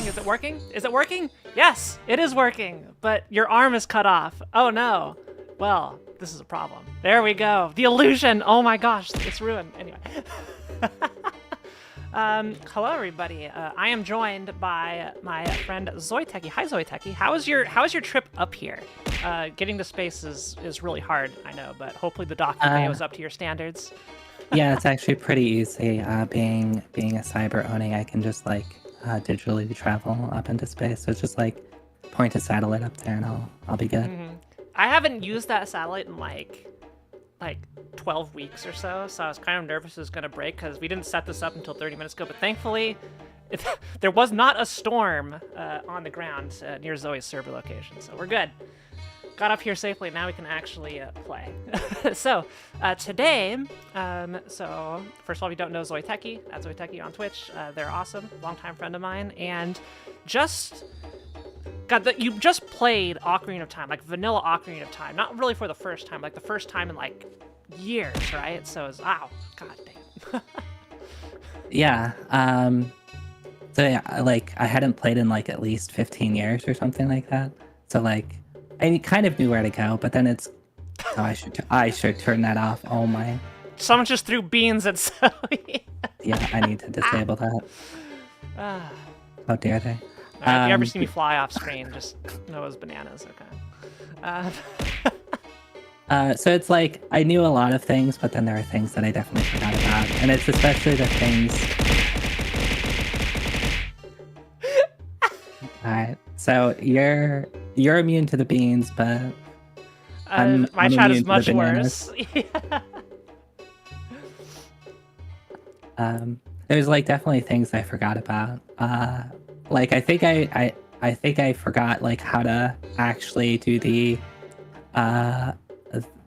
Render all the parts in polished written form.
Is it working? Is it working? Yes, it is working, but your arm is cut off. Oh no. Well, this is a problem. There we go. The illusion. Oh my gosh, it's ruined. Anyway. Hello everybody. I am joined by my friend Zoiteki. Hi Zoiteki. How was your trip up here? Getting to space is really hard, I know, but hopefully the docking bay was up to your standards. Yeah, it's actually pretty easy. Being a cyber Oni, I can just like digitally travel up into space. So it's just like point a satellite up there and I'll be good. Mm-hmm. I haven't used that satellite in like 12 weeks or so, so I was kind of nervous it was going to break because we didn't set this up until 30 minutes ago, but thankfully there was not a storm on the ground near Zoe's server location, so we're good. Got up here safely, now we can actually play. So, today, so first of all, if you don't know Zoiteki, at Zoiteki on Twitch, they're awesome, longtime friend of mine, and you just played Ocarina of Time, like vanilla Ocarina of Time, not really for the first time, like the first time in like years, right? So it's, ow, god damn. Yeah, so yeah, like I hadn't played in like at least 15 years or something like that. So like, I kind of knew where to go, but then it's, oh, I should turn that off. Oh my. Someone just threw beans at Zoe. Yeah, I need to disable that. How dare they? Right, if you ever see me fly off screen, just know it was bananas, okay. So it's like, I knew a lot of things, but then there are things that I definitely forgot about. And it's especially the things... Alright, so you're immune to the beans, but my chat is much worse. There's like definitely things I forgot about. Like I think I forgot like how to actually do the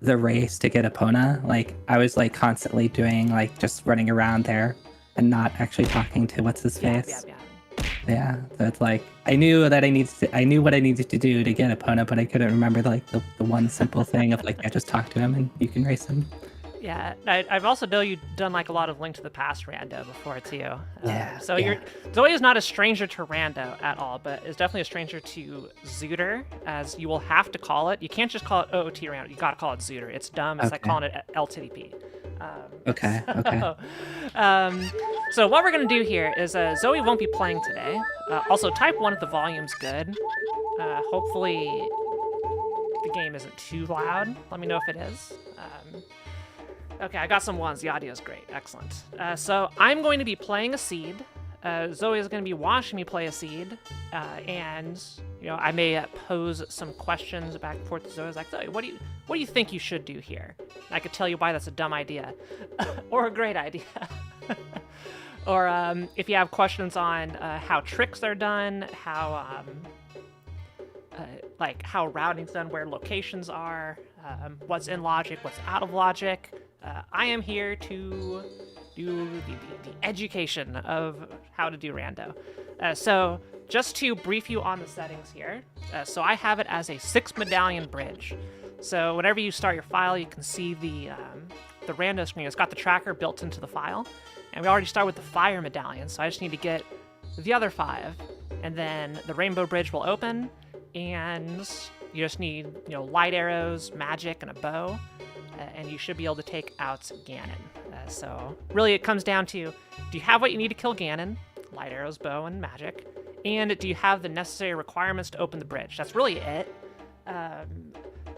race to get Epona. Like I was like constantly doing like just running around there and not actually talking to what's his face. Yeah, so it's like I knew what I needed to do to get Epona, but I couldn't remember like the one simple thing of like I just talk to him and you can race him. Yeah, I've also know you've done like a lot of Link to the Past rando before too. Yeah. So Zoe is not a stranger to rando at all, but is definitely a stranger to ZOOTR, as you will have to call it. You can't just call it OOT rando. You gotta call it ZOOTR. It's dumb. It's like calling it LTDP. Okay. So what we're gonna do here is Zoe won't be playing today. Also, type 1 if the volume's good. Hopefully the game isn't too loud. Let me know if it is. Okay, I got some ones. The audio's great. Excellent. So I'm going to be playing a seed. Zoe is going to be watching me play a seed. And, you know, I may pose some questions back and forth to Zoe. Like, Zoe, what do you think you should do here? And I could tell you why that's a dumb idea. Or a great idea. Or if you have questions on how tricks are done, how like how routing's done, where locations are, what's in logic, what's out of logic. I am here to do the education of how to do rando. So just to brief you on the settings here, so I have it as a 6-medallion bridge. So whenever you start your file, you can see the rando screen. It's got the tracker built into the file, and we already start with the fire medallion, so I just need to get the other 5, and then the rainbow bridge will open, and you just need, you know, light arrows, magic, and a bow, and you should be able to take out Ganon. So really it comes down to, do you have what you need to kill Ganon? Light arrows, bow, and magic. And do you have the necessary requirements to open the bridge? That's really it.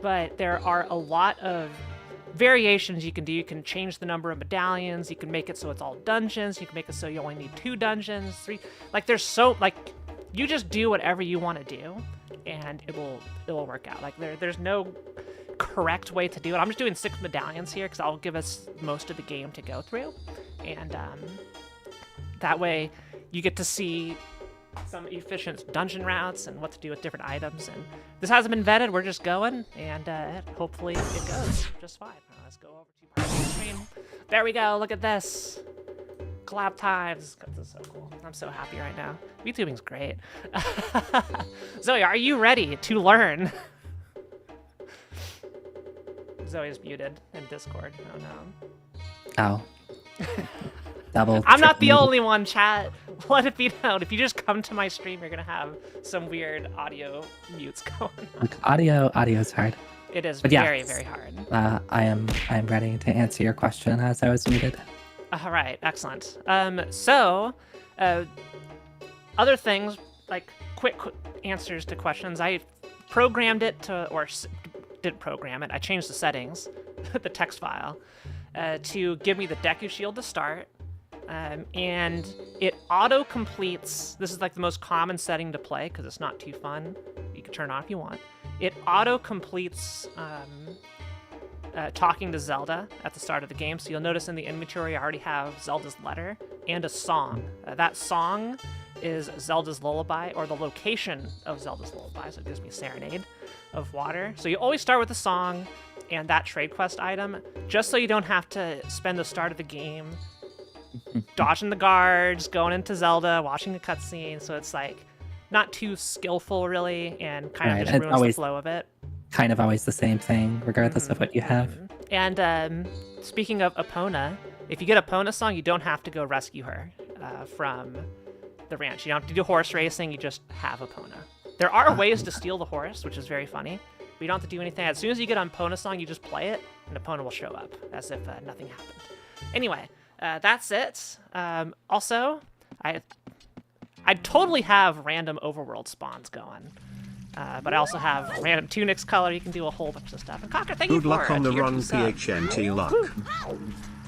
But there are a lot of variations you can do. You can change the number of medallions. You can make it so it's all dungeons. You can make it so you only need 2 dungeons, 3. Like there's so, like, you just do whatever you want to do, and it will work out. Like there's no correct way to do it. I'm just doing 6 medallions here because I'll give us most of the game to go through, and that way you get to see some efficient dungeon routes and what to do with different items. And this hasn't been vetted. We're just going, and hopefully it goes just fine. Let's go over to part of the screen. There we go. Look at this. Collab times. This is so cool. I'm so happy right now. VTubing's great. Zoe, are you ready to learn? Zoe's muted in Discord. Oh no. Oh. Double. I'm not the only one, chat. Let it be known. If you just come to my stream, you're gonna have some weird audio mutes going on. Look, audio's hard. It is But yeah, very, very hard. I am ready to answer your question as I was muted. All right, excellent. So, other things, like quick answers to questions. I programmed it to, or didn't program it. I changed the settings, the text file, to give me the Deku Shield to start. And it auto-completes, this is like the most common setting to play because it's not too fun. You can turn it on if you want. It auto-completes talking to Zelda at the start of the game. So you'll notice in the inventory I already have Zelda's letter and a song. That song is Zelda's lullaby, or the location of Zelda's lullaby, so it gives me a serenade of water. So you always start with the song and that trade quest item, just so you don't have to spend the start of the game dodging the guards, going into Zelda, watching the cutscene. So it's like not too skillful really, and kind of just ruins the flow of it. Kind of always the same thing, regardless of what you have. And speaking of Epona, if you get Epona's song, you don't have to go rescue her from the ranch. You don't have to do horse racing, you just have Epona. There are ways to steal the horse, which is very funny, but you don't have to do anything. As soon as you get on Epona's song, you just play it, and Epona will show up, as if nothing happened. Anyway, that's it. Also, I totally have random overworld spawns going. But I also have random tunics color. You can do a whole bunch of stuff. And Cocker, thank you for Good luck on the run, PHNT luck.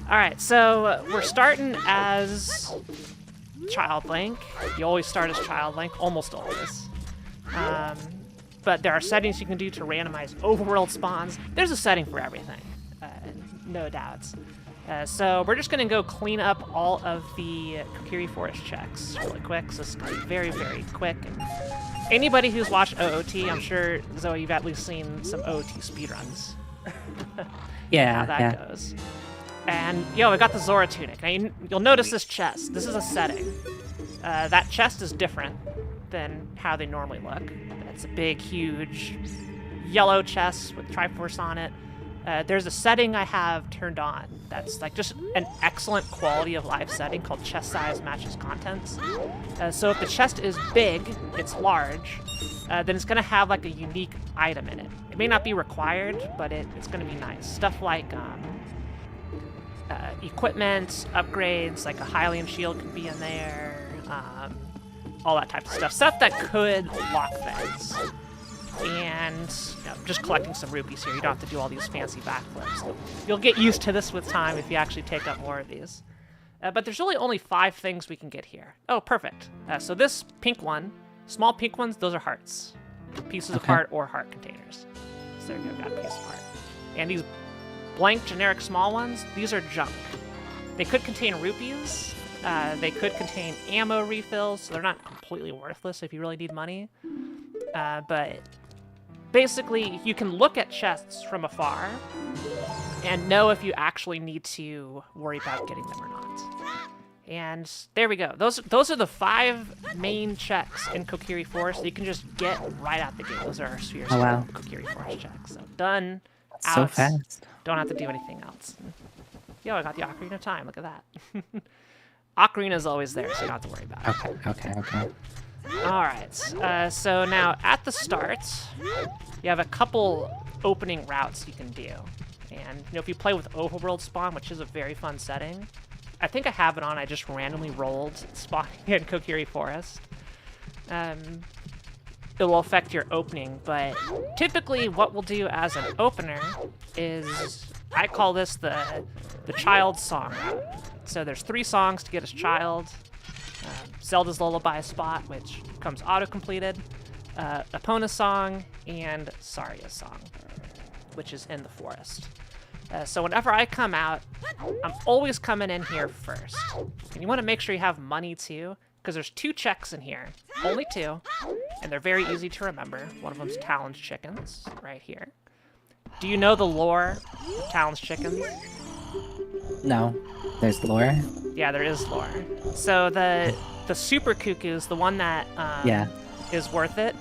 Alright, so we're starting as Child Link. You always start as Child Link, almost always. But there are settings you can do to randomize overworld spawns. There's a setting for everything, no doubts. So we're just going to go clean up all of the Kokiri Forest checks really quick. So it's going to be very, very quick. And anybody who's watched OOT, I'm sure, Zoe, you've at least seen some OOT speedruns. Yeah, how that goes. And, yo, I got the Zora tunic. Now, you'll notice this chest. This is a setting. That chest is different than how they normally look. It's a big, huge yellow chest with Triforce on it. There's a setting I have turned on that's like just an excellent quality of life setting called chest size matches contents. So if the chest is big, it's large, then it's going to have like a unique item in it. It may not be required, but it's going to be nice. Stuff like equipment, upgrades, like a Hylian shield could be in there, all that type of stuff. Stuff that could lock things. And just collecting some rupees here. You don't have to do all these fancy backflips. So you'll get used to this with time if you actually take up more of these. But there's really only 5 things we can get here. Oh, perfect. So this pink one, small pink ones, those are hearts. Pieces of heart or heart containers. So there you go, got a piece of heart. And these blank generic small ones, these are junk. They could contain rupees. They could contain ammo refills, so they're not completely worthless if you really need money. But basically, you can look at chests from afar and know if you actually need to worry about getting them or not. And there we go. Those are the 5 main checks in Kokiri Forest that you can just get right out the gate. Those are our Sphere Kokiri Forest checks. So done. Out. So fast. Don't have to do anything else. Yo, I got the Ocarina of Time. Look at that. Ocarina's always there, so you don't have to worry about it. Okay. Alright, so now at the start, you have a couple opening routes you can do. And, if you play with Overworld Spawn, which is a very fun setting, I think I have it on, I just randomly rolled spawning in Kokiri Forest. It will affect your opening, but typically what we'll do as an opener is, I call this the child song route. So there's 3 songs to get as child. Zelda's Lullaby spot, which becomes auto-completed, Epona's song, and Saria's song, which is in the forest. So whenever I come out, I'm always coming in here first. And you want to make sure you have money too, because there's 2 checks in here. Only 2. And they're very easy to remember. One of them's Talon's chickens, right here. Do you know the lore of Talon's chickens? No. There's lore? Yeah, there is lore. So the super cuckoos, the one that is worth it,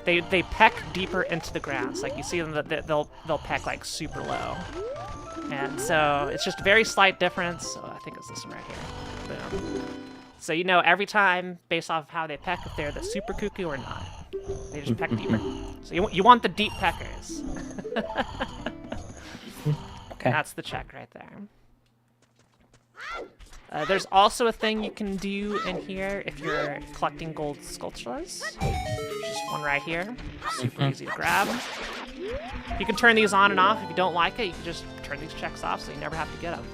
they peck deeper into the grass. Like you see them, they'll peck like super low. And so it's just a very slight difference. So I think it's this one right here. Boom. So you know every time, based off of how they peck, if they're the super cuckoo or not. They just peck deeper. So you want the deep peckers. Okay. That's the check right there. There's also a thing you can do in here if you're collecting gold sculptures. Just one right here. Super easy to grab. You can turn these on and off. If you don't like it, you can just turn these checks off so you never have to get them.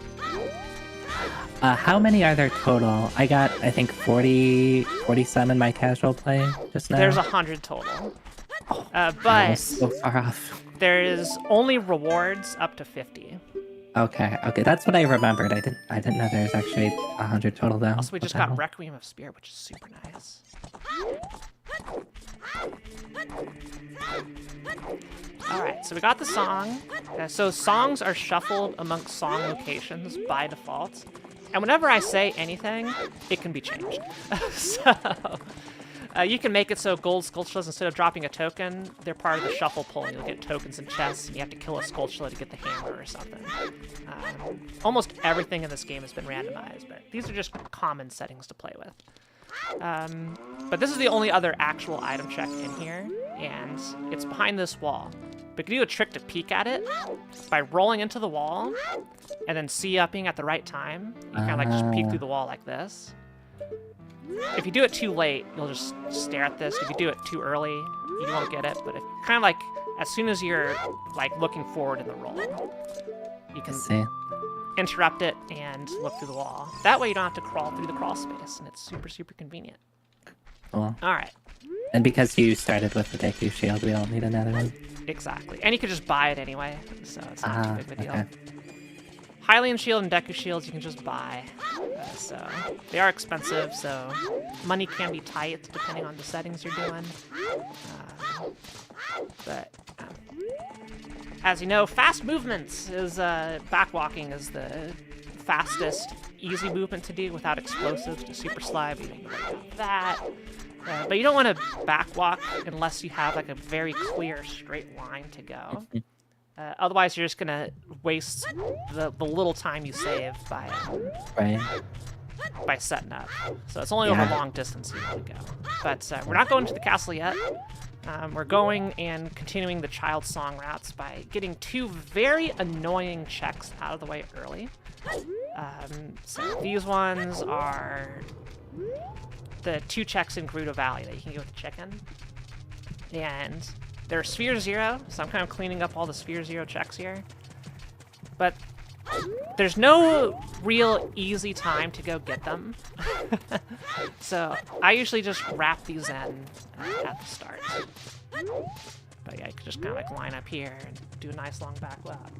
How many are there total? I got, I think, 47 in my casual play just now. There's 100 total. I But was so far off. there's only rewards up to 50. Okay, that's what I remembered. I didn't know there was actually 100 total though. Also, we just got Requiem of Spirit, which is super nice. Alright, so we got the song. So songs are shuffled amongst song locations by default. And whenever I say anything, it can be changed. So you can make it so gold Skulltula, instead of dropping a token, they're part of the shuffle pool. You'll get tokens and chests, and you have to kill a Skulltula to get the hammer or something. Almost everything in this game has been randomized, but these are just common settings to play with. But this is the only other actual item check in here, and it's behind this wall. But you can do a trick to peek at it by rolling into the wall, and then C-upping at the right time. You kind of like just peek through the wall like this. If you do it too late, you'll just stare at this. If you do it too early, you won't get it. But if kind of like as soon as you're like looking forward in the roll, you can interrupt it and look through the wall. That way you don't have to crawl through the crawl space, and it's super, super convenient. Cool. All right. And because you started with the Deku Shield, we don't need another one. Exactly. And you could just buy it anyway, so it's not too big of a deal. Okay. Hylian Shield and Deku Shields you can just buy. So they are expensive, so money can be tight depending on the settings you're doing. But as you know, fast movements is backwalking is the fastest, easy movement to do without explosives to super slide. But you don't really want that. But you don't want to backwalk unless you have like a very clear straight line to go. Otherwise, you're just gonna waste the little time you save by setting up. So it's only over long distance you want to go. But we're not going to the castle yet. We're going and continuing the child song routes by getting 2 very annoying checks out of the way early. So these ones are the 2 checks in Gerudo Valley that you can get with the chicken. And they're Sphere 0, so I'm kind of cleaning up all the Sphere 0 checks here. But there's no real easy time to go get them. So I usually just wrap these in at the start. But yeah, you can just kind of like line up here and do a nice long back walk.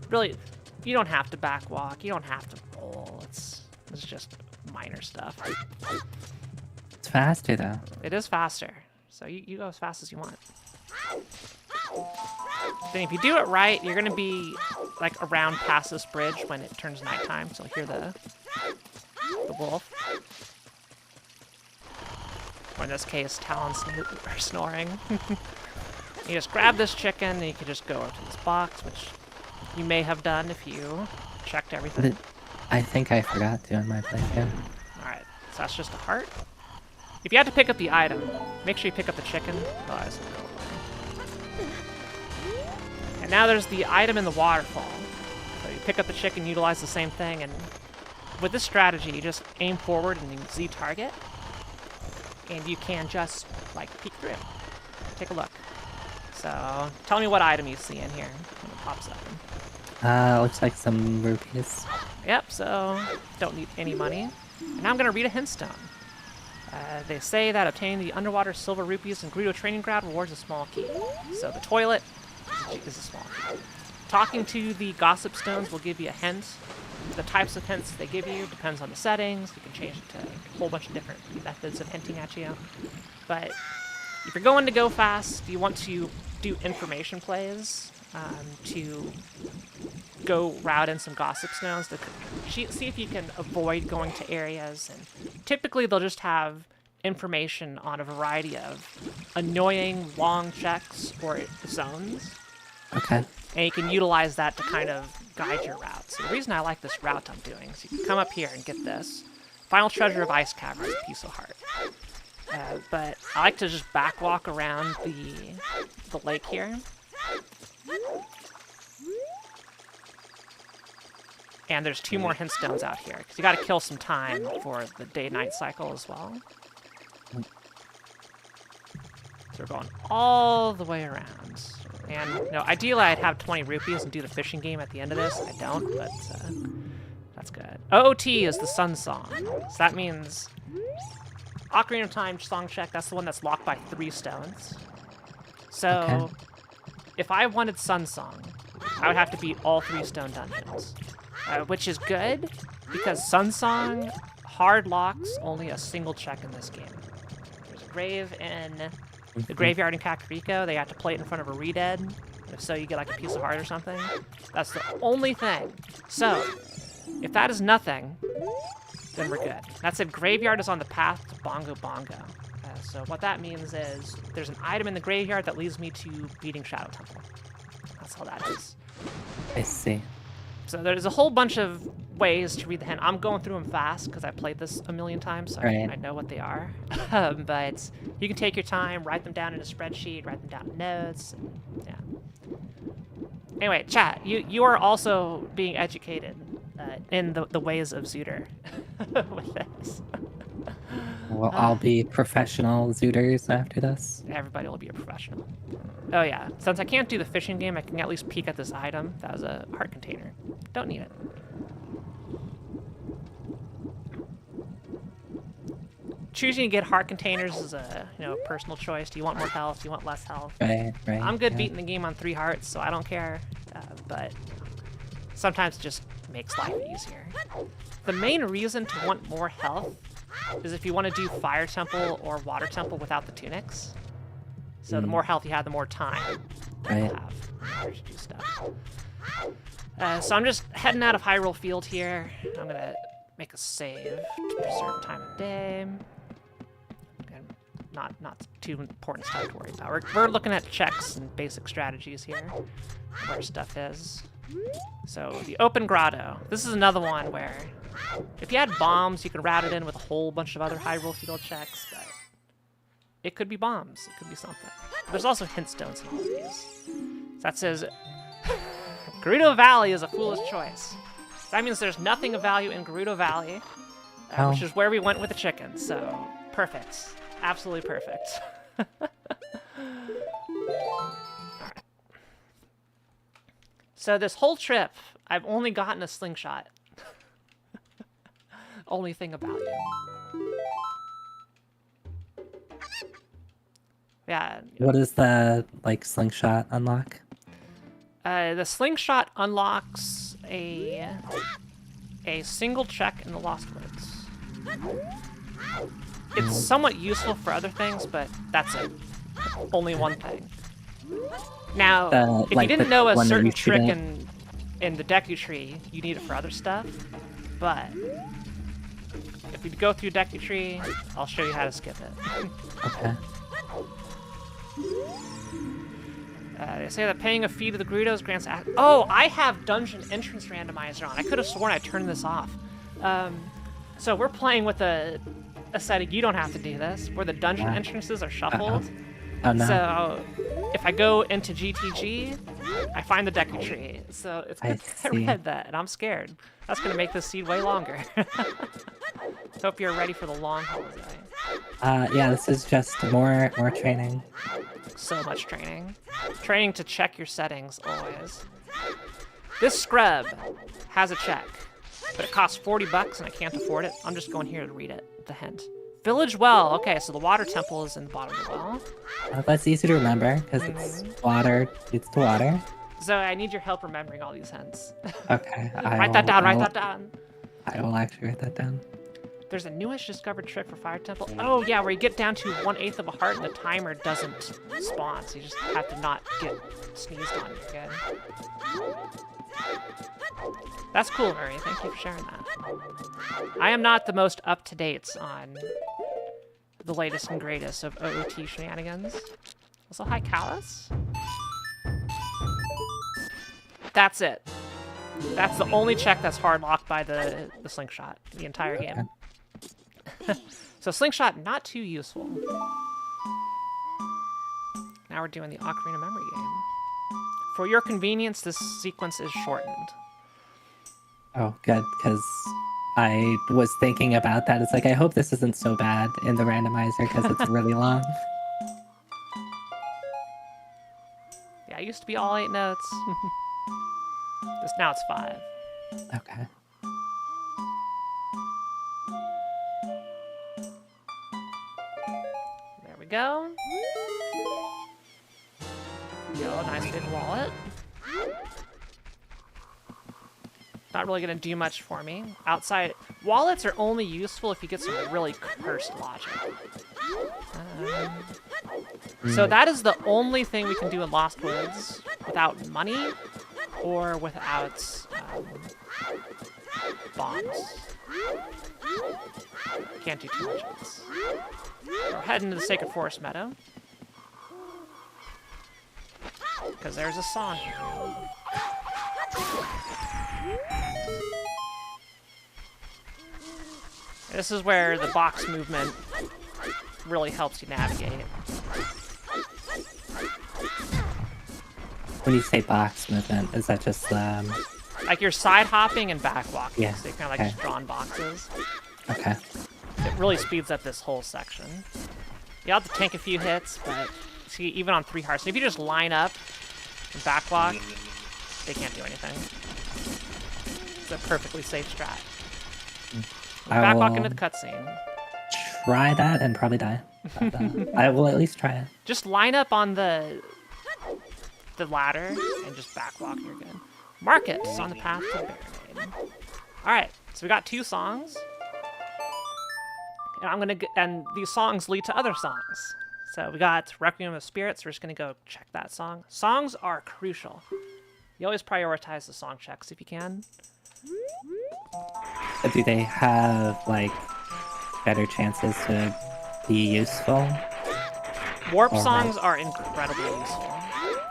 Really, you don't have to back walk, you don't have to roll, it's just minor stuff. It's faster though. It is faster, so you go as fast as you want. Then if you do it right, you're gonna be like around past this bridge when it turns nighttime, so you'll hear the wolf. Or in this case, Talon's snoring. You just grab this chicken, and you can just go over to this box, which you may have done if you checked everything. I think I forgot to in my playthrough. Alright, so that's just a heart. If you had to pick up the item, make sure you pick up the chicken. Otherwise, it'll go away. And now there's the item in the waterfall. So you pick up the chicken, utilize the same thing, and with this strategy, you just aim forward and you Z target, and you can just like peek through. Take a look. So tell me what item you see in here when it pops up. Looks like some rupees. Yep. So don't need any money. And now I'm gonna read a hint stone. They say that obtaining the underwater silver rupees in Gerudo Training Ground rewards a small key. So the toilet is a small key. Talking to the gossip stones will give you a hint. The types of hints they give you depends on the settings. You can change it to a whole bunch of different methods of hinting at you. But if you're going to go fast, you want to do information plays to go route in some gossip stones to see if you can avoid going to areas. And typically they'll just have information on a variety of annoying long checks or zones. Okay. And you can utilize that to kind of guide your route. So the reason I like this route I'm doing is you can come up here and get this. Final Treasure of Ice Caverns, Piece of Heart. But I like to just backwalk around the lake here. And there's 2 more hint stones out here, because you got to kill some time for the day-night cycle as well. So we're going all the way around. And, you know, ideally I'd have 20 rupees and do the fishing game at the end of this. I don't, but that's good. OOT is the Sun Song. So that means Ocarina of Time song check, that's the one that's locked by 3 stones. So if I wanted Sun Song, I would have to beat all 3 stone dungeons. Which is good, because Sun Song hard locks only a single check in this game. There's a grave in the graveyard in Kakariko. They have to play it in front of a re-dead. If so, you get like a piece of heart or something. That's the only thing. So, if that is nothing, then we're good. That said, graveyard is on the path to Bongo Bongo. So what that means is there's an item in the graveyard that leads me to beating Shadow Temple. That's all that is. I see. So there's a whole bunch of ways to read the hint. I'm going through them fast because I played this a million times, so I know what they are. But you can take your time, write them down in a spreadsheet, write them down in notes. And, yeah. Anyway, chat, you are also being educated in the ways of ZOOTR with this. We'll all be professional zooters after this. Everybody will be a professional. Oh yeah, since I can't do the fishing game, I can at least peek at this item. That was a heart container. Don't need it. Choosing to get heart containers is a personal choice. Do you want more health? Do you want less health? Right. I'm good beating the game on 3 hearts, so I don't care. But sometimes it just makes life easier. The main reason to want more health is if you want to do Fire Temple or Water Temple without the tunics. So the more health you have, the more time you have in order to do stuff. So I'm just heading out of Hyrule Field here. I'm going to make a save to preserve time of day. And not too important stuff to worry about. We're looking at checks and basic strategies here, where stuff is. So the Open Grotto. This is another one where if you had bombs, you could route it in with a whole bunch of other Hyrule Field checks, but it could be bombs. It could be something. There's also hint stones in all of these. So that says Gerudo Valley is a foolish choice. That means there's nothing of value in Gerudo Valley, which is where we went with the chicken. So perfect. Absolutely perfect. Alright. So this whole trip, I've only gotten a slingshot. Only thing of value. Yeah. What is the slingshot unlock? The slingshot unlocks a single check in the Lost Woods. It's somewhat useful for other things, but that's it. Only one thing. Now, if you didn't know a certain trick in the Deku Tree, you need it for other stuff. But if you go through Deku Tree, I'll show you how to skip it. Okay. They say that paying a fee to the Gerudos grants... Oh, I have Dungeon Entrance Randomizer on. I could have sworn I turned this off. So we're playing with a setting. You don't have to do this, where the dungeon entrances are shuffled. Oh, no. So if I go into GTG, I find the Deku Tree. So it's good that I read that, and I'm scared. That's going to make this seed way longer. Hope you're ready for the long haul, Zoe. Yeah, this is just more training. So much training. Training to check your settings, always. This scrub has a check, but it costs $40 and I can't afford it. I'm just going here to read it, the hint. Village well. Okay, so the water temple is in the bottom of the well. That's easy to remember because it's water leads to water. So I need your help remembering all these hints. Okay. Write that down. Write that down. I will actually write that down. There's a newish discovered trick for Fire Temple. Oh yeah, where you get down to 1/8 of a heart and the timer doesn't spawn, so you just have to not get sneezed on. You're good. That's cool, Murray. Thank you for sharing that. I am not the most up-to-date on the latest and greatest of OOT shenanigans. Also, hi, Callus. That's it. That's the only check that's hard locked by the slingshot the entire game. So slingshot, not too useful. Now we're doing the Ocarina of Memory game. For your convenience, this sequence is shortened. Oh, good, because I was thinking about that. It's like, I hope this isn't so bad in the randomizer because it's really long. Yeah, it used to be all 8 notes. Now it's 5. Okay. There we go. Yo, nice big wallet. Not really gonna do much for me. Outside, wallets are only useful if you get some really cursed logic. So that is the only thing we can do in Lost Woods without money or without bombs. Can't do too much else. We're heading to the Sacred Forest Meadow. Because there's a song here. This is where the box movement really helps you navigate. When you say box movement, is that just like you're side hopping and back walking. Yeah, So you're kind of like just drawn boxes. Okay. It really speeds up this whole section. You have to tank a few hits, but see, even on 3 hearts, if you just line up and back walk, they can't do anything. It's a perfectly safe strat. Back walk into the cutscene. Try that and probably die. But, I will at least try it. Just line up on the ladder and just back walk and you're good. Market is on the path to Baronade. Alright, so we got 2 songs. And I'm gonna and these songs lead to other songs. So we got Requiem of Spirits, we're just gonna go check that song. Songs are crucial. You always prioritize the song checks if you can. But do they have, like, better chances to be useful? Warp songs are incredibly useful.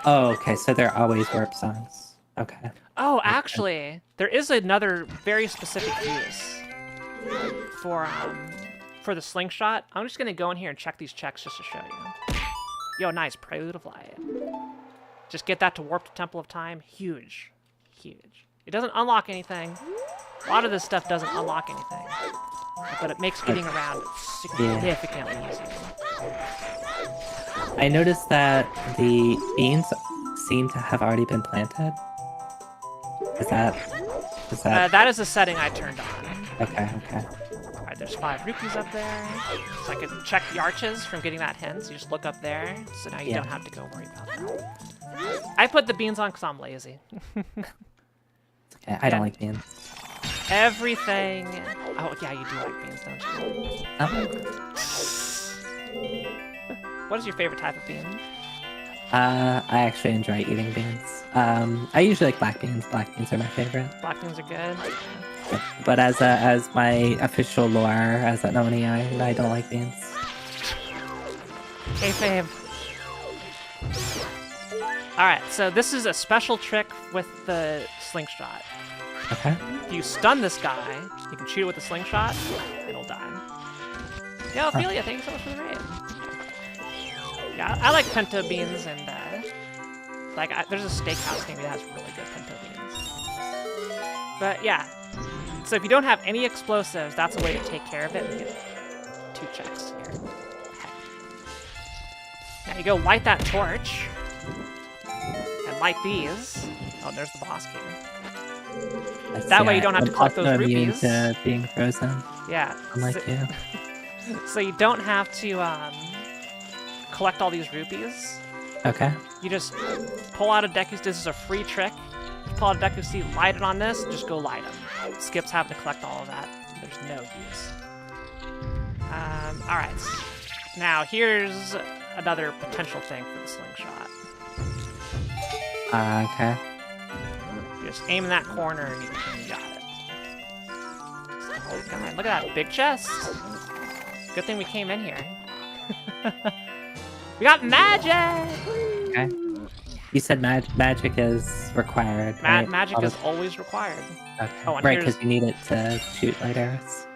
Oh, okay, so they're always warp songs. Okay. Oh, actually, there is another very specific use for the slingshot. I'm just gonna go in here and check these checks just to show you. Yo, nice, Prelude of Light. Just get that to warp to Temple of Time. Huge, huge. It doesn't unlock anything. A lot of this stuff doesn't unlock anything, but it makes getting around significantly easier. I noticed that the beans seem to have already been planted. Is that... that is a setting I turned on. Okay. Alright, there's 5 rupees up there. So I can check the arches from getting that hint. So you just look up there. So now you don't have to go worry about that. I put the beans on because I'm lazy. Okay, I don't like beans. Everything... Oh, yeah, you do like beans, don't you? What is your favorite type of bean? I actually enjoy eating beans. I usually like black beans. Black beans are my favorite. Black beans are good. But as my official lore, as an Oni, I don't like beans. Hey, fave. Alright, so this is a special trick with the slingshot. Okay. If you stun this guy, you can shoot it with the slingshot, and it'll die. Yo, Ophelia, thank you so much for the raid. Yeah, I like pinto beans, and there's a steakhouse near me that has really good pinto beans. But yeah, so if you don't have any explosives, that's a way to take care of it and get 2 checks here. Now you go light that torch, and light these. Oh, there's the boss key. That way you don't have to collect those rupees. To being frozen. Yeah. Unlike you. So you don't have to collect all these rupees. Okay. You just pull out a Deku. This is a free trick. You pull out a Deku seed, light it on this, just go light them. Skips having to collect all of that. There's no use. Alright. Now, here's another potential thing for the slingshot. Okay. You just aim in that corner and you got it. Oh, God, look at that big chest. Good thing we came in here. We got magic! Okay. You said magic is required, right? Magic is always required. Okay. Oh, and right, because you need it to shoot light arrows.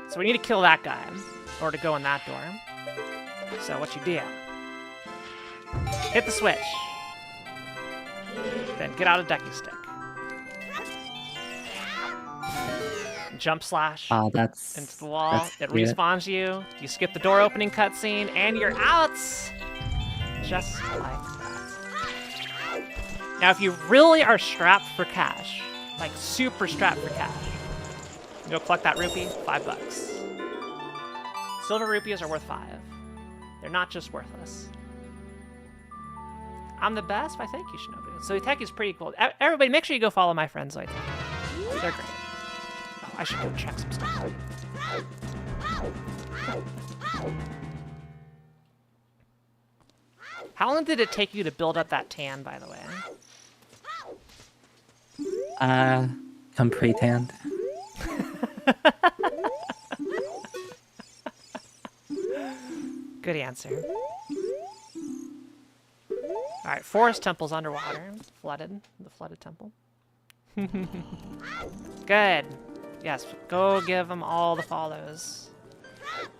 So we need to kill that guy, or to go in that door. So what you do, hit the switch, then get out a Deku stick. Jump slash that's into the wall. It respawns you. You skip the door opening cutscene, and you're out! Just like that. Now, if you really are strapped for cash, like super strapped for cash, you go collect that rupee, $5. Silver rupees are worth 5. They're not just worthless. I'm the best? Why, thank you, Shinobu. Zoiteki is pretty cool. Everybody, make sure you go follow my friends Zoiteki. They're great. Oh, I should go check some stuff. How long did it take you to build up that tan, by the way? Come pre-tanned. Good answer. Alright, Forest Temple's underwater. Flooded. The flooded temple. Good. Yes, go give them all the follows.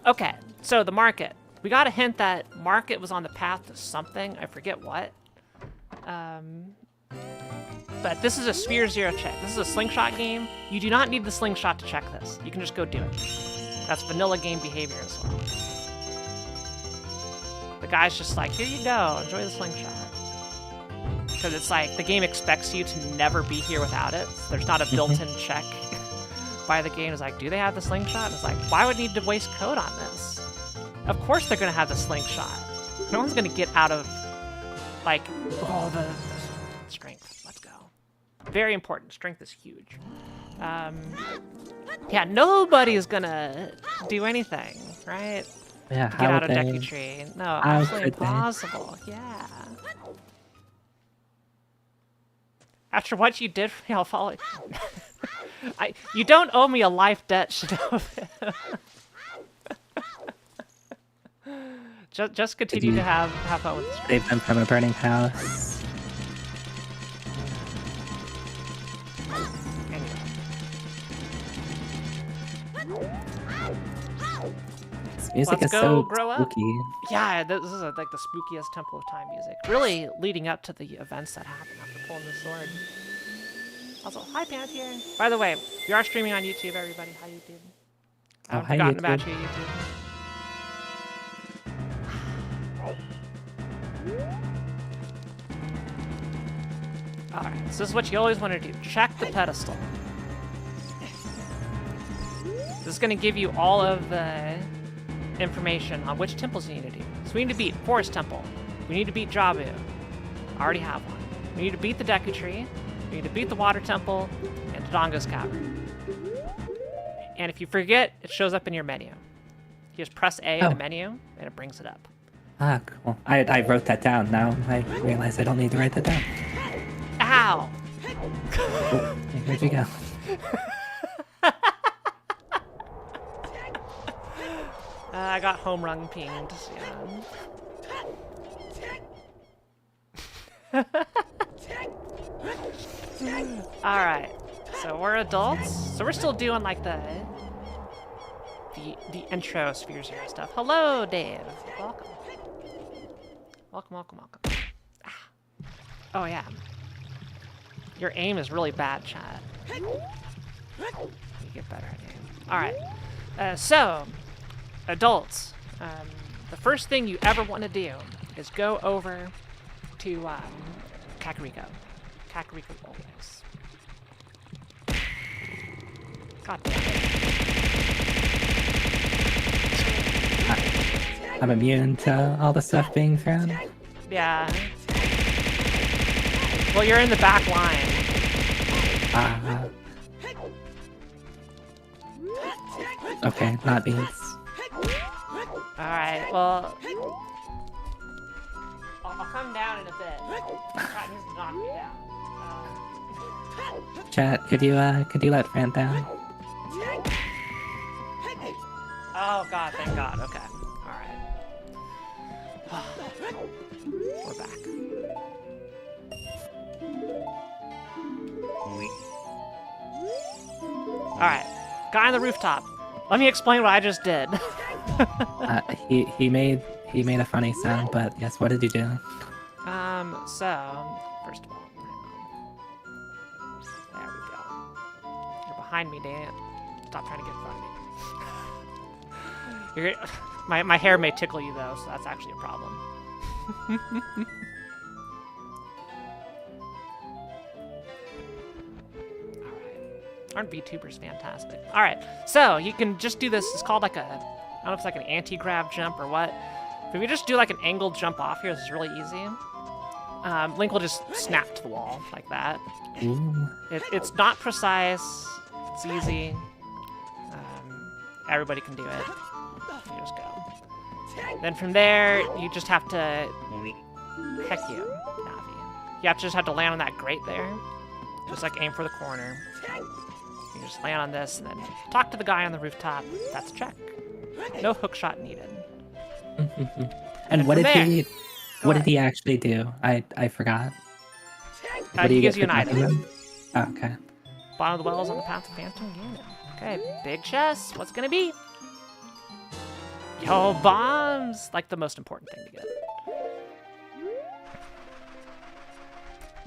Okay, so the market. We got a hint that market was on the path to something. I forget what. But this is a Sphere Zero check. This is a slingshot game. You do not need the slingshot to check this. You can just go do it. That's vanilla game behavior as well. The guy's just like, here you go, enjoy the slingshot. Because it's like, the game expects you to never be here without it. So there's not a built-in check by the game. It's like, do they have the slingshot? And it's like, why would I need to waste code on this? Of course they're gonna have the slingshot. No one's gonna get out of, like, oh, the strength. Let's go. Very important. Strength is huge. Yeah, nobody's gonna do anything, right? Yeah, Get out of Deku Tree. No, absolutely impossible. Yeah. After what you did for me, I'll follow you. You don't owe me a life debt, Shinobu. Just continue to have fun with the stream. Save them from a burning house. This music is so spooky. Yeah, this is like the spookiest Temple of Time music. Really leading up to the events that happen after pulling the sword. Also, hi Pantier. By the way, we are streaming on YouTube, everybody. Hi YouTube. I haven't forgotten about you, YouTube. Alright, so this is what you always want to do. Check the pedestal. This is going to give you all of the information on which temples you need to do. So we need to beat Forest Temple. We need to beat Jabu. I already have one. We need to beat the Deku Tree. We need to beat the Water Temple and Dodongo's Cavern. And if you forget, it shows up in your menu. You just press A in the menu, and it brings it up. Ah, cool. I wrote that down. Now I realize I don't need to write that down. Ow! Oh, where'd you go? I got home run pinged. Yeah. Alright, so we're adults. So we're still doing like the intro Sphere Zero stuff. Hello, Dave. Welcome. Welcome. Ah. Oh, yeah. Your aim is really bad, chat. You get better at aim. Alright. So, adults. The first thing you ever want to do is go over to Kakariko. Kakariko always. God damn it. I'm immune to all the stuff being thrown. Yeah. Well, you're in the back line. Okay, not beans. Alright, well... I'll come down in a bit. That needs to knock me down. Chat, could you let Fran down? Oh god, thank god, okay. Alright. We're back. Alright, guy on the rooftop. Let me explain what I just did. He made a funny sound, but yes, what did you do? So, first of all, hang on. There we go. You're behind me, Dan. Stop trying to get in front of me. My hair may tickle you though, so that's actually a problem. Aren't VTubers fantastic? Alright, so you can just do this. It's called like a, I don't know if it's like an anti-grav jump or what. But if you just do like an angled jump off here, this is really easy. Link will just snap to the wall like that. Ooh. It's not precise. It's easy. Everybody can do it. You just go. Then from there, you just have to... Heck you, Navi. You just have to land on that grate there. Just like aim for the corner. You just land on this and then talk to the guy on the rooftop. That's a check. No hook shot needed. And what did he actually do? I forgot. What do He you gives get you an for item. knocking him? Oh, okay. Bottom of the wells on the path to Phantom Ganon. Okay, big chest. What's gonna be? Yo, bombs! Like the most important thing to get.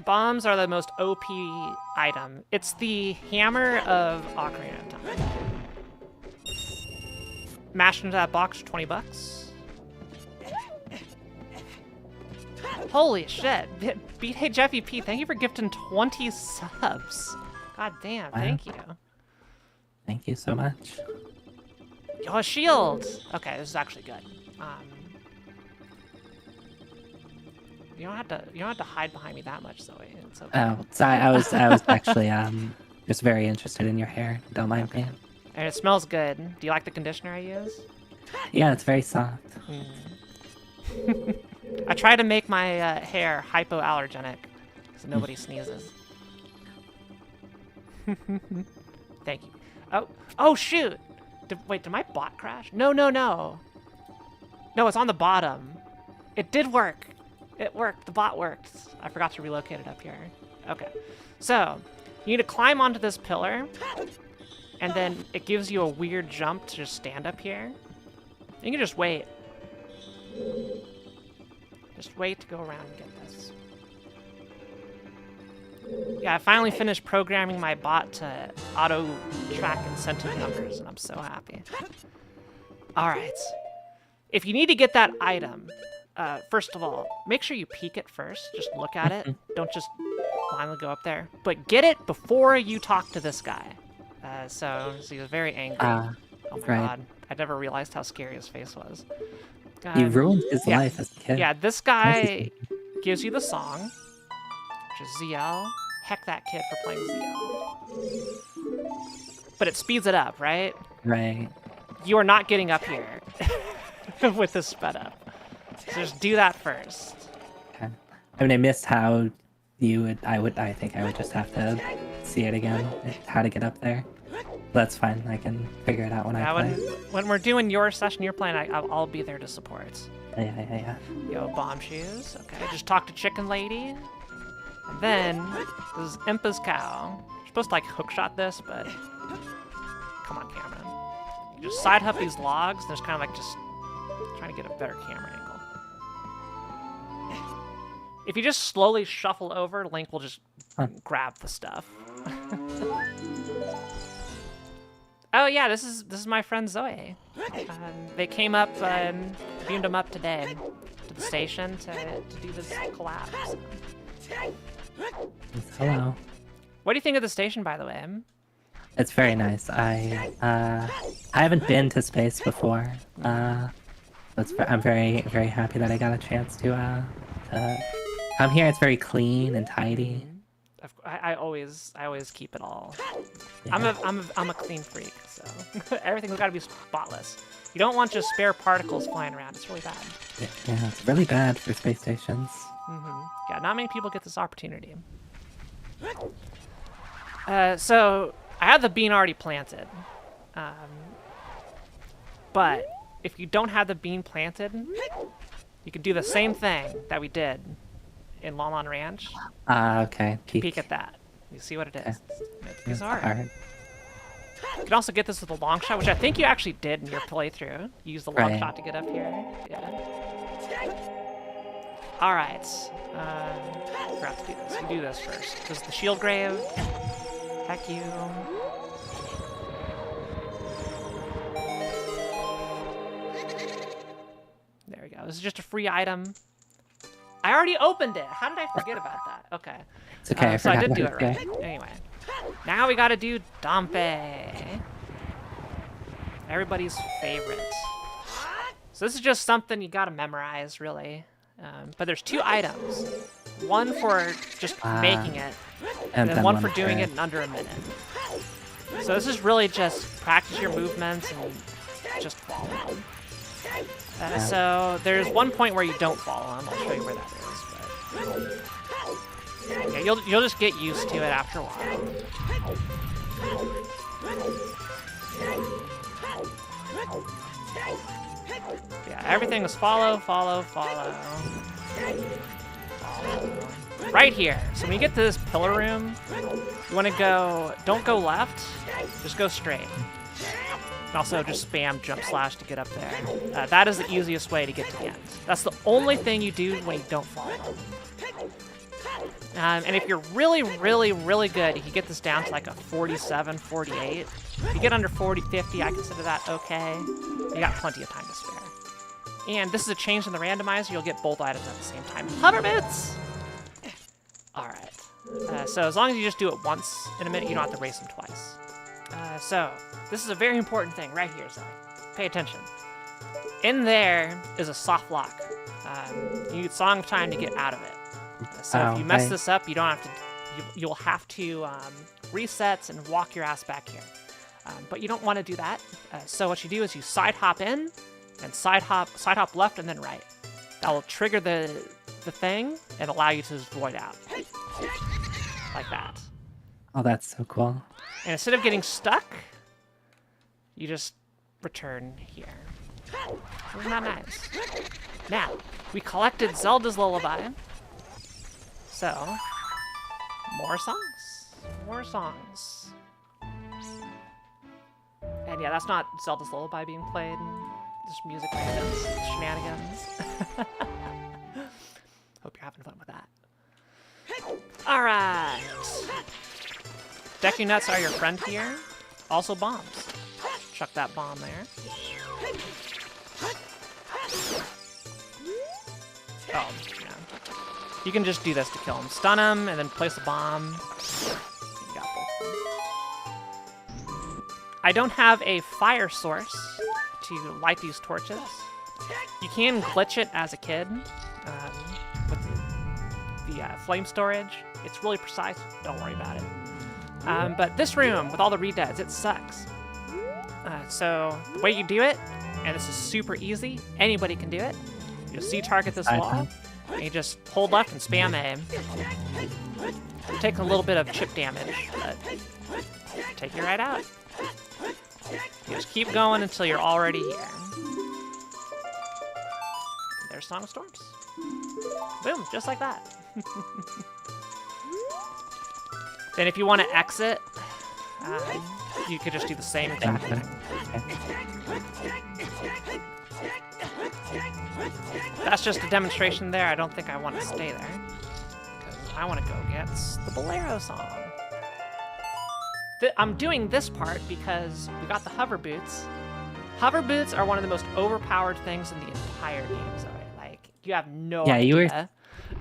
Bombs are the most OP item. It's the hammer of Ocarina of Time. Mash into that box for 20 bucks. Holy shit. Hey Jeffy P, thank you for gifting 20 subs. God damn, Wow. thank you. Thank you so much. Yo, a shield! Okay, this is actually good. You don't have to hide behind me that much, Zoe. It's okay. Oh, sorry, I was actually just very interested in your hair. Don't mind me. And it smells good. Do you like the conditioner I use? Yeah, it's very soft. I try to make my hair hypoallergenic so nobody sneezes. Thank you. Oh shoot! Wait, did my bot crash? No. No, it's on the bottom. It did work. It worked. The bot worked. I forgot to relocate it up here. Okay. So, you need to climb onto this pillar, and then it gives you a weird jump to just stand up here. You can just wait. Just wait to go around and get this. Yeah, I finally finished programming my bot to auto-track incentive numbers, and I'm so happy. Alright. If you need to get that item, first of all, make sure you peek it first. Just look at it. Don't just blindly go up there. But get it before you talk to this guy. So he was very angry. Oh my god. I never realized how scary his face was. You ruined his life as a kid. Yeah, this guy gives you the song, which is ZL. Heck that kid for playing ZL. But it speeds it up, right? Right. You are not getting up here with this sped up. So just do that first. Okay. I mean, I missed how you would. I think I would just have to see it again. How to get up there. That's fine. I can figure it out when I play. When we're doing your session, you're playing, I'll be there to support. Yeah. Yo, bomb shoes. Okay, just talk to Chicken Lady. And then, this is Impa's cow. You're supposed to, like, hookshot this, but... Come on, camera. You just side hop these logs, and there's kind of, like, just trying to get a better camera angle. If you just slowly shuffle over, Link will just grab the stuff. Oh yeah, this is my friend Zoe. They came up and beamed them up today to the station to do this collab. Hello. What do you think of the station, by the way? It's very nice. I haven't been to space before. I'm very happy that I got a chance to come here. It's very clean and tidy. I always keep it all. Yeah. I'm a clean freak, so everything's got to be spotless. You don't want just spare particles flying around. It's really bad. Yeah, it's really bad for space stations. Yeah, not many people get this opportunity. So I have the bean already planted, but if you don't have the bean planted, you can do the same thing that we did in Lon Lon Ranch. Okay. Peek at that. You see what it is. It's hard. Hard. You can also get this with a long shot, which I think you actually did in your playthrough. You used the long Right. shot to get up here. Yeah. Alright. Forgot to do this. You do this first. This is the shield grave. Heck you. There we go. This is just a free item. I already opened it. How did I forget about that? Okay. It's okay. So I did about do it. it right. Anyway. Now we gotta do Dompe. Everybody's favorite. So this is just something you gotta memorize, really. But there's 2 items. One for just making it, and then one for doing it in under a minute. So this is really just practice your movements and just follow them. So there's one point where you don't follow them. I'll show you where that is. But yeah, you'll just get used to it after a while. Yeah, everything is follow. Right here. So when you get to this pillar room, you want to go, don't go left, just go straight. And also just spam jump slash to get up there. That is the easiest way to get to the end. That's the only thing you do when you don't follow. And if you're really good, you can get this down to like a 47, 48. If you get under 40, 50, I consider that okay. You got plenty of time to spare. And this is a change in the randomizer. You'll get both items at the same time. Hover bits! Alright. So as long as you just do it once in a minute, you don't have to race them twice. So this is a very important thing right here, Zoe. Pay attention. In there is a soft lock. You need song time to get out of it. So if you mess this up, you don't have to. You'll have to reset and walk your ass back here. But you don't want to do that. So what you do is you side hop in, and side hop left, and then right. That will trigger the thing and allow you to void out, like that. Oh, that's so cool. And instead of getting stuck, you just return here. Isn't that nice? Now, we collected Zelda's Lullaby. So, more songs. And yeah, that's not Zelda's Lullaby being played. Just music randoms, shenanigans. Hope you're having fun with that. Alright. Deku Nuts are your friend here. Also bombs. Chuck that bomb there. Oh, yeah. You can just do this to kill him. Stun him, and then place a bomb. You got both of them. I don't have a fire source to light these torches. You can glitch it as a kid with the flame storage. It's really precise. Don't worry about it. But this room, with all the redeads, it sucks. So the way you do it, and this is super easy, anybody can do it. You just target this wall, and you just hold left and spam A. It takes a little bit of chip damage, but take you right out. You just keep going until you're already here. There's Song of Storms. Boom, just like that. Then if you want to exit, you could just do the same exact thing. That's just a demonstration there. I don't think I want to stay there. Because I want to go get the Bolero song. I'm doing this part because we got the hover boots. Hover boots are one of the most overpowered things in the entire game, Zoe. Like, you have no idea.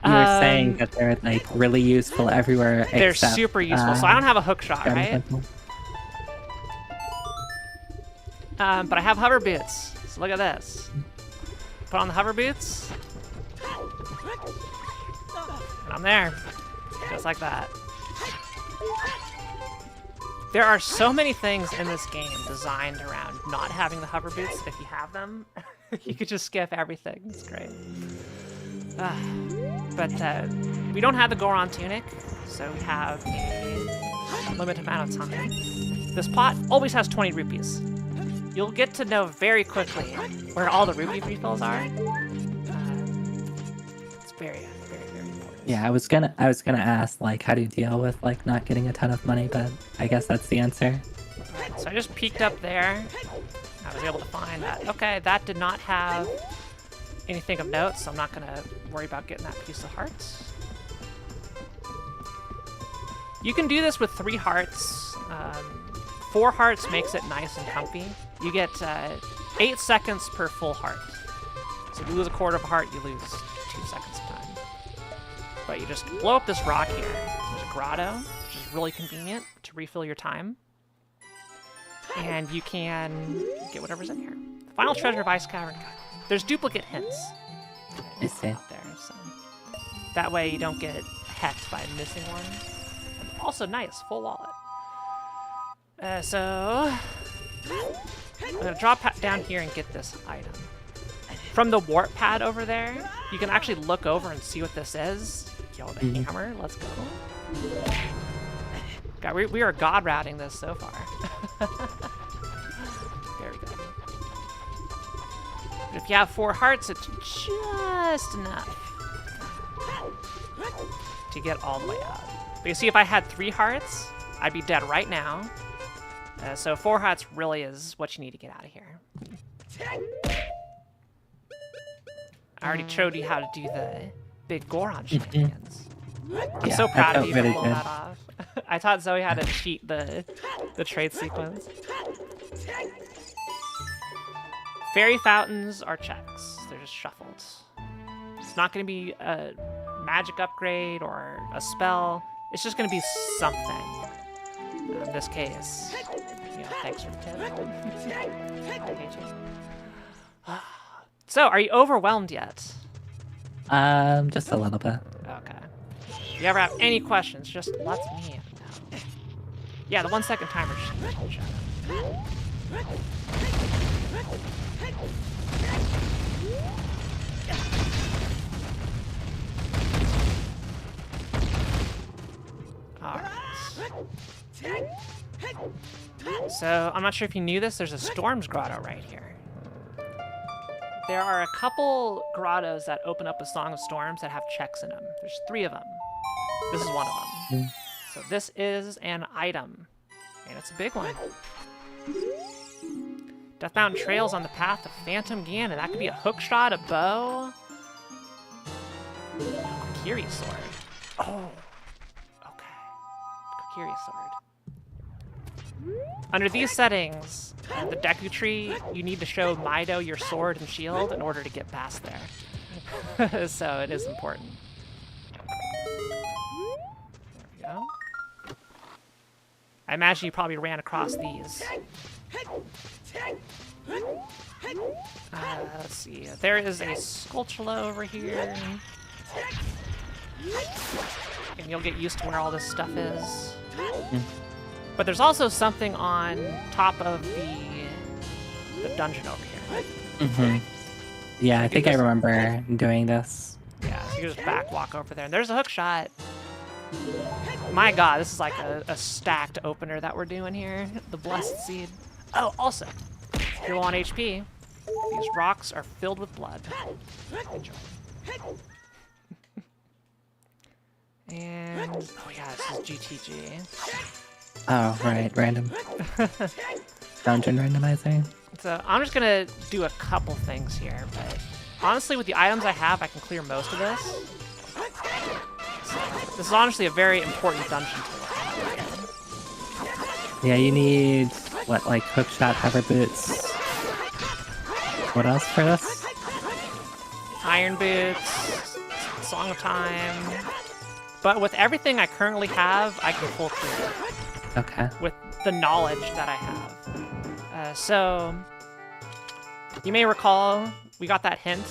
You were saying that they're like really useful everywhere. They're super useful. So I don't have a hook shot, right? But I have hover boots. So look at this. Put on the hover boots. And I'm there. Just like that. There are so many things in this game designed around not having the hover boots. If you have them, you could just skip everything. It's great. But we don't have the Goron tunic, so we have a limited amount of time. This pot always has 20 rupees. You'll get to know very quickly where all the rupee refills are. It's very, very, very important. Yeah, I was gonna ask like how do you deal with like not getting a ton of money, but I guess that's the answer. Right, so I just peeked up there. I was able to find that. Okay, that did not have anything of note, so I'm not gonna worry about getting that piece of hearts. You can do this with 3 hearts. 4 hearts makes it nice and comfy. You get 8 seconds per full heart. So if you lose a quarter of a heart, you lose 2 seconds of time. But you just blow up this rock here. There's a grotto, which is really convenient to refill your time. And you can get whatever's in here. Final treasure of Ice Cavern. There's duplicate hints. I see. Out there, so that way you don't get hecked by missing one. And also nice, full wallet. So I'm gonna drop down here and get this item. From the warp pad over there, you can actually look over and see what this is. Yo, the hammer, let's go. God, we are god routing this so far. Very good. But if you have 4 hearts, it's just enough to get all the way out. But you see, if I had 3 hearts, I'd be dead right now. So 4 hearts really is what you need to get out of here. I already showed you how to do the big Goron shenanigans. I'm so proud of you for pulling that off. I taught Zoe how to cheat the trade sequence. Fairy fountains are checks. They're just shuffled. It's not going to be a magic upgrade or a spell. It's just going to be something. In this case, thanks for the tip. I hate you. So, are you overwhelmed yet? Just a little bit. Okay. If you ever have any questions, just let me know. Yeah, the 1 second timer should shut up. Alright. So, I'm not sure if you knew this, there's a Storms Grotto right here. There are a couple grottos that open up a Song of Storms that have checks in them. There's 3 of them. This is one of them. So this is an item, and it's a big one. Death Mountain Trails on the path of Phantom Ganon. That could be a hookshot, a bow. Kokiri sword. Oh, okay. Kokiri sword. Under these settings, the Deku Tree, you need to show Mido your sword and shield in order to get past there. So it is important. There we go. I imagine you probably ran across these. Let's see. There is a Skulltula over here. And you'll get used to where all this stuff is. But there's also something on top of the dungeon over here. Yeah, I think I remember doing this. Yeah, so you just back walk over there. And there's a hook shot. My god, this is like a stacked opener that we're doing here. The Blessed Seed. Oh, also, if you're low on HP, these rocks are filled with blood. Enjoy. And, oh yeah, this is GTG. Oh, right, random. Dungeon randomizer. So I'm just gonna do a couple things here, but honestly, with the items I have, I can clear most of this. So this is honestly a very important dungeon to look at. Yeah, you need, what, like hookshot, hover boots? What else for this? Iron boots, Song of Time. But with everything I currently have, I can full clear. Okay. With the knowledge that I have. So, you may recall, we got that hint.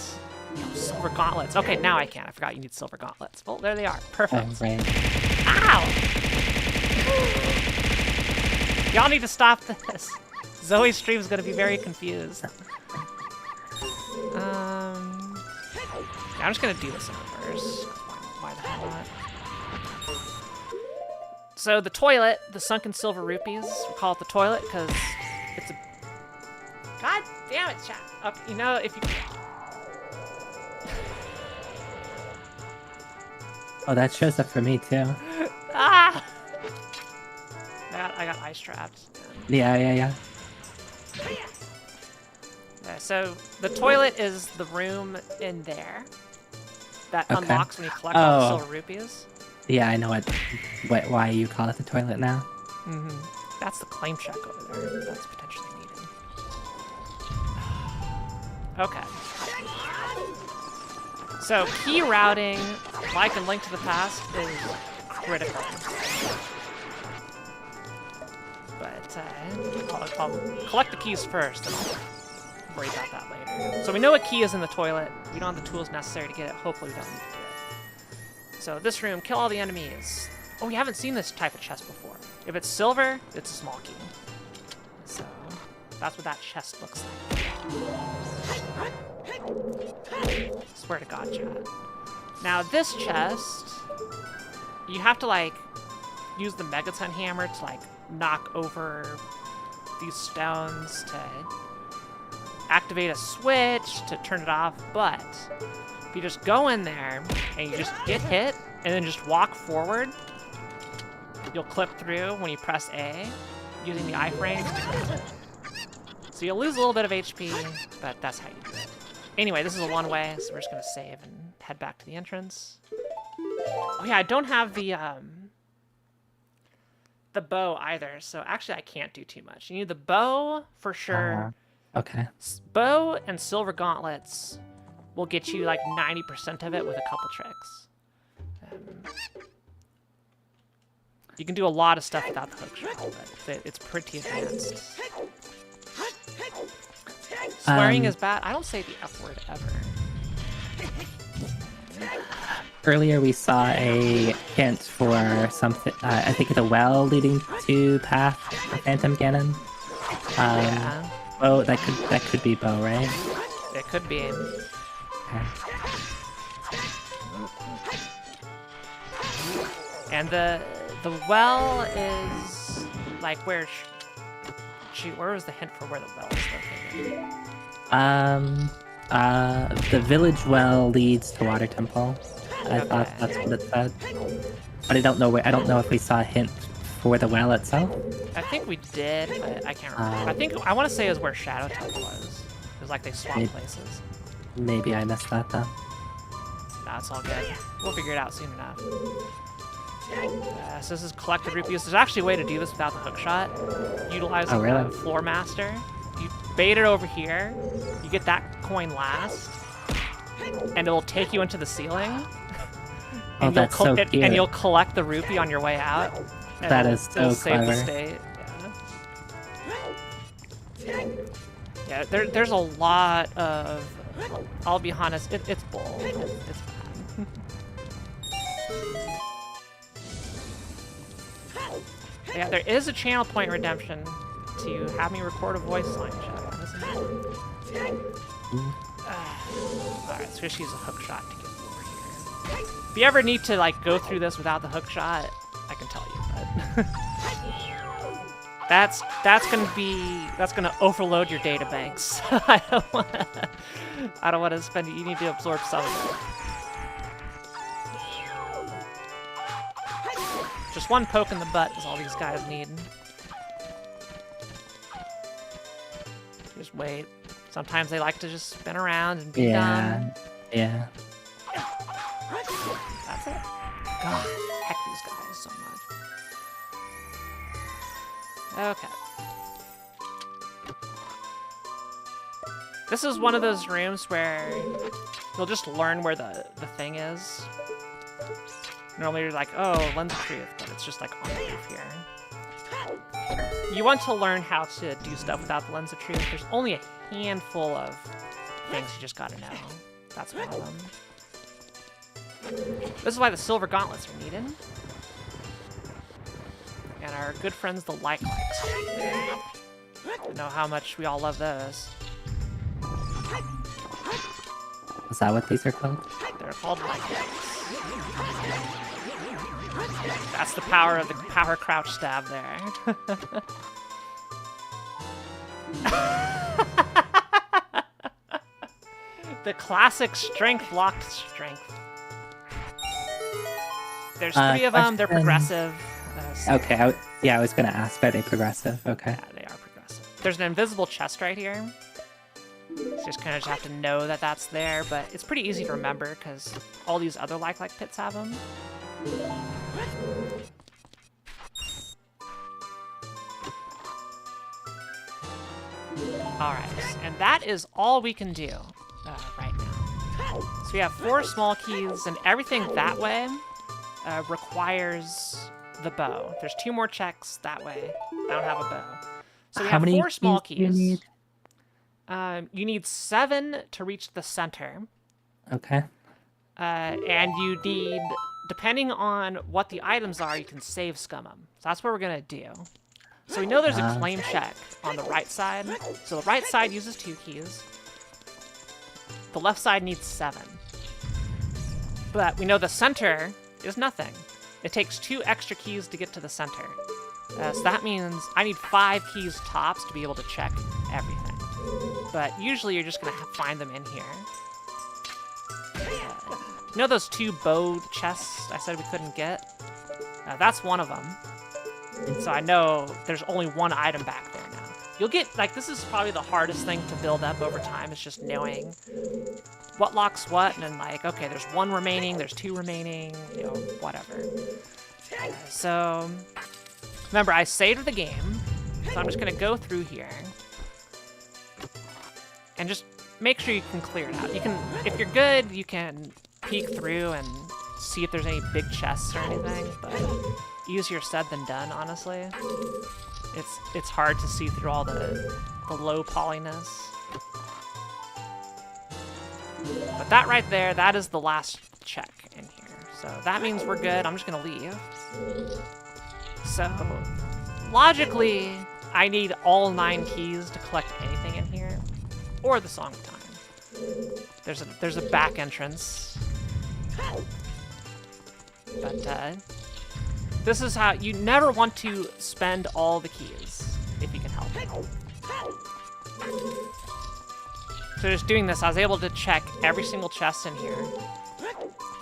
Silver gauntlets. Okay, now I can. I forgot you need silver gauntlets. Oh, there they are. Perfect. Oh, right. Ow! Y'all need to stop this. Zoe's stream is gonna be very confused. I'm just gonna do this in reverse. Why the hell not? So the toilet, the sunken silver rupees, we call it the toilet because it's a... God damn it, chat. Okay, you know, if you... Oh, that shows up for me too. Ah! I got ice trapped. Yeah. Yeah, so the toilet is the room in there that unlocks when you collect all the silver rupees. Yeah, I know why you call it the toilet now. Mm-hmm. That's the claim check over there. That's potentially needed. Okay. So key routing, like in Link to the Past, is critical. But I'll collect the keys first, and I'll worry about that later. So we know what key is in the toilet. We don't have the tools necessary to get it. Hopefully we don't need to do it. So this room, kill all the enemies. Oh, we haven't seen this type of chest before. If it's silver, it's a small key. So that's what that chest looks like. Swear to God, chat. Now this chest, you have to like use the Megaton hammer to like knock over these stones to activate a switch to turn it off, but if you just go in there and you just get hit and then just walk forward, you'll clip through when you press A using the iframe. So you'll lose a little bit of HP, but that's how you do it. Anyway, this is a one-way, so we're just gonna save and head back to the entrance. Oh yeah, I don't have the bow either, so actually I can't do too much. You need the bow for sure. Okay. Bow and silver gauntlets will get you like 90% of it with a couple tricks. You can do a lot of stuff without the hook shot, but it's pretty advanced. Swearing is bad. I don't say the F word ever. Earlier we saw a hint for something, I think the well leading to Path for Phantom Ganon. Yeah. Oh, that could be Bo, right? It could be. Okay. And the well is like where where was the hint for where the well is located? The village well leads to Water Temple. I thought that's what it said. But I don't know if we saw a hint for the well itself. I think we did, but I can't remember. I want to say it was where Shadow Temple was. It was like they swapped places. Maybe I missed that then. Nah, it's all good. We'll figure it out soon enough. So this is collected rupees. There's actually a way to do this without the hook shot. Utilizing the Floor Master. You bait it over here. You get that coin last. And it'll take you into the ceiling. And that's so cute. And you'll collect the rupee on your way out. That is so save clever. the state. Yeah, there's a lot of... I'll be honest, it's bull. It's bad. Yeah, there is a channel point redemption to have me record a voice line chat. Alright, so just use a hook shot to get over here. If you ever need to like go through this without the hook shot, I can tell you, but that's gonna overload your data banks. I don't wanna spend it. You need to absorb some of it. Just one poke in the butt is all these guys need. Just wait. Sometimes they like to just spin around and be done. Yeah. That's it. God, heck these guys so much. Okay. This is one of those rooms where you'll just learn where the thing is. Normally you're like, oh, Lens of Truth, but it's just like on the roof here. You want to learn how to do stuff without the Lens of Truth. There's only a handful of things you just gotta know. That's one of them. This is why the silver gauntlets are needed. And our good friends, the likes. I know how much we all love those. Is that what these are called? They're called likes. That's the power of the power crouch stab there. The classic strength locked strength. There's 3 of them. They're progressive. Okay, I was gonna ask, are they progressive? Okay. Yeah, they are progressive. There's an invisible chest right here. You just kind of have to know that that's there, but it's pretty easy to remember because all these other like pits have them. Alright, and that is all we can do right now. So we have 4 small keys, and everything that way requires the bow. There's 2 more checks that way. I don't have a bow. So we have 4 small keys. You need? You need 7 to reach the center. Okay. And you need, depending on what the items are, you can save scum them. So that's what we're going to do. So we know there's a claim check on the right side. So the right side uses 2 keys. The left side needs 7. But we know the center is nothing. It takes 2 extra keys to get to the center. So that means I need 5 keys tops to be able to check everything. But usually you're just going to find them in here. You know those 2 bow chests I said we couldn't get? That's one of them. So I know there's only 1 item back there now. You'll get, like, this is probably the hardest thing to build up over time, is just knowing what locks what, and then, like, okay, there's 1 remaining, there's 2 remaining, you know, whatever. So, remember, I saved the game, so I'm just going to go through here. And just make sure you can clear it out. You can, if you're good, you can peek through and see if there's any big chests or anything, but easier said than done, honestly. It's hard to see through all the low polyness. But that right there, that is the last check in here. So that means we're good. I'm just gonna leave. So logically, I need all 9 keys to collect anything in here, or the Song of Time. There's a back entrance. But this is how you never want to spend all the keys if you can help it. So just doing this, I was able to check every single chest in here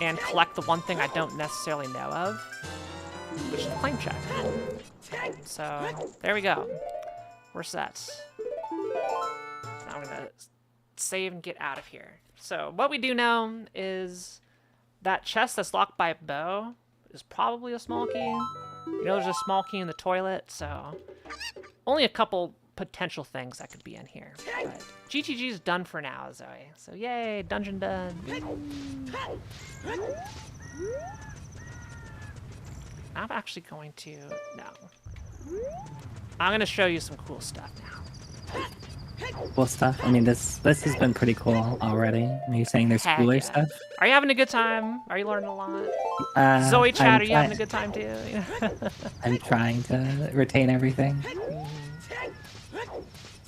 and collect the one thing I don't necessarily know of, which is the claim check. So there we go. We're set. Now I'm gonna save and get out of here. So what we do know is that chest that's locked by a bow is probably a small key. You know, there's a small key in the toilet, so only a couple potential things that could be in here. But GTG's done for now, Zoe. So yay, dungeon done. I'm actually going to, no. I'm gonna show you some cool stuff now. Cool stuff? I mean, this has been pretty cool already. Are you saying there's cooler stuff? Are you having a good time? Are you learning a lot? Zoe chat, are you having a good time too? I'm trying to retain everything.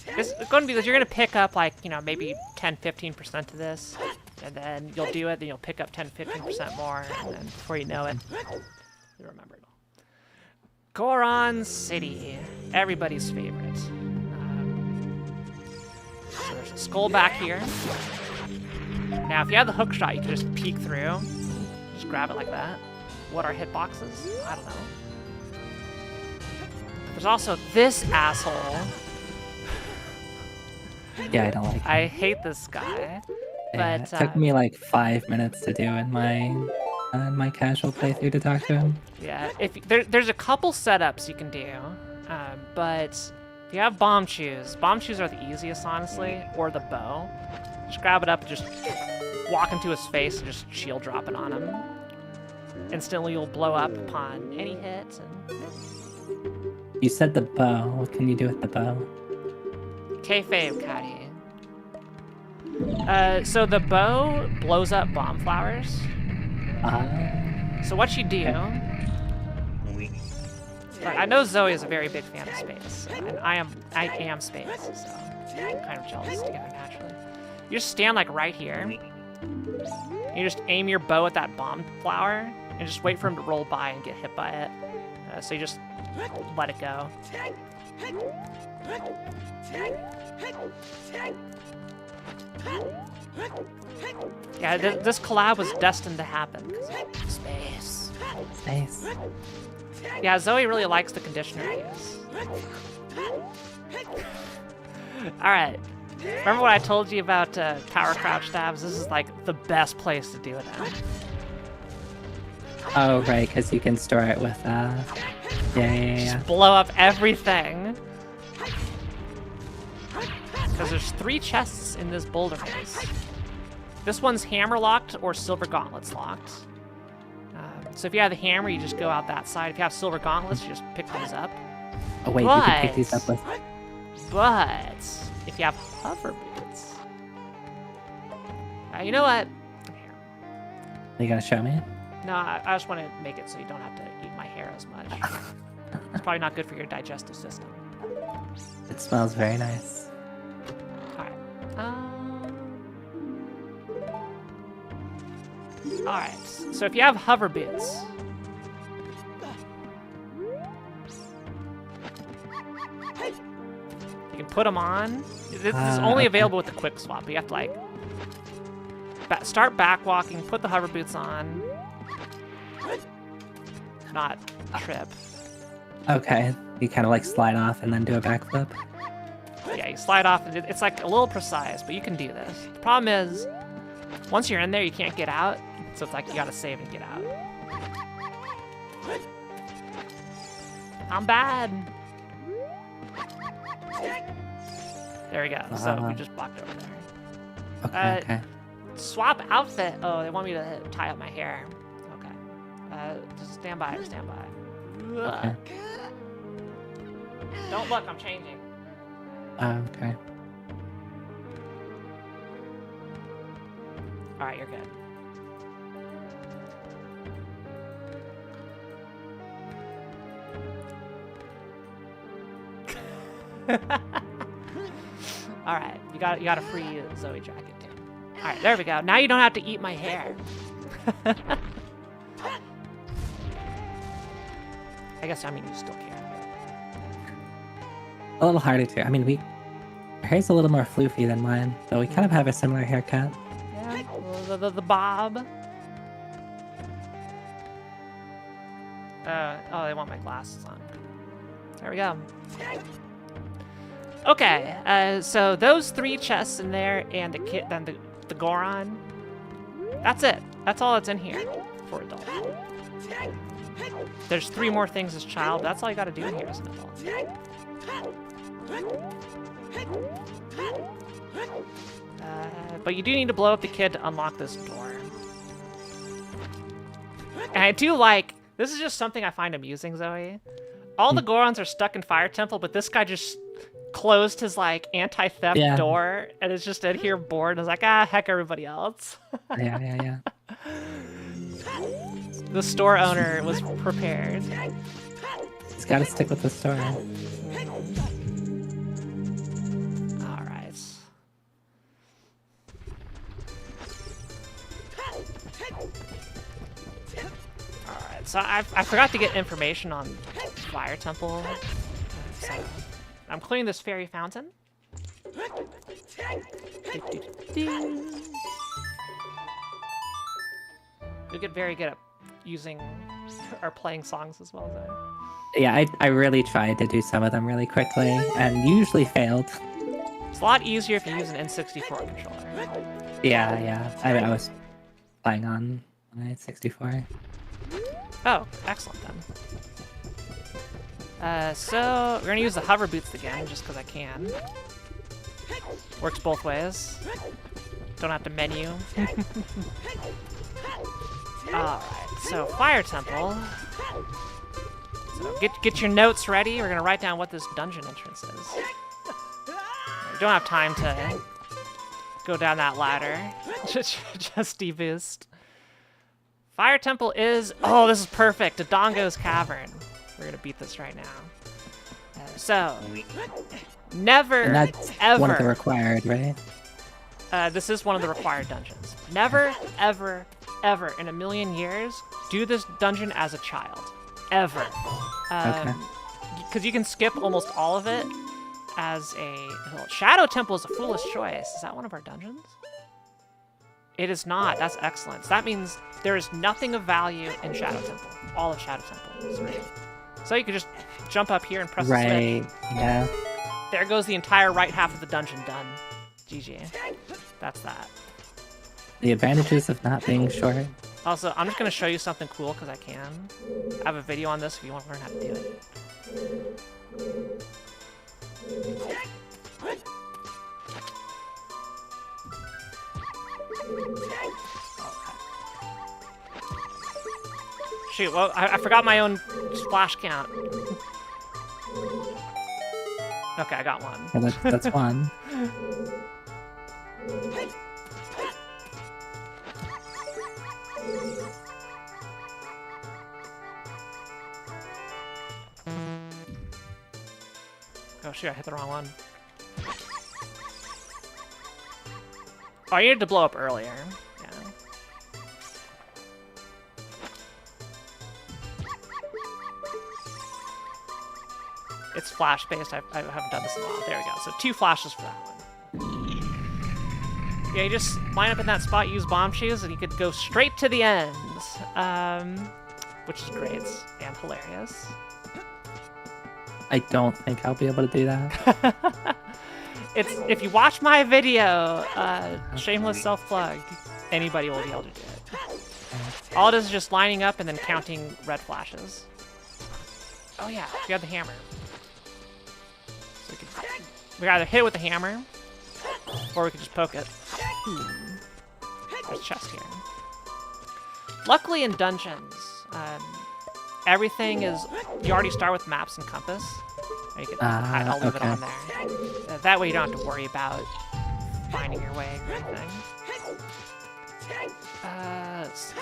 It's going to be that you're going to pick up, like, you know, maybe 10-15% of this, and then you'll do it, then you'll pick up 10-15% more, and then before you know it, you'll remember it all. Goron City, everybody's favorite. So there's a skull back here. Now, if you have the hook shot, you can just peek through. Just grab it like that. What are hitboxes? I don't know. There's also this asshole. Yeah, I don't like him. I hate this guy. Yeah, But it took me like 5 minutes to do in my casual playthrough to talk to him. Yeah, if there's a couple setups you can do, but if you have bomb shoes are the easiest, honestly, or the bow. Just grab it up and just walk into his face and just shield drop it on him. Instantly, you'll blow up upon any hit. And... You said the bow. What can you do with the bow? Kayfabe, Caddy. So the bow blows up bomb flowers. So what you do... I know Zoe is a very big fan of space, and I am space, so I'm kind of jealous together naturally. You just stand like right here. You just aim your bow at that bomb flower, and just wait for him to roll by and get hit by it. So you just let it go. Yeah, this collab was destined to happen. Space. Space. Yeah, Zoe really likes the conditioner I use. Alright. Remember what I told you about power crouch stabs? This is like the best place to do it at. Oh, right, because you can store it with, yeah. Just blow up everything. Because there's 3 chests in this boulder maze. This one's hammer locked or silver gauntlets locked. So if you have the hammer, you just go out that side. If you have silver gauntlets, you just pick those up. Oh wait, you can pick these up with... But if you have hover boots... you know what? Here. Are you gonna show me? No, I just want to make it so you don't have to eat my hair as much. It's probably not good for your digestive system. It smells very nice. Alright, so if you have hover boots, you can put them on. This is only available with the quick swap. You have to like start back walking, put the hover boots on, not trip. Okay, you kind of like slide off and then do a backflip. Yeah, you slide off. It's like a little precise, but you can do this. The problem is, once you're in there, you can't get out. So it's like you gotta save and get out. I'm bad. There we go. So we just blocked over there. Okay. Swap outfit. Oh, they want me to tie up my hair. Okay. Just stand by. Stand by. Okay. Don't look. I'm changing. Okay. All right, you're good. All right, you got a free Zoe jacket too. All right, there we go. Now you don't have to eat my hair. I guess you still can. A little harder to. I mean, your hair's a little more floofy than mine, though we kind of have a similar haircut. Yeah, the bob. Oh, they want my glasses on. There we go. Okay, so those 3 chests in there and the kit, then the Goron. That's it. That's all that's in here for adult. There's 3 more things as child. That's all you got to do in here as an adult. But you do need to blow up the kid to unlock this door. And I do like, this is just something I find amusing, Zoe. All the Gorons are stuck in Fire Temple, but this guy just closed his like anti-theft door and is just in here bored and is like, heck everybody else. Yeah. The store owner was prepared. He's got to stick with the store. Alright. Alright, so I forgot to get information on Fire Temple. So I'm clearing this fairy fountain. You'll get very good at using or playing songs as well, though. Yeah, I really tried to do some of them really quickly, and usually failed. It's a lot easier if you use an N64 controller. Yeah. I was playing on my 64. Oh, excellent then. So we're gonna use the hover boots again, just because I can. Works both ways. Don't have to menu. Alright, so Fire Temple. So get your notes ready. We're gonna write down what this dungeon entrance is. We don't have time to go down that ladder. Just deboost. Fire Temple is... Oh, this is perfect. Dodongo's Cavern. We're going to beat this right now. So, never, And that's ever... one of the required, right? This is one of the required dungeons. Never, ever, ever in a million years do this dungeon as a child. Ever. Okay. Because you can skip almost all of it as a... Shadow Temple is a foolish choice. Is that one of our dungeons? It is not. That's excellent. So that means there is nothing of value in Shadow Temple. All of Shadow Temple is right. So you can just jump up here and press the switch. Right, yeah. There goes the entire right half of the dungeon done. GG. That's that. The advantages of not being short. Also, I'm just going to show you something cool because I can. I have a video on this if you want to learn how to do it. Shoot, well, I forgot my own splash count. Okay, I got one. Well, that's one. Oh shoot, I hit the wrong one. Oh, I needed to blow up earlier. Yeah. It's flash-based. I haven't done this in a while. There we go. So 2 flashes for that one. Yeah, you just line up in that spot, use bomb shoes, and you could go straight to the end. Which is great and hilarious. I don't think I'll be able to do that. If you watch my video, shameless self-plug, anybody will be able to do it. All it is just lining up and then counting red flashes. Oh yeah, we have the hammer. So we can either hit it with the hammer, or we can just poke it. There's a chest here. Luckily in dungeons, everything is, you already start with maps and compass. Or you can, I'll leave it on there. That way you don't have to worry about finding your way or anything. Let's see.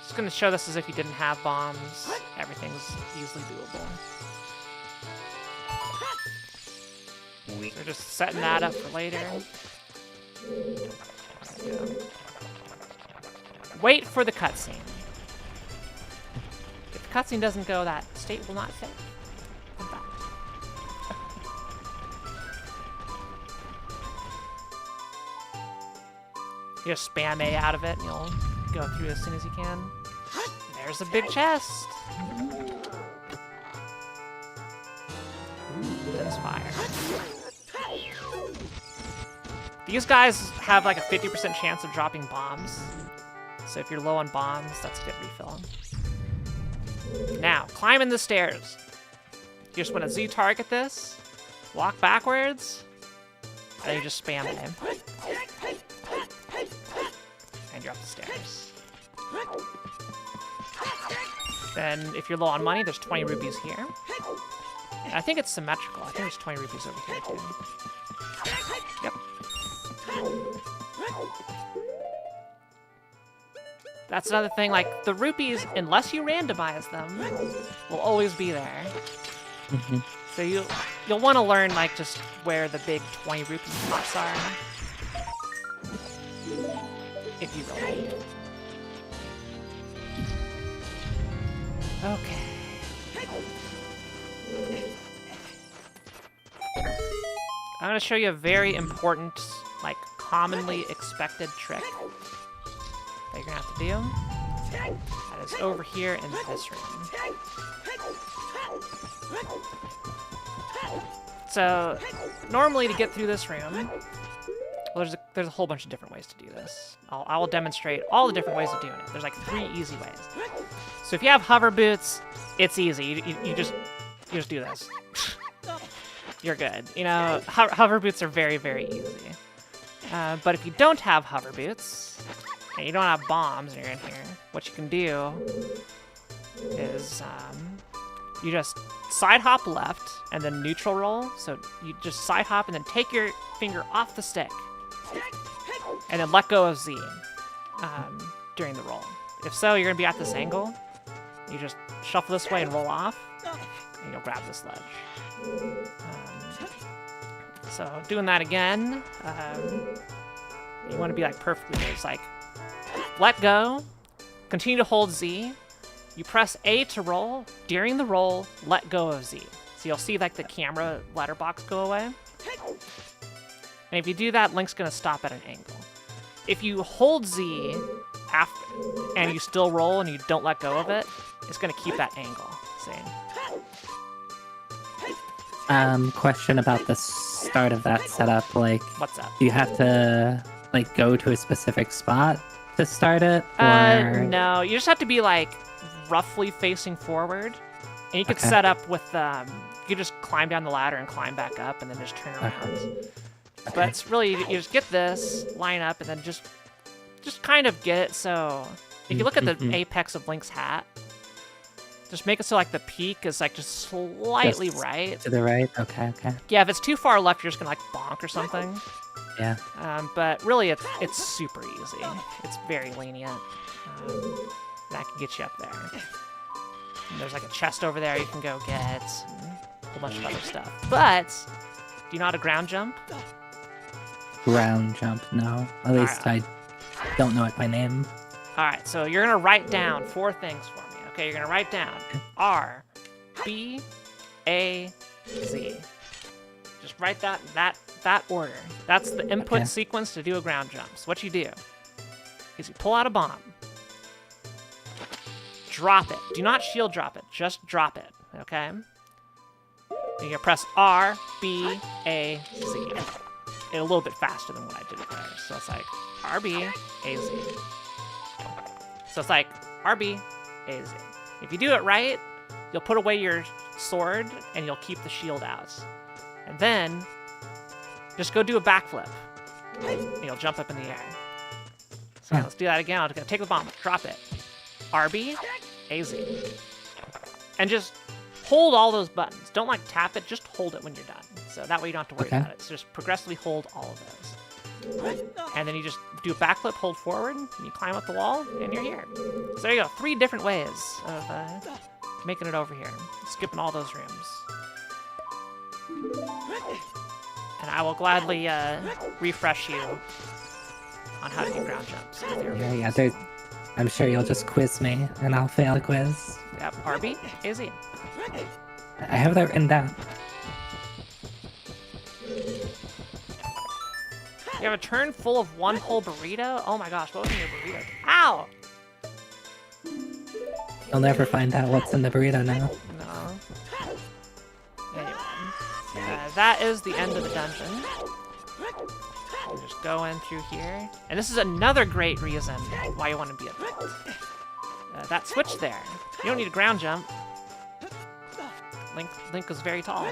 Just gonna show this as if you didn't have bombs. Everything's easily doable. We're just setting that up for later. Wait for the cutscene. If the cutscene doesn't go, that state will not fit. Come back. You just spam A out of it and you'll go through as soon as you can. There's a big chest. That's fire. These guys have like a 50% chance of dropping bombs. So if you're low on bombs, that's a good refill. Now, climbing the stairs. You just want to Z-target this, walk backwards, and then you just spam it in. And you're up the stairs. Then, if you're low on money, there's 20 rupees here. And I think it's symmetrical. I think there's 20 rupees over here, too. Yep. That's another thing, like, the rupees, unless you randomize them, will always be there. Mm-hmm. So you'll want to learn, like, just where the big 20 rupee spots are. If you really need. Okay. I'm going to show you a very important, like, commonly expected trick that you're going to have to do. That is over here in this room. So, normally to get through this room, well, there's a whole bunch of different ways to do this. I will demonstrate all the different ways of doing it. There's like 3 easy ways. So if you have hover boots, it's easy. You just do this. You're good. You know, hover boots are very, very easy. But if you don't have hover boots, and you don't have bombs and you're in here, what you can do is you just side hop left and then neutral roll. So you just side hop and then take your finger off the stick and then let go of Z during the roll. If so, you're gonna be at this angle. You just shuffle this way and roll off, and you'll grab this ledge. So doing that again, you want to be like perfectly there. It's like let go, continue to hold Z. You press A to roll. During the roll, let go of Z. So you'll see like the camera letterbox go away. And if you do that, Link's gonna stop at an angle. If you hold Z after and you still roll and you don't let go of it, it's gonna keep that angle. See? Question about the start of that setup. Like, What's up? do you have to like go to a specific spot to start it? Or... No, you just have to be like roughly facing forward, and you could Okay. set up with you could just climb down the ladder and climb back up, and then just turn around. Okay. But it's really you just get this, line up, and then just kind of get it. So if you look at the apex of Link's hat, just make it so like the peak is like just slightly Just right. To the right? Okay, okay. Yeah, if it's too far left, you're just gonna like bonk or something. Yeah. But really, it's super easy. It's very lenient. That can get you up there. And there's like a chest over there you can go get. And a whole bunch of other stuff. But do you know how to ground jump? Ground jump, no. At least I don't know it by name. All right, so you're gonna write down 4 things for me. Okay, you're gonna write down R, B, A, Z. Just write that order. That's the input sequence to do a ground jump. So what you do is you pull out a bomb, drop it. Do not shield drop it. Just drop it. Okay. Then you press R, B, A, Z. A little bit faster than what I did there. So it's like R, B, A, Z. So it's like R, B, A, Z. If you do it right, you'll put away your sword and you'll keep the shield out. And then just go do a backflip. And you'll jump up in the air. So let's do that again. I'm gonna take the bomb, drop it. RB, AZ. And just hold all those buttons. Don't like tap it, just hold it when you're done. So that way you don't have to worry about it. So just progressively hold all of those. And then you just do a backflip, hold forward, and you climb up the wall, and you're here. So there you go. 3 different ways of making it over here. Skipping all those rooms. And I will gladly refresh you on how to do ground jumps. Yeah, I'm sure you'll just quiz me, and I'll fail the quiz. Yep, RB, AZ. I have that written down. You have a turn full of 1 whole burrito? Oh my gosh, what was in your burrito? Ow! You'll never find out what's in the burrito now. No. Anyway, that is the end of the dungeon. You just go in through here. And this is another great reason why you want to be a bit. That switch there. You don't need a ground jump. Link was very tall.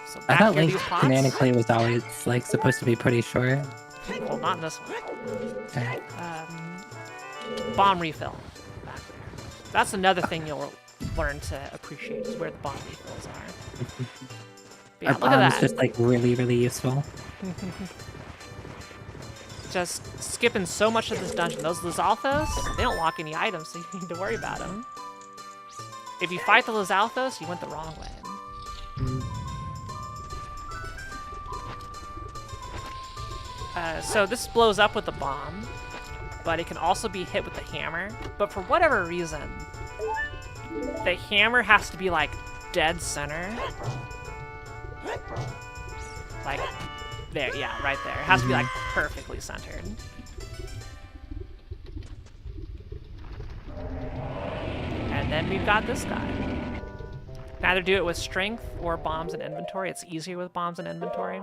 So I back thought here, Link these pots. canonically was always like supposed to be pretty short. Well, not in this one. Okay. Bomb refill. Back there. That's another thing you'll learn to appreciate is where the bomb refills are. But yeah, Our look at bomb's that. just like really, really useful. Just skipping so much of this dungeon. Those Lizalthos, they don't lock any items, so you need to worry about them. If you fight the Lizalthos, you went the wrong way. So this blows up with the bomb, but it can also be hit with the hammer. But for whatever reason, the hammer has to be like dead center. Like there, yeah, right there. It has to be like perfectly centered. And then we've got this guy. Can either do it with strength or bombs and inventory. It's easier with bombs and inventory.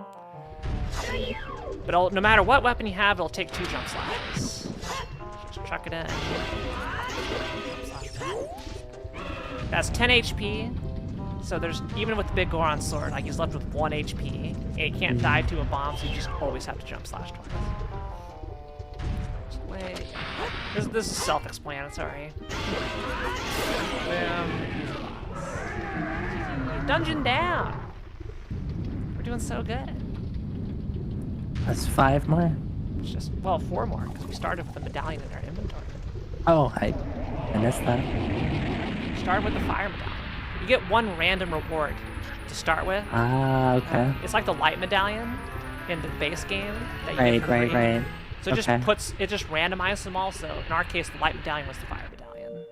But no matter what weapon you have, it'll take 2 jump slashes. Just chuck it in. That's 10 HP. So there's, even with the big Goron sword, like he's left with 1 HP. And he can't die to a bomb, so you just always have to jump slash twice. Just Wait. This is self-explanatory. Dungeon down. We're doing so good. That's 5 more. It's just, well, 4 more, because we started with the medallion in our inventory. Oh, I missed that. We started with the fire medallion. You get 1 random reward to start with. Ah, okay. It's like the light medallion in the base game. That you get for free. Right. So it just randomizes them all. So in our case, the light medallion was the fire medallion.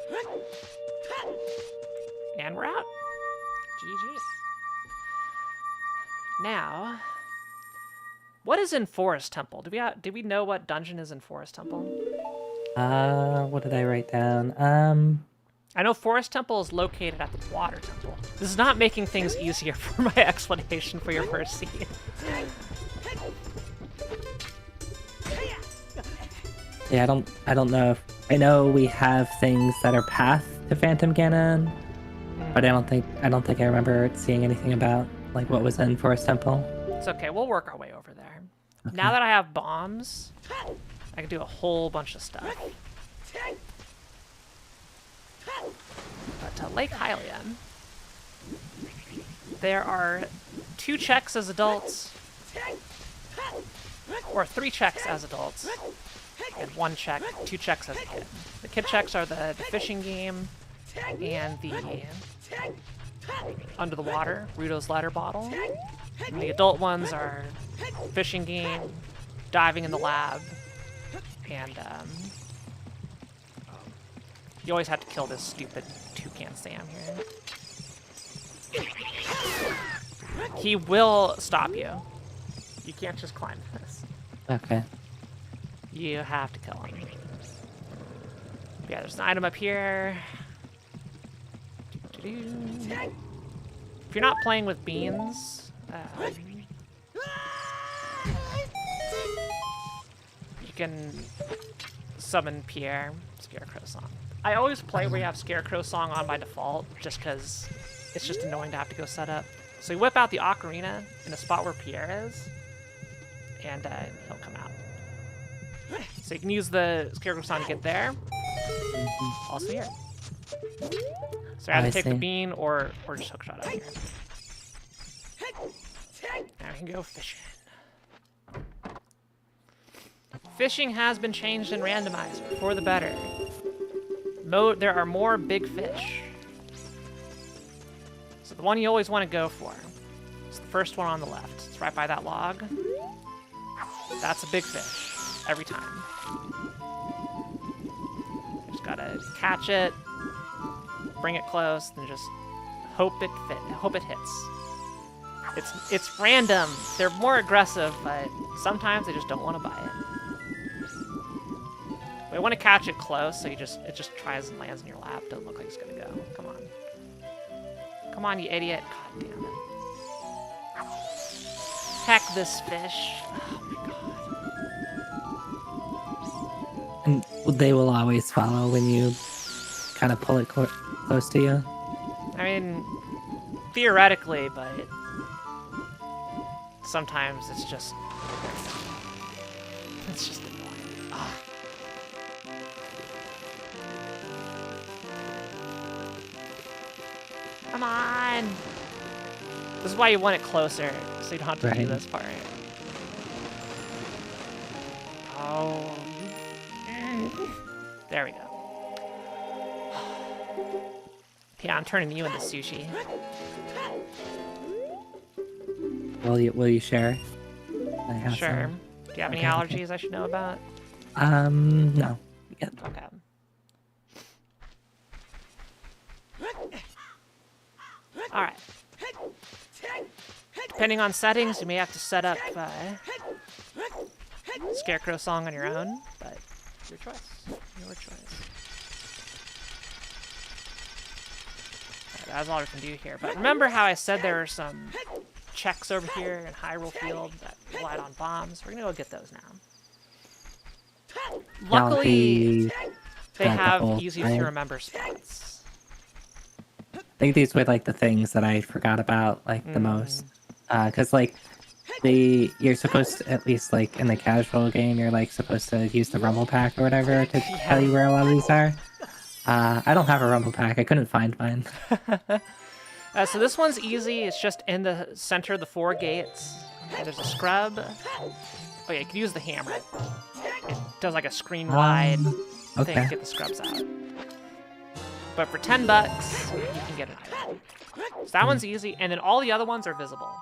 So. And we're out. GG. Now, what is in Forest Temple? Do we know what dungeon is in Forest Temple? What did I write down? I know Forest Temple is located at the Water Temple. This is not making things easier for my explanation for your first scene. Yeah, I don't know if I know we have things that are path to Phantom Ganon, but I don't think I remember seeing anything about like what was in Forest Temple. It's okay, we'll work our way over there. Okay. Now that I have bombs, I can do a whole bunch of stuff. But to Lake Hylian, there are 2 checks as adults, or 3 checks as adults, and 2 checks as a kid. The kid checks are the fishing game and the under the water, Ruto's ladder bottle. And the adult ones are fishing game, diving in the lab, and you always have to kill this stupid toucan Sam here. He will stop you. You can't just climb this. Okay. You have to kill him. Yeah, there's an item up here. If you're not playing with beans, you can summon Pierre, Scarecrow Song. I always play where you have Scarecrow Song on by default, just because it's just annoying to have to go set up. So you whip out the ocarina in a spot where Pierre is, and he'll come out. So you can use the Scarecrow Song to get there. Also here. So either take the bean or just hook shot out here. Now we can go fishing. Fishing has been changed in randomizer for the better. There are more big fish. So the one you always want to go for is the first one on the left. It's right by that log. That's a big fish every time. Just gotta catch it, bring it close, and just hope it hits. It's random. They're more aggressive, but sometimes they just don't want to bite it. But I want to catch it close, so it just tries and lands in your lap. Doesn't look like it's gonna go. Come on. Come on, you idiot. God damn it. Heck this fish. Oh my god. And they will always follow when you kind of pull it close to you? I mean, theoretically, but sometimes it's just annoying. Ugh. Come on! This is why you want it closer, so you don't have to do this part. Oh. There we go. Yeah, I'm turning you into sushi. Will you share? Sure. Do you have any allergies I should know about? No. Yeah. Okay. Alright. Depending on settings, you may have to set up Scarecrow Song on your own, but your choice. Your choice. Right, that's all we can do here. But remember how I said there were some checks over here in Hyrule Field that relied on bombs? We're gonna go get those now. Luckily, they have easy to remember spots. I think these were like the things that I forgot about like the most. Because like You're supposed to, at least like in the casual game, you're like supposed to use the rumble pack or whatever to tell you where a lot of these are. I don't have a rumble pack. I couldn't find mine. So this one's easy. It's just in the center of the 4 gates. Okay, there's a scrub. Oh yeah, you can use the hammer. It does like a screen-wide thing to get the scrubs out. But for $10, you can get an item. So that one's easy, and then all the other ones are visible.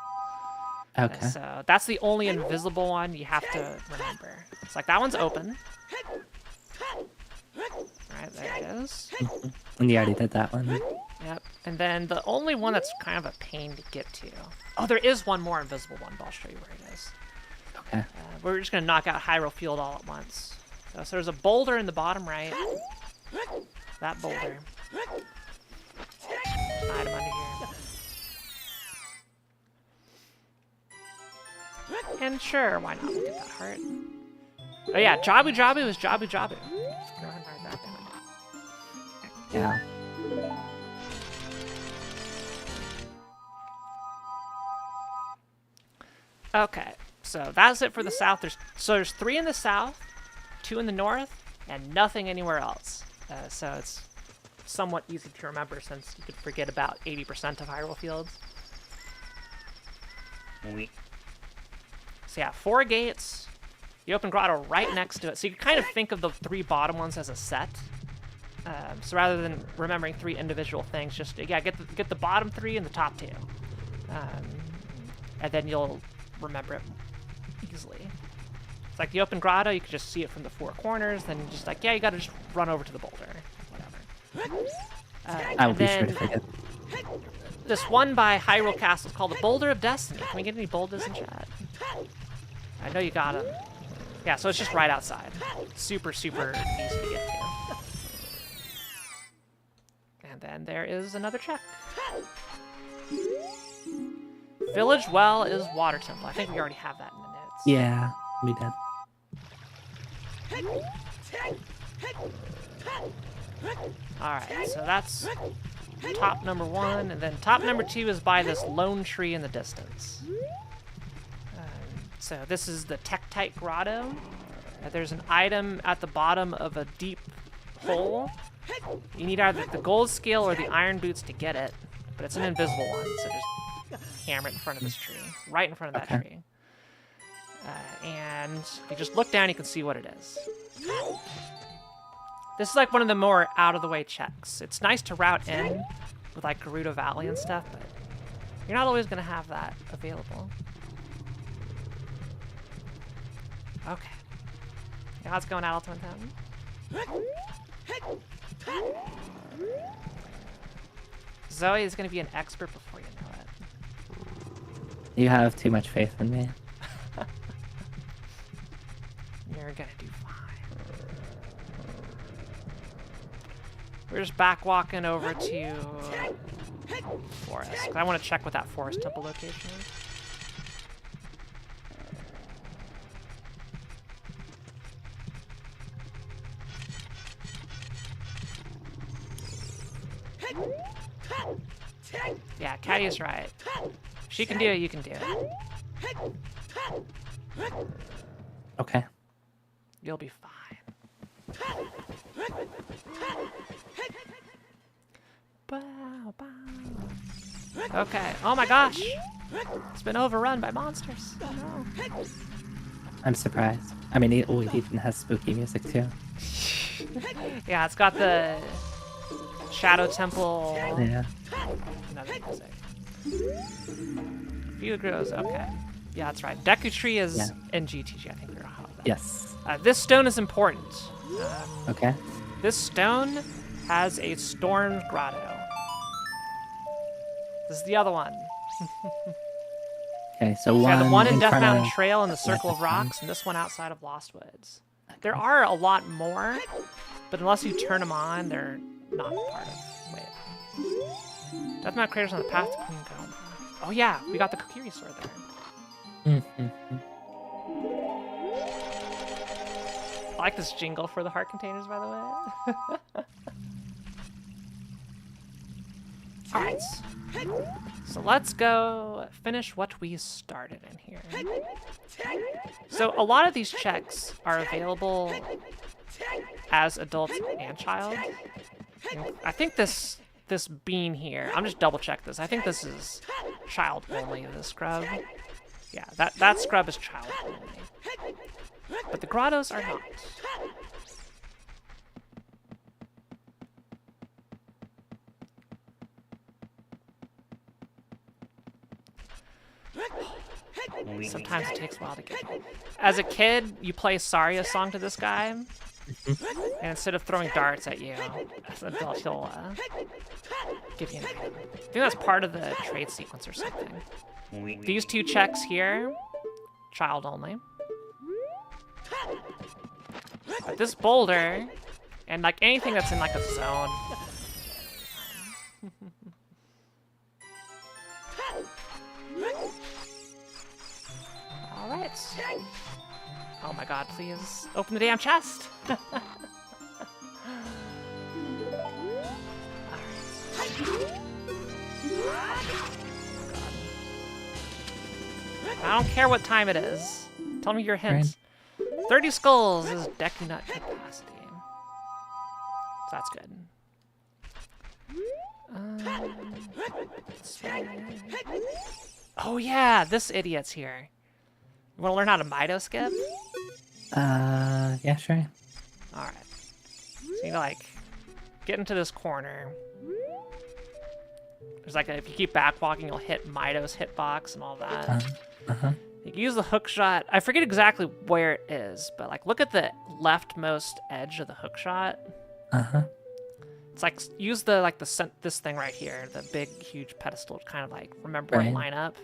Okay. So that's the only invisible one you have to remember. It's like that one's open. Alright, there it is. And you already did that one. Yep. And then the only one that's kind of a pain to get to. Oh, there is one more invisible one, but I'll show you where it is. Okay. We're just going to knock out Hyrule Field all at once. So there's a boulder in the bottom right. That boulder. Item under here. And sure, why not? We'll get that heart. Oh yeah, Jabu Jabu is Jabu Jabu. Go ahead and write that down. Yeah. Okay, so that's it for the south. There's 3 in the south, 2 in the north, and nothing anywhere else. So it's somewhat easy to remember since you could forget about 80% of Hyrule Fields. So yeah, 4 gates, the open grotto right next to it. So you can kind of think of the 3 bottom ones as a set. So rather than remembering 3 individual things, just get the bottom 3 and the top 2, and then you'll remember it easily. It's like the open grotto, you can just see it from the 4 corners. Then you're just like, yeah, you got to just run over to the boulder, whatever. I will be sure to forget. This one by Hyrule Castle is called the Boulder of Destiny. Can we get any boulders in chat? I know you got them. Yeah, so it's just right outside. Super, super easy to get to. And then there is another check. Village Well is Water Temple. I think we already have that in the notes. Yeah, we did. Alright, so that's top number 1, and then top number 2 is by this lone tree in the distance. So this is the Tektite Grotto. There's an item at the bottom of a deep hole. You need either the gold scale or the iron boots to get it, but it's an invisible one, so just hammer it in front of this tree, right in front of that tree. And if you just look down, you can see what it is. This is like one of the more out-of-the-way checks. It's nice to route in with like Gerudo Valley and stuff, but you're not always going to have that available. Okay. Yeah, how's it going, Alton Fountain? Zoe is going to be an expert before you know it. You have too much faith in me. You're going to do fine. We're just back walking over to forest. 'Cause I want to check what that forest temple location is. Yeah, Caddy is right. If she can do it, you can do it. Okay. You'll be fine. Bow, bow. Okay. Oh my gosh. It's been overrun by monsters. Oh no. I'm surprised. I mean, it even has spooky music too. Yeah, it's got the Shadow Temple. Yeah. Another music. View grows. Okay. Yeah, that's right. Deku Tree is in GTG. I think we're on that. Yes. This stone is important. Okay. This stone has a Storm Grotto. This is the other one. Okay, so Yeah, the one in Death front Mountain of- Trail in the Circle of Rocks, and this one outside of Lost Woods. There are a lot more, but unless you turn them on, they're not part of. Wait. Death Mountain Crater's on the path to Queen Goma. Oh yeah, we got the Kokiri sword there. I like this jingle for the heart containers, by the way. Alright. So let's go finish what we started in here. So a lot of these checks are available as adult and child. And I think this bean here, I'm just double check this. I think this is child only, this scrub. Yeah, that scrub is child only. But the grottos are not. Sometimes it takes a while to get. As a kid, you play Saria's song to this guy, and instead of throwing darts at you, as an adult, he'll give you an item. I think that's part of the trade sequence or something. These two checks here, child only. But this boulder, and like anything that's in like a zone. Alright. Oh my god, please. Open the damn chest! I don't care what time it is. Tell me your hint. 30 skulls is decky nut capacity. So that's good. Oh yeah, this idiot's here. You want to learn how to Mido skip? Yeah, sure. Alright. So you like, get into this corner. There's like if you keep back walking, you'll hit Mido's hitbox and all that. You can use the hook shot. I forget exactly where it is, but like look at the leftmost edge of the hook shot. It's like use the this thing right here, the big huge pedestal to kind of like remember where to line up.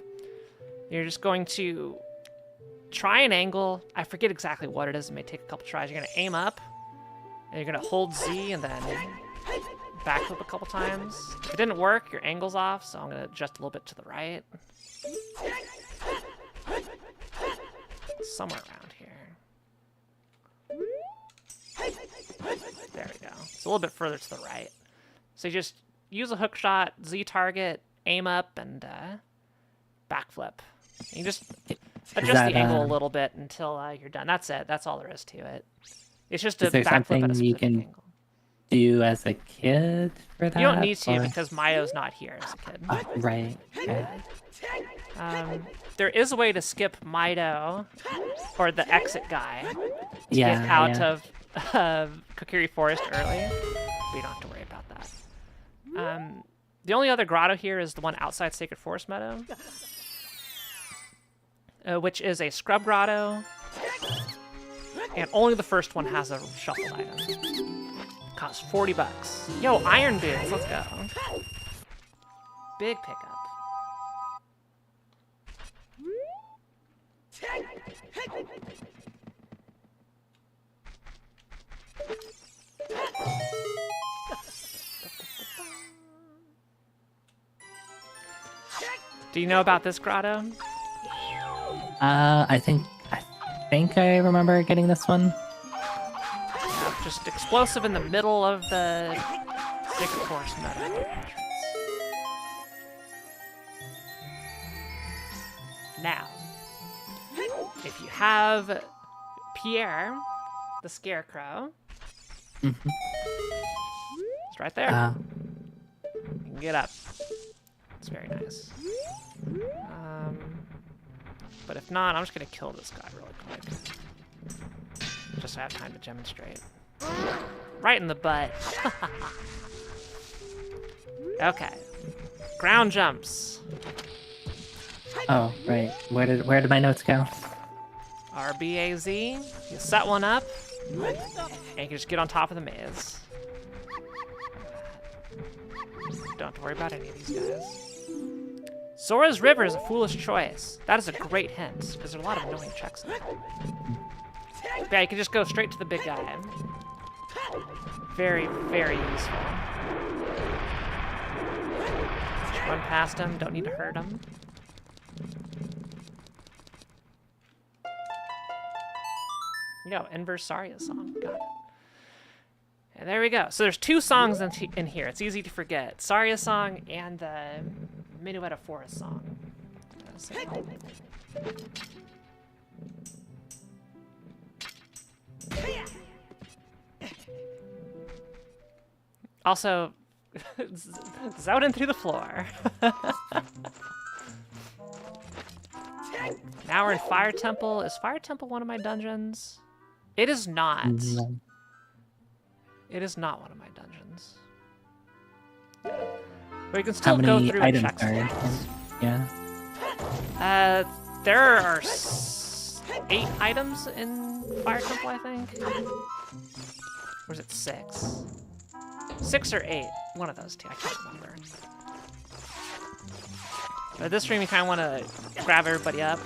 You're just going to try an angle. I forget exactly what it is. It may take a couple tries. You're gonna aim up, and you're gonna hold Z and then backflip a couple times. If it didn't work, your angle's off, so I'm gonna adjust a little bit to the right. Somewhere around here. There we go. It's a little bit further to the right. So you just use a hook shot, Z target, aim up, and backflip. And you just adjust the angle a little bit until you're done. That's it. That's all there is to it. It's just a backflip at a specific angle. Do as a kid for that? You don't need to because Mido's not here as a kid. Right. There is a way to skip Mido, or the exit guy, to get out of Kokiri Forest early. We don't have to worry about that. The only other grotto here is the one outside Sacred Forest Meadow, which is a scrub grotto, and only the first one has a shuffled item. Costs 40 bucks. Yo, iron boots, let's go. Big pickup. Do you know about this grotto? I think I remember getting this one. Just explosive in the middle of the Sacred Forest Meadow entrance. Now, if you have Pierre, the Scarecrow, it's right there. You can get up. It's very nice. But if not, I'm just gonna kill this guy really quick. Just so I have time to demonstrate. Right in the butt. Okay. Ground jumps. Oh, right. Where did my notes go? RBAZ. You set one up, and you can just get on top of the maze. Don't have to worry about any of these guys. Zora's River is a foolish choice. That is a great hint, because there are a lot of annoying checks in there. But yeah, you can just go straight to the big guy. Very, very useful. Just run past him, don't need to hurt him. Yo, inverse Saria's song, got it. And there we go. So there's 2 songs in here. It's easy to forget. Saria song and the Minuet of Forest song. Also, Zouteng through the floor. Now we're in Fire Temple. Is Fire Temple one of my dungeons? It is not. No. It is not one of my dungeons. But you can How still go many through and items check are in stuff. here? Yeah. There are 8 items in Fire Temple, I think. Or is it 6? 6 or 8. One of those 2. I can't remember. But this stream, you kind of want to grab everybody up.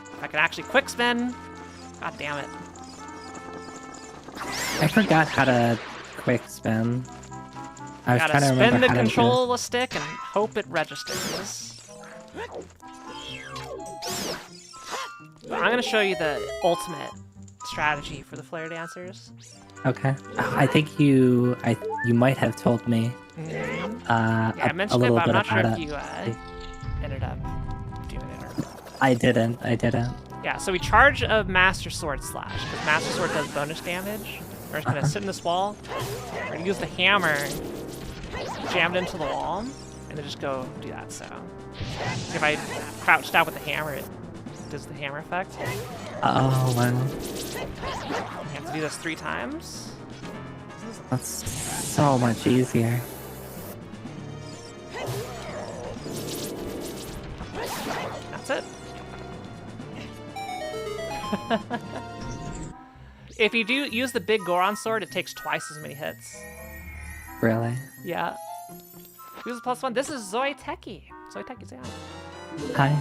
If I could actually quick spin. God damn it. I forgot how to quick spin. I was Gotta trying to remember spin the how to do control stick and hope it registers. But I'm gonna show you the ultimate strategy for the flare dancers. Okay. I think you might have told me Yeah, I a mentioned it, little but I'm bit not sure about if you ended up doing it or not. I didn't. Yeah, so we charge a Master Sword slash, because Master Sword does bonus damage. We're just gonna sit in this wall. We're gonna use the hammer, jam it into the wall, and then just go do that. So if I crouch down with the hammer, it does the hammer effect. Oh, wow. You have to do this 3 times. That's so much easier. That's it. If you do use the big Goron sword, it takes twice as many hits. Really? Yeah. Who's the +1? This is Zoiteki. Zoiteki's on. Hi.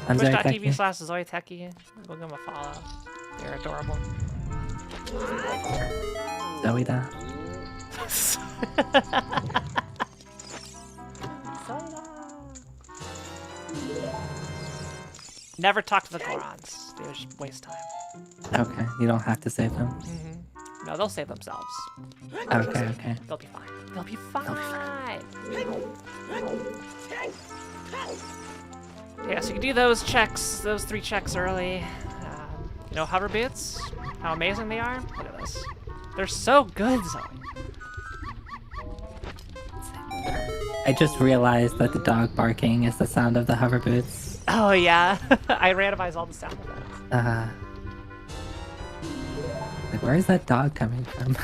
I'm Zoiteki. Twitch.tv/Zoiteki. Go give them a follow. They're adorable. Zoida. Never talk to the Gorons. They just waste time. Okay, you don't have to save them. No, they'll save themselves. Okay. They'll be fine. They'll be fine. Yeah, so you can do those checks, those 3 checks early. You know, hover boots, how amazing they are. Look at this. They're so good, Zoe. I just realized that the dog barking is the sound of the hover boots. Oh yeah, I randomized all the sound effects. Like, where is that dog coming from?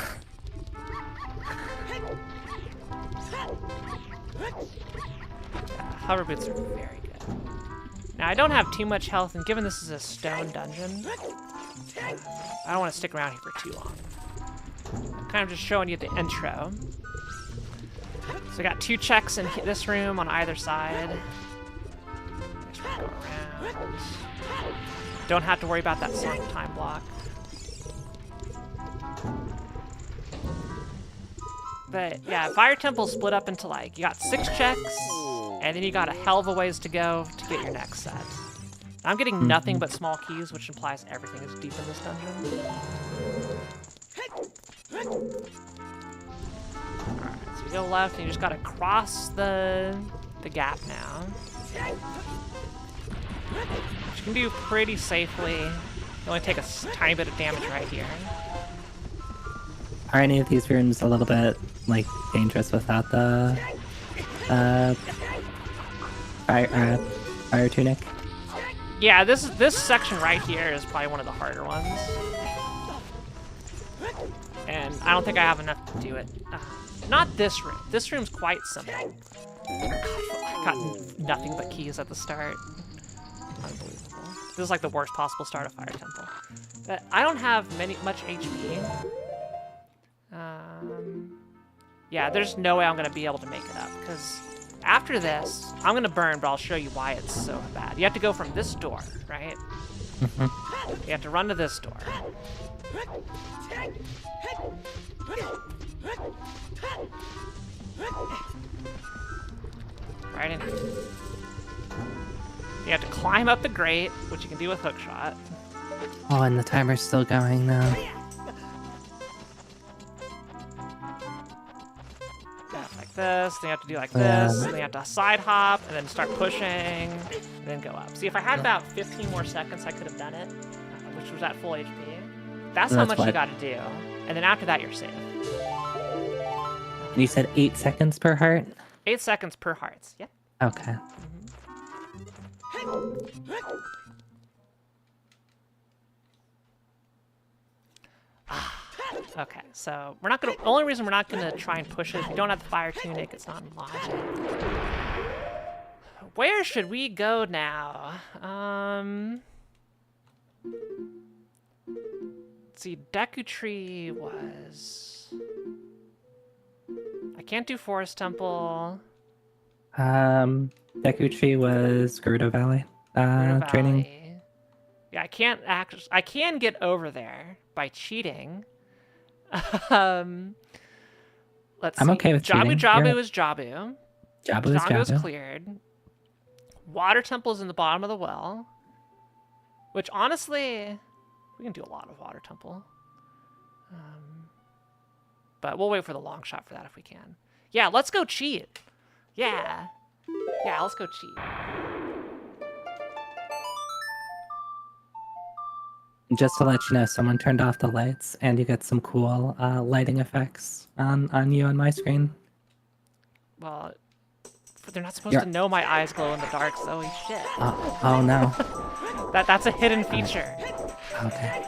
Hover boots are very good. Now I don't have too much health, and given this is a stone dungeon, I don't want to stick around here for too long. I'm kind of just showing you the intro. So I got 2 checks in this room on either side. Just go around. Don't have to worry about that song time block. But yeah, Fire Temple split up into like, you got 6 checks, and then you got a hell of a ways to go to get your next set. I'm getting nothing but small keys, which implies everything is deep in this dungeon. Alright, so you go left, and you just gotta cross the gap now. Which you can do pretty safely. You only take a tiny bit of damage right here. Are any of these rooms a little bit, like, dangerous without the, fire tunic? Yeah, this section right here is probably one of the harder ones. And I don't think I have enough to do it. Not this room. This room's quite simple. I got nothing but keys at the start. Unbelievable. This is like the worst possible start of Fire Temple. But I don't have much HP. Yeah, there's no way I'm gonna be able to make it up, because after this, I'm gonna burn, but I'll show you why it's so bad. You have to go from this door, right? You have to run to this door. Right in here. You have to climb up the grate, which you can do with hookshot. Oh, and the timer's still going now. this, then you have to do like this, and then you have to side hop, and then start pushing, and then go up. See, if I had about 15 more seconds, I could have done it, which was at full HP. That's how much you gotta do. And then after that, you're safe. And you said 8 seconds per heart? 8 seconds per hearts, yep. Okay. Okay, so we're not gonna. Only reason we're not gonna try and push it is we don't have the fire tunic. It's not in logic. Where should we go now? Let's see. Deku Tree was. I can't do Forest Temple. Deku Tree was Gerudo Valley. Gerudo Training. Valley. Yeah, I can't actually. I can get over there by cheating. Let's I'm see. okay with cheating. Jabu is Jabu. Jabu is Jabu is Jabu. cleared. Water Temple is in the bottom of the well. Which, honestly, we can do a lot of Water Temple. But we'll wait for the long shot for that if we can. Yeah, let's go cheat. Yeah. Yeah, let's go cheat. Just to let you know, someone turned off the lights, and you get some cool lighting effects on you on my screen. Well, they're not supposed to know my eyes glow in the dark, so holy shit. Oh no. That's a hidden feature. Okay.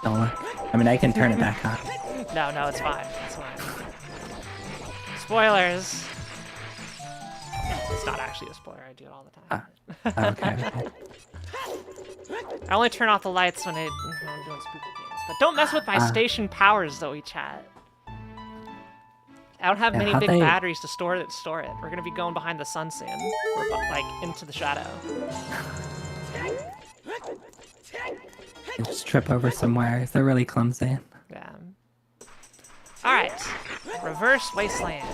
Don't look. I mean, I can turn it back on. No, it's fine. It's fine. Spoilers. It's not actually a spoiler. I do it all the time. Okay. I only turn off the lights when I'm doing spooky games. But don't mess with my station powers, Zoe chat. I don't have many big batteries to store it. We're gonna be going behind the sun soon. We're like into the shadow. Just trip over some wires. They're really clumsy. Yeah. All right. Reverse Wasteland.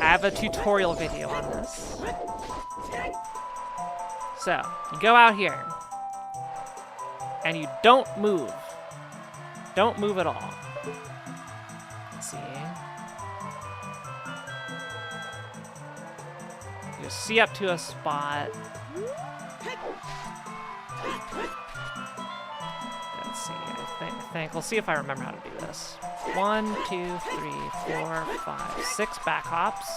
I have a tutorial video on this. So, you go out here, and you don't move. Don't move at all. Let's see. You see up to a spot. Let's see, I think, we'll see if I remember how to do this. 1, 2, 3, 4, 5, 6 back hops.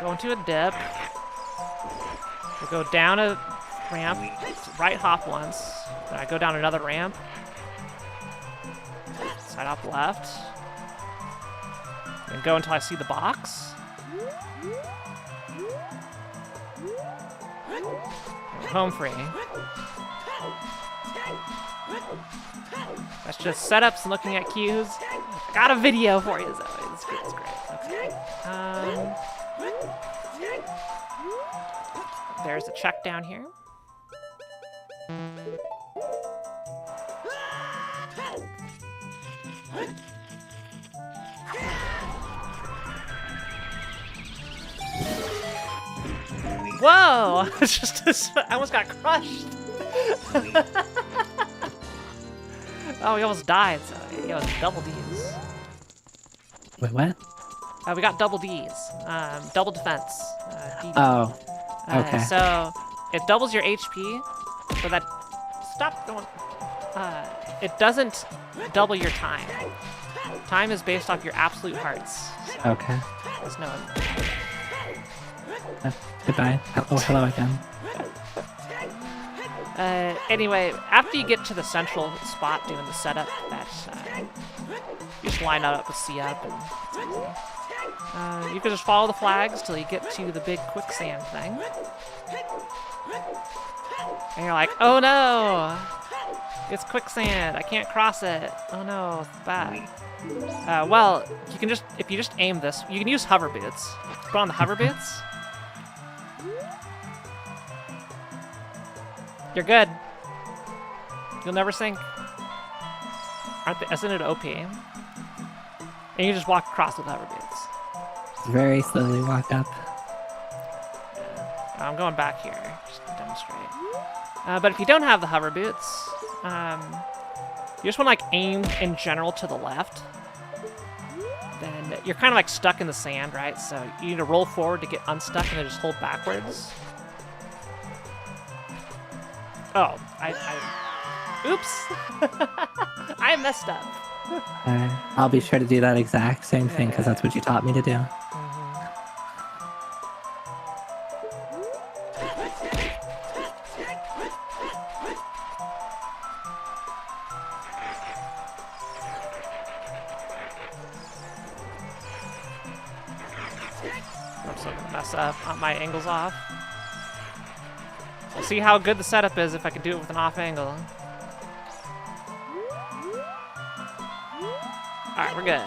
Go into a dip. We'll go down a ramp, right hop once. Then I go down another ramp. Side hop left. And go until I see the box. Home free. That's just setups and looking at cues. Got a video for you, Zoe. It's great. Okay. There's a check down here. Whoa! I almost got crushed. Oh, we almost died, so yo, double D's. Wait, what? We got double D's. Double defense. DD. Oh. Okay. So it doubles your HP, so that stop going. It doesn't double your time. Time is based off your absolute hearts. So Okay. there's no. Goodbye. Oh, hello again. Anyway, after you get to the central spot doing the setup, that you just line up with C up, and it's easy. You can just follow the flags till you get to the big quicksand thing. And you're like, oh no! It's quicksand, I can't cross it. Oh no, it's bad. Well, you can if you just aim this, you can use hover boots. Put on the hover boots. You're good. You'll never sink. Isn't it OP? And you just walk across with hover boots. Very slowly walk up. I'm going back here, just to demonstrate. But if you don't have the hover boots, you just want to like aim in general to the left. Then you're kind of like stuck in the sand, right? So you need to roll forward to get unstuck and then just hold backwards. Oh, oops. I messed up. I'll be sure to do that exact same thing because that's what you taught me to do. I'm still gonna mess up. My angle's off. We'll see how good the setup is if I can do it with an off angle. Alright, we're good.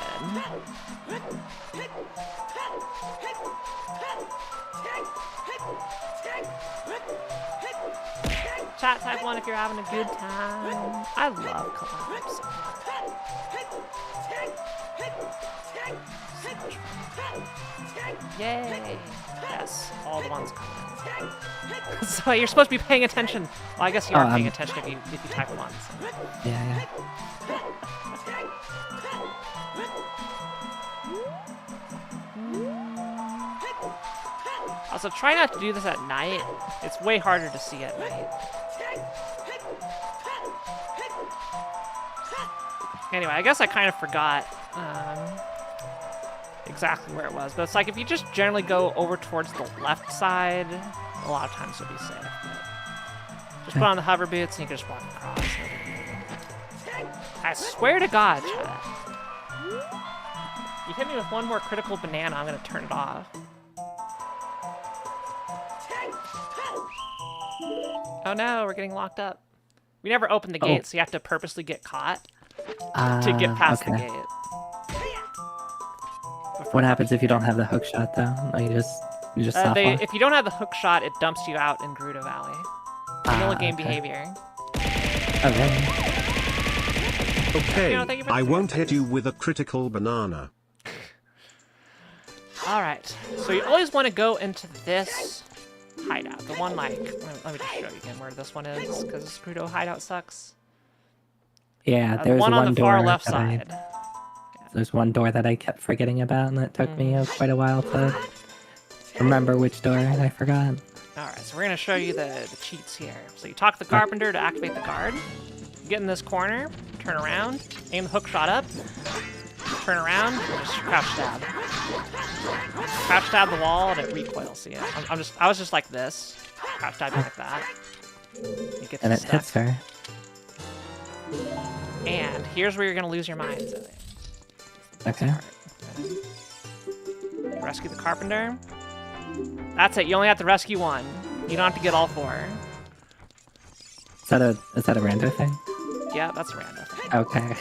Chat type 1 if you're having a good time. I love collabs. Yay! Yes, all the ones coming. So you're supposed to be paying attention. Well, I guess you are paying attention if you type 1. So. Yeah. Also, try not to do this at night. It's way harder to see at night. Anyway, I guess I kind of forgot exactly where it was. But it's like if you just generally go over towards the left side, a lot of times you'll be safe. But just put on the hover boots and you can just walk across. I swear to God, chat. You hit me with one more critical banana, I'm gonna turn it off. Oh no, we're getting locked up. We never opened the gate, so you have to purposely get caught to get past the gate. What happens if you don't have the hook shot though? Like you just stop off? If you don't have the hook shot, it dumps you out in Gerudo Valley. Vanilla game behavior. Okay. Okay, thank you for I the won't hit you with a critical banana. Alright, so you always want to go into this hideout. The one like, let me just show you again where this one is, because Gerudo hideout sucks. Yeah, The one on the far left that side. There's one door that I kept forgetting about, and it took me quite a while to remember which door I forgot. Alright, so we're going to show you the cheats here. So you talk to the carpenter to activate the guard. You get in this corner, turn around, aim the hook shot up, turn around, and just crouch stab. Crouch stab the wall and it recoils. See, I was just like this. Crouch stab like that. You get And it stuck. hits her. And here's where you're going to lose your mind. Okay. Rescue the carpenter. That's it. You only have to rescue one. You don't have to get all 4. Is that a rando thing? Yeah, that's a random thing. Okay.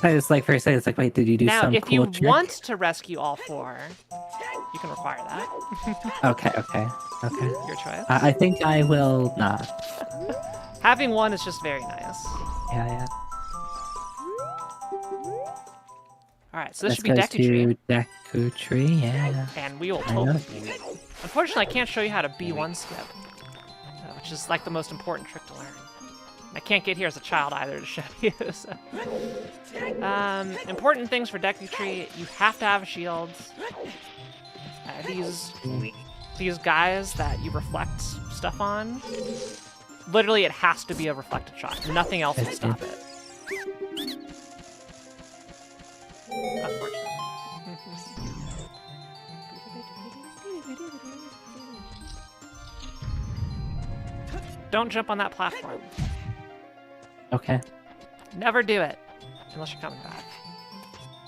I was like, first, it's like, wait, did you do Now, some if cool you trick? want to rescue all 4, you can require that. Okay. Your choice. I think I will not. Having one is just very nice. Yeah. Alright, so this should be Let's go Deku Tree. to Deku Tree, yeah. And we will I know. totally. Unfortunately, I can't show you how to B1 skip, which is like the most important trick to learn. I can't get here as a child either to show you. So. Important things for Deku Tree: you have to have a shield. These guys that you reflect stuff on, literally, it has to be a reflected shot. Nothing else will stop it. Unfortunately. Don't jump on that platform. Okay. Never do it unless you're coming back.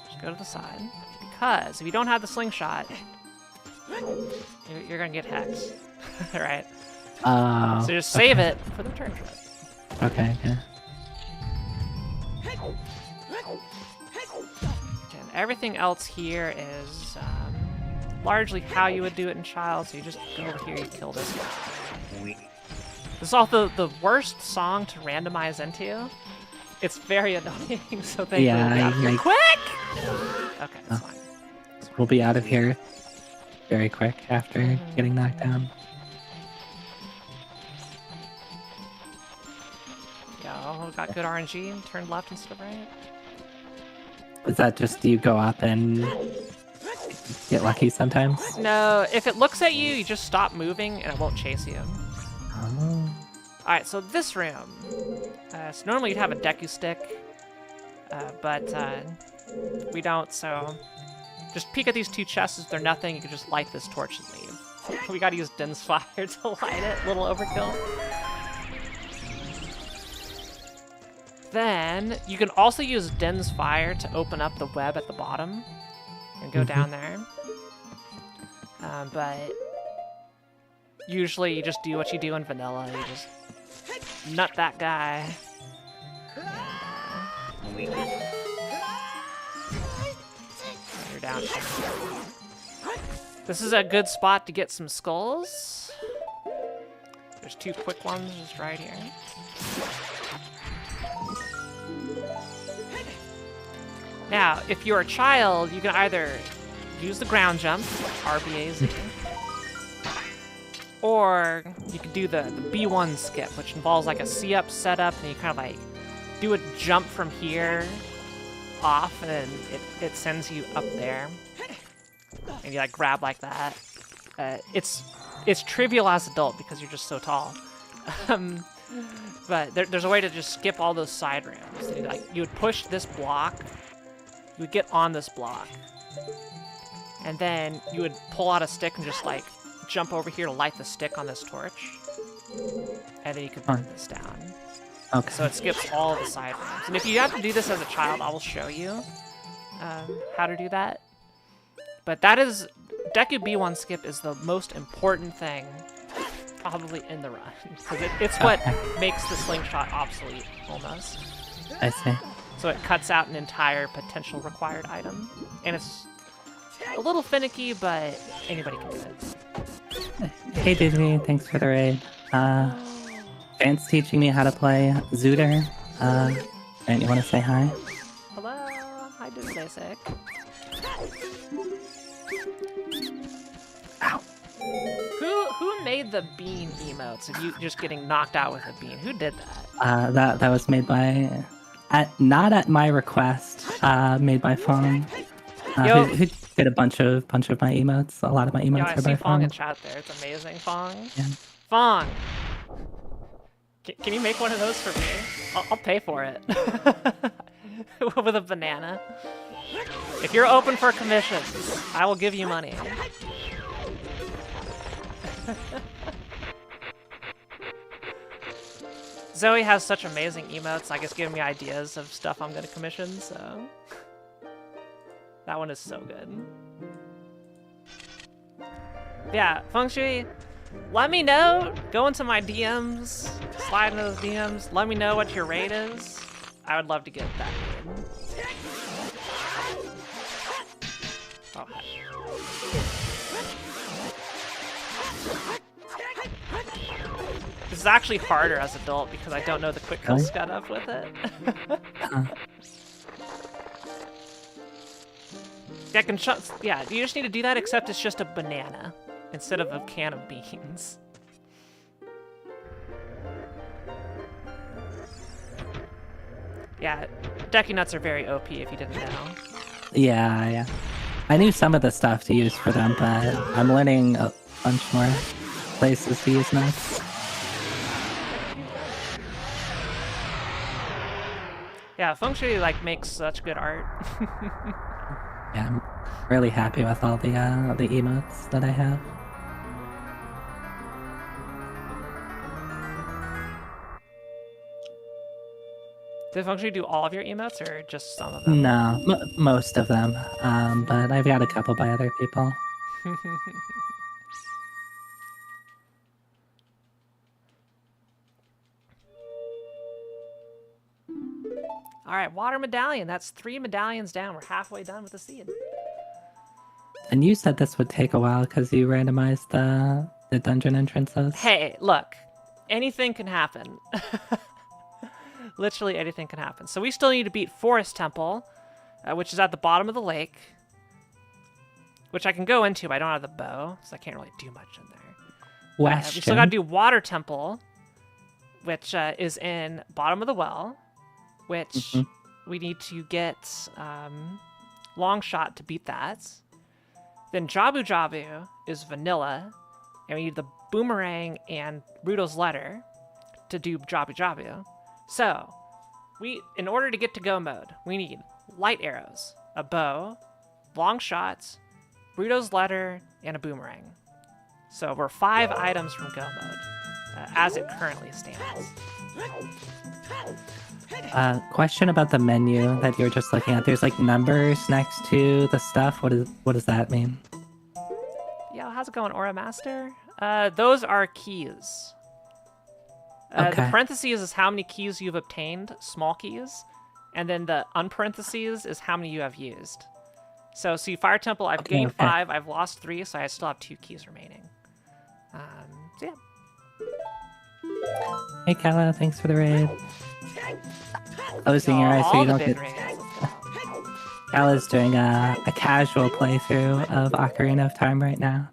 Just go to the side. Because if you don't have the slingshot, you're gonna get hexed. Right? So just save it for the turn trip. Okay. And everything else here is largely how you would do it in Child. So you just go over here, you kill this guy. This is also the worst song to randomize into. It's very annoying, so thankfully we'll quick! Okay, that's fine. We'll be out of here very quick after getting knocked down. got good RNG and turned left instead of right. Is that just you go up and get lucky sometimes? No, if it looks at you, you just stop moving and it won't chase you. Oh. Alright, so this room. So normally you'd have a Deku stick, but we don't, so just peek at these two chests. If they're nothing, you can just light this torch and leave. We gotta use Din's fire to light it. Little overkill. Then you can also use Din's fire to open up the web at the bottom and go down there. But usually you just do what you do in vanilla. You just nut that guy. And, you're down. This is a good spot to get some skulls. There's two quick ones just right here. Now, if you're a child, you can either use the ground jump, RBAZ, or you can do the B1 skip, which involves like a C-up setup, and you kind of like do a jump from here off, and then it sends you up there, and you like grab like that. It's trivial as adult because you're just so tall. But there's a way to just skip all those side ramps. So you would push this block, you would get on this block, and then you would pull out a stick and just like jump over here to light the stick on this torch, and then you can burn this down. Okay. So it skips all the side ramps. And if you have to do this as a child, I will show you how to do that. But that is, Deku B1 skip is the most important thing probably in the run, because it's what makes the slingshot obsolete, almost. I see. So it cuts out an entire potential required item. And it's a little finicky, but anybody can do it. Hey Disney, thanks for the raid. Vance teaching me how to play ZOOTR. And you want to say hi? Hello, hi Disney. Ow. Who made the bean emotes of you just getting knocked out with a bean? Who did that? That was made by, not at my request. Made by Fong. Who did a bunch of my emotes. A lot of my emotes I are see by Fong Fong. in chat there. It's amazing, Fong. Yeah. Fong, can you make one of those for me? I'll pay for it. With a banana. If you're open for commissions, I will give you money. Zoe has such amazing emotes, I guess giving me ideas of stuff I'm gonna commission, so... That one is so good. Yeah, Feng Shui, let me know. Go into my DMs, slide into those DMs, let me know what your rate is. I would love to get that in. Oh, heck. This is actually harder as adult because I don't know the quick kill Really? setup with it. Yeah, you just need to do that, except it's just a banana instead of a can of beans. Yeah, Deku nuts are very OP if you didn't know. Yeah. I knew some of the stuff to use for them, but I'm learning a bunch more places to use nuts. Yeah, Feng Shui makes such good art. Yeah, I'm really happy with all the emotes that I have. Did Feng Shui do all of your emotes or just some of them? No, most of them. But I've got a couple by other people. Alright, water medallion. That's 3 medallions down. We're halfway done with the seed. And you said this would take a while because you randomized the dungeon entrances. Hey, look. Anything can happen. Literally anything can happen. So we still need to beat Forest Temple, which is at the bottom of the lake. Which I can go into, but I don't have the bow, so I can't really do much in there. We still gotta do Water Temple, which is in bottom of the well. which we need to get long shot to beat that. Then Jabu Jabu is vanilla, and we need the boomerang and Rudo's letter to do Jabu Jabu. So, in order to get to go mode, we need light arrows, a bow, long shots, Rudo's letter, and a boomerang. So we're 5 items from go mode, as it currently stands. Question about the menu that you're just looking at. There's like numbers next to the stuff. What does that mean? Yo, how's it going, Aura Master? Those are keys. Okay. The parentheses is how many keys you've obtained, small keys, and then the unparentheses is how many you have used. So see, Fire Temple, I've gained 5, I've lost 3, so I still have 2 keys remaining. So yeah. Hey Kala, thanks for the raid. Closing your eyes so you don't get... Kala's doing a casual playthrough of Ocarina of Time right now.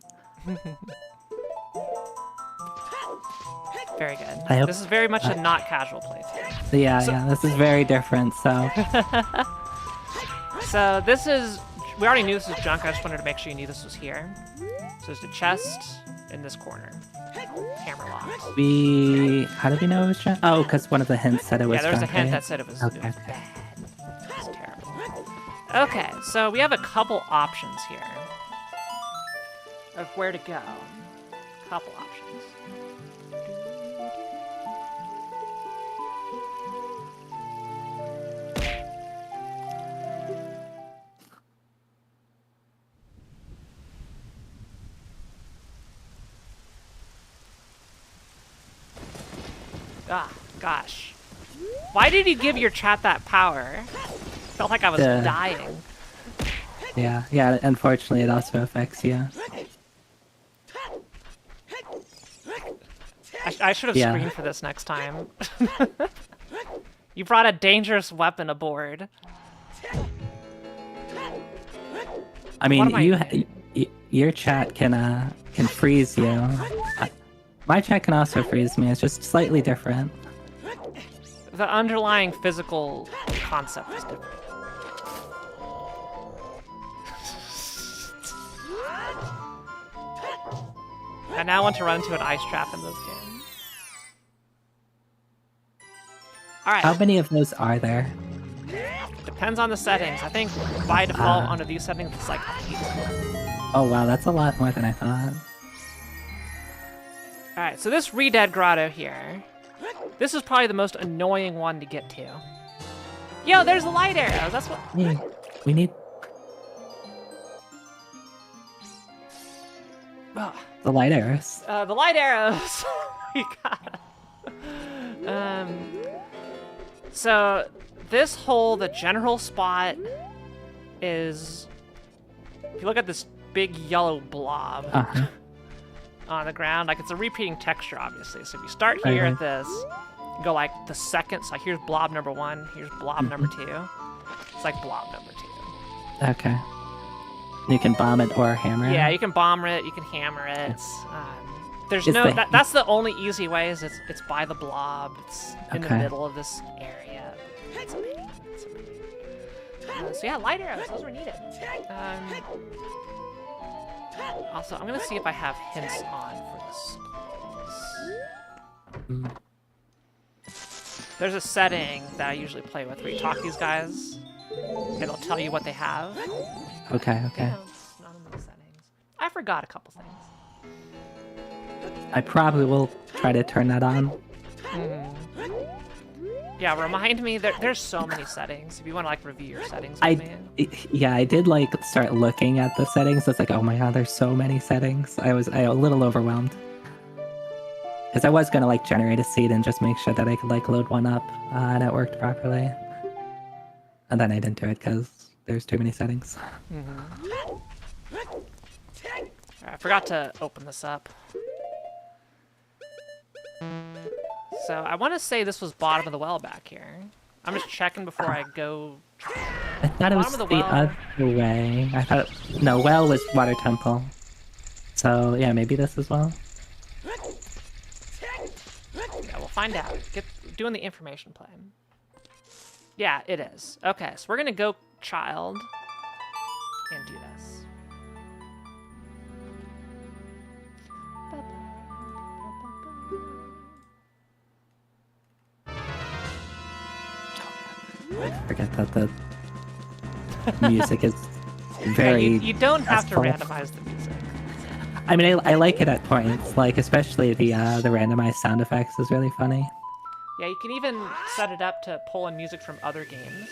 Very good. Hope, this is very much a not casual playthrough. Yeah, this is very different, so... So this is... We already knew this was junk, I just wanted to make sure you knew this was here. So there's a chest in this corner. Hammerlock. How did we know it was junk? Oh, because one of the hints said it was junk. Yeah, there was a hint right? that said it was bad. It was terrible. Okay, so we have a couple options here of where to go. Couple options. Ah, gosh. Why did you give your chat that power? Felt like I was dying. Yeah, unfortunately it also affects you. I should have screened for this next time. You brought a dangerous weapon aboard. I mean, your chat can freeze you. My chat can also freeze me. It's just slightly different. The underlying physical concept is different. I now want to run into an ice trap in this game. Alright. How many of those are there? Depends on the settings. I think by default under these settings it's like 8. Oh wow, that's a lot more than I thought. Alright, so this Re-Dead Grotto here, this is probably the most annoying one to get to. Yo, there's the light arrows, that's what... We need... The light arrows. The light arrows! We got... So, this hole, the general spot, is... If you look at this big yellow blob... on the ground, like it's a repeating texture obviously, so if you start here at this, you go like the second, so like here's blob number 1, here's blob number 2, it's like blob number 2. Okay. You can bomb it or hammer it? Yeah, you can bomb it, you can hammer it. There's no, that's the only easy way, is it's by the blob, it's in the middle of this area. It's amazing, it's amazing. So yeah, light arrows, those were needed. Also, I'm gonna see if I have hints on for this. There's a setting that I usually play with where you talk to these guys, and it'll tell you what they have. Okay. No, it's not in the settings. I forgot a couple things. I probably will try to turn that on. Yeah, remind me. There's so many settings. If you want to like review your settings with me. Yeah, I did like start looking at the settings. It's like, oh my god, there's so many settings. I was a little overwhelmed. Because I was gonna like generate a seed and just make sure that I could like load one up and it worked properly. And then I didn't do it because there's too many settings. I forgot to open this up. So I want to say this was bottom of the well back here. I'm just checking before I go. I thought it was the other way. I thought no, well was water temple. So yeah, maybe this as well. Yeah, we'll find out. Doing the information plan. Yeah, it is. Okay, so we're gonna go child and do this. I forget that the music is Yeah, very. you don't have to stressful. randomize the music. I mean, I like it at points, like especially the randomized sound effects is really funny. Yeah, you can even set it up to pull in music from other games.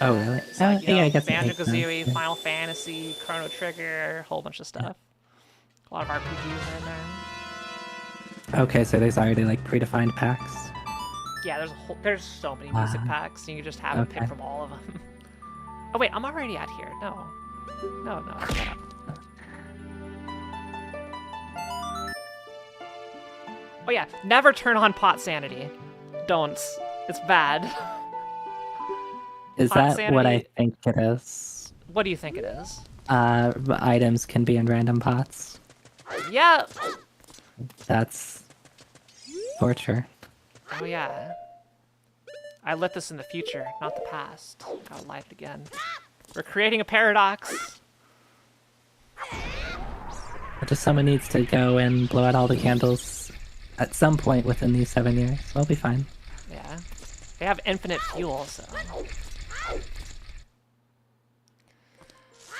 Oh really? So, like, you know, I guess it makes sense, Banjo-Kazooie, yeah. Final Fantasy, Chrono Trigger, a whole bunch of stuff. A lot of RPGs are in there. Okay, so there's already like predefined packs. Yeah, there's so many music packs, and you can just have it pick Okay. from all of them. Oh wait, I'm already out here. No, shut up. Oh yeah, never turn on pot sanity. Don't. It's bad. Is Pot that what I sanity- think it is? What do you think it is? Items can be in random pots. Yeah. That's torture. Oh yeah. I lit this in the future, not the past. Got light again. We're creating a paradox. Just someone needs to go and blow out all the candles at some point within these 7 years. We'll be fine. Yeah. They have infinite fuel, so.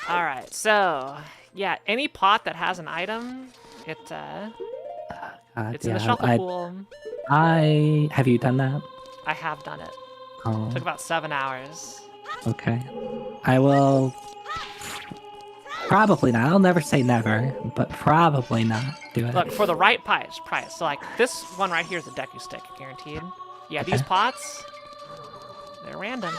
Alright, so yeah, any pot that has an item, it's in the shuffle pool. Have you done that? I have done it. Oh, Took about 7 hours. okay. I will probably not. I'll never say never, but probably not do it. Look, for the right price. So like this one right here is a Deku stick, guaranteed. Yeah, these pots, they're random.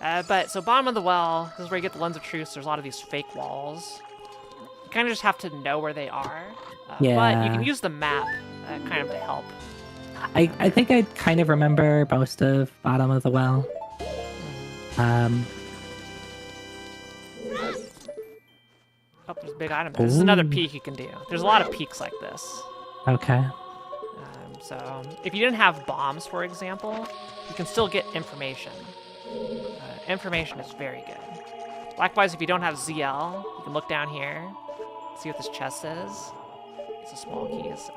But so bottom of the well, this is where you get the lens of truth. There's a lot of these fake walls. You kind of just have to know where they are. But you Yeah. can use the map kind of to help. I think I kind of remember most of bottom of the well. Oh, there's a big item there. This is another Ooh. peek you can do. There's a lot of peeks like this. Okay. So if you didn't have bombs, for example, you can still get information. Information is very good. Likewise, if you don't have ZL, you can look down here, see what this chest is. It's a small key, so.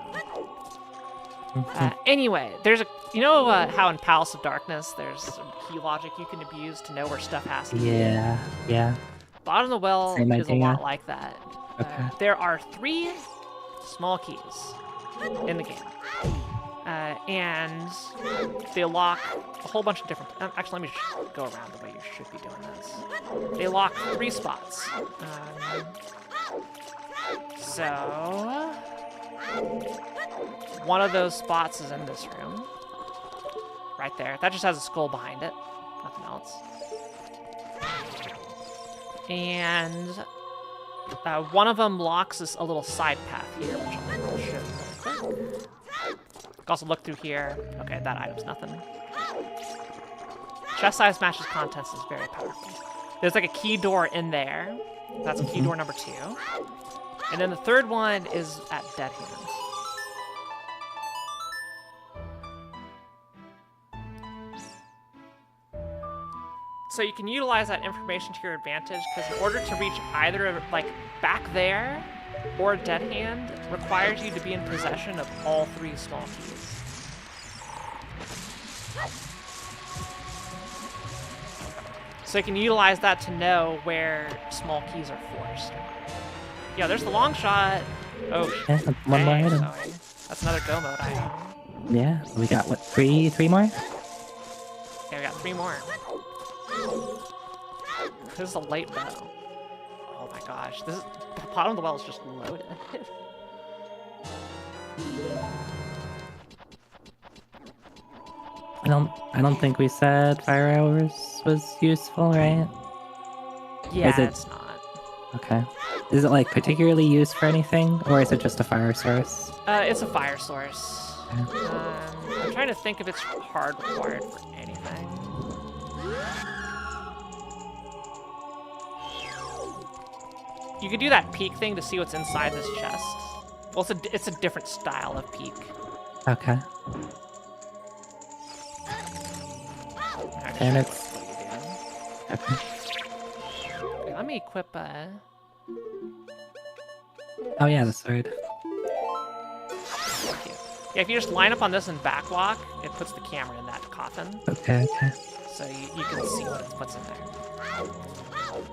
Anyway, there's how in Palace of Darkness, there's some key logic you can abuse to know where stuff has to be. Yeah. Bottom of the well Same is a idea. lot like that. Okay. There are 3 small keys in the game. And they lock a whole bunch of different... actually, let me just go around the way you should be doing this. They lock 3 spots. So... one of those spots is in this room. Right there. That just has a skull behind it. Nothing else. And... one of them locks a little side path here, which I'll show you real quick. Also look through here. Okay, that item's nothing. Chest size matches contents is very powerful. There's like a key door in there. That's key door number 2. And then the third one is at Dead Hands. So you can utilize that information to your advantage, because in order to reach either, like, back there or Dead Hand, requires you to be in possession of all 3 small keys. So you can utilize that to know where small keys are forced. Yeah, there's the long shot. Oh, Yeah, one more dang, item. sorry. That's another go mode item. Yeah, we got what, three more? Yeah, we got 3 more. This is a late bow. Oh my gosh, the bottom of the well is just loaded. I don't think we said fire hours was useful, right? Yeah, Is it- it's not. Okay. Is it like particularly used for anything, or is it just a fire source? It's a fire source. I'm trying to think if it's hard required for anything. You could do that peek thing to see what's inside this chest. Well, it's a different style of peek. Okay. And it's okay. Okay, let me equip Oh yeah, the sword. Yeah, if you just line up on this and backwalk, it puts the camera in that coffin. Okay, okay. So you can see what's in there.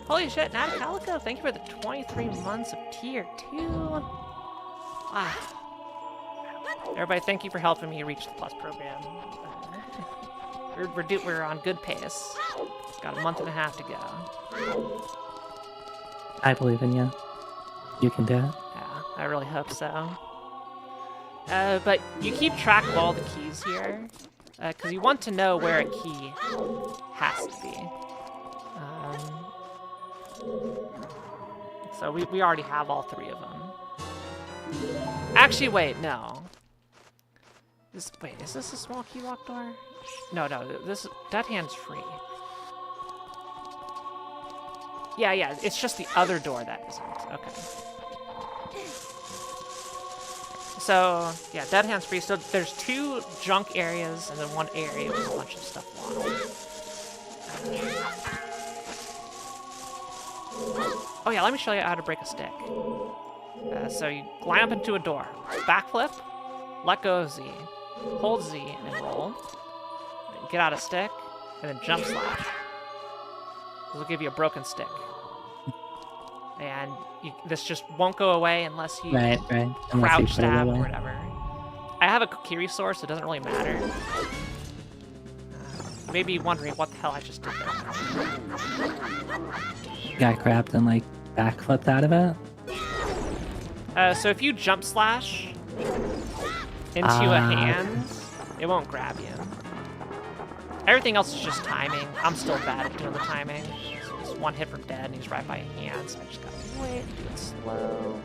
Holy shit, Nat Calico, thank you for the 23 months of tier 2. Wow. Everybody, thank you for helping me reach the Plus program. We're on good pace. Got a month and a half to go. I believe in you. You can do it. Yeah, I really hope so. But you keep track of all the keys here, because you want to know where a key has to be. So we already have all 3 of them. Actually, wait, no. Wait, is this a small key lock door? No, that hand's free. Yeah, it's just the other door that isn't. Okay. So, yeah, dead hand's free. So there's 2 junk areas and then 1 area with a bunch of stuff locked. Oh yeah, let me show you how to break a stick. So you line up into a door, backflip, let go of Z, hold Z and roll, then get out a stick, and then jump slash. This will give you a broken stick. And this just won't go away unless you Right. crouch stab or whatever. I have a Kokiri sword, so it doesn't really matter. You may be wondering what the hell I just did there. Got grabbed and like backflipped out of it. So if you jump slash into a hand, it won't grab you. Everything else is just timing. I'm still bad at doing the timing. So just 1 hit from dead, and he's right by a hand, so I just gotta wait, do it slow.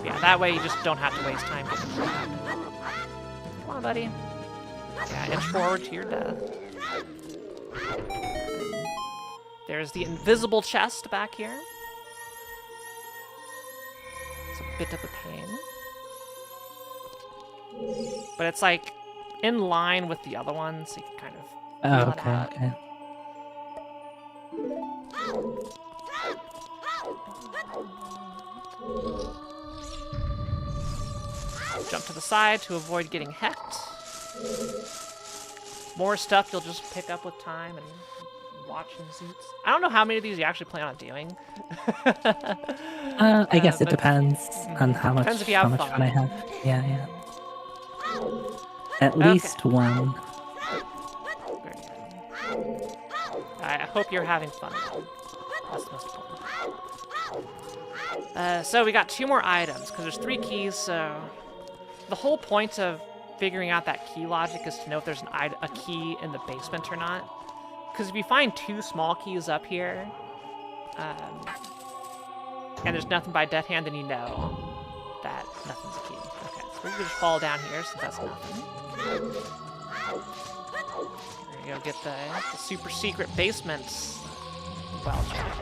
Yeah, that way you just don't have to waste time getting grabbed. Come on, buddy. Yeah, inch forward to your death. There's the invisible chest back here. It's a bit of a pain. But it's like in line with the other ones, so you can kind of feel it out. Okay. Jump to the side to avoid getting hecked. More stuff you'll just pick up with time and watching suits. I don't know how many of these you actually plan on doing. I guess it depends on how much, depends if you have fun fun. I have. Yeah. At least one. Very good. I hope you're having fun. That's the most important. So we got 2 more items, because there's 3 keys, so... The whole point of figuring out that key logic is to know if there's a key in the basement or not. Because if you find 2 small keys up here, and there's nothing by death hand, then you know that nothing's a key. Okay, so we're gonna just fall down here since that's nothing. There you go, get the super secret basement well checked.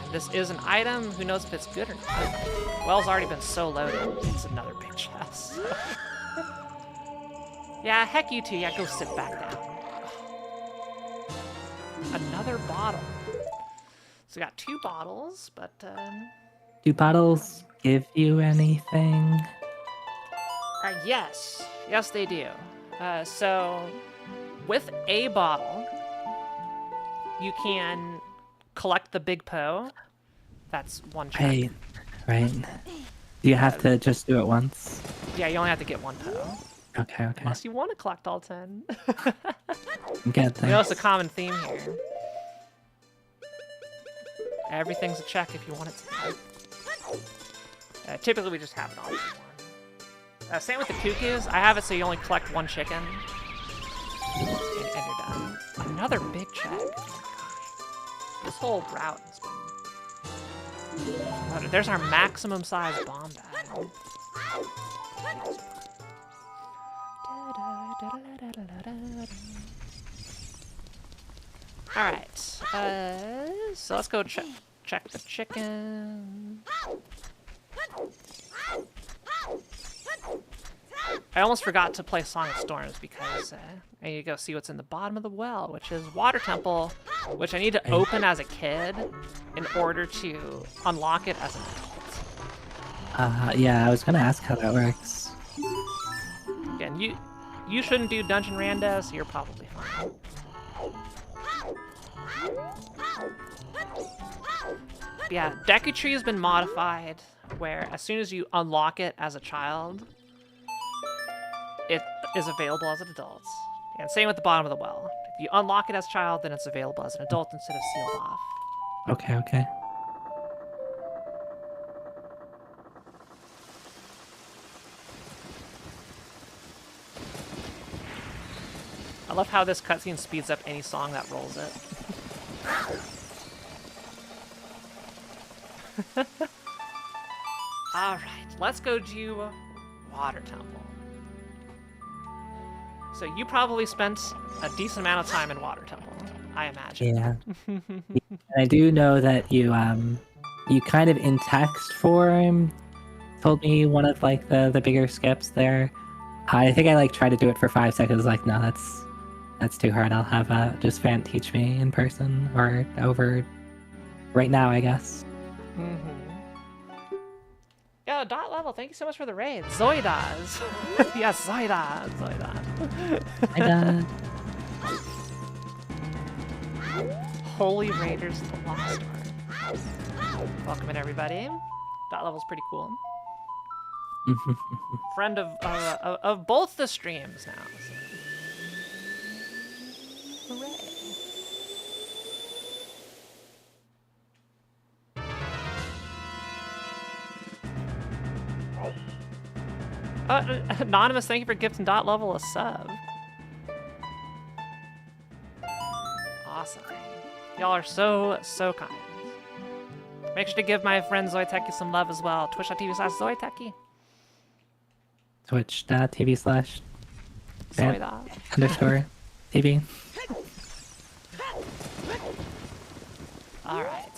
And this is an item. Who knows if it's good or not? Well's already been so loaded. It's another big chest. Yeah, heck you two. Yeah, go sit back down. Another bottle. So we got 2 bottles, but Do bottles give you anything? yes. Yes, they do. So with a bottle, you can collect the big Poe. That's 1 check. Right. Do you have to just do it once? Yeah, you only have to get 1 Poe. Okay. Unless you want to collect all 10. Good, I know it's a common theme here. Everything's a check if you want it to be. Typically, we just have it all in one. Same with the cuckoos. I have it so you only collect 1 chicken. And you're done. Another big check. Oh my gosh. This whole route has been... Oh, there's our maximum size bomb bag. Alright, so let's go check the chicken. I almost forgot to play Song of Storms because I need to go see what's in the bottom of the well, which is Water Temple, which I need to open as a kid in order to unlock it as an adult. Yeah, I was gonna ask how that works. Again, you shouldn't do dungeon rando, so you're probably fine. But yeah, Deku Tree has been modified, where as soon as you unlock it as a child, it is available as an adult. And same with the bottom of the well. If you unlock it as a child, then it's available as an adult instead of sealed off. Okay, okay. I love how this cutscene speeds up any song that rolls it. Alright, let's go do Water Temple. So you probably spent a decent amount of time in Water Temple, I imagine. Yeah. And I do know that you kind of in text form told me one of like the bigger skips there. I think I like tried to do it for 5 seconds. Like, no, that's too hard. I'll have just Fan teach me in person or over right now, I guess. Yo, Dot Level, thank you so much for the raid. Zoidas. Yes, Zoidas. And, Holy Raiders of the Lost Ark. Welcome in, everybody. Dot Level's pretty cool. Friend of both the streams now. So. Hooray. Anonymous, thank you for gifting Dot Level a sub. Awesome. Y'all are so kind. Make sure to give my friend Zoiteki some love as well. Twitch.tv/Zoiteki. Twitch.tv/Zoida_TV. Alright.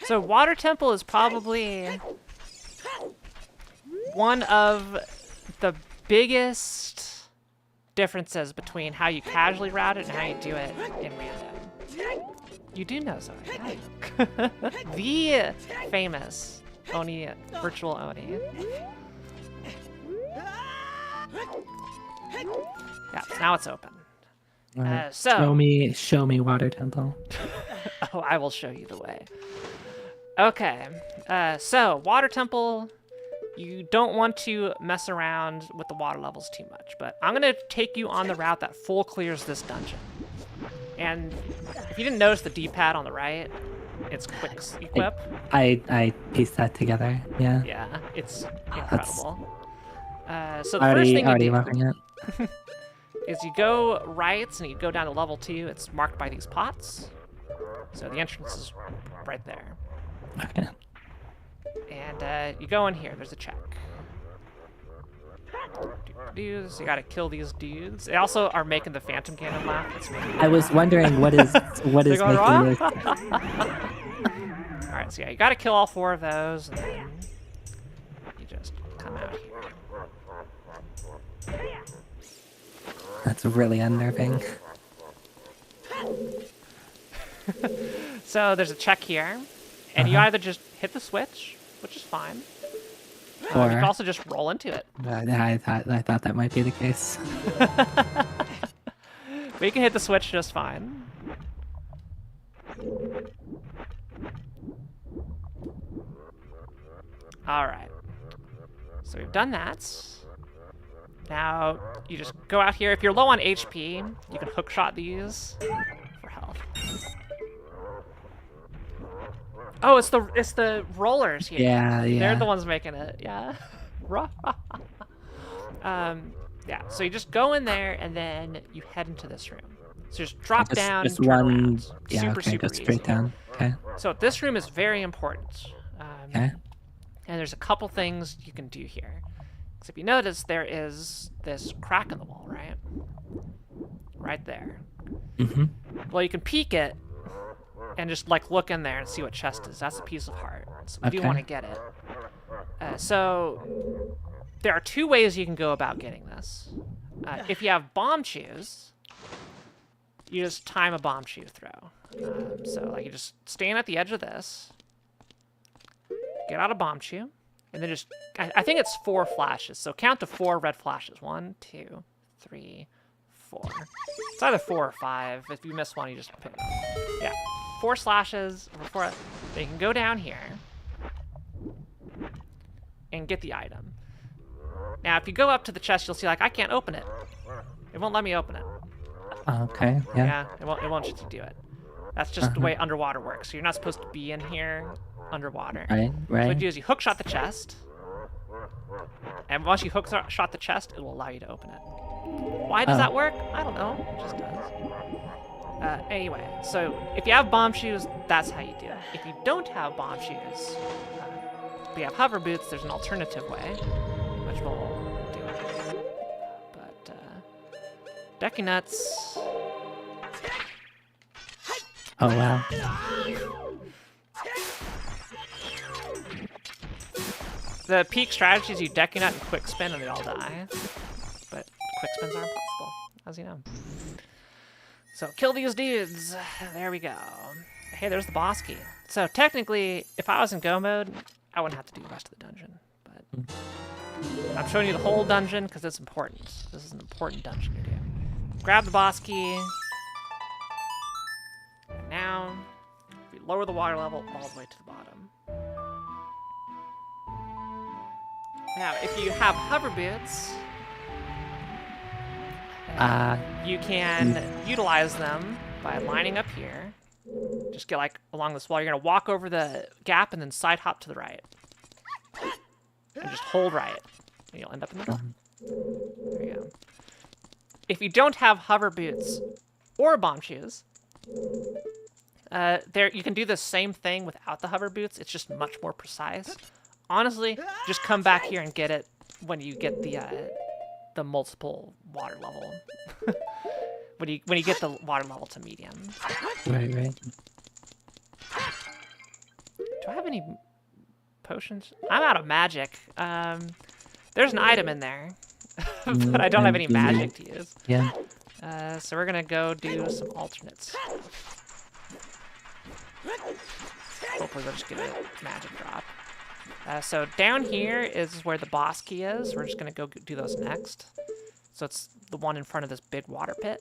So Water Temple is probably one of the biggest differences between how you casually route it and how you do it in random. You do know Zoe. The famous Oni, virtual Oni. Yeah, now it's open. So show me Water Temple. Oh, I will show you the way. Okay, so Water Temple, you don't want to mess around with the water levels too much, but I'm gonna take you on the route that full clears this dungeon. And if you didn't notice the D-pad on the right, it's quick equip. I pieced that together. Yeah. Yeah, it's incredible. So the first thing you do is you go right and you go down to level 2. It's marked by these pots. So the entrance is right there. Okay. And you go in here. There's a check. So you gotta kill these dudes. They also are making the Phantom Cannon laugh. I was wondering what is making this. Alright, so yeah, you gotta kill all 4 of those, and then you just come out here. That's really unnerving. So there's a check here, and you either just hit the switch, which is fine. Or you can also just roll into it. I thought that might be the case. But you can hit the switch just fine. Alright. So we've done that. Now, you just go out here. If you're low on HP, you can hookshot these for health. Oh, it's the rollers here. Yeah. They're the ones making it. Yeah. Yeah. So you just go in there and then you head into this room. So just drop down. Just turn one. around. Yeah. Super Okay. Go easy. straight down. Okay. So this room is very important. Okay. And there's a couple things you can do here. Because if you notice, there is this crack in the wall, right? Right there. Well, you can peek it and just like look in there and see what chest is. That's a piece of heart. So we do want to get it. So there are 2 ways you can go about getting this. If you have bomb shoes, you just time a bomb shoe throw. So like you just stand at the edge of this, get out a bomb shoe, and then just, I think it's 4 flashes. So count to 4 red flashes. 1, 2, 3, 4. It's either 4 or 5. If you miss one, you just pick it up. Yeah, 4 slashes. Or 4. Then you can go down here and get the item. Now, if you go up to the chest, you'll see, like, I can't open it. It won't let me open it. Okay, yeah. Yeah, it won't let you do it. That's just the way underwater works. So you're not supposed to be in here underwater. Right, So what you right. do is you hook shot the chest. And once you hook shot the chest, it will allow you to open it. Why does that work? I don't know. It just does. Anyway, so if you have bomb shoes, that's how you do it. If you don't have bomb shoes, but you have hover boots, there's an alternative way, which we'll do it. But, Decky Nuts. Oh, wow. The peak strategy is you Decky Nut and Quick Spin and they all die. But Quick Spins are impossible, as you know. So kill these dudes. There we go. Hey, there's the boss key. So technically, if I was in go mode, I wouldn't have to do the rest of the dungeon. But I'm showing you the whole dungeon because it's important. This is an important dungeon to do. Grab the boss key. And now, we lower the water level all the way to the bottom. Now, if you have hover boots, you can utilize them by lining up here. Just get like along this wall. You're gonna walk over the gap and then side hop to the right. And just hold right. And you'll end up in the door. There you go. If you don't have hover boots or bomb shoes, you can do the same thing without the hover boots. It's just much more precise. Honestly, just come back here and get it when you get the multiple water level. when you get the water level to medium. Right, right. Do I have any potions? I'm out of magic. There's an item in there, but I don't have any magic to use. Yeah. So we're gonna go do some alternates. Hopefully they'll just get a magic drop. So down here is where the boss key is. We're just gonna go do those next. So it's the one in front of this big water pit.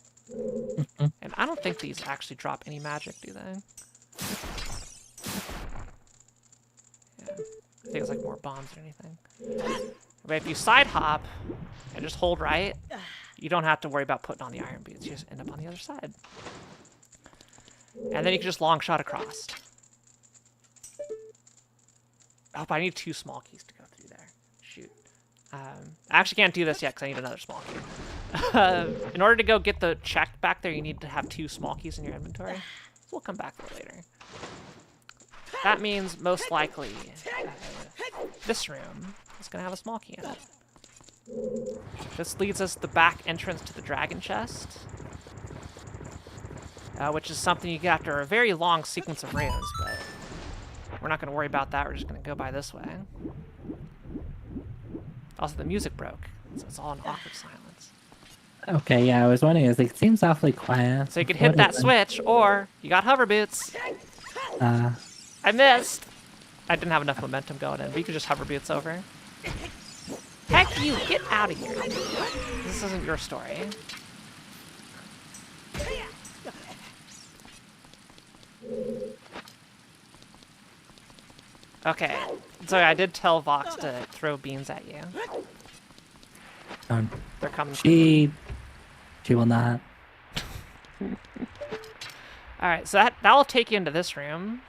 And I don't think these actually drop any magic, do they? Yeah. I think it's like more bombs or anything. But if you side hop and just hold right, you don't have to worry about putting on the iron boots. You just end up on the other side. And then you can just long shot across. Oh, but I need 2 small keys to go through there. Shoot. I actually can't do this yet because I need another small key. In order to go get the check back there, you need to have 2 small keys in your inventory. So we'll come back for it later. That means most likely this room is going to have a small key in it. This leads us to the back entrance to the dragon chest, which is something you get after a very long sequence of rooms, but we're not going to worry about that. We're just going to go by this way. Also, the music broke, so it's all in awkward silence. Okay, yeah, I was wondering, it seems awfully quiet. So you could hit that switch, or you got hover boots. I missed. I didn't have enough momentum going in, but you could just hover boots over. Heck you, get out of here. This isn't your story. Okay, so I did tell Vox to throw beans at you. They're coming. She will not. Alright, so that will take you into this room.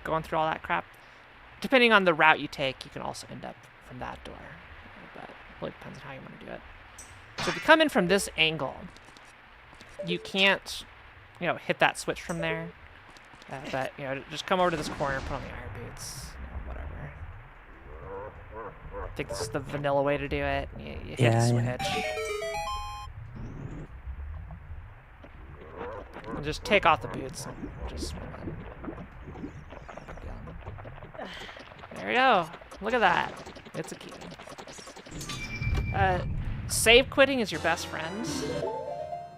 Going through all that crap. Depending on the route you take, you can also end up from that door. But it really depends on how you want to do it. So if you come in from this angle, you can't, hit that switch from there. But, just come over to this corner, put on the iron boots, whatever. I think this is the vanilla way to do it. You hit the switch. And just take off the boots and just swim in. There we go. Look at that. It's a key. Save quitting is your best friend.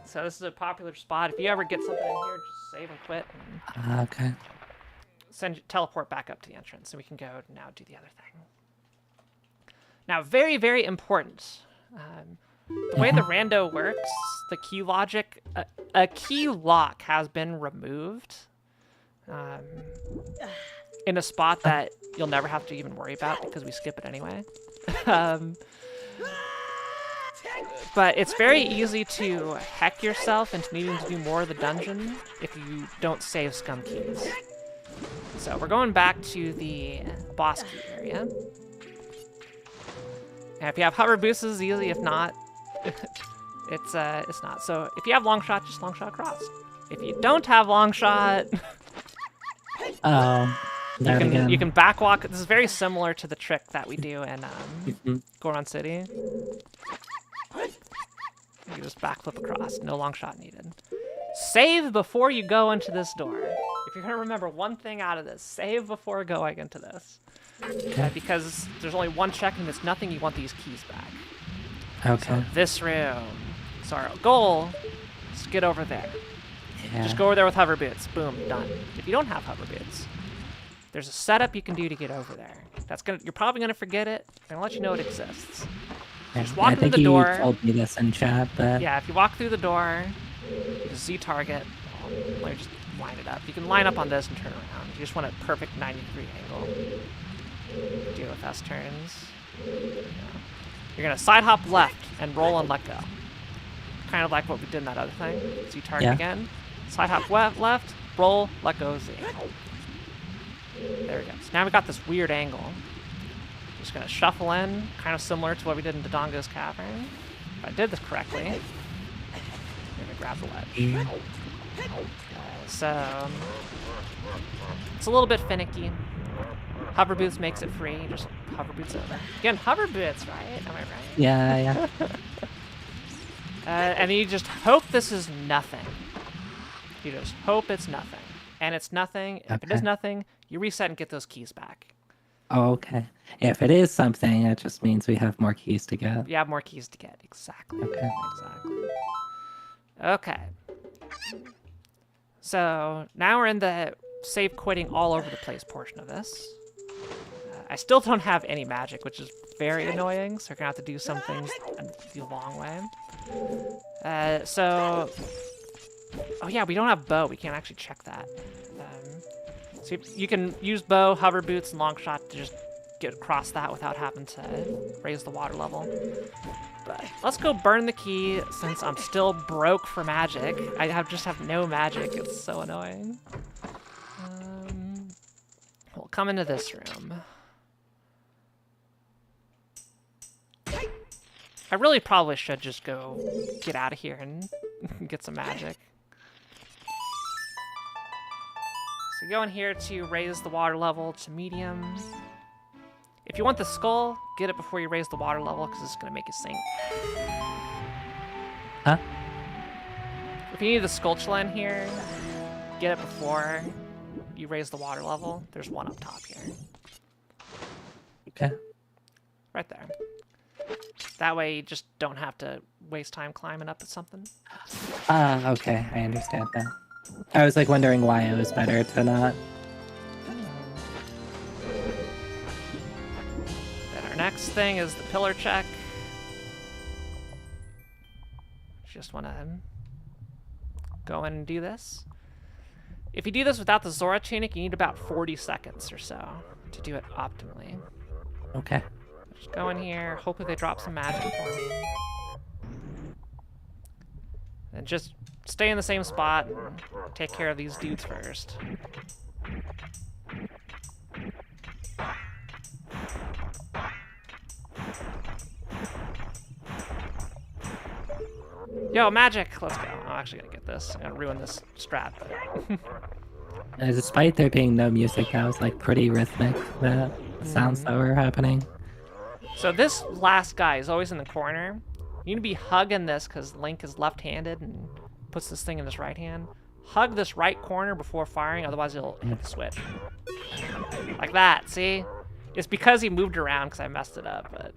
So this is a popular spot. If you ever get something in here, just save and quit. And Okay. teleport back up to the entrance, and we can go now do the other thing. Now, very, very important. The way the rando works, the key logic, a key lock has been removed in a spot that you'll never have to even worry about because we skip it anyway. But it's very easy to hack yourself into needing to do more of the dungeon if you don't save scum keys. So we're going back to the boss key area. And if you have hover boosts, it's easy. If not, it's not. So if you have long shot, just long shot across. If you don't have long shot, you can backwalk. This is very similar to the trick that we do in Goron City. You just backflip across. No long shot needed. Save before you go into this door. If you're gonna remember one thing out of this, save before going into this. Because there's only one check and it's nothing, you want these keys back. Okay. So this room. So our goal is to get over there. Yeah. Just go over there with hover boots. Boom, done. If you don't have hover boots, there's a setup you can do to get over there. You're probably gonna forget it. I'm gonna let you know it exists. Yeah. Just walk through the I door. think you told me this in chat, but Yeah, if you walk through the door, just Z target. Let me just line it up. You can line up on this and turn around. You just want a perfect 90-degree angle. Deal with S turns. You're gonna side hop left and roll and let go. Kind of like what we did in that other thing. Z target again. Side hop left, roll, let go, Z. There we go. So now we got this weird angle. Just gonna shuffle in, kind of similar to what we did in Dodongo's Cavern. If I did this correctly, I'm gonna grab the ledge. So it's a little bit finicky. Hover boots makes it free. Just hover boots over. Again, hover boots, right? Am I right? yeah. And you just hope this is nothing. You just hope it's nothing. And it's nothing. If it is nothing, you reset and get those keys back. Oh, okay. If it is something, it just means we have more keys to get. You have more keys to get. Exactly. Okay. Exactly. Okay. So now we're in the save quitting all over the place portion of this. I still don't have any magic, which is very annoying, so we're going to have to do some things the long way. Oh yeah, we don't have bow. We can't actually check that. So you can use bow, hover boots, and long shot to just get across that without having to raise the water level. But let's go burn the key since I'm still broke for magic. I just have no magic. It's so annoying. We'll come into this room. I really probably should just go get out of here and get some magic. So you go in here to raise the water level to medium. If you want the skull, get it before you raise the water level because it's going to make it sink. Huh? If you need the Skulltula in here, get it before you raise the water level. There's one up top here. Okay. Right there. That way you just don't have to waste time climbing up at something. Okay, I understand now. I was like wondering why it was better to not. Then our next thing is the pillar check. Just want to go in and do this. If you do this without the Zoiteki, you need about 40 seconds or so to do it optimally. Okay. Just go in here, hopefully they drop some magic for me. And just stay in the same spot and take care of these dudes first. Yo, magic! Let's go. I'm actually gonna get this. I'm gonna ruin this strat, but... Despite there being no music, that was like pretty rhythmic, the sounds that were happening. So this last guy is always in the corner. You need to be hugging this because Link is left-handed and puts this thing in his right hand. Hug this right corner before firing, otherwise he'll hit the switch. Like that, see? It's because he moved around because I messed it up, but...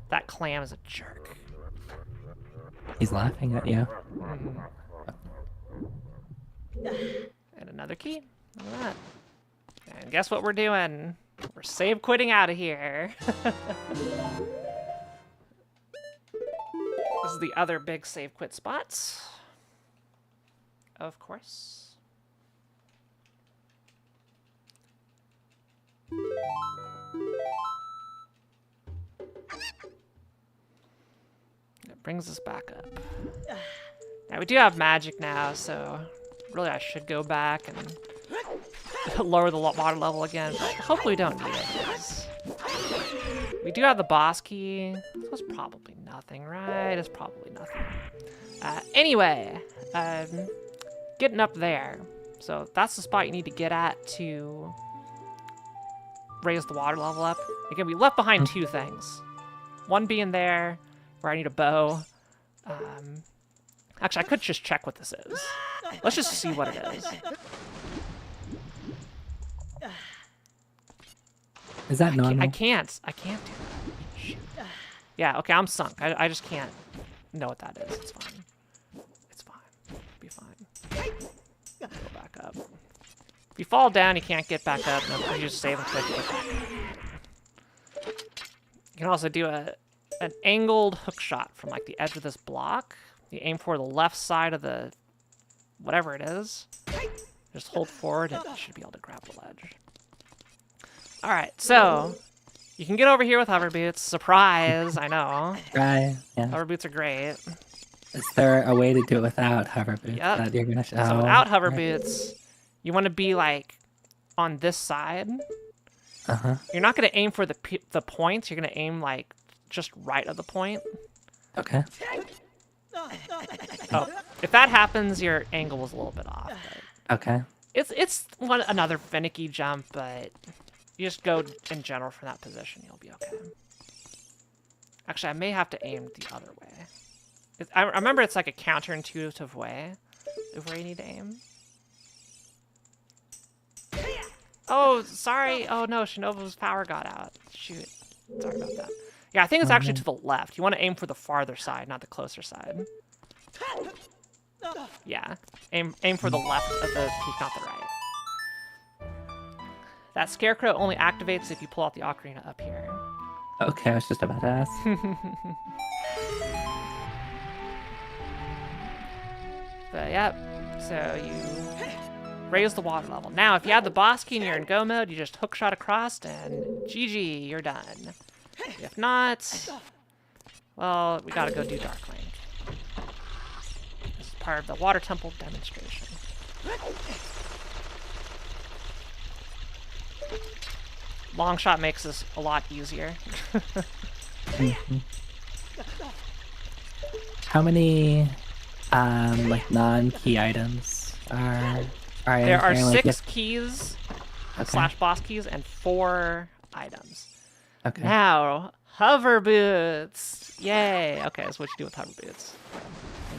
That clam is a jerk. He's laughing at you. And another key. Look at that. And guess what we're doing? We're save quitting out of here. This is the other big save quit spots. Of course. It brings us back up. Now we do have magic now, so really I should go back and lower the water level again, but hopefully we don't need it, 'cause we do have the boss key. This was probably nothing, right? It's probably nothing. Anyway, getting up there. So that's the spot you need to get at to raise the water level up. Again, we left behind two things. One being there, where I need a bow. Actually, I could just check what this is. Let's just see what it is. Is that normal? I can't do that. Shoot. Yeah, okay, I'm sunk. I just can't know what that is. It's fine. It's fine. It'll be fine. Go back up. If you fall down, you can't get back up. No, you just save and quit to get back up. You can also do an angled hook shot from like the edge of this block. You aim for the left side of the whatever it is. Just hold forward and you should be able to grab the ledge. Alright, so you can get over here with hover boots. Surprise, I know. Right, yeah. Hover boots are great. Is there a way to do it without hover boots Yep. that you're gonna show? So without hover boots, you want to be like on this side. Uh-huh. You're not going to aim for the points. You're going to aim like just right of the point. Okay. Oh, if that happens, your angle was a little bit off. But Okay. it's another finicky jump, but you just go in general from that position. You'll be okay. Actually, I may have to aim the other way. I remember it's like a counterintuitive way of where you need to aim. Oh, sorry. Oh no, Shinobu's power got out. Shoot. Sorry about that. Yeah, I think it's actually to the left. You want to aim for the farther side, not the closer side. Yeah. Aim for the left of the peak, not the right. That scarecrow only activates if you pull out the ocarina up here. Okay, I was just about to ask. But yep. So you raise the water level. Now, if you have the boss key and you're in go mode, you just hook shot across and GG, you're done. If not, well, we gotta go do Dark Link. This is part of the Water Temple demonstration. Long shot makes this a lot easier. How many, like non-key items are There are like, 6 keys slash boss keys and 4 items. Okay. Now, hover boots. Yay. Okay, that's what you do with hover boots.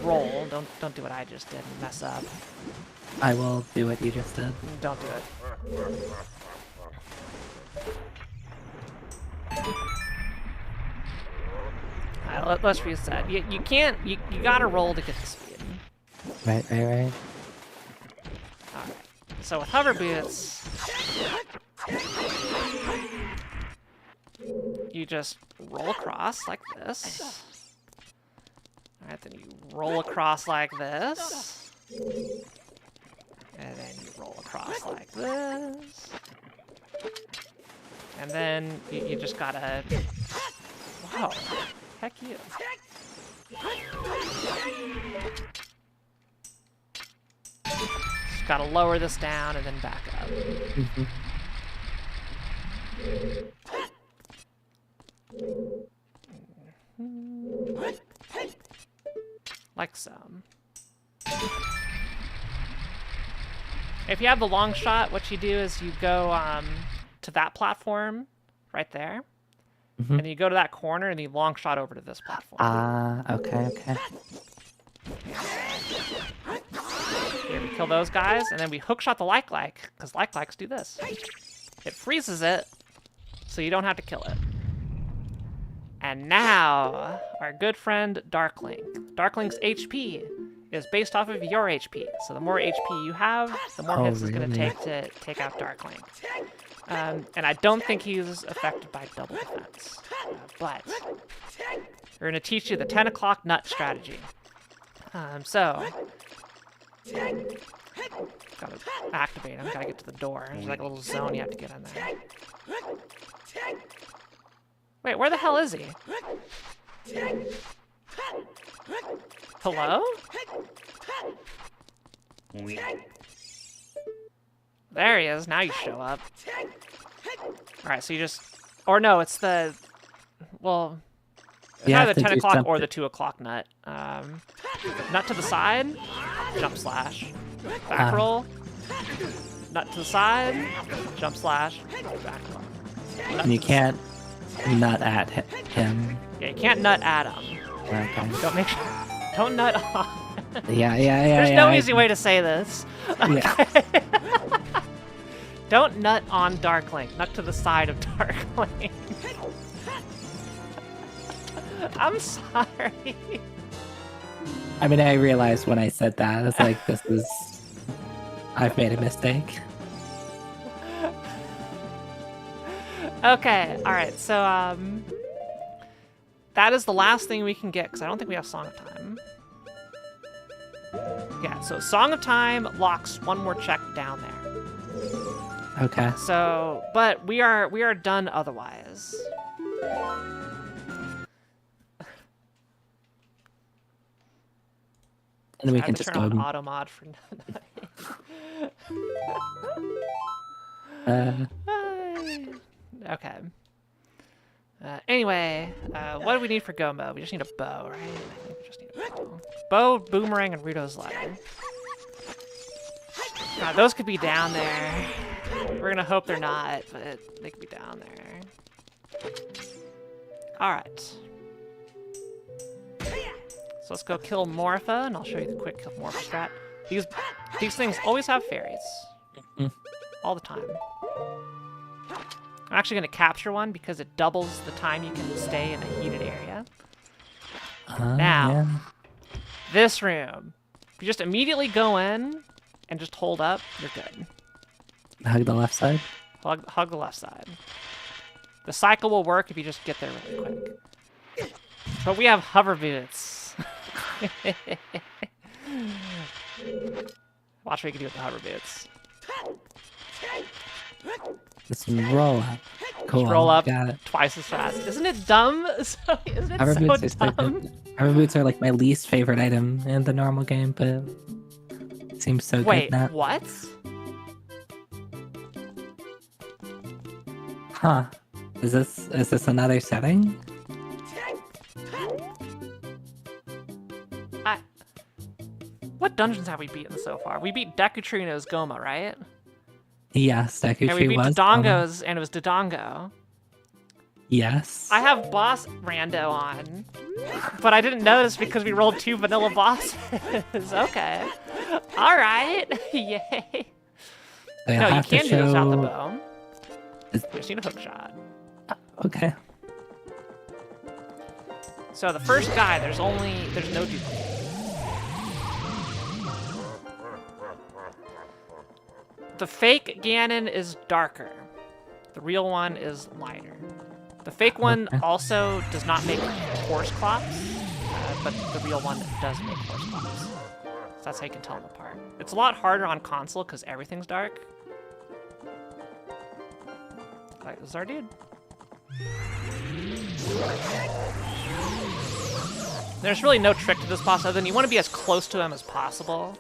Roll. Don't do what I just did and mess up. I will do what you just did. Don't do it. Alright, let's reset. You can't. You gotta roll to get the speed. Right. Alright. So with hover boots, you just roll across like this. Alright, then you roll across like this. And then you roll across like this. And then you just gotta... Whoa. Heck you. Just gotta lower this down and then back up. Like so. If you have the long shot, what you do is you go to that platform right there. And then you go to that corner and you long shot over to this platform. Okay. Here, we kill those guys, and then we hookshot the like, because likes do this. It freezes it, so you don't have to kill it. And now, our good friend Darkling. Darkling's HP is based off of your HP. So the more HP you have, the more hits it's going to take to take out Darkling. And I don't think he's affected by double defense. But we're going to teach you the 10 o'clock nut strategy. So, gotta activate him, gotta get to the door. There's like a little zone you have to get in there. Wait, where the hell is he? Hello? There he is, now you show up. Alright, so you just... Or no, it's the... Well... It's either the 10 o'clock or the 2 o'clock nut. Nut to the side, jump slash. Back roll. Nut to the side, jump slash, back roll. And you can't nut at him. Yeah, you can't nut at him. Okay. Don't nut on. Yeah. There's no easy way to say this. Yeah. Don't nut on Darkling. Nut to the side of Darkling. I'm sorry. I mean, I realized when I said that, I was like, I've made a mistake. Okay, alright, so, that is the last thing we can get, because I don't think we have Song of Time. Yeah, so Song of Time locks one more check down there. Okay. So, but we are done otherwise. And we can just turn go. on auto mod for okay. Anyway, what do we need for go mode? We just need a bow, right? I think we just need a bow. Bow, boomerang, and Rito's ladder. God, those could be down there. We're gonna hope they're not, but they could be down there. Alright. So let's go kill Morpha, and I'll show you the quick kill Morpha strat. These things always have fairies. All the time. I'm actually going to capture one because it doubles the time you can stay in a heated area. Now, this room. If you just immediately go in and just hold up, you're good. Hug the left side? Hug the left side. The cycle will work if you just get there really quick. But we have hover boots. Watch what you can do with the hover boots. Just roll up. Cool. Just roll up Got it. twice as fast. Isn't it dumb? Isn't it Hover so boots dumb? Hover boots are like my least favorite item in the normal game, but it seems so Wait, good now. what? Huh. Is this another setting? What dungeons have we beaten so far? We beat Dekutrino's Goma, right? Yes, Dekutree And we beat was. Dodongo's, and it was Dodongo. Yes. I have boss rando on, but I didn't notice because we rolled 2 vanilla bosses. Okay. All right. Yay. So No, you can do this without the show... bow. We just need a hook shot. Okay. So the first guy, there's no duplicate. The fake Ganon is darker. The real one is lighter. The fake one also does not make horse clops, but the real one does make horse clops. So that's how you can tell them apart. It's a lot harder on console because everything's dark. Like, this is our dude. There's really no trick to this boss other than you want to be as close to him as possible.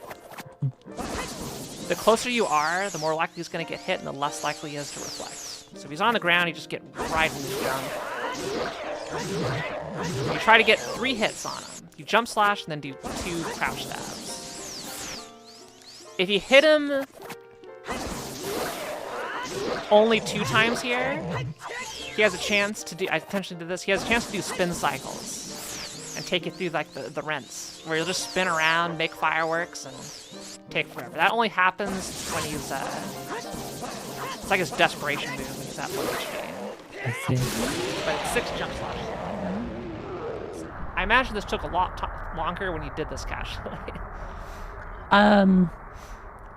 The closer you are, the more likely he's going to get hit and the less likely he is to reflect. So if he's on the ground, you just get right in his jump. You try to get 3 hits on him. You jump slash and then do 2 crouch stabs. If you hit him only 2 times here, he has a chance to do, I intentionally did this, he has a chance to do spin cycles and take you through like the rents, where you'll just spin around, make fireworks, and take forever. That only happens when he's, it's like his desperation move when he's at low HP. I see. But it's 6 jump slots. I imagine this took a lot longer when you did this casually.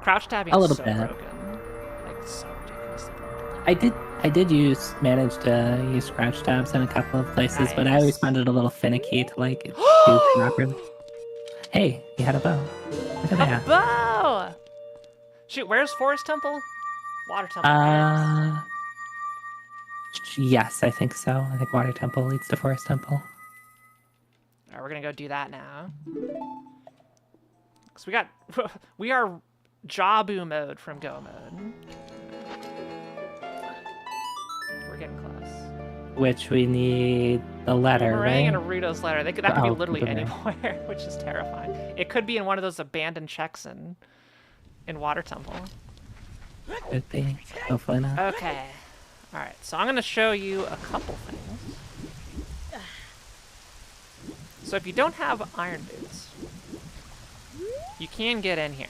Crouch tabbing A is little so bit. broken. Like, so ridiculously broken. I did manage to use crouch tabs in a couple of places, but I Nice. always found it a little finicky to like do properly. Hey, you had a bow. Look at A that. bow! Shoot, where's Forest Temple? Water Temple. right? Yes, I think so. I think Water Temple leads to Forest Temple. Alright, we're gonna go do that now. Cause we are Jabu mode from Go mode. We're getting close. Which we need the letter, Meringue and right? Arudo's letter. That could be Oh, literally okay. anywhere, which is terrifying. It could be in one of those abandoned checks in Water Temple. Could be. Hopefully not. Okay. Alright, so I'm gonna show you a couple things. So if you don't have iron boots, you can get in here.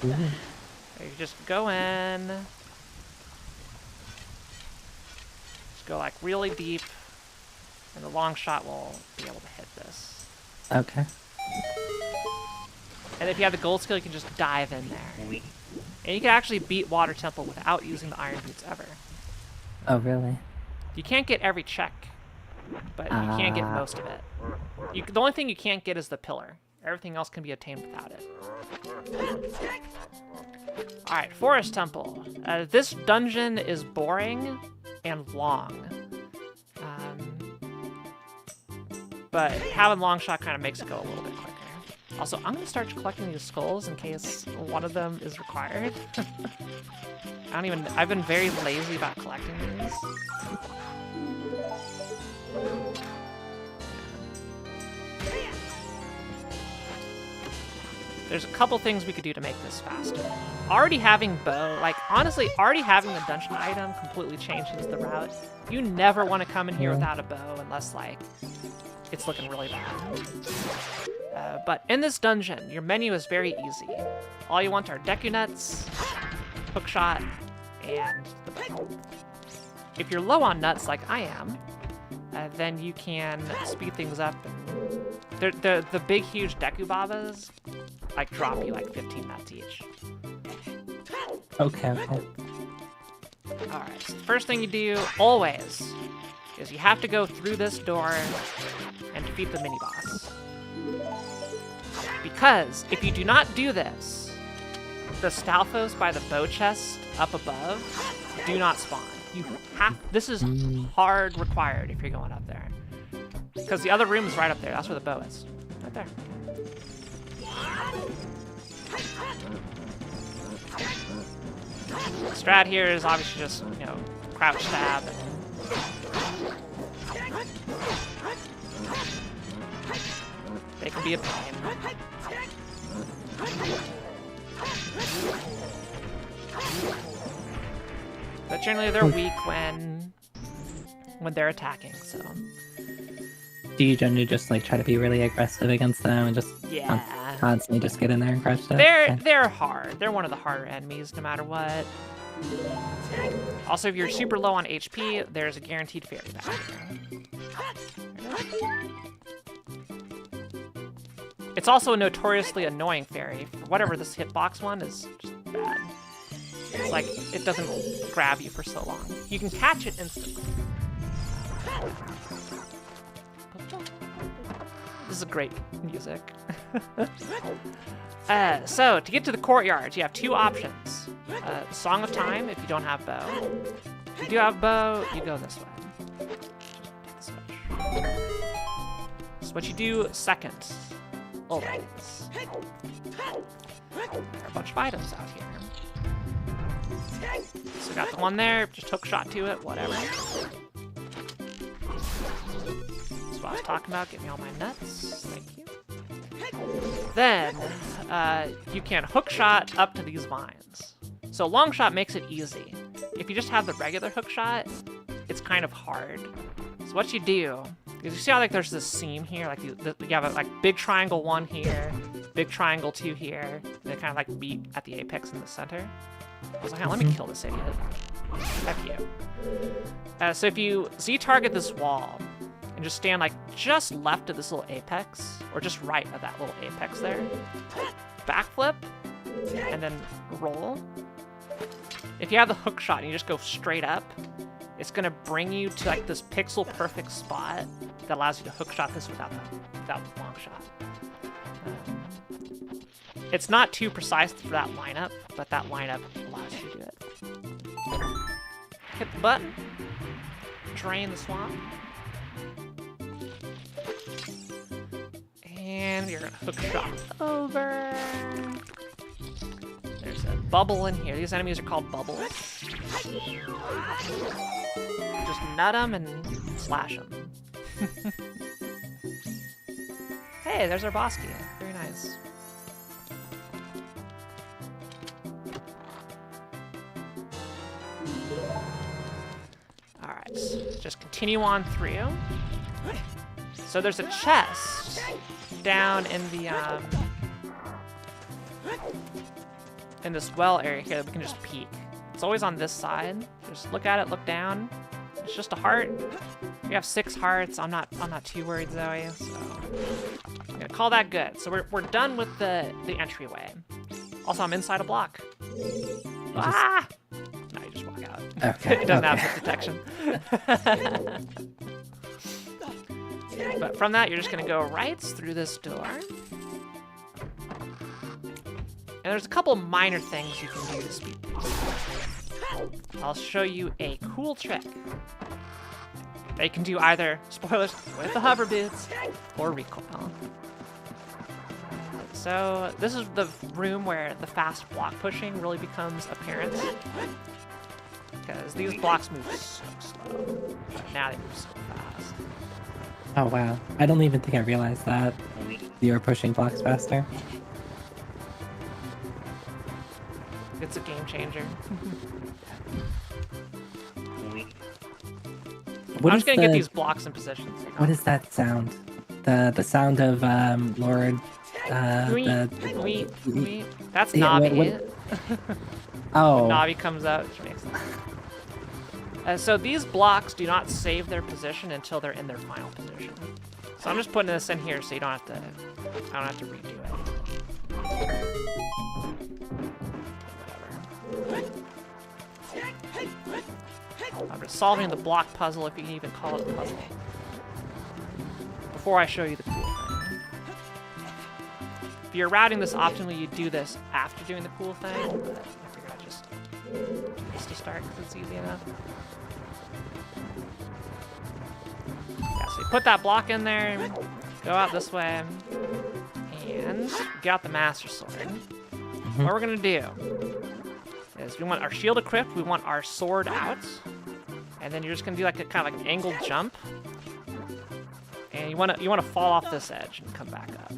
Ooh. You just go in. Just go like really deep, and the long shot will be able to hit this. Okay. And if you have the gold skill, you can just dive in there. And you can actually beat Water Temple without using the iron boots ever. Oh, really? You can't get every check, but you can get most of it. The only thing you can't get is the pillar. Everything else can be attained without it. Alright, Forest Temple. This dungeon is boring and long. But having long shot kind of makes it go a little bit quicker. Also, I'm going to start collecting these skulls in case one of them is required. I've been very lazy about collecting these. There's a couple things we could do to make this faster. Already having bow, like honestly, already having the dungeon item completely changes the route. You never want to come in here without a bow unless like it's looking really bad. But in this dungeon, your menu is very easy. All you want are Deku nuts, hook shot, and the bow. If you're low on nuts like I am, then you can speed things up. And the big, huge Deku Babas like drop you like 15 nuts each. Okay. Alright, so the first thing you do, always, is you have to go through this door and defeat the mini-boss. Because if you do not do this, the Stalfos by the bow chest up above do not spawn. This is hard required if you're going up there. Because the other room is right up there. That's where the bow is. Right there. The strat here is obviously just, crouch stab. They can be a pain. But generally they're weak when they're attacking, so. Do you generally just like try to be really aggressive against them and just constantly just get in there and crouch stuff? They're hard. They're one of the harder enemies no matter what. Also, if you're super low on HP, there's a guaranteed fairy back here. It's also a notoriously annoying fairy. Whatever this hitbox one is just bad. It's like, it doesn't grab you for so long. You can catch it instantly. This is great music. So, to get to the courtyard, you have two options. Song of Time, if you don't have bow. If you do have bow, you go this way. Just take the switch. So what you do second, always. There are a bunch of items out here. So got the one there, just hook shot to it, whatever. That's what I was talking about, get me all my nuts, thank you. Then, you can hook shot up to these vines. So long shot makes it easy. If you just have the regular hook shot, it's kind of hard. So what you do is you see how like there's this seam here, like you have a like big triangle one here, big triangle 2 here. They kind of like meet at the apex in the center. I was like, let me kill this idiot. Heck you. So if you Z-target this wall and just stand like just left of this little apex, or just right of that little apex there, backflip, and then roll. If you have the hook shot and you just go straight up, it's gonna bring you to like this pixel perfect spot that allows you to hook shot this without the long shot. It's not too precise for that lineup, but that lineup allows you to do it. Hit the button, drain the swamp, and you're gonna hook shot over. There's a bubble in here. These enemies are called bubbles. Just nut them and slash them. Hey, there's our boss key. Very nice. Alright, just continue on through. So there's a chest down in the in this well area here that we can just peek. It's always on this side. Just look at it, look down. It's just a heart. We have 6 hearts. I'm not too worried, Zoe. So I'm gonna call that good. So we're done with the entryway. Also, I'm inside a block. Ah! No, you just walk out. Okay. It doesn't have hit detection. But from that, you're just gonna go right through this door. And there's a couple minor things you can do to speed things. I'll show you a cool trick. They can do either, spoilers, with the hover boots or recoil. So this is the room where the fast block pushing really becomes apparent. Because these blocks move so slow. But now they move so fast. Oh wow. I don't even think I realized that. You were pushing blocks faster. It's a game changer. I'm just gonna get these blocks in position. What is that sound? The sound of Lord. That's Yeah, Navi. Oh. Navi comes out, which makes sense. So these blocks do not save their position until they're in their final position. So I'm just putting this in here so you don't have to. I don't have to redo it. I'm just solving the block puzzle, if you can even call it a puzzle. Before I show you the cool thing. If you're routing this optimally, you do this after doing the cool thing, but I figured I'd just do this to start because it's easy enough. Yeah, so you put that block in there, go out this way, and get out the Master Sword. What we're gonna do is we want our shield equipped, we want our sword out, and then you're just gonna do like a kind of like an angled jump, and you wanna fall off this edge and come back up.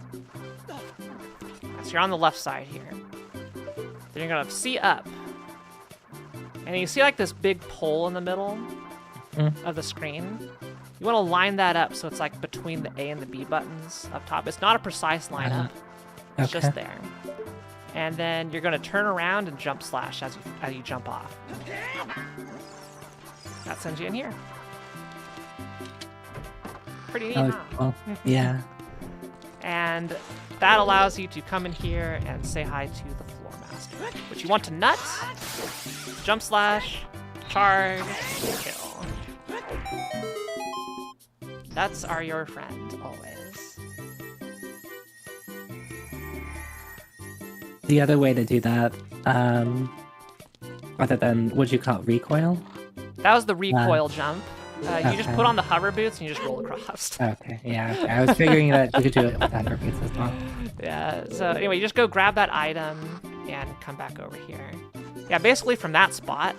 So you're on the left side here. Then you're gonna see up, and you see like this big pole in the middle of the screen. You want to line that up so it's like between the A and the B buttons up top. It's not a precise lineup. It's just there. And then you're going to turn around and jump slash as you jump off. That sends you in here. Pretty neat, huh? Well, yeah. And that allows you to come in here and say hi to the floor master. Which you want to nut, jump slash, charge, kill. Nuts are your friend, always. The other way to do that, other than, would you call it recoil? That was the recoil jump. You just put on the hover boots and you just roll across. Okay, yeah. Okay. I was figuring that you could do it with hover boots as well. Yeah, so anyway, you just go grab that item and come back over here. Yeah, basically from that spot,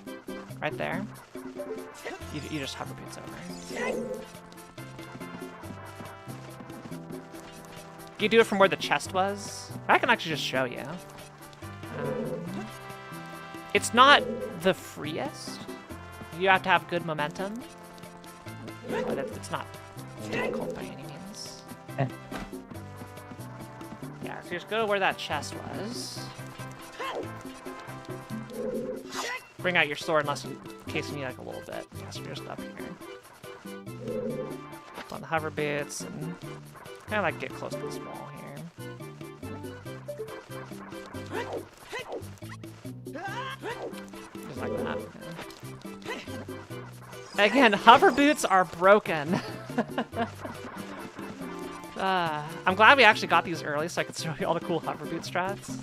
right there, you just hover boots over. You do it from where the chest was. I can actually just show you. It's not the freest. You have to have good momentum, but it's not difficult by any means. Okay. Yeah, So just go to where that chest was. Bring out your sword in case you need like a little bit. Yeah, so just up here. Put on the hover boots and kind of like get close to this wall here. Just like that. Yeah. Again, hover boots are broken. I'm glad we actually got these early so I could show you all the cool hover boot strats.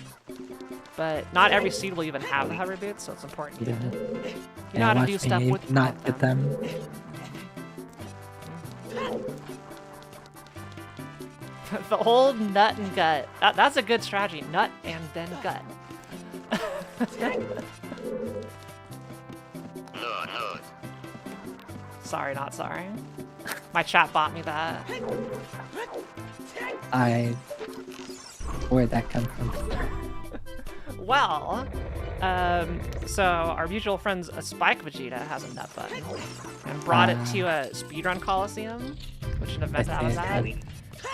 But not every seed will even have the hover boots, so it's important you know how to do stuff with not get them. The old nut and gut. That's a good strategy. Nut and then gut. Sorry, not sorry. My chat bought me that. Where'd that come from? Well, so our mutual friend Spike Vegeta has a nut button and brought it to a speedrun coliseum, which is an event that I was at.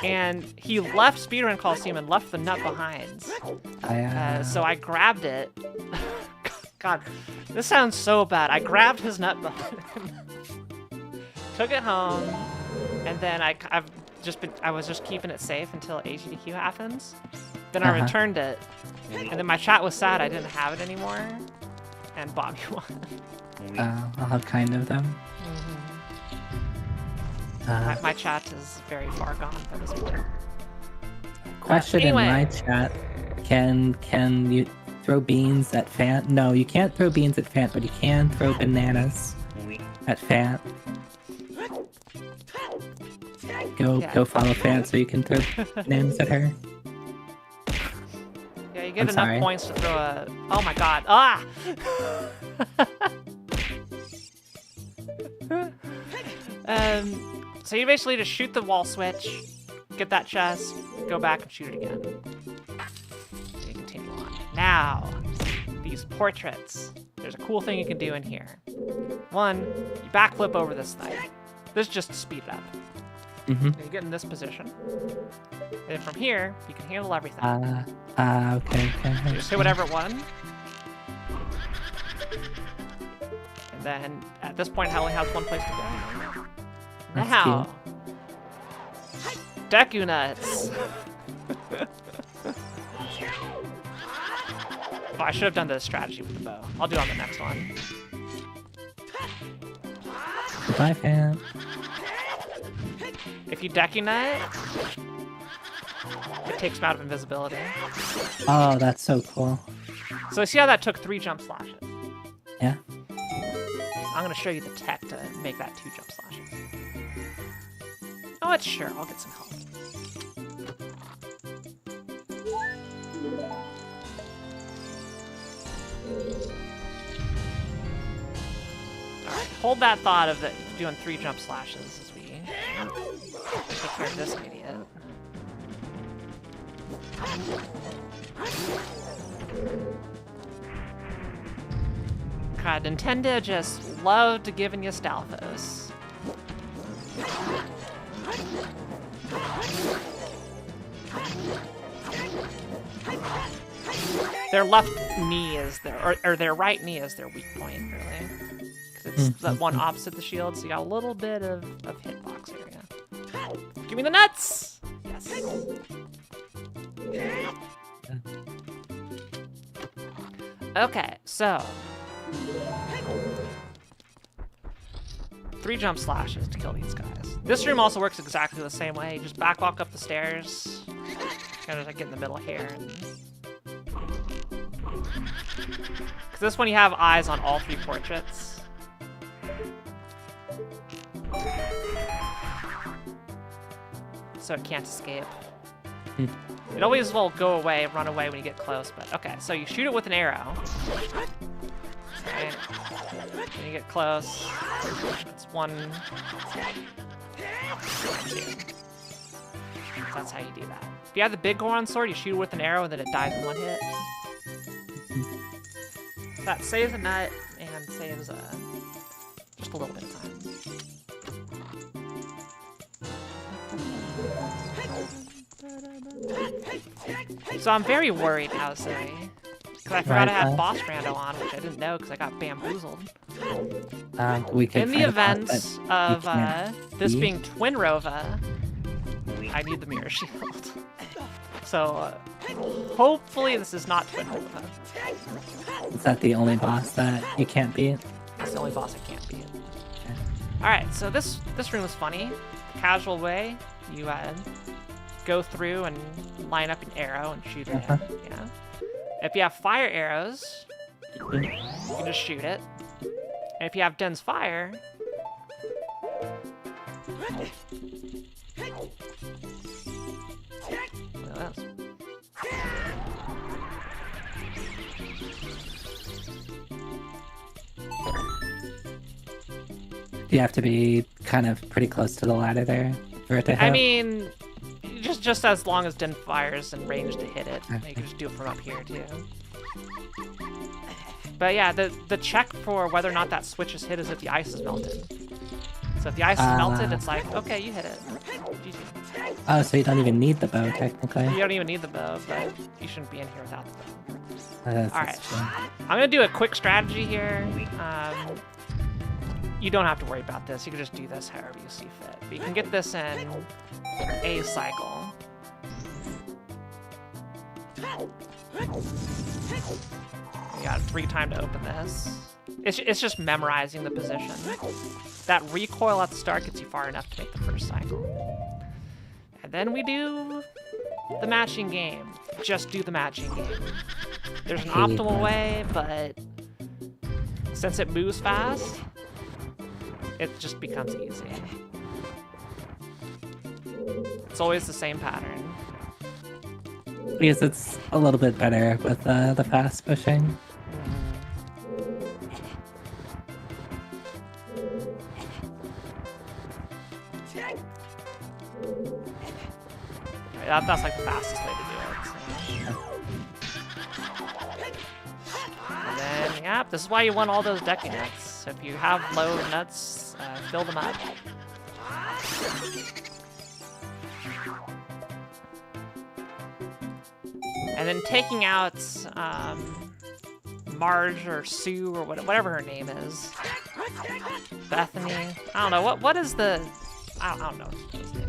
And he left speedrun coliseum and left the nut behind. So I grabbed it. God, this sounds so bad. I grabbed his nut button, took it home, and then I was just keeping it safe until AGDQ happens. Then I returned it, and then my chat was sad I didn't have it anymore, and bought me one. I'll have kind of them. My chat is very far gone by this point. Question anyway. in my chat: Can you throw beans at Fant? No, you can't throw beans at Fant, but you can throw bananas at Fant. Go follow Fant so you can throw bananas at her. Yeah, you get enough points to throw a. Oh my god! Ah! So you basically just shoot the wall switch, get that chest, go back and shoot it again. And you continue on. Now, these portraits. There's a cool thing you can do in here. One, you backflip over this thing. This is just to speed it up. You get in this position. And from here, you can handle everything. Okay. You just hit whatever one. And then, at this point, it only has one place to go. Now, Deku nuts. Oh, I should have done the strategy with the bow. I'll do it on the next one. Goodbye, Fant. If you Deku nut, it takes him out of invisibility. Oh, that's so cool. So see how that took 3 jump slashes? Yeah. I'm gonna show you the tech to make that 2 jump slashes. Oh, it's sure. I'll get some help. Alright, hold that thought of doing 3 jump slashes as we take care of this idiot. God, Nintendo just loved giving you Stalfos. Their left knee is their, or their right knee is their weak point, really. Because it's the one opposite the shield, so you got a little bit of hitbox area. Give me the nuts! Yes. Okay, so 3 jump slashes to kill these guys. This room also works exactly the same way. You just backwalk up the stairs, kind of like get in the middle here. Because this one you have eyes on all 3 portraits. So it can't escape. It always will go away, run away when you get close, but okay, so you shoot it with an arrow. Right. When you get close, it's 1, 2. That's how you do that. If you have the big Goron sword, you shoot it with an arrow and then it dies in 1 hit. That saves a nut and saves just a little bit of time. So I'm very worried now, Zoe. Because I forgot I had boss rando on, which I didn't know because I got bamboozled. We could In the find a boss events that you of can't this see. being Twin Rova, I need the mirror shield. So hopefully this is not Twin Rova. Is that the only boss that you can't beat? It's the only boss I can't beat. Alright, so this room is funny. The casual way, you go through and line up an arrow and shoot it in. Yeah. If you have fire arrows, you can just shoot it. And if you have Den's fire, look at this. You have to be kind of pretty close to the ladder there for it to hit. I mean, just as long as Den fires and range to hit it. You can just do it from up here too. But yeah, the check for whether or not that switch is hit is if the ice is melted. So if the ice is melted, it's like, okay, you hit it. GG. Oh, so you don't even need the bow, technically. You don't even need the bow, but you shouldn't be in here without the bow. That's Alright, true. I'm gonna do a quick strategy here. You don't have to worry about this. You can just do this however you see fit. But you can get this in a cycle. You got 3 time to open this. It's just memorizing the position. That recoil at the start gets you far enough to make the first cycle. And then we do the matching game. Just do the matching game. There's an optimal way, but since it moves fast, it just becomes easy. It's always the same pattern. Because it's a little bit better with the fast pushing. That's like the fastest way to do it. And then, yeah, this is why you want all those decking nuts. If you have low nuts, fill them up. And then taking out Marge or Sue or whatever her name is. Bethany. I don't know. What is the... I don't know.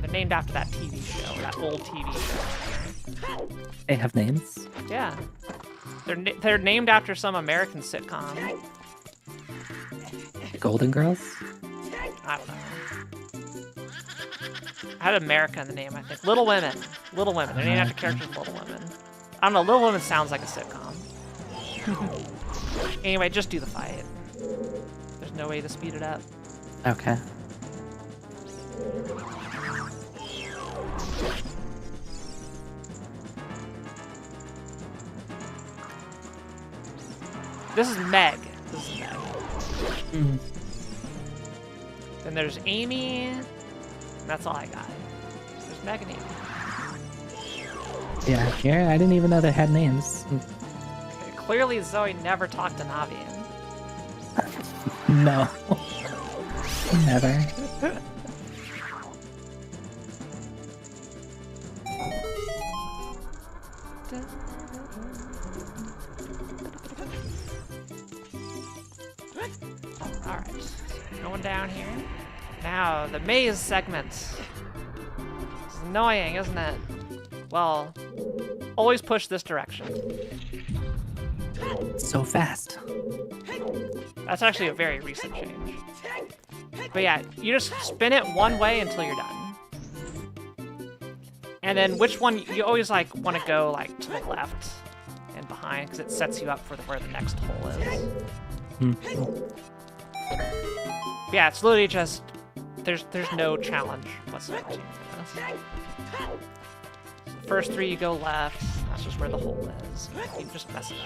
They're named after that TV show, that old TV show. They have names? Yeah. They're named after some American sitcom. Golden Girls? I don't know. I had America in the name, I think. Little Women. Little Women. They're named after characters of Little Women. I don't know. Little Women sounds like a sitcom. Anyway, just do the fight. There's no way to speed it up. Okay. This is Meg. Mm. Then there's Amy. And that's all I got. There's Meg and Amy. Yeah, here, I didn't even know they had names. Okay, clearly Zoe never talked to Navian. No. Never. Alright, going down here. Now, the maze segment. It's annoying, isn't it? Well, always push this direction. So fast. That's actually a very recent change. But yeah, you just spin it one way until you're done. And then which one, you always like want to go like to the left and behind because it sets you up for where the next hole is. Yeah, it's literally just, there's no challenge whatsoever. The first 3 you go left, that's just where the hole is. You just mess it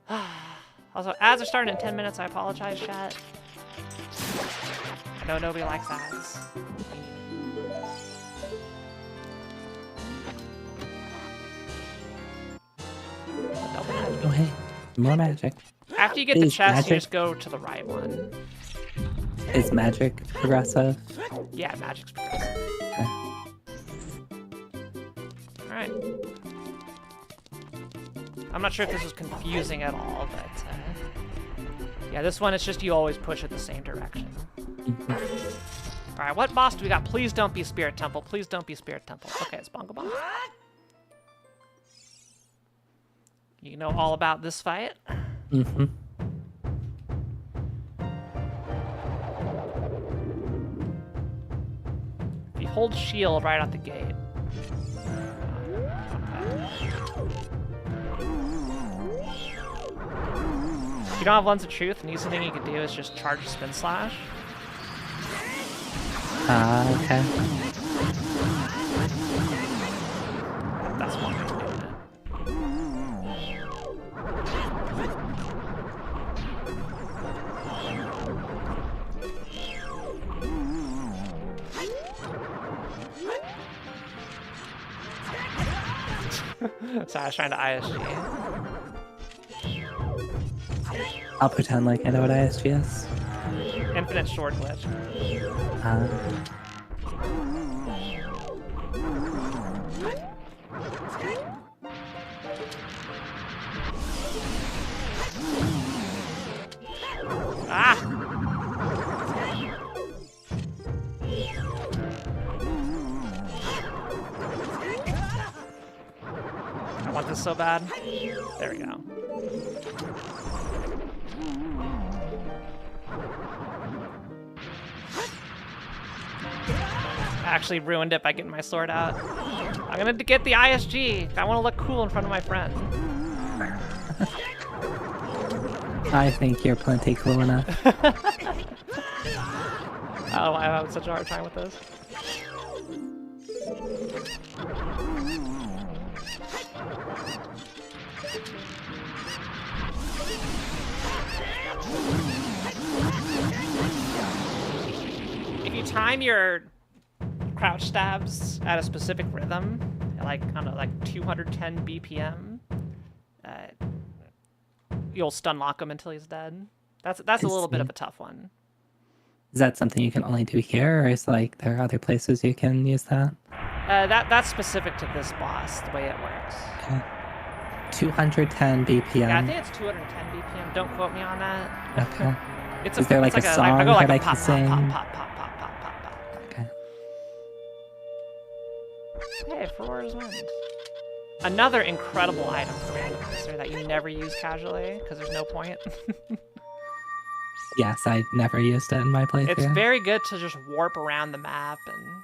up. Also, ads are starting in 10 minutes, I apologize, chat. I know nobody likes ads. Oh, hey. More magic. After you get the Is chest, magic- you just go to the right one. Is magic progressive? Yeah, magic's progressive. Okay. Alright. I'm not sure if this was confusing at all, but yeah, this one, it's just you always push it the same direction. Alright, what boss do we got? Please don't be Spirit Temple. Please don't be Spirit Temple. Okay, it's Bongo Bongo. You know all about this fight? Mm-hmm. If you hold shield right out the gate. If you don't have Lens of Truth, the easy thing you can do is just charge Spin Slash. Okay. That's one way of doing it. Sorry, I was trying to ISG. I'll pretend like I know what ISG is. Infinite Sword Glitch. Ah! I want this so bad. There we go. I actually ruined it by getting my sword out. I'm gonna get the ISG. I want to look cool in front of my friend. I think you're plenty cool enough. I don't know why I'm having such a hard time with this. If you time your crouch stabs at a specific rhythm, like I don't know, like 210 BPM, you'll stun lock him until he's dead. That's a little bit of a tough one. Is that something you can only do here, or is like there are other places you can use that? That's specific to this boss, the way it works. Okay. 210 BPM. Yeah, I think it's 210 BPM. Don't quote me on that. Okay. It's Is there like a song I go like that a I pop, can sing? pop, pop, pop, pop, pop, pop, pop. Okay. Hey, Aurora's Wind. Another incredible item for Randomizer that you never use casually, because there's no point. Yes, I never used it in my playthrough. It's very good to just warp around the map, and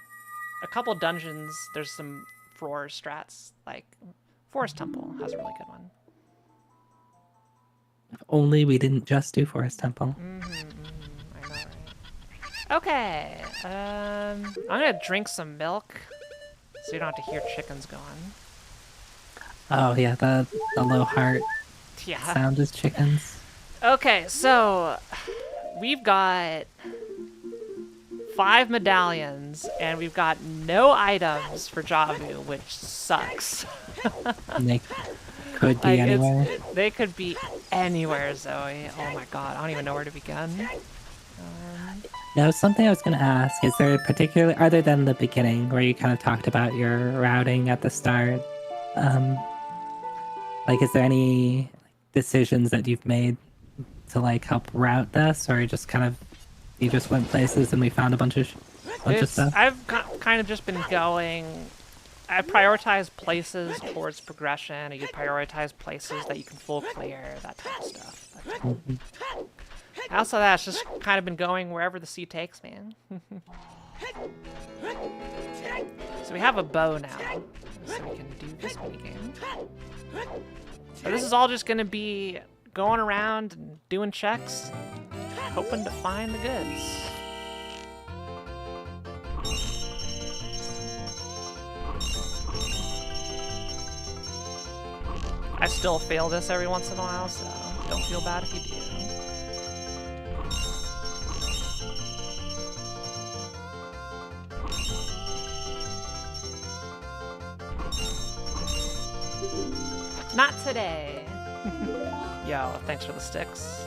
a couple dungeons, there's some Frore strats, like Forest Temple has a really good one. If only we didn't just do Forest Temple. I know, right? Okay, I'm gonna drink some milk, so you don't have to hear chickens going. Oh yeah, the low heart Yeah. sound is chickens. Okay, so we've got 5 medallions, and we've got no items for Javu, which sucks. And they could be Like, anywhere. they could be anywhere, Zoe. Oh my god, I don't even know where to begin. Now, something I was going to ask, is there a particular, other than the beginning where you kind of talked about your routing at the start, like, is there any decisions that you've made to, like, help route this, or just kind of, you just went places and we found a bunch of stuff? I've kind of just been going. I prioritize places towards progression, and you prioritize places that you can full clear, that type of stuff. But, outside of that, it's just kind of been going wherever the sea takes, man. So we have a bow now, so we can do this minigame. So this is all just going to be going around and doing checks, hoping to find the goods. I still fail this every once in a while, so don't feel bad if you do. Not today. Yo, thanks for the sticks.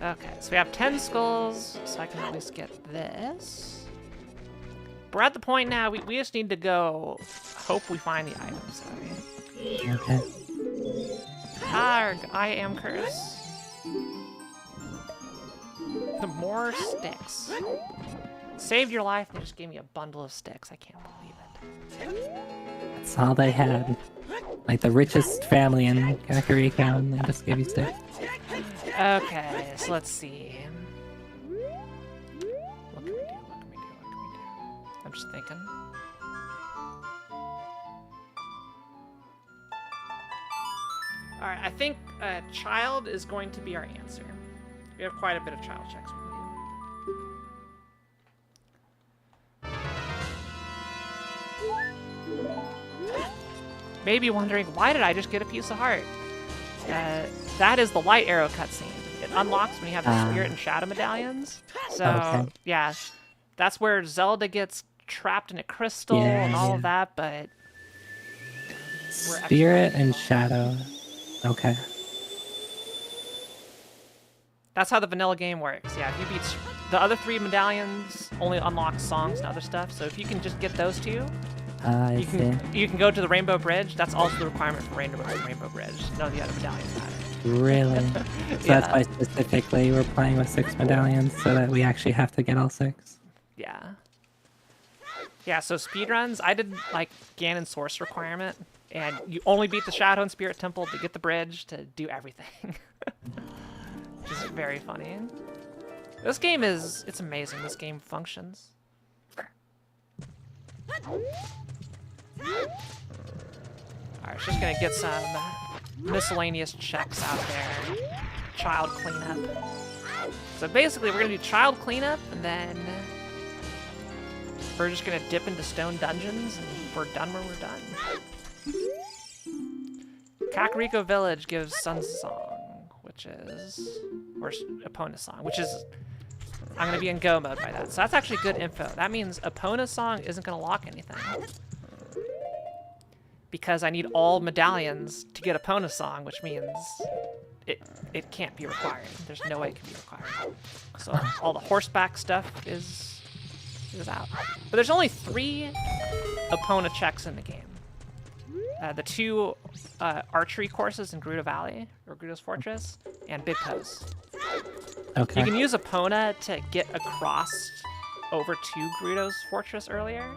Okay, so we have 10 skulls, so I can at least get this. we're at the point now. We just need to go. Hope we find the items. Okay. Arg, I am cursed. The more sticks. Saved your life. They just gave me a bundle of sticks. I can't believe it. That's all they had. Like the richest family in Kakariko, and they just gave you sticks. Okay, so let's see. What can we do? What can we do? What can we do? I'm just thinking. Alright, I think child is going to be our answer. We have quite a bit of child checks we can do. Maybe wondering, why did I just get a piece of heart? That is the light arrow cutscene. It unlocks when you have the spirit and shadow medallions. So, yeah, that's where Zelda gets trapped in a crystal and all of that, but... Spirit and shadow. Okay. That's how the vanilla game works. Yeah, if you beat the other 3 medallions, only unlock songs and other stuff. So if you can just get those 2, you can go to the Rainbow Bridge. That's also the requirement for Rainbow Bridge. None of the other medallions matter. Really? So that's why specifically we're playing with 6 medallions, so that we actually have to get all 6. Yeah. Yeah, so speedruns, I did like Ganon Source requirement, and you only beat the Shadow and Spirit Temple to get the bridge to do everything. Which is very funny. This game it's amazing. This game functions. Alright, just gonna get some miscellaneous checks out there. Child cleanup. So basically, we're gonna do child cleanup, and then we're just gonna dip into stone dungeons, and we're done when we're done. Kakariko Village gives Sun's Song, which is... or Epona's Song, which is... I'm gonna be in go mode by that. So that's actually good info. That means Epona's Song isn't gonna lock anything. Because I need all medallions to get Epona's Song, which means it can't be required. There's no way it can be required. So all the horseback stuff is out. But there's only 3 Epona checks in the game. The 2 archery courses in Gerudo Valley, or Gerudo's Fortress, and Big Pose. Okay. You can use Epona to get across over to Gerudo's Fortress earlier,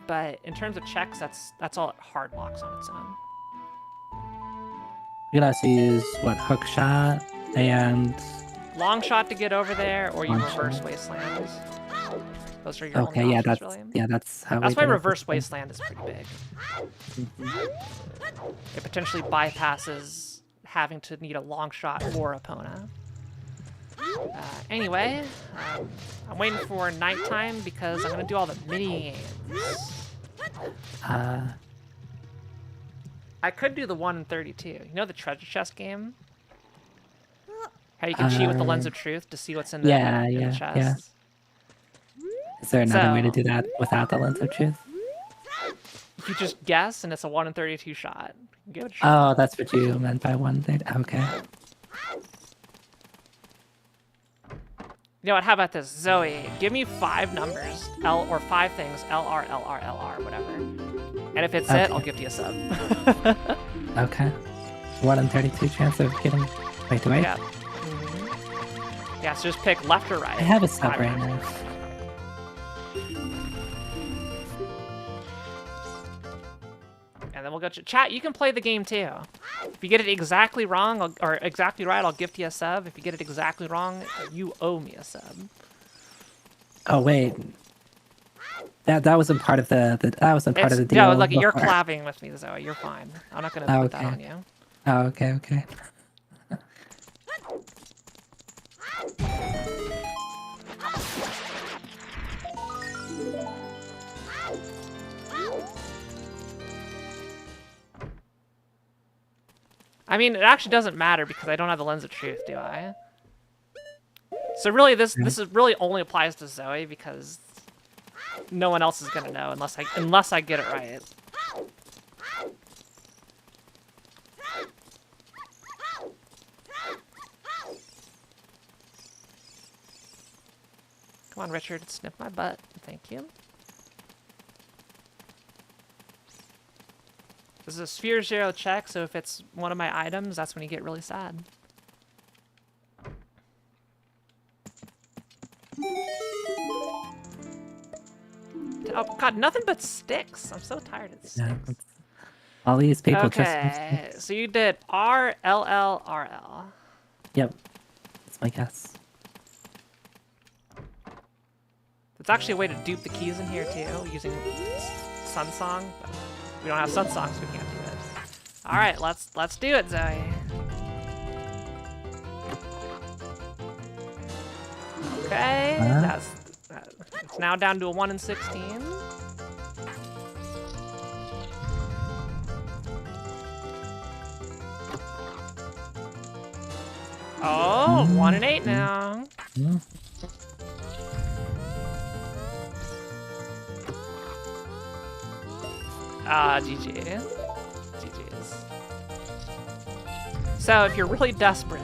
but in terms of checks, that's all it hard locks on its own. You can also use, what, hook shot and... Long shot to get over there, or you reverse wasteland. Those are your only options, really. That's how That's why reverse wasteland is pretty big. It potentially bypasses having to need a long shot or Epona. Anyway, I'm waiting for nighttime because I'm gonna do all the mini games. I could do the 1 in 32. You know the treasure chest game? How you can cheat with the lens of truth to see what's in the, in the chest? Yeah. Is there another way to do that without the lens of truth? You just guess, and it's a 1 in 32 shot. Give it a shot. Oh, that's what you meant by 1 thing. Okay. You know what? How about this, Zoe? Give me 5 numbers, or 5 things, LR, LR, LR, whatever. And if it's it, I'll give you a sub. Okay. 1 in 32 chance of getting. Wait, do I? Yeah. Yeah. So just pick left or right. I have a sub right now. And then we'll go to chat. You can play the game too. If you get it exactly wrong or exactly right, I'll gift you a sub. If you get it exactly wrong, you owe me a sub. Oh wait, that wasn't part of the that wasn't part of the deal. No, look, you're collabing with me, Zoe. You're fine. I'm not gonna put that on you. Oh, okay, okay. I mean, it actually doesn't matter because I don't have the lens of truth, do I? So really, this is really only applies to Zoe because no one else is gonna know unless I get it right. Come on, Richard, sniff my butt. Thank you. This is a sphere 0 check, so if it's one of my items, that's when you get really sad. Oh god, nothing but sticks. I'm so tired of sticks. Yeah, all these people Okay, so you did R, L, L, R, L. Yep. That's my guess. There's actually a way to dupe the keys in here too, using Sun Song. But we don't have Sun Song, so we can't do this. All right, let's do it, Zoe. Okay, it's now down to a 1 in 16. Oh, 1 in 8 now. Yeah. GG. GG's. So if you're really desperate,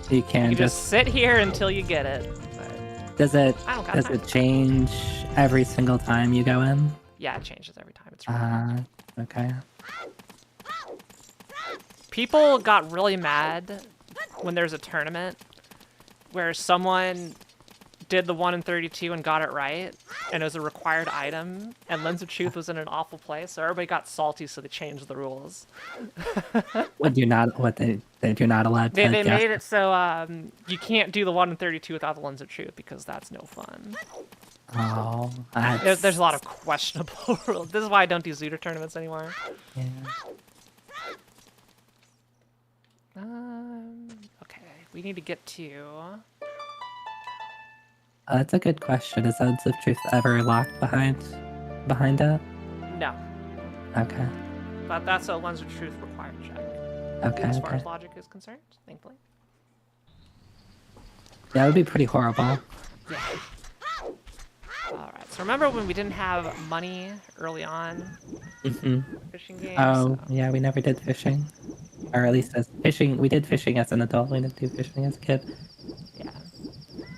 You can you just sit here until you get it. But does it I don't got does time. it change every single time you go in? Yeah, it changes every time. It's really Okay. People got really mad when there's a tournament where someone did the 1 in 32 and got it right, and it was a required item, and Lens of Truth was in an awful place, so everybody got salty, so they changed the rules. You're not allowed to They guess. made it so you can't do the 1 in 32 without the Lens of Truth, because that's no fun. Oh, There's a lot of questionable rules. This is why I don't do ZOOTR tournaments anymore. Yeah. Okay, we need to get to... That's a good question. Is Lens of Truth ever locked behind it? No, Okay. but that's a Lens of Truth required check. Okay. As far Okay. as logic is concerned, thankfully. That would be pretty horrible. Yeah. Alright, so remember when we didn't have money early on? Fishing games? Oh, So- yeah, we never did fishing. Or at least as fishing, we did fishing as an adult, we didn't do fishing as a kid. Yeah.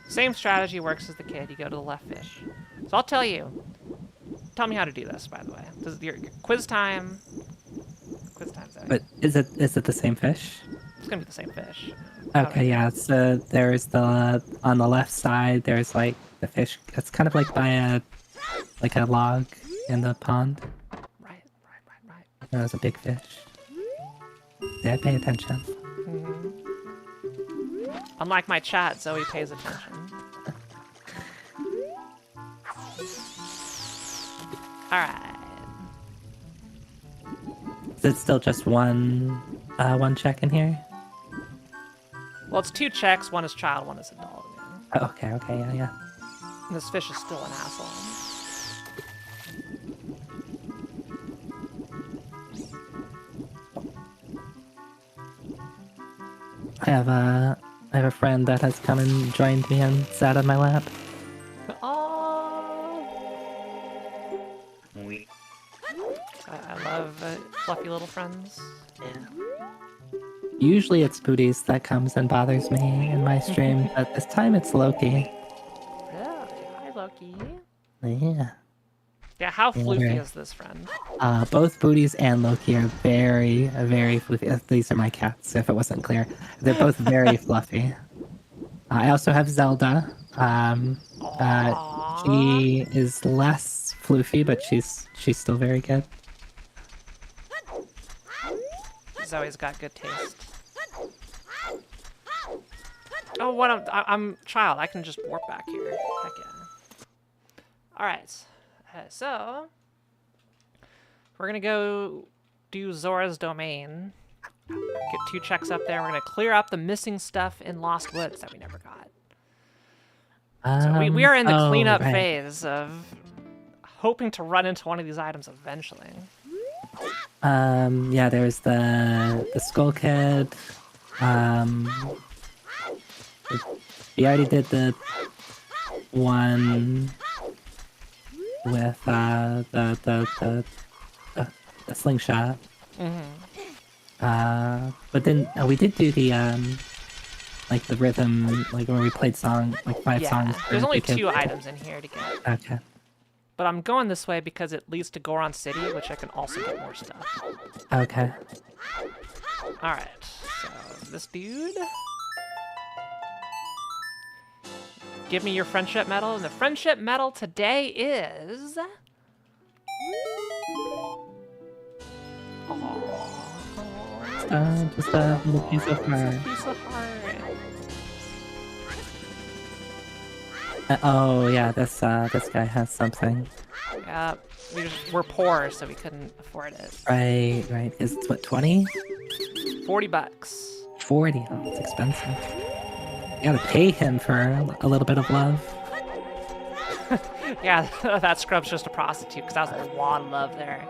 Same strategy works as the kid, you go to the left fish. So I'll tell you. Tell me how to do this, by the way. This is your quiz time. Quiz time, Zoe. But is it the same fish? It's gonna be the same fish. Okay, yeah, so there's on the left side, there's like the fish, it's kind of like by a log in the pond. Right. There's a big fish. Yeah, pay attention. Unlike my chat, Zoe pays attention. Alright. Is it still just one check in here? Well, it's 2 checks, one is child, one is adult. Oh, okay, yeah. And this fish is still an asshole. I have a friend that has come and joined me and sat on my lap. Oh. I love fluffy little friends. Usually it's Booties that comes and bothers me in my stream, but this time it's Loki. Yeah, hi Loki. Yeah. Yeah, how floofy Okay. is this friend? Both Booties and Loki are very, very fluffy. These are my cats, if it wasn't clear. They're both very fluffy. I also have Zelda. She is less floofy, but she's still very good. Zoe's got good taste. Oh, what? I'm child. I can just warp back here. Heck yeah. All right. So we're gonna go do Zora's Domain. Get 2 checks up there. We're gonna clear up the missing stuff in Lost Woods that we never got. So we are in the cleanup right. phase of hoping to run into one of these items eventually. Yeah, there's the Skull Kid. We already did the one with the slingshot. But then we did do the like the rhythm, like when we played 5 songs. There's for only the kids. 2 items in here to get. Okay. But I'm going this way because it leads to Goron City, which I can also get more stuff. Okay. Alright, so this dude. Give me your friendship medal, and the friendship medal today is... Just a little piece of heart. Piece of heart. Oh yeah, this guy has something. Yeah, we're poor, so we couldn't afford it. Right, right. Is it what, 20? $40. 40. Oh, it's expensive. You gotta pay him for a little bit of love. Yeah, that scrub's just a prostitute, because that was a lot of love there.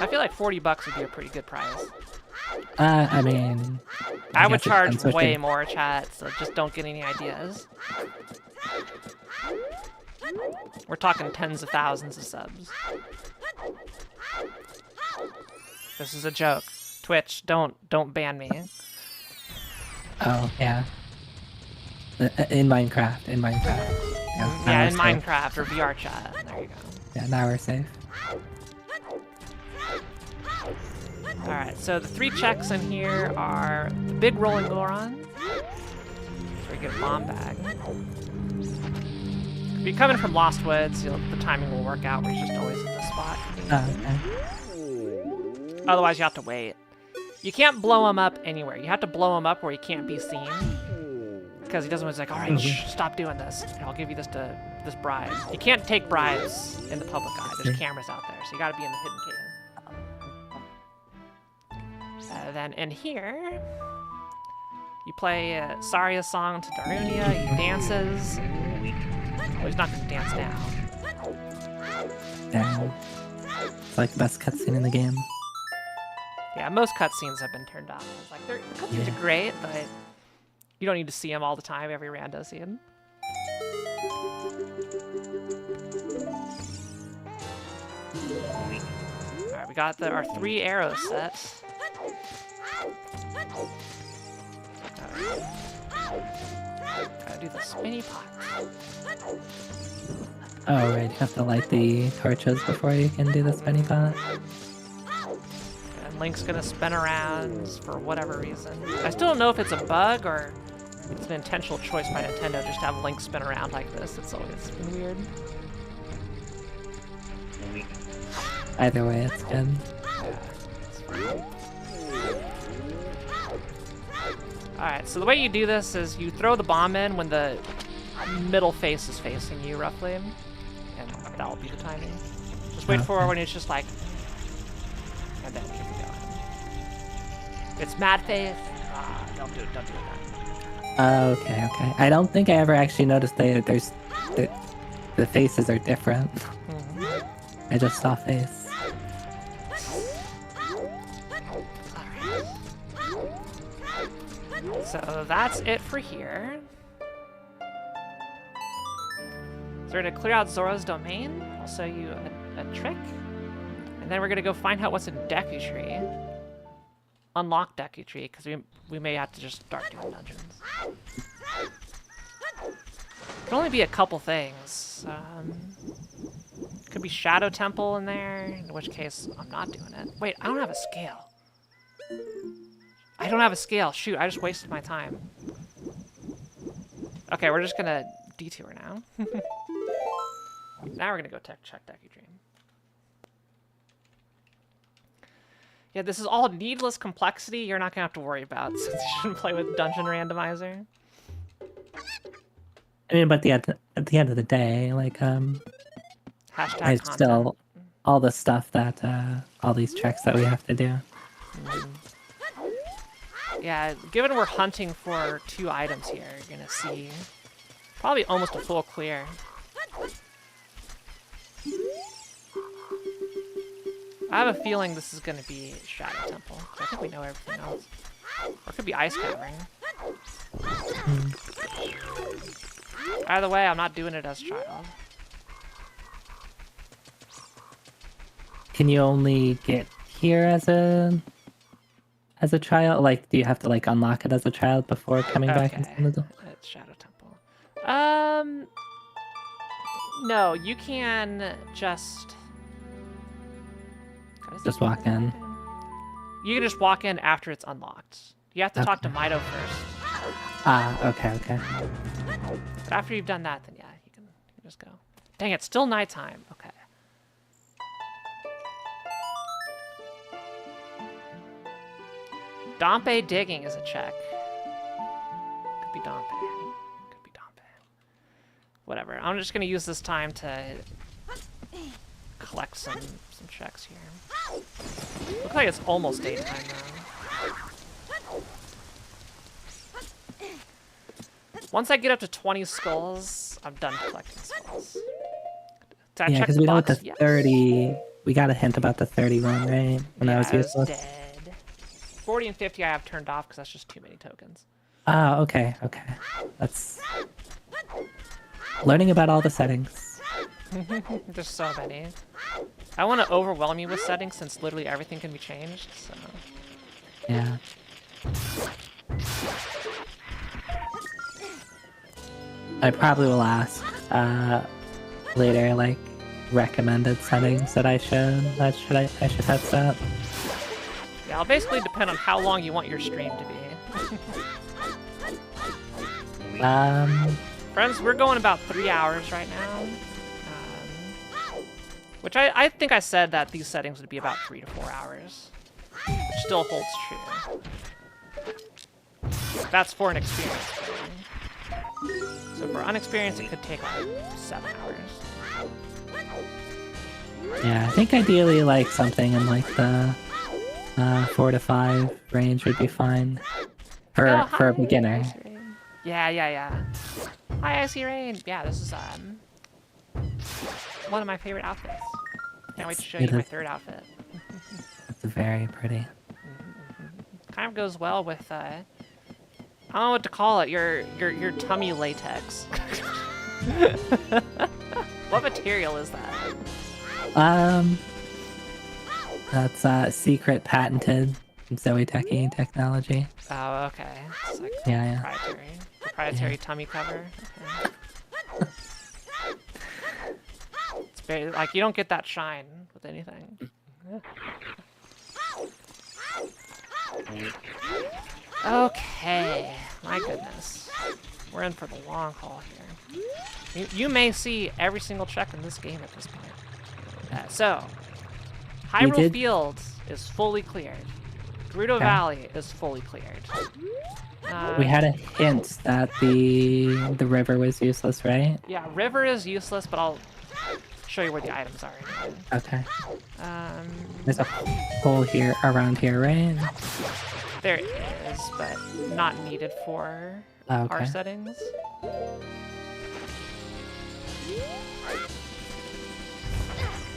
I feel like $40 would be a pretty good price. I mean... I would guess it charge depends what way you- more, chat, so just don't get any ideas. We're talking tens of thousands of subs. This is a joke. Twitch, don't ban me. Oh, yeah. In Minecraft, Yeah, now Yeah, we're in safe. Minecraft or VR chat. There you go. Yeah, now we're safe. Alright, so the 3 checks in here are the big rolling Goron. So we get a bomb bag. If you're coming from Lost Woods, the timing will work out, but he's just always in this spot. Okay. Otherwise, you have to wait. You can't blow him up anywhere. You have to blow him up where he can't be seen. Because he doesn't always like, alright, stop doing this. I'll give you this bribe. You can't take bribes in the public eye. There's cameras out there, so you gotta be in the hidden cave. Then in here, you play Saria's song to Darunia, he dances. Well, he's not gonna dance now. Damn. It's like the best cutscene in the game. Yeah, most cutscenes have been turned off. It's like, the cutscenes are great, but you don't need to see them all the time, every rando scene. Alright, we got our 3 arrows set. Gotta do the spinny pot. Oh, right. You have to light the torches before you can do the spinny pot. And Link's gonna spin around for whatever reason. I still don't know if it's a bug or it's an intentional choice by Nintendo just to have Link spin around like this. It's always been weird. Either way, it's good. Alright, so the way you do this is you throw the bomb in when the middle face is facing you, roughly. And that'll be the timing. Just wait for when it's just like... And then keep it going. It's mad face. Don't do it that. Okay. I don't think I ever actually noticed the faces are different. I just saw face. So that's it for here. So we're gonna clear out Zora's domain. I'll show you a trick. And then we're gonna go find out what's in Deku Tree. Unlock Deku Tree, because we may have to just start doing dungeons. Can only be a couple things. Could be Shadow Temple in there, in which case I'm not doing it. Wait, I don't have a scale. I don't have a scale. Shoot, I just wasted my time. Okay, we're just gonna detour now. Now we're gonna go check Deku Dream. Yeah, this is all needless complexity you're not gonna have to worry about since you shouldn't play with Dungeon Randomizer. I mean, but at the end of the day, like, Hashtag it's content. still all the stuff that, all these checks that we have to do. Yeah, given we're hunting for 2 items here, you're gonna see probably almost a full clear. I have a feeling this is gonna be Shadow Temple, 'cause I think we know everything else. Or it could be Ice Cavern. Either way, I'm not doing it as child. Can you only get here as a as a child? Like, do you have to like unlock it as a child before coming back into Okay, the adult? it's Shadow Temple. No, you can just... Just walk in. You can just walk in after it's unlocked. You have to talk to Okay. Mido first. Ah, okay. But after you've done that, then yeah, you can just go. Dang, it's still nighttime. Okay. Dompe digging is a check. Could be Dompe. Could be Dompe. Whatever. I'm just gonna use this time to collect some checks here. Looks like it's almost daytime now. Once I get up to 20 skulls, I'm done collecting skulls. Did I Yeah, check because the we know box? the Yes. 30. We got a hint about the 31, right? When I was Yeah, it was useless. dead. 40 and 50 I have turned off because that's just too many tokens. Ah, okay. That's learning about all the settings. There's so many. I want to overwhelm you with settings since literally everything can be changed, so... Yeah. I probably will ask later, like recommended settings that I should have set. Yeah, it'll basically depend on how long you want your stream to be. Friends, we're going about 3 hours right now. Which I think I said that these settings would be about 3 to 4 hours. Which still holds true. That's for an experienced player. So for unexperienced, it could take like 7 hours. Yeah, I think ideally like something in like the 4 to 5 range would be fine for a beginner. Yeah. Hi, Icy Rain. Yeah, this is one of my favorite outfits. Can't wait to show you my third outfit. It's very pretty. Kind of goes well with I don't know what to call it. Your tummy latex. What material is that? That's secret patented Zoiteki technology. Oh, okay. It's like Yeah. proprietary tummy cover. Okay. It's very, like you don't get that shine with anything. Okay, my goodness. We're in for the long haul here. You may see every single check in this game at this point. So, Hyrule Fields is fully cleared. Gerudo Valley is fully cleared. We had a hint that the river was useless, right? Yeah, river is useless, but I'll show you where the items are. Okay. There's a hole here around here, right? There is, but not needed for our settings.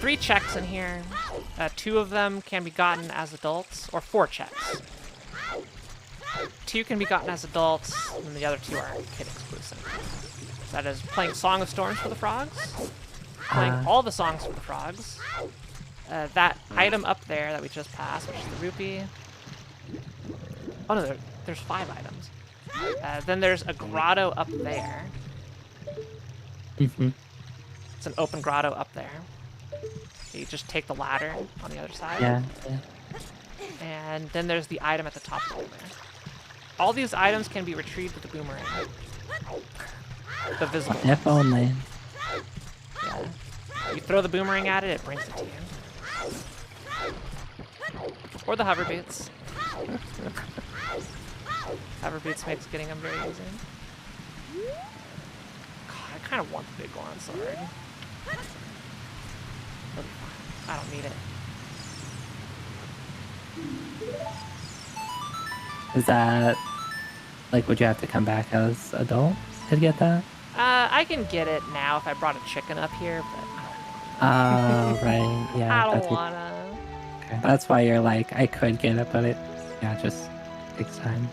Three checks in here. 2 of them can be gotten as adults, or 4 checks. 2 can be gotten as adults, and the other 2 are kid exclusive. That is playing Song of Storms for the frogs, playing all the songs for the frogs, that item up there that we just passed, which is the rupee. Oh no, there's 5 items. Then there's a grotto up there. It's an open grotto up there. You just take the ladder on the other side. Yeah. And then there's the item at the top over there. All these items can be retrieved with the boomerang. The visible If only. Yeah. You throw the boomerang at it, it brings it to you. Or the hover boots. Hover boots makes getting them very easy. God, I kind of want the big one sword. I don't need it. Is that like, would you have to come back as adult to get that? I can get it now if I brought a chicken up here, but Oh, right. Yeah. I don't that's what- wanna. okay. That's why you're like, I could get it, but it just takes time.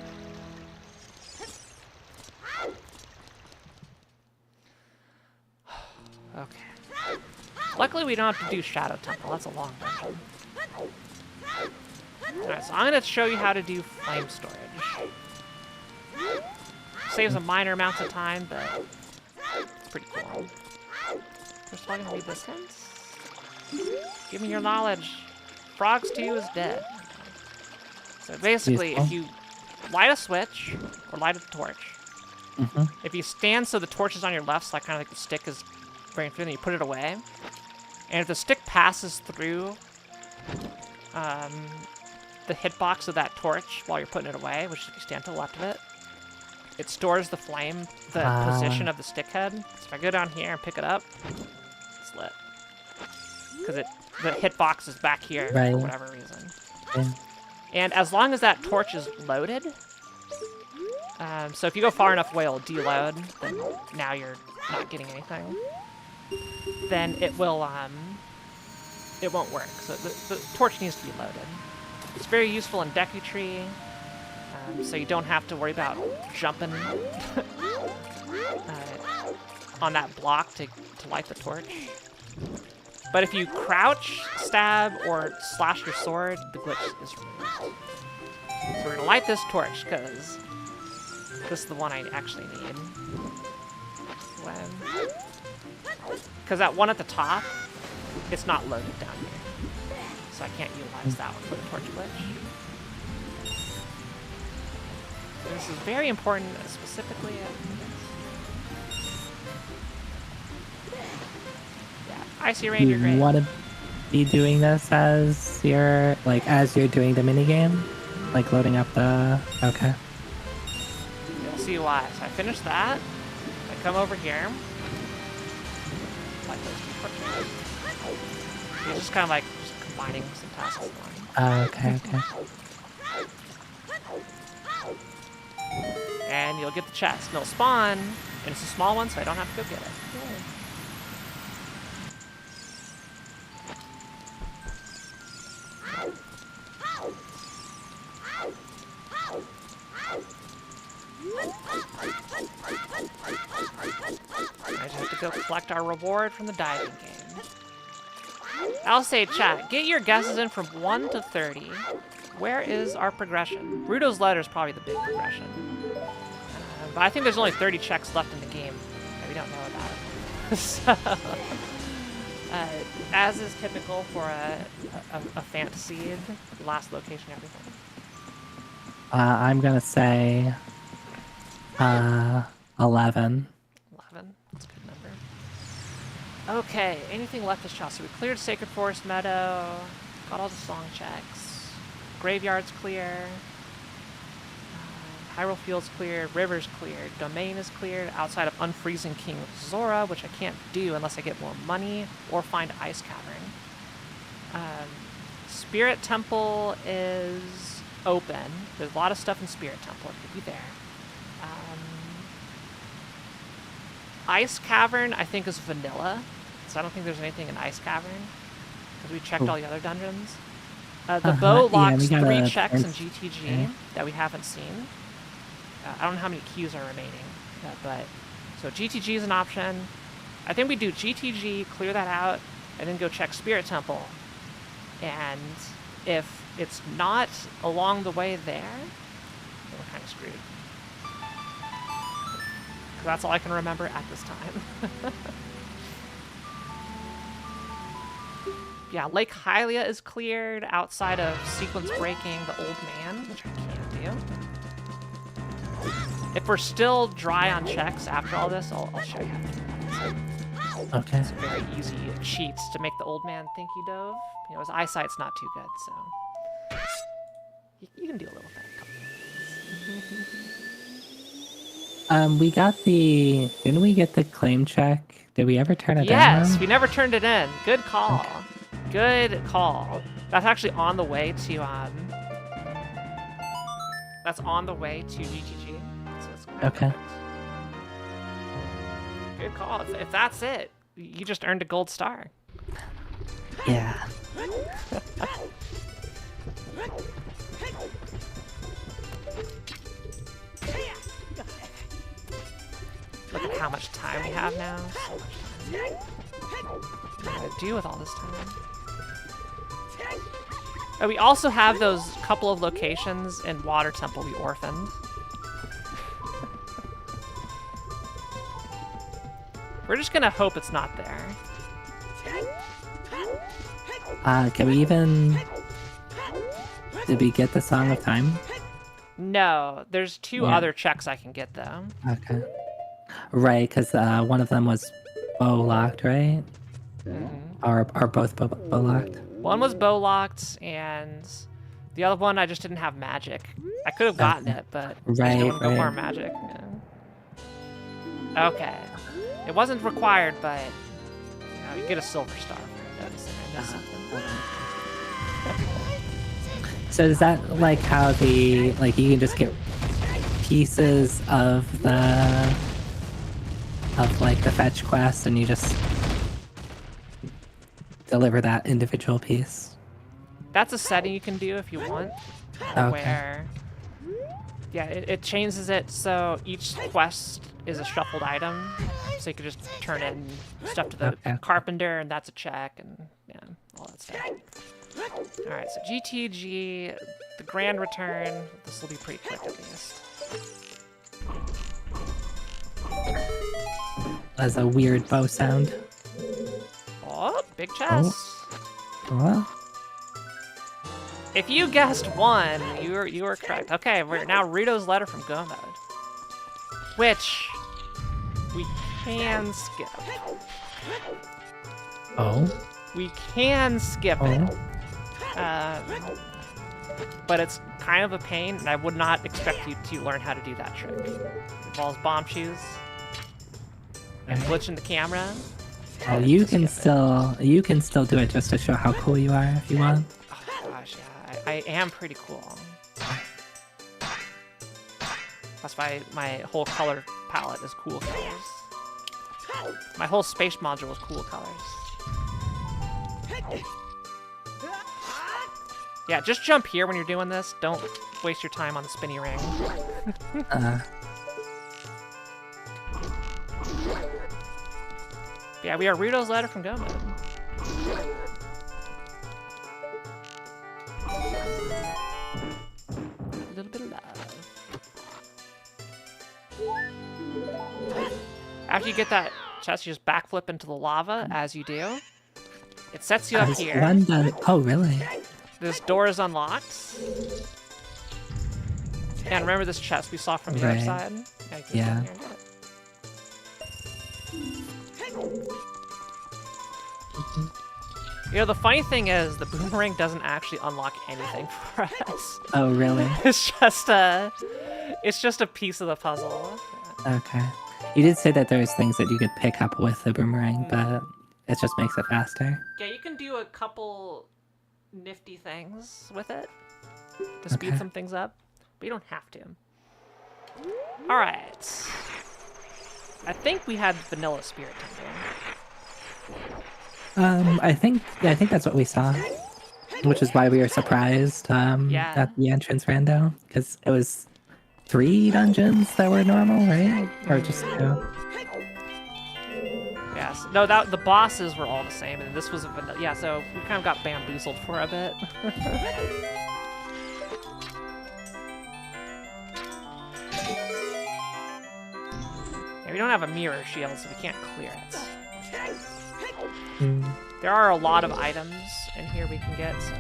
Okay. Luckily, we don't have to do Shadow Temple. That's a long dungeon. Alright, so I'm gonna show you how to do flame storage. Saves a minor amount of time, but it's pretty cool. First of all, I'm gonna read this hint. Give me your knowledge. Frogs 2 is dead. So basically, if you light a switch or light a torch, if you stand so the torch is on your left side, kind of like the stick is burning through, then you put it away. And if the stick passes through the hitbox of that torch while you're putting it away, which is if you stand to the left of it, it stores the flame, the position of the stick head. So if I go down here and pick it up, it's lit. Because the hitbox is back here for whatever reason. Yeah. And as long as that torch is loaded, so if you go far enough away, it'll deload, then now you're not getting anything. Then it will, it won't work. So the torch needs to be loaded. It's very useful in Deku Tree, so you don't have to worry about jumping on that block to light the torch. But if you crouch, stab, or slash your sword, the glitch is removed. So we're gonna light this torch, because this is the one I actually need. Because that one at the top, it's not loaded down here. So I can't utilize that one for the torch glitch. This is very important, specifically Icy Rain, you're great. You want to be doing this as you're doing the minigame? Like loading up the... Okay. You'll see why. So I finish that. I come over here. Like those two torches. You're just kind of like just combining some tasks in one. Okay. And you'll get the chest. And it'll spawn, and it's a small one, so I don't have to go get it. Yay. I just have to go collect our reward from the diving game. I'll say, chat, get your guesses in from 1 to 30. Where is our progression? Rudo's letter is probably the big progression. But I think there's only 30 checks left in the game that we don't know about. So, as is typical for a fantasy, last location, everything. I'm gonna say 11. 11? That's a good number. Okay, anything left is chest. So we cleared Sacred Forest Meadow, got all the song checks. Graveyard's clear. Hyrule Field's cleared, River's cleared, Domain is cleared, outside of Unfreezing King Zora, which I can't do unless I get more money or find Ice Cavern. Spirit Temple is open. There's a lot of stuff in Spirit Temple. It could be there. Ice Cavern, I think, is vanilla, so I don't think there's anything in Ice Cavern, because we checked all the other dungeons. The bow locks 3 checks in GTG that we haven't seen. I don't know how many queues are remaining, but so GTG is an option. I think we do GTG, clear that out, and then go check Spirit Temple. And if it's not along the way there, then we're kind of screwed. Because that's all I can remember at this time. Yeah, Lake Hylia is cleared outside of sequence breaking the Old Man, which I can't do. If we're still dry on checks after all this, I'll show you how to do that. Okay. It's very easy cheats to make the Old Man think he dove. You know, his eyesight's not too good, so you can do a little thing. We got the... Didn't we get the claim check? Did we ever turn it in? Yes, we never turned it in. Good call. Okay. Good call. That's actually on the way to that's on the way to GTG. So okay. Good call. If that's it, you just earned a gold star. Yeah. Look at how much time we have now. So much time. What do I do with all this time? We also have those couple of locations in Water Temple we orphaned. We're just gonna hope it's not there. Can we even... Did we get the Song of Time? No, there's two other checks I can get though. Okay. Right, because one of them was bow locked, right? Or both bow locked? One was bow locked, and the other one I just didn't have magic. I could have gotten it, but I didn't go for magic. Yeah. Okay. It wasn't required, but you get a silver star for noticing I missed something. So is that like how the you can just get pieces of the fetch quest and you just deliver that individual piece? That's a setting you can do if you want. Okay. Where it changes it so each quest is a shuffled item. So you can just turn in stuff to the carpenter and that's a check and all that stuff. Alright, so GTG, the grand return. This will be pretty quick at least. That's a weird bow sound. Oh, big chest. What? If you guessed one, you were correct. Okay, we're now Rito's letter from Go Mode, which we can skip. Oh? We can skip it. But it's kind of a pain, and I would not expect you to learn how to do that trick. It involves bomb shoes and glitching the camera. Oh, you can still do it just to show how cool you are if you want. Oh gosh, yeah, I am pretty cool. That's why my whole color palette is cool colors. My whole space module is cool colors. Yeah, just jump here when you're doing this. Don't waste your time on the spinny ring. Yeah, we are Rito's letter from Go Mode. A little bit of love. After you get that chest, you just backflip into the lava as you do. It sets you up here. Oh, really? This door is unlocked. And remember this chest we saw from the other side? Yeah. You know, the funny thing is, the boomerang doesn't actually unlock anything for us. Oh, really? It's just a piece of the puzzle. Okay. You did say that there's things that you could pick up with the boomerang, but it just makes it faster. Yeah, you can do a couple nifty things with it to speed some things up, but you don't have to. All right. I think we had vanilla spirit temple. I think that's what we saw, which is why we were surprised at the entrance rando, because it was 3 dungeons that were normal, right? Or just 2? Yes. No, the bosses were all the same, and this was a vanilla. Yeah, so we kind of got bamboozled for a bit. Yeah, we don't have a mirror shield, so we can't clear it. There are a lot of items in here we can get, so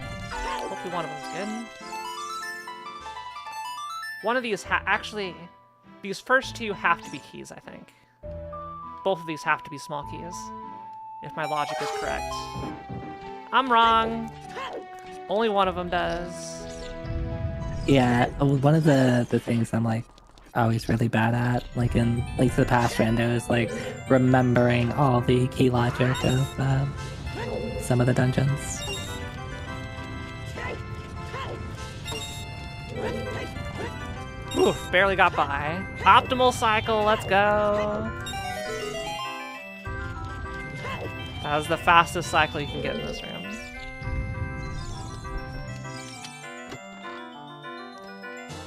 hopefully one of them's good. One of these actually, these first 2 have to be keys, I think. Both of these have to be small keys, if my logic is correct. I'm wrong. Only one of them does. Yeah, one of the things I'm like always really bad at, like in Link to the Past rando, is like remembering all the key logic of some of the dungeons. Oof, barely got by. Optimal cycle, let's go. That was the fastest cycle you can get in this room.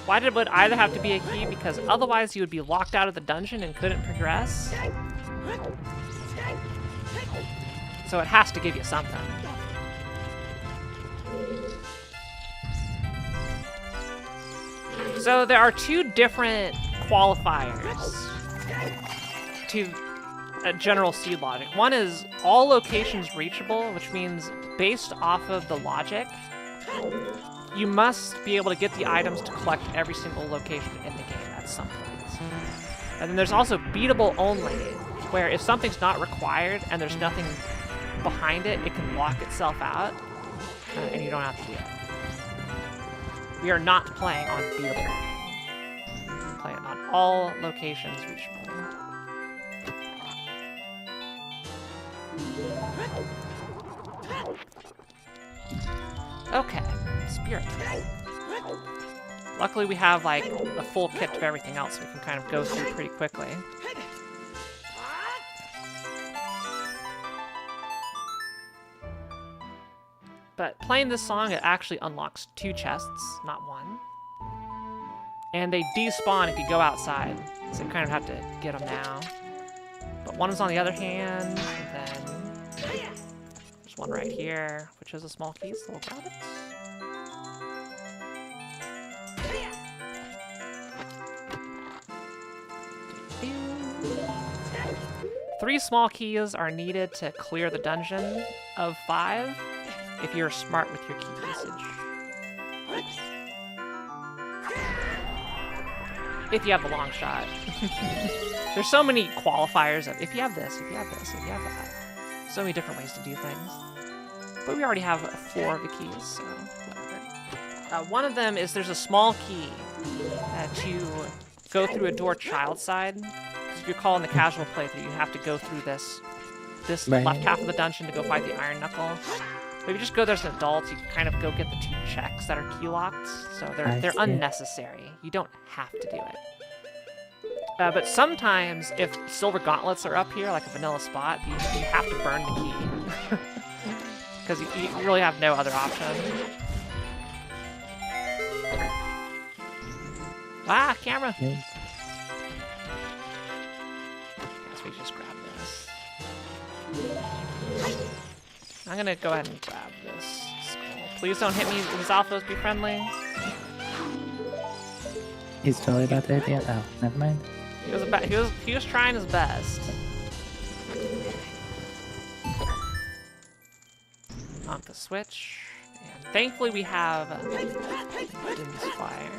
Why would either have to be a key? Because otherwise you would be locked out of the dungeon and couldn't progress. So it has to give you something. So there are two different qualifiers to a general seed logic. One is all locations reachable, which means based off of the logic, you must be able to get the items to collect every single location in the game at some point. And then there's also beatable only, where if something's not required and there's nothing behind it, it can lock itself out, and you don't have to do it. We are not playing on beatable. We're playing on all locations reachable. Okay, spirit. Luckily we have like a full kit of everything else, so we can kind of go through pretty quickly. But playing this song, it actually unlocks 2 chests, not 1. And they despawn if you go outside, so you kind of have to get them now. But one is on the other hand, and then there's one right here, which is a small key, so we'll grab it. Three small keys are needed to clear the dungeon of 5 if you're smart with your key usage. If you have the long shot. There's so many qualifiers of if you have this, if you have this, if you have that. So many different ways to do things. But we already have 4 of the keys, so whatever. One of them is there's a small key to go through a door child side. If you recall in the casual playthrough, you have to go through this Right. left half of the dungeon to go fight the Iron Knuckle. But if you just go there as an adult, you can kind of go get the 2 checks that are key locked. So I they're see. unnecessary. You don't have to do it. But sometimes, if silver gauntlets are up here, like a vanilla spot, you have to burn the key. Because you really have no other option. Ah, camera! Yes. Guess we just grab this. I'm gonna go ahead and grab this skull. Please don't hit me, Zalphos, be friendly. He's totally about to hit you. Oh, never mind. He was trying his best. Knock the switch. And thankfully we have Din's Fire.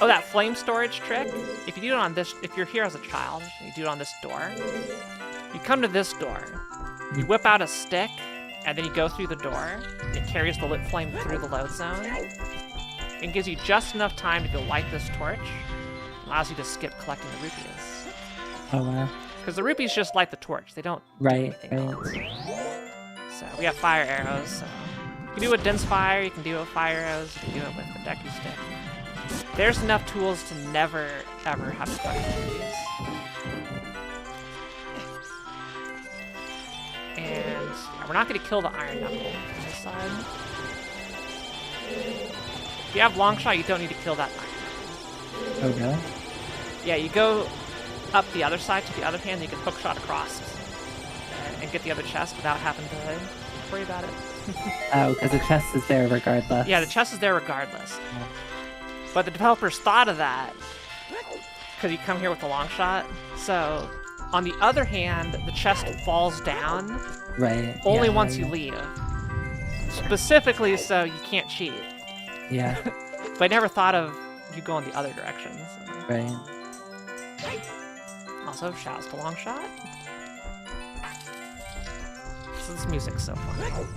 Oh, that flame storage trick. If you do it on this, if you're here as a child, and you do it on this door, you come to this door. You whip out a stick, and then you go through the door. It carries the lit flame through the load zone. It gives you just enough time to go light this torch. Allows you to skip collecting the rupees. Oh wow. Because the rupees just light the torch. They don't do Right, anything else. right. So we have fire arrows. So you can do it with Din's Fire, you can do it with fire arrows, you can do it with the Deku stick. There's enough tools to never, ever have to collect the rupees. And we're not going to kill the Iron Knuckle on this side. If you have long shot, you don't need to kill that Iron Knuckle. Oh really? Yeah, you go up the other side to the other hand, you can hook shot across and get the other chest without having to worry about it. Oh, because the chest is there regardless. Yeah, the chest is there regardless. But the developers thought of that because you come here with the long shot. So, on the other hand, the chest falls down Right. only yeah, once yeah. you leave. Specifically so you can't cheat. Yeah. But I never thought of you going the other direction. So. Right. Also, shouts to long shot. So this music's so fun.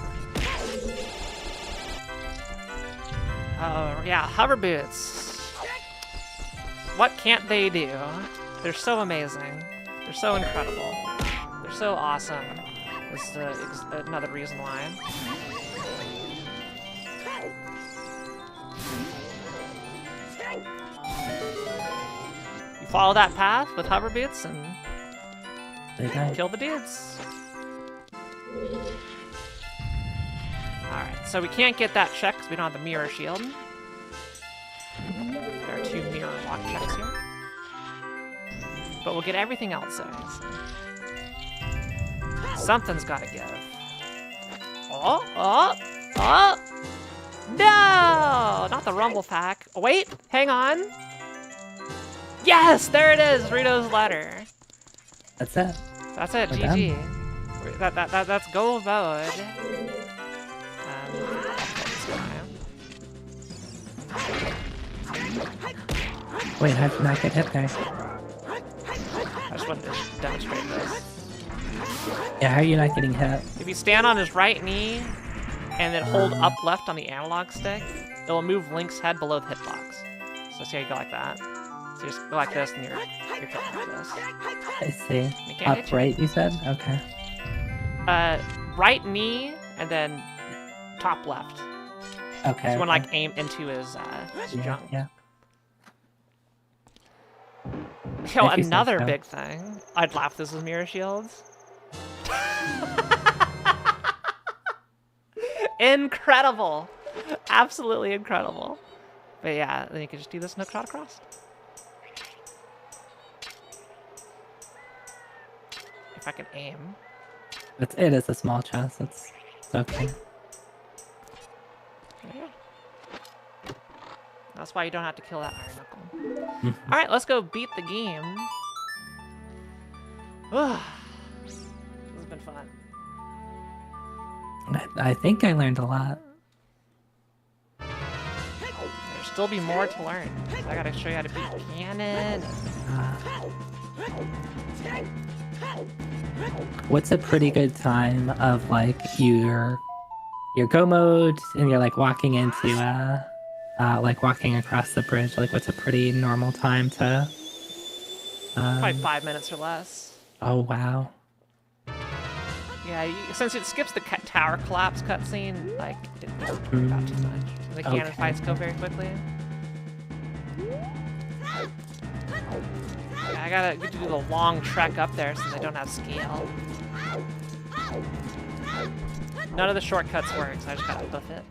Oh, yeah, hover boots. What can't they do? They're so amazing. They're so incredible. They're so awesome. This is another reason why. You follow that path with hover boots and They died. kill the dudes. Alright, so we can't get that check because we don't have the mirror shield. There are 2 mirror lock checks here. But we'll get everything else though. So. Something's gotta give. Oh! No! Not the rumble pack. Oh, wait, hang on. Yes, there it is, Rito's letter. That's it. That's it, We're GG. That's go mode. Wait, how did you not get hit there? I just wanted to demonstrate this. Yeah, how are you not getting hit? If you stand on his right knee and then hold up left on the analog stick, it'll move Link's head below the hitbox. So see how you go like that? So you just go like this and you're hitting like this. I see. You can't hit you. Upright, you said? Okay. Right knee and then top left. Okay. So you want to okay. like aim into his junk. Yeah. Yo, If you say another so. big thing. I'd laugh this with mirror shields. Incredible. Absolutely incredible. But yeah, then you can just do this no shot across. If I can aim. It is a small chest. It's okay. Yeah. That's why you don't have to kill that iron knuckle. Alright, let's go beat the game. This has been fun. I think I learned a lot. There'll still be more to learn. I gotta show you how to beat cannon. What's a pretty good time of like your go mode and you're like walking into like walking across the bridge? Like what's a pretty normal time to? Probably 5 minutes or less. Oh wow. Yeah, since it skips the tower collapse cutscene, like it doesn't worry about too much. The cannon Okay. fights go very quickly. Yeah, I gotta get to do the long trek up there since I don't have scale. None of the shortcuts work, so I just gotta hoof it.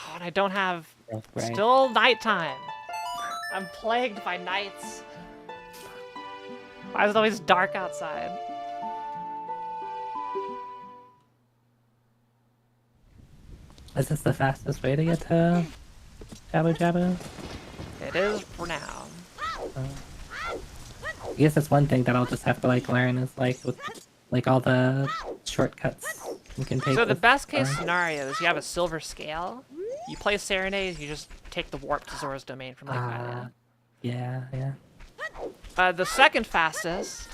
Oh, and I don't have... Right. Still nighttime. I'm plagued by nights. Why is it always dark outside? Is this the fastest way to get to Jabu Jabu? It is for now. I guess that's one thing that I'll just have to like learn is like with like all the shortcuts you can take. So the with best case Sora. scenario is you have a silver scale. You play Serenade, you just take the warp to Zora's domain from Lake Hylia. Yeah, yeah. The second fastest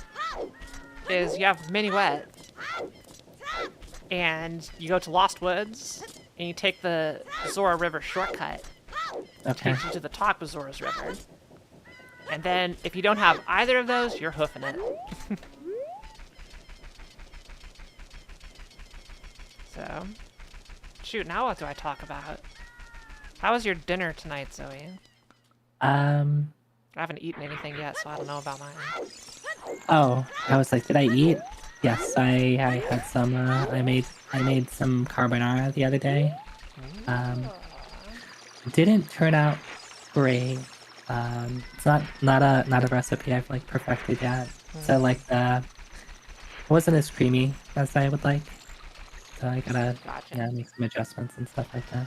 is you have Minuet, and you go to Lost Woods, and you take the Zora River shortcut. Okay. Takes you to the top of Zora's River. And then, if you don't have either of those, you're hoofing it. So, shoot, now what do I talk about? How was your dinner tonight, Zoe? I haven't eaten anything yet, so I don't know about mine. Oh, I was like, did I eat? Yes, I had some. I made some carbonara the other day. Didn't turn out great. It's not a recipe I've like perfected yet. So like it wasn't as creamy as I would like. So I gotta Gotcha. make some adjustments and stuff like that.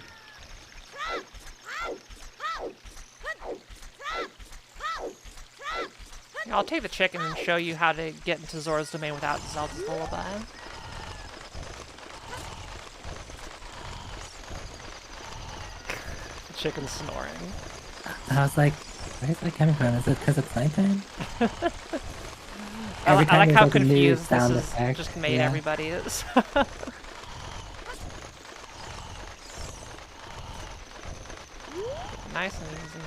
I'll take the chicken and show you how to get into Zora's domain without Zelda's lullaby. The chicken's snoring. I was like, where is that coming from? Is it because it's nighttime? I like there's, how a new confused this sound is effect, just made yeah. everybody is. Nice and easy.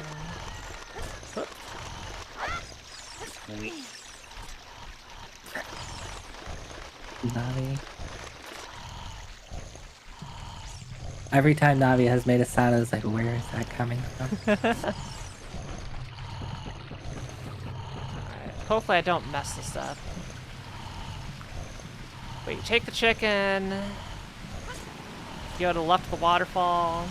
Navi. Every time Navi has made a sound, I was like, where is that coming from? Alright, hopefully I don't mess this up. Wait, you take the chicken. You go to the left of the waterfall.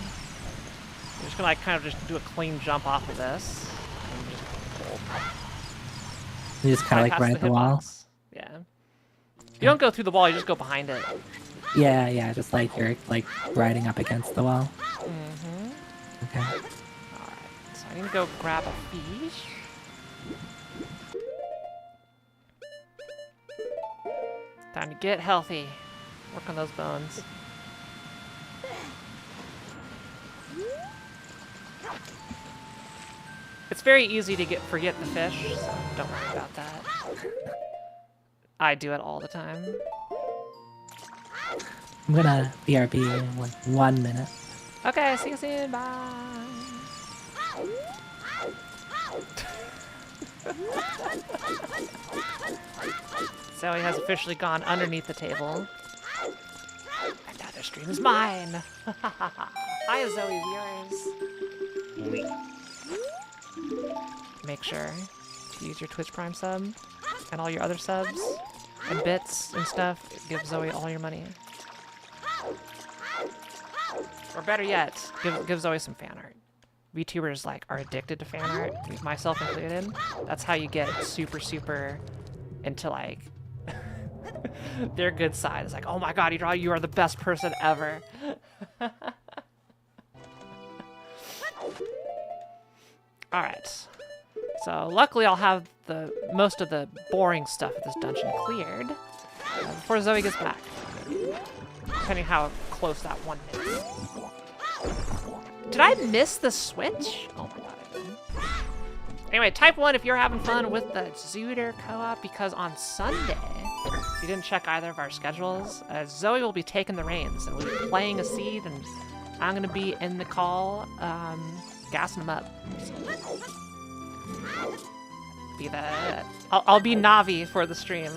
You're just gonna like kind of just do a clean jump off of this. And just pull. You just kind of like Bypass ride the wall. hitbox. Yeah. You don't go through the wall, you just go behind it. Yeah, just like you're like riding up against the wall. Mm-hmm. Okay. Alright, so I need to go grab a fish. Time to get healthy. Work on those bones. It's very easy to forget the fish, so don't worry about that. I do it all the time. I'm gonna BRB in like 1 minute. Okay, see you soon. Bye. Zoe has officially gone underneath the table. And now their stream is mine. Hi, Zoe viewers. Make sure to use your Twitch Prime sub and all your other subs and bits and stuff. Give Zoe all your money. Or better yet, give Zoe some fan art. VTubers like are addicted to fan art, myself included. That's how you get super into like their good side. It's like, oh my god, you are the best person ever. Alright. So luckily I'll have most of the boring stuff of this dungeon cleared before Zoe gets back. Depending how close that 1 minute. Did I miss the switch? Oh my god, I did. Anyway, type 1 if you're having fun with the ZOOTR co-op, because on Sunday, if you didn't check either of our schedules, Zoe will be taking the reins and we'll be playing a seed, and I'm gonna be in the call, gassing them up. So, be that. I'll be Navi for the stream.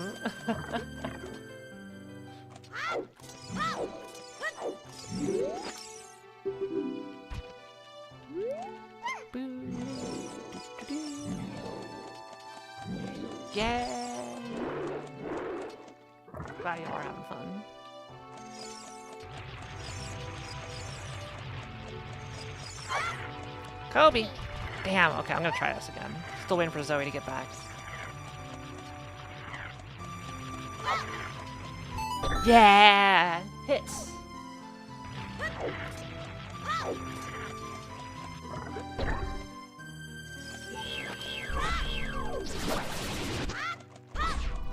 Yeah! Glad y'all are having fun. Kobe! Damn, okay, I'm gonna try this again. Still waiting for Zoe to get back. Yeah! Hits!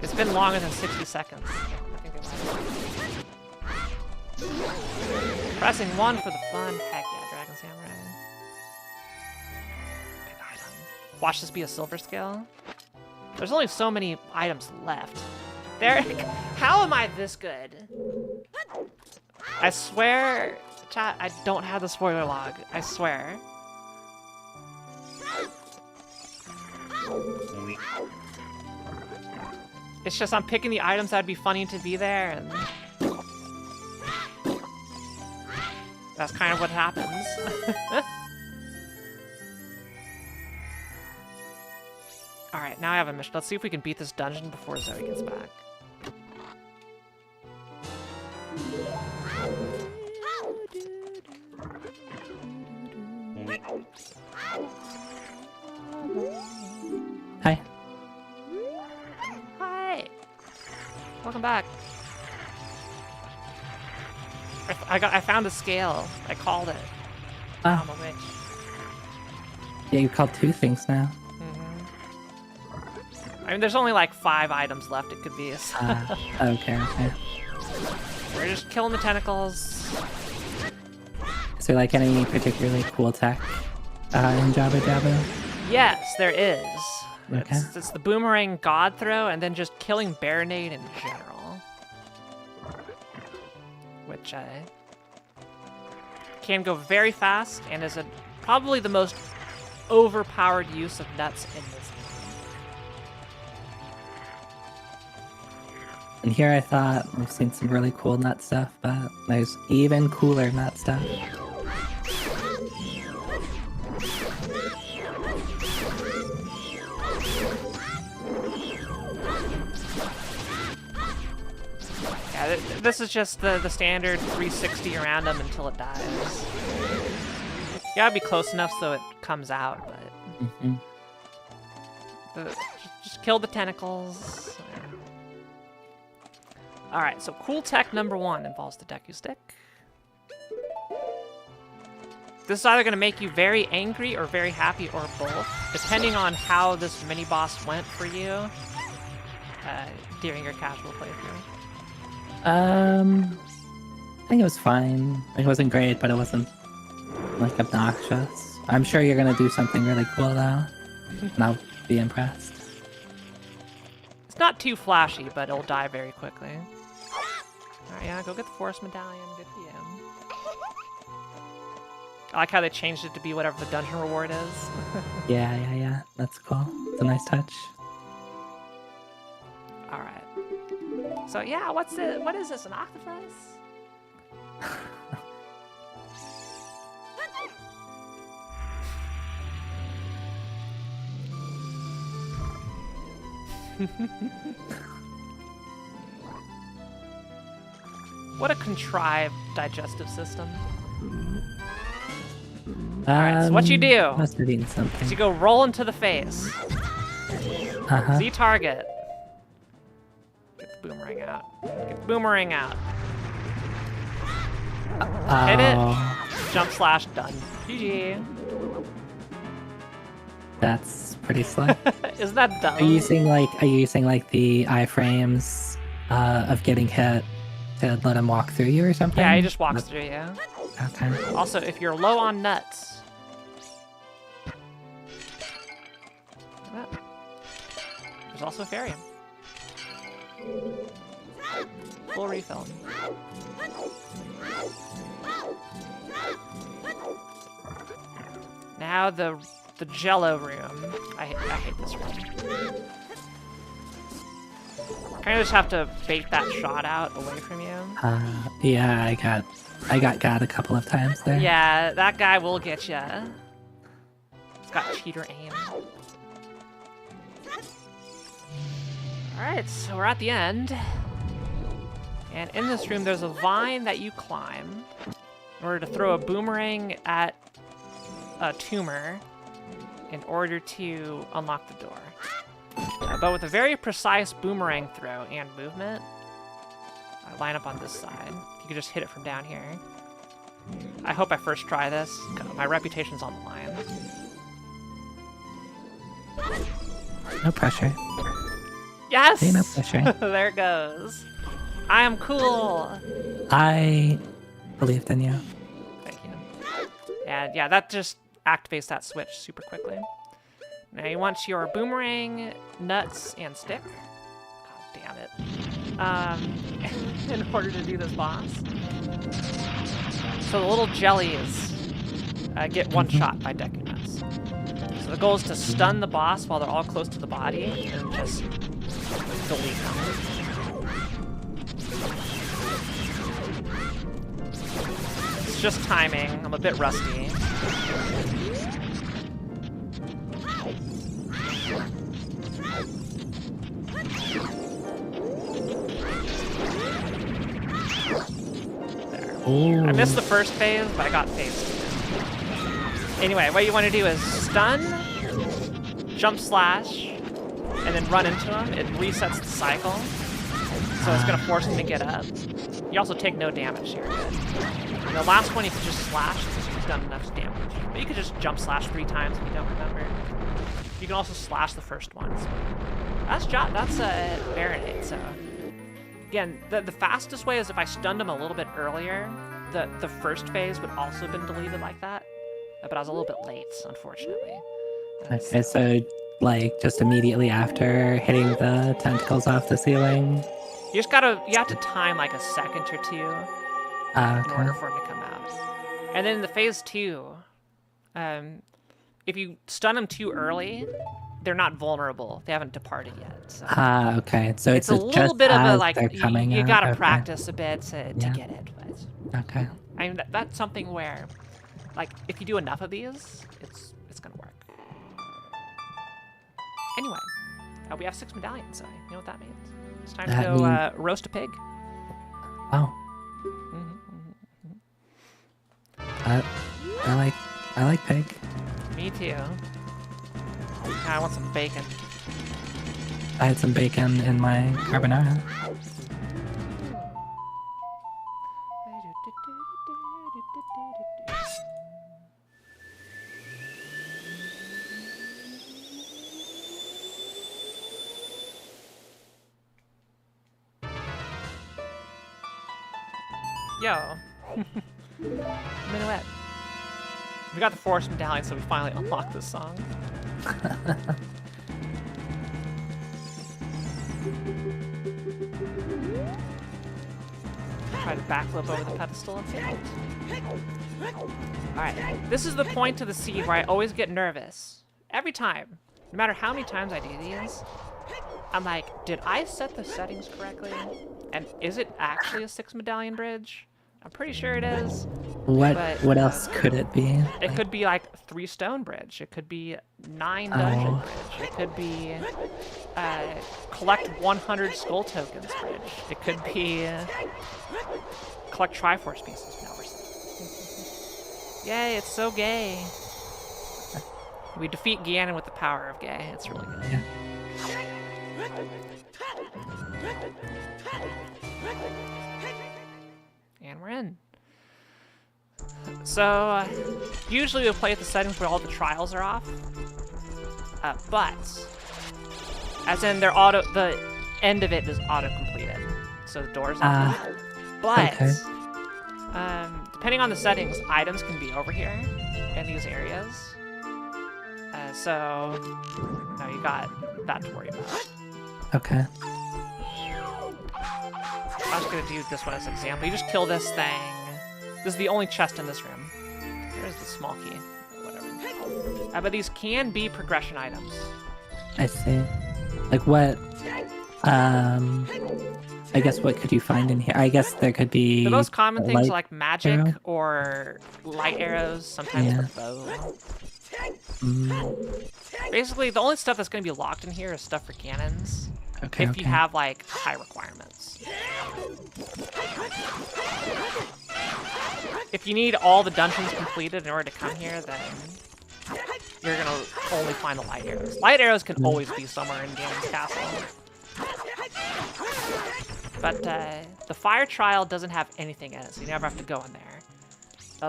It's been longer than 60 seconds. I think it might. Pressing 1 for the fun. Heck yeah, Dragon Samurai. Big item. Watch this be a silver scale. There's only so many items left. There. How am I this good? I swear, chat, I don't have the spoiler log. I swear. It's just I'm picking the items that'd be funny to be there, and that's kind of what happens. Alright, now I have a mission. Let's see if we can beat this dungeon before Zoe gets back. Hi. Hi! Welcome back. I found a scale. I called it. Oh. I'm a witch. Yeah, you called 2 things now. I mean, there's only like 5 items left. It could be. Okay. We're just killing the tentacles. Is there like any particularly cool tech in Jabba Jabba? Yes, there is. Okay. It's the boomerang god throw, and then just killing Baronade in general. Which can go very fast, and is probably the most overpowered use of nuts in this game. And here I thought we've seen some really cool nut stuff, but there's even cooler nut stuff. Yeah, this is just the standard 360 around them until it dies. You gotta be close enough so it comes out, but just kill the tentacles. All right, so cool tech number 1 involves the Deku Stick. This is either going to make you very angry or very happy or both, depending on how this mini-boss went for you during your casual playthrough. I think it was fine. It wasn't great, but it wasn't, like, obnoxious. I'm sure you're gonna do something really cool, though, and I'll be impressed. It's not too flashy, but it'll die very quickly. Alright, yeah, go get the Forest Medallion. Good for you. I like how they changed it to be whatever the dungeon reward is. Yeah. That's cool. It's a nice touch. Alright. So yeah, what is this, an octopus? What a contrived digestive system. Alright, so what you do Must have eaten something. is you go roll into the face. Z target. Get the boomerang out. Get the boomerang out. Hit it. Jump slash done. GG. That's pretty slick. Isn't that dumb? Are you using like the iframes of getting hit to let him walk through you or something? Yeah, he just walks through you. Okay. Also, if you're low on nuts, there's also a Farium. Full refill. Now the Jello room. I hate this room. Kind of just have to bait that shot out away from you. Yeah, I got a couple of times there. Yeah, that guy will get you. He's got cheater aim. Alright, so we're at the end. And in this room, there's a vine that you climb in order to throw a boomerang at a tumor in order to unlock the door. But with a very precise boomerang throw and movement, I line up on this side. You can just hit it from down here. I hope I first try this. My reputation's on the line. No pressure. Yes! Hey, no pressure. There it goes. I am cool! I believed in you. Thank you. And yeah, that just activates that switch super quickly. Now you want your boomerang, nuts, and stick. God damn it. In order to do this boss. So the little jellies get one shot by Deku Nuts. So the goal is to stun the boss while they're all close to the body and just delete them. It's just timing. I'm a bit rusty. Ooh. I missed the first phase, but I got phase 2. Anyway, what you want to do is stun, jump slash, and then run into him. It resets the cycle, so it's going to force him to get up. You also take no damage here. And the last one, you can just slash because you've done enough damage. But you could just jump slash 3 times if you don't remember. You can also slash the first one. So that's Baronade, so... Again, the fastest way is if I stunned him a little bit earlier. The first phase would also have been deleted like that. But I was a little bit late, unfortunately. Okay, so like just immediately after hitting the tentacles off the ceiling. You have to time like a second or two in order for him to come out. And then in the phase 2, if you stun them too early, they're not vulnerable. They haven't departed yet. So. Okay. So it's a little just bit of a as like they're coming you out? gotta Okay. practice a bit to get it. But Okay. I mean that's something where, like, if you do enough of these, it's gonna work. Anyway, we have 6 medallions. So you know what that means? It's time to That go roast a pig. Oh. I like pig. Me too. I want some bacon. I had some bacon in my carbonara. Yo. Minuet. We got the forest medallion, so we finally unlocked this song. Try to backflip over the pedestal and failed. Alright, this is the point of the seed where I always get nervous. Every time. No matter how many times I do these, I'm like, did I set the settings correctly? And is it actually a 6 medallion bridge? I'm pretty sure it is. What else could it be? It could be like 3 stone bridge. It could be 9 dungeon bridge. It could be collect 100 skull tokens bridge. It could be collect Triforce pieces. No, yay, it's so gay. We defeat Ganon with the power of gay. It's really good. Yeah. And we're in. So, usually we'll play at the settings where all the trials are off. But, as in the end of it is auto-completed. So the door's open. But, okay. Depending on the settings, items can be over here in these areas. So, now you got that to worry about. Okay. I'm just gonna do this one as an example. You just kill this thing. This is the only chest in this room. There's the small key. Whatever. But these can be progression items. I see. Like what? I guess what could you find in here? I guess there could be. The most common things are like magic arrow? or light arrows. Sometimes the bow. Basically, the only stuff that's going to be locked in here is stuff for cannons. Okay. If you have like high requirements. If you need all the dungeons completed in order to come here, then you're gonna only find the light arrows. Light arrows can always be somewhere in Ganon's castle. But the fire trial doesn't have anything in it, so you never have to go in there.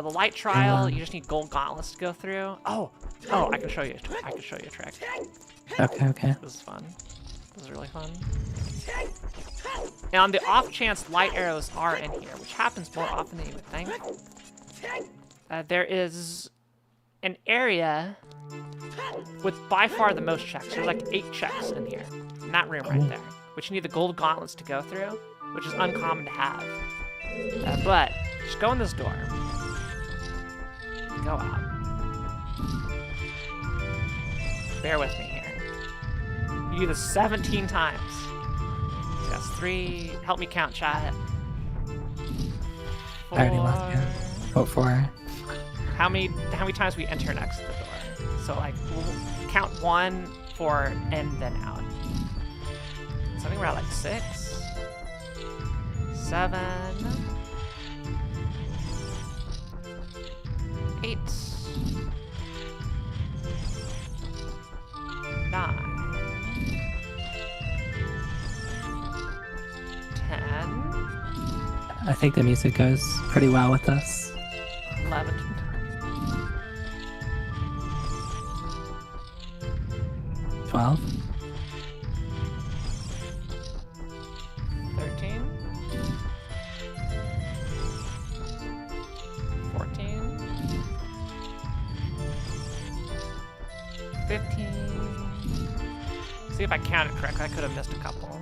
The light trial, you just need gold gauntlets to go through. Oh, I can show you. I can show you a trick. Okay. This is fun. This is really fun. And on the off chance light arrows are in here, which happens more often than you would think, there is an area with by far the most checks. There's like 8 checks in here, in that room right there, which you need the gold gauntlets to go through, which is uncommon to have. But just go in this door. Go out. Bear with me here. You do this 17 times. So that's 3. Help me count, chat. 4. I already lost you. Vote for. How many times we enter next to the door? So like we'll count 1, 4, and then out. So I think we're at like 6, 7, 8, 9, 10. I think the music goes pretty well with us. 11. 12. 13. 14. 15. See if I counted correctly. I could have missed a couple.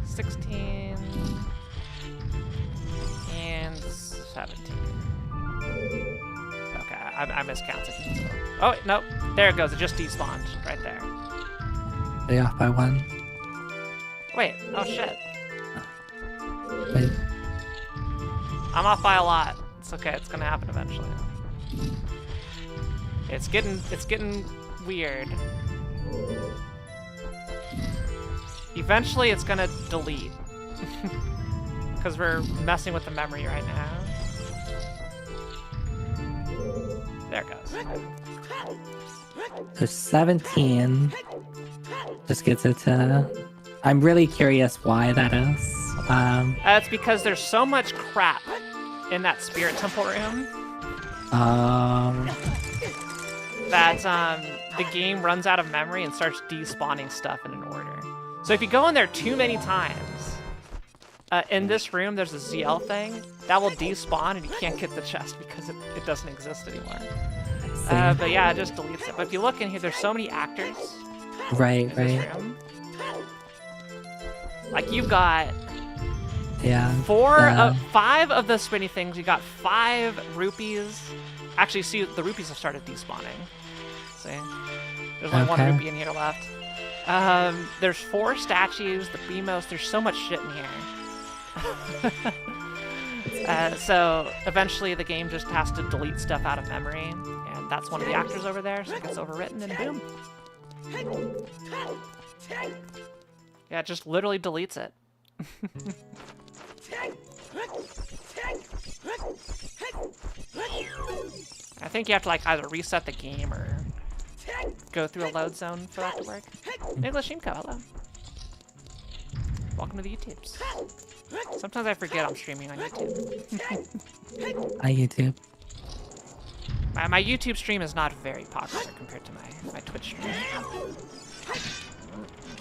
16. And 17. Okay, I miscounted. Oh, nope. There it goes. It just despawned right there. They off by 1. Wait. Oh, shit. Wait. I'm off by a lot. It's okay. It's gonna happen eventually. It's getting weird. Eventually, it's gonna delete. Because we're messing with the memory right now. There it goes. So 17 just gets it to. I'm really curious why that is. It's because there's so much crap in that spirit temple room that the game runs out of memory and starts despawning stuff in an order. So if you go in there too many times, in this room, there's a ZL thing that will despawn, and you can't get the chest because it doesn't exist anymore. But yeah, it just deletes it. But if you look in here, there's so many actors. Right, in this room. Like you've got yeah. 5 of the spinny things. You got 5 rupees. Actually, see, the rupees have started despawning. See, there's only 1 rupee in here left. There's 4 statues. The BMOs. There's so much shit in here. So eventually, the game just has to delete stuff out of memory, and that's one of the actors over there. So it gets overwritten, and boom. Yeah, it just literally deletes it. I think you have to like either reset the game or go through a load zone for that to work. Nicholas Shimko, hello. Welcome to the YouTubes. Sometimes I forget I'm streaming on YouTube. Hi, YouTube. My YouTube stream is not very popular compared to my Twitch stream.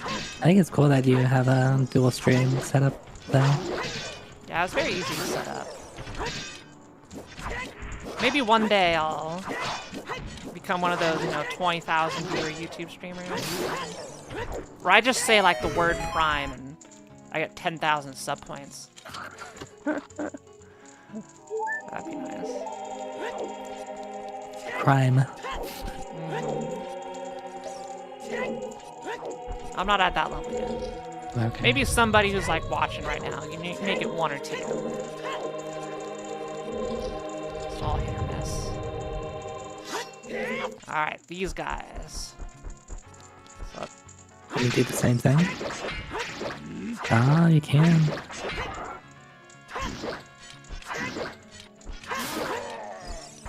I think it's cool that you have a dual stream set up though. Yeah, it's very easy to set up. Maybe one day I'll become one of those, 20,000 viewer YouTube streamers. Where I just say like the word Prime and I get 10,000 sub points. That'd be nice. Prime. I'm not at that level yet. Okay. Maybe somebody who's like watching right now, you make it 1 or 2. It's all hit or miss. Alright, these guys. So, Can you do the same thing? Ah, you can.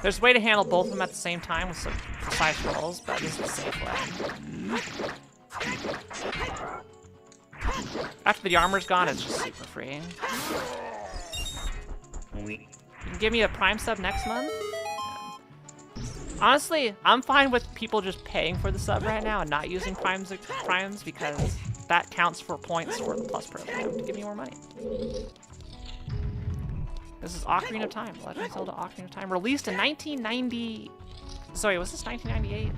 there's a way to handle both of them at the same time with some precise rolls, but this is the safe way. After the armor's gone, it's just super free. You can give me a Prime sub next month? Yeah. Honestly, I'm fine with people just paying for the sub right now and not using primes because that counts for points for the Plus program to give me more money. This is Ocarina of Time, Legend of Zelda Ocarina of Time, released in 1990... Sorry, was this 1998?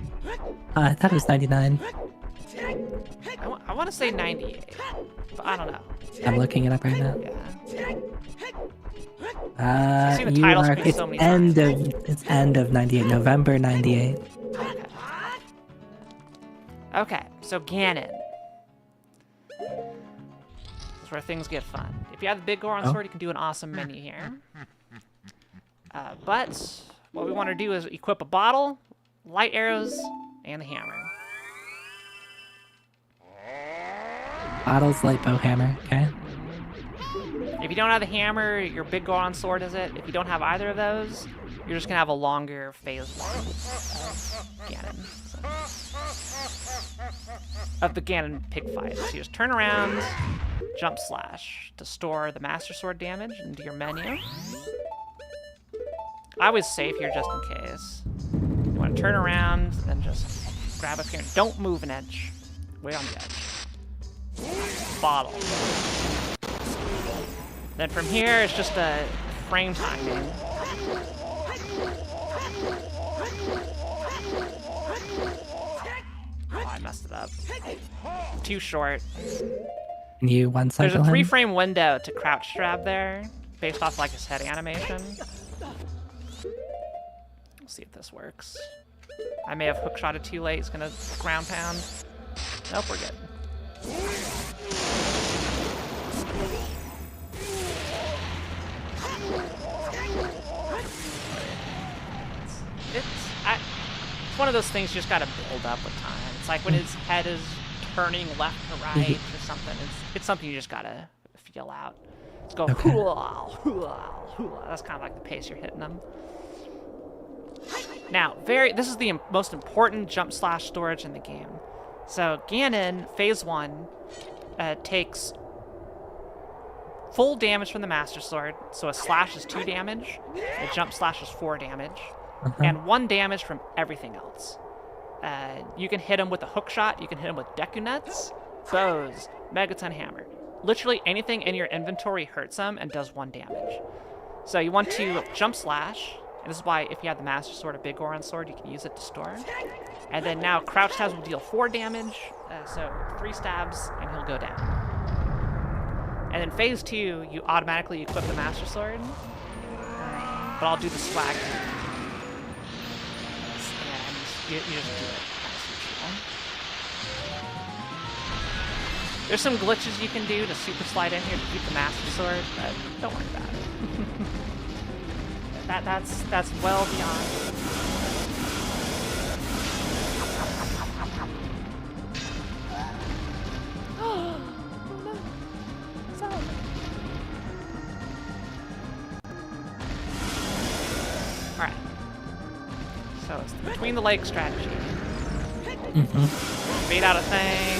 I thought it was 99. I want to say 98, but I don't know. I'm looking it up right now. Yeah. You are, it's so many end times. of 98, November 98. Okay, so Ganon. That's where things get fun. If you have the big Goron sword, you can do an awesome menu here. But what we want to do is equip a bottle, light arrows, and a hammer. Bottles, light bow, hammer, okay? If you don't have the hammer, your big Goron sword is it. If you don't have either of those, you're just going to have a longer phase 1 of Ganon. Of the Ganon pig fight. So you just turn around, jump slash to store the Master Sword damage into your menu. I always save here just in case. You want to turn around, then just grab up here. Don't move an edge. Wait on the edge. Bottle. Then from here, it's just a frame timing. Oh, I messed it up. Too short. Can you one cycle There's a him? 3-frame window to crouch grab there, based off like his head animation. We'll see if this works. I may have hookshotted too late. He's gonna ground pound. Nope, we're good. It's one of those things you just gotta build up with time. It's like when his head is turning left to right or something. It's something you just gotta feel out. It's go hoo-ah, hoo-ah, hoo-ah. That's kind of like the pace you're hitting them. Now, this is the most important jump slash storage in the game. So Ganon, phase 1, takes full damage from the Master Sword. So a slash is 2 damage, a jump slash is 4 damage, and 1 damage from everything else. You can hit him with a hook shot, you can hit him with Deku Nuts, bows, Megaton Hammer, literally anything in your inventory hurts them and does 1 damage. So you want to jump slash, and this is why if you have the Master Sword or Big Goron Sword, you can use it to store. And then now crouch stabs will deal 4 damage, so 3 stabs and he'll go down. And then phase 2, you automatically equip the Master Sword, but I'll do the swag. And you just do it as usual. There's some glitches you can do to super slide in here to keep the Master Sword, but don't worry about it. That's well beyond. Oh no! Sorry. All right. So it's the between the leg strategy. Bait out a thing.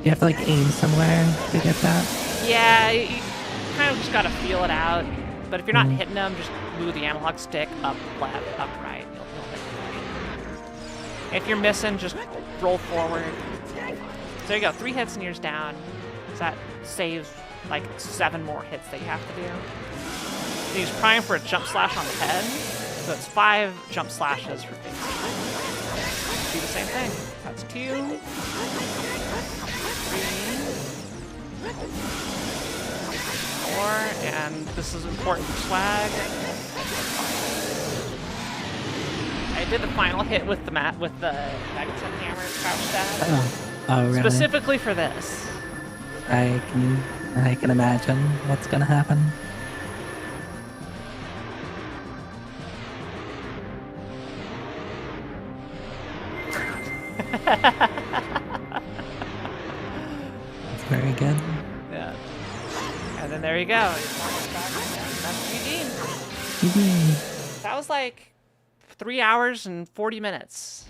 You have to like aim somewhere to get that. Yeah, you kind of just gotta feel it out. But if you're not hitting them, just move the analog stick up, left, up, right. You'll hit it. If you're missing, just roll forward. So there you go, 3 hits and you're down. So that saves like 7 more hits that you have to do. And he's trying for a jump slash on the head. So it's 5 jump slashes for phase 2. Do the same thing. That's 2. 4, and this is important for swag. I did the final hit with the Megaton Hammer crouch stab. Oh, really? Specifically for this. I can imagine what's gonna happen. That's very good. Yeah. And then there you go. That's GG. That was like 3 hours and 40 minutes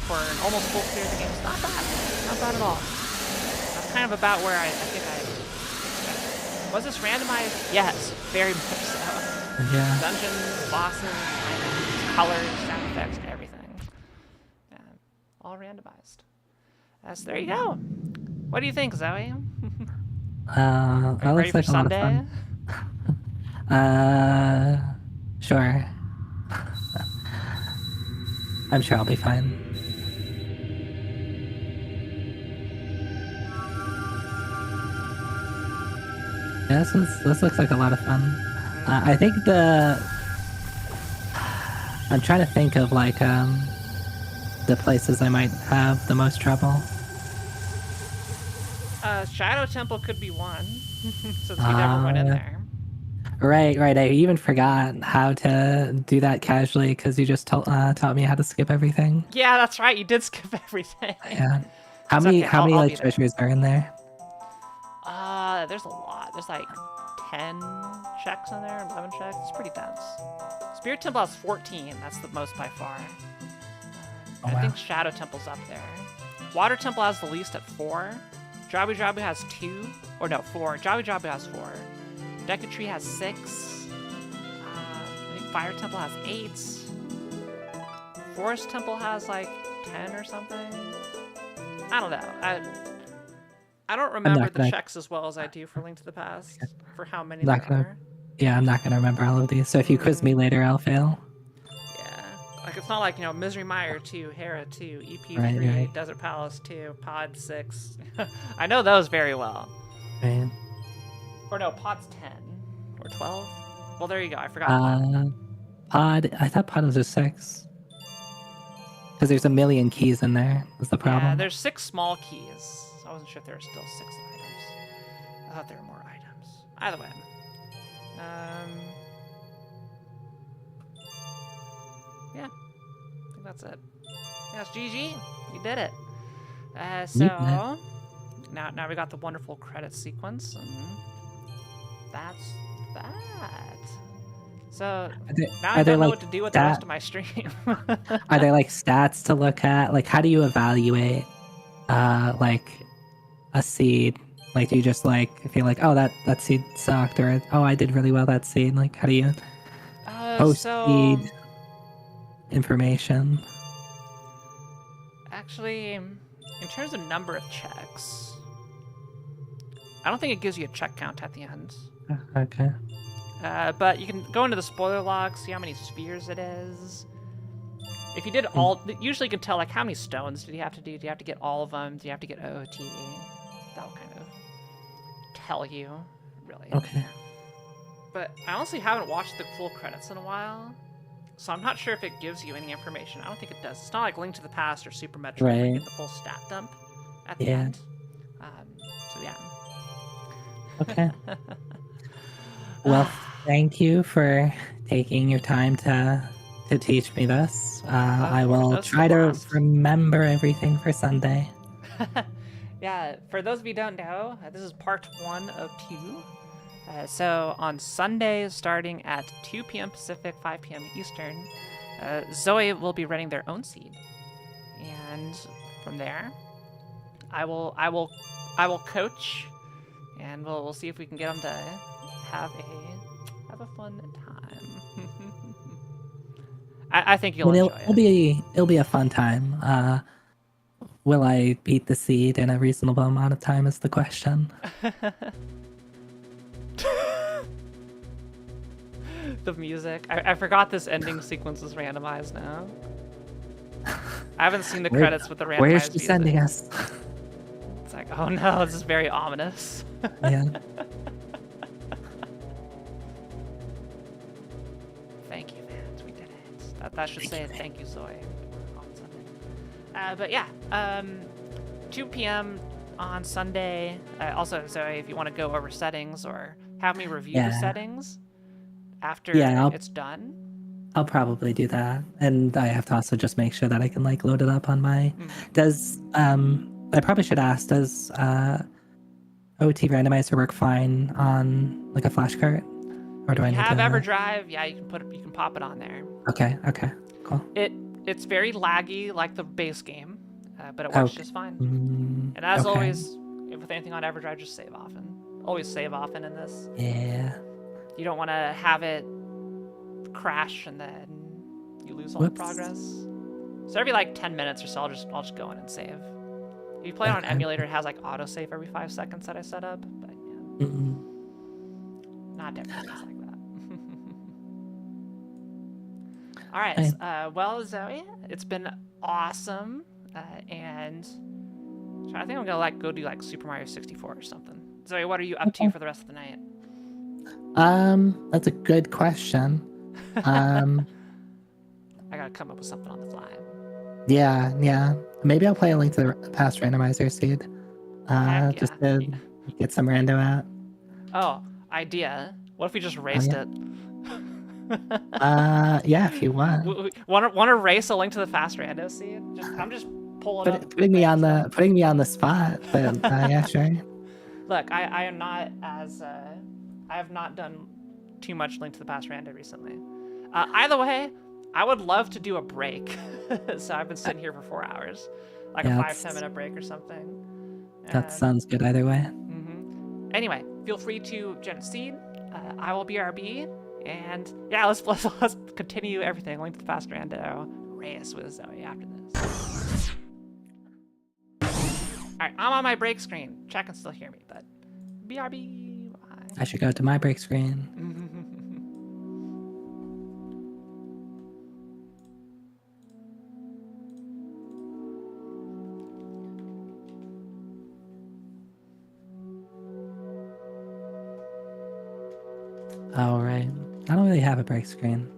for an almost full clear of the game. It's not bad. Not bad at all. That's kind of about where I think I expected. Was this randomized? Yes, very much so. Yeah. Dungeons, bosses, items, colors, sound effects, everything. Yeah, all randomized. There you go. What do you think, Zoe? That Ready looks for like a lot of Sunday? fun. Sure. I'm sure I'll be fine. Yeah, this looks like a lot of fun. I think I'm trying to think of like the places I might have the most trouble. Shadow Temple could be one, since we never went in there. Right. I even forgot how to do that casually because you just taught me how to skip everything. Yeah, that's right. You did skip everything. Yeah. How It's many okay, I'll like be there. treasures are in there? There's a lot. There's like 10 checks in there, 11 checks. It's pretty dense. Spirit Temple has 14. That's the most by far. Oh, I wow. think Shadow Temple's up there. Water Temple has the least at 4. Jabu Jabu has 2. Or no, 4. Jabu Jabu has 4. Deku Tree has 6. I think Fire Temple has 8. Forest Temple has like 10 or something. I don't know. I don't remember the checks as well as I do for Link to the Past, for how many there are. Yeah, I'm not gonna remember all of these. So if you quiz me later, I'll fail. Yeah, like it's not like, you know, Misery Mire 2, Hera 2, EP3, Right. Desert Palace 2, Pod 6. I know those very well. Right. Or no, Pod's 10 or 12. Well, there you go. I forgot. Pod. I thought Pod was just 6. Because there's a million keys in there. That's the problem. Yeah, there's 6 small keys. I wasn't sure if there were still 6 items. I thought there were more items. Either way. Yeah, I think that's it. Yes, GG. You did it. So now we got the wonderful credit sequence, and that's that. So now I don't know what to do with the rest of my stream. Are there like stats to look at? Like, how do you evaluate like a seed? Like, do you just like feel like, oh, that seed sucked, or oh, I did really well that seed? Like, how do you post seed information? Actually, in terms of number of checks, I don't think it gives you a check count at the end. Okay. But you can go into the spoiler log, see how many spheres it is. If you did all, usually you can tell like how many stones did you have to do. Do you have to get all of them? Do you have to get OT? That'll kind of tell you, really. Okay. But I honestly haven't watched the full credits in a while, so I'm not sure if it gives you any information. I don't think it does. It's not like Link to the Past or Super Metroid where you Right. get the full stat dump at the Yeah. end. So yeah. Okay. Well, thank you for taking your time to teach me this. I will That's try the to blast. remember everything for Sunday. Yeah, for those of you who don't know, this is part 1 of 2. So on Sunday, starting at 2 p.m. Pacific, 5 p.m. Eastern, Zoe will be running their own seed, and from there, I will coach, and we'll see if we can get them to have a fun time. I think you'll enjoy it. It'll be a fun time. Will I beat the seed in a reasonable amount of time is the question. The music. I forgot this ending sequence is randomized now. I haven't seen the credits with the randomized Where's she music. sending us? It's like, oh no, this is very ominous. Yeah. Thank you, fans. We did it. That should say thank you, Zoe. On Sunday. But yeah, 2 p.m. on Sunday. Also, Zoe, if you want to go over settings or have me review the settings after it's done. I'll probably do that, and I have to also just make sure that I can like load it up on my. Does I probably should ask, does OT randomizer work fine on like a flash cart, or do I need to have EverDrive? Yeah, you can pop it on there. Okay, cool. It's very laggy like the base game, but it works just fine. And as always, with anything on EverDrive, just save often. Always save often in this. Yeah. You don't want to have it crash and then you lose all the progress. So every like 10 minutes or so, I'll just go in and save. If you play it on emulator, it has like autosave every 5 seconds that I set up, but yeah, not everything's like that. All right, well, Zoe, it's been awesome, and I think I'm gonna go do like Super Mario 64 or something. Zoe, what are you up to for the rest of the night? That's a good question. I gotta come up with something on the fly. Yeah. Maybe I'll play a Link to the Past randomizer seed. Just to get some rando out. Oh, idea. What if we just raced it? Yeah, if you want. Want to race a Link to the Past rando seed? I'm just pulling up. Putting me on the spot, but yeah, sure. Look, I am not as I have not done too much Link to the Past rando recently. Either way, I would love to do a break. So I've been sitting here for 4 hours, like a 5-10 minute break or something. That sounds good either way. Anyway, feel free to generate seed. I will BRB, and yeah, let's continue everything. Link to the Past rando race with Zoe after this. All right, I'm on my break screen. Chat can still hear me, but BRB. Bye. I should go to my break screen. All right. I don't really have a break screen.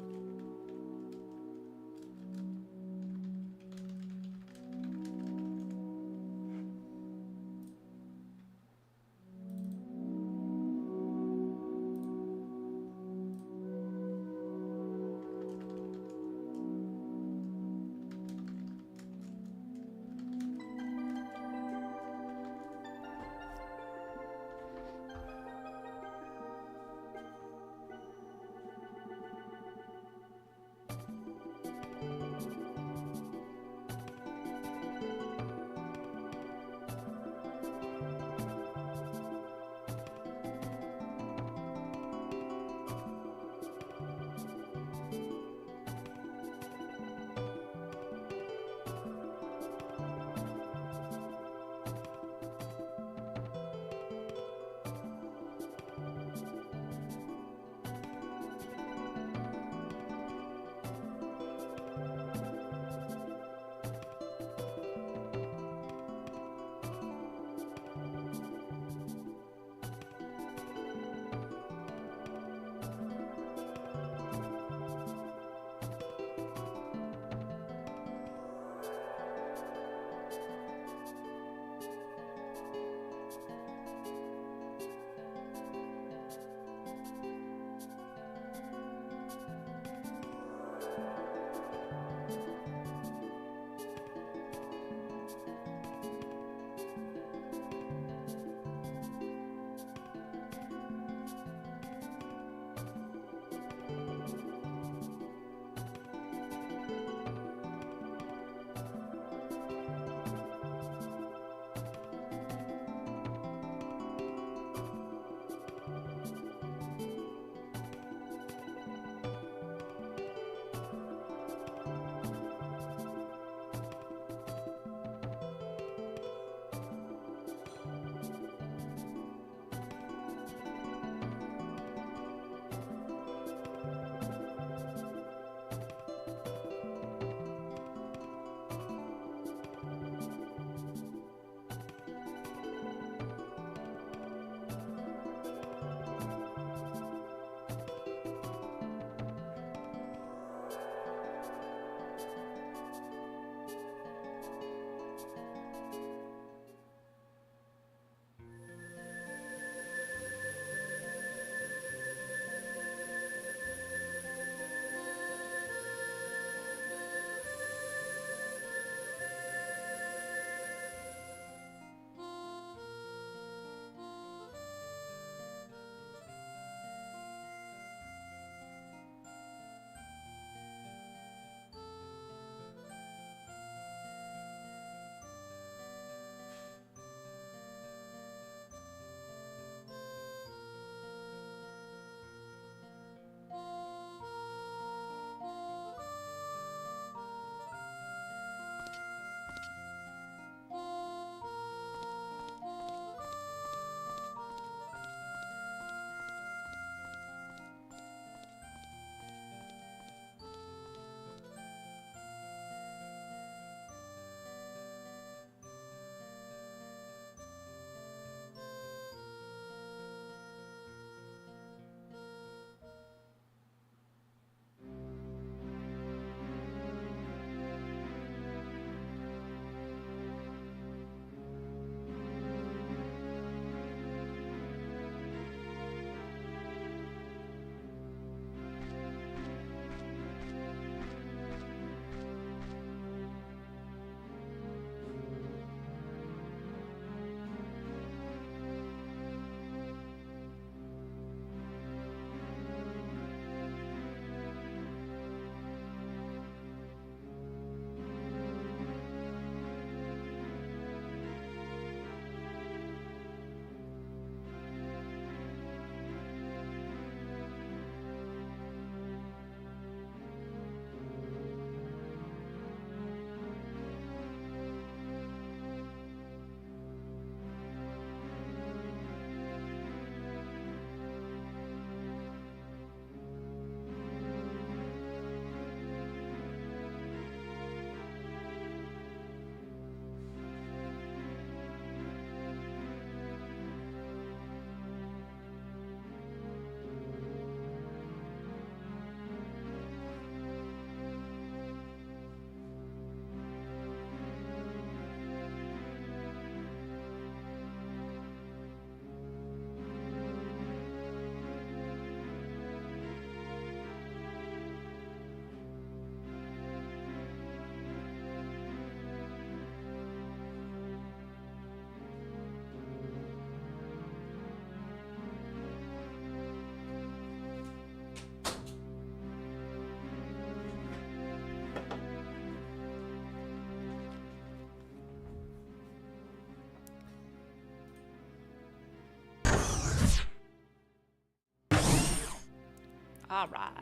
All right.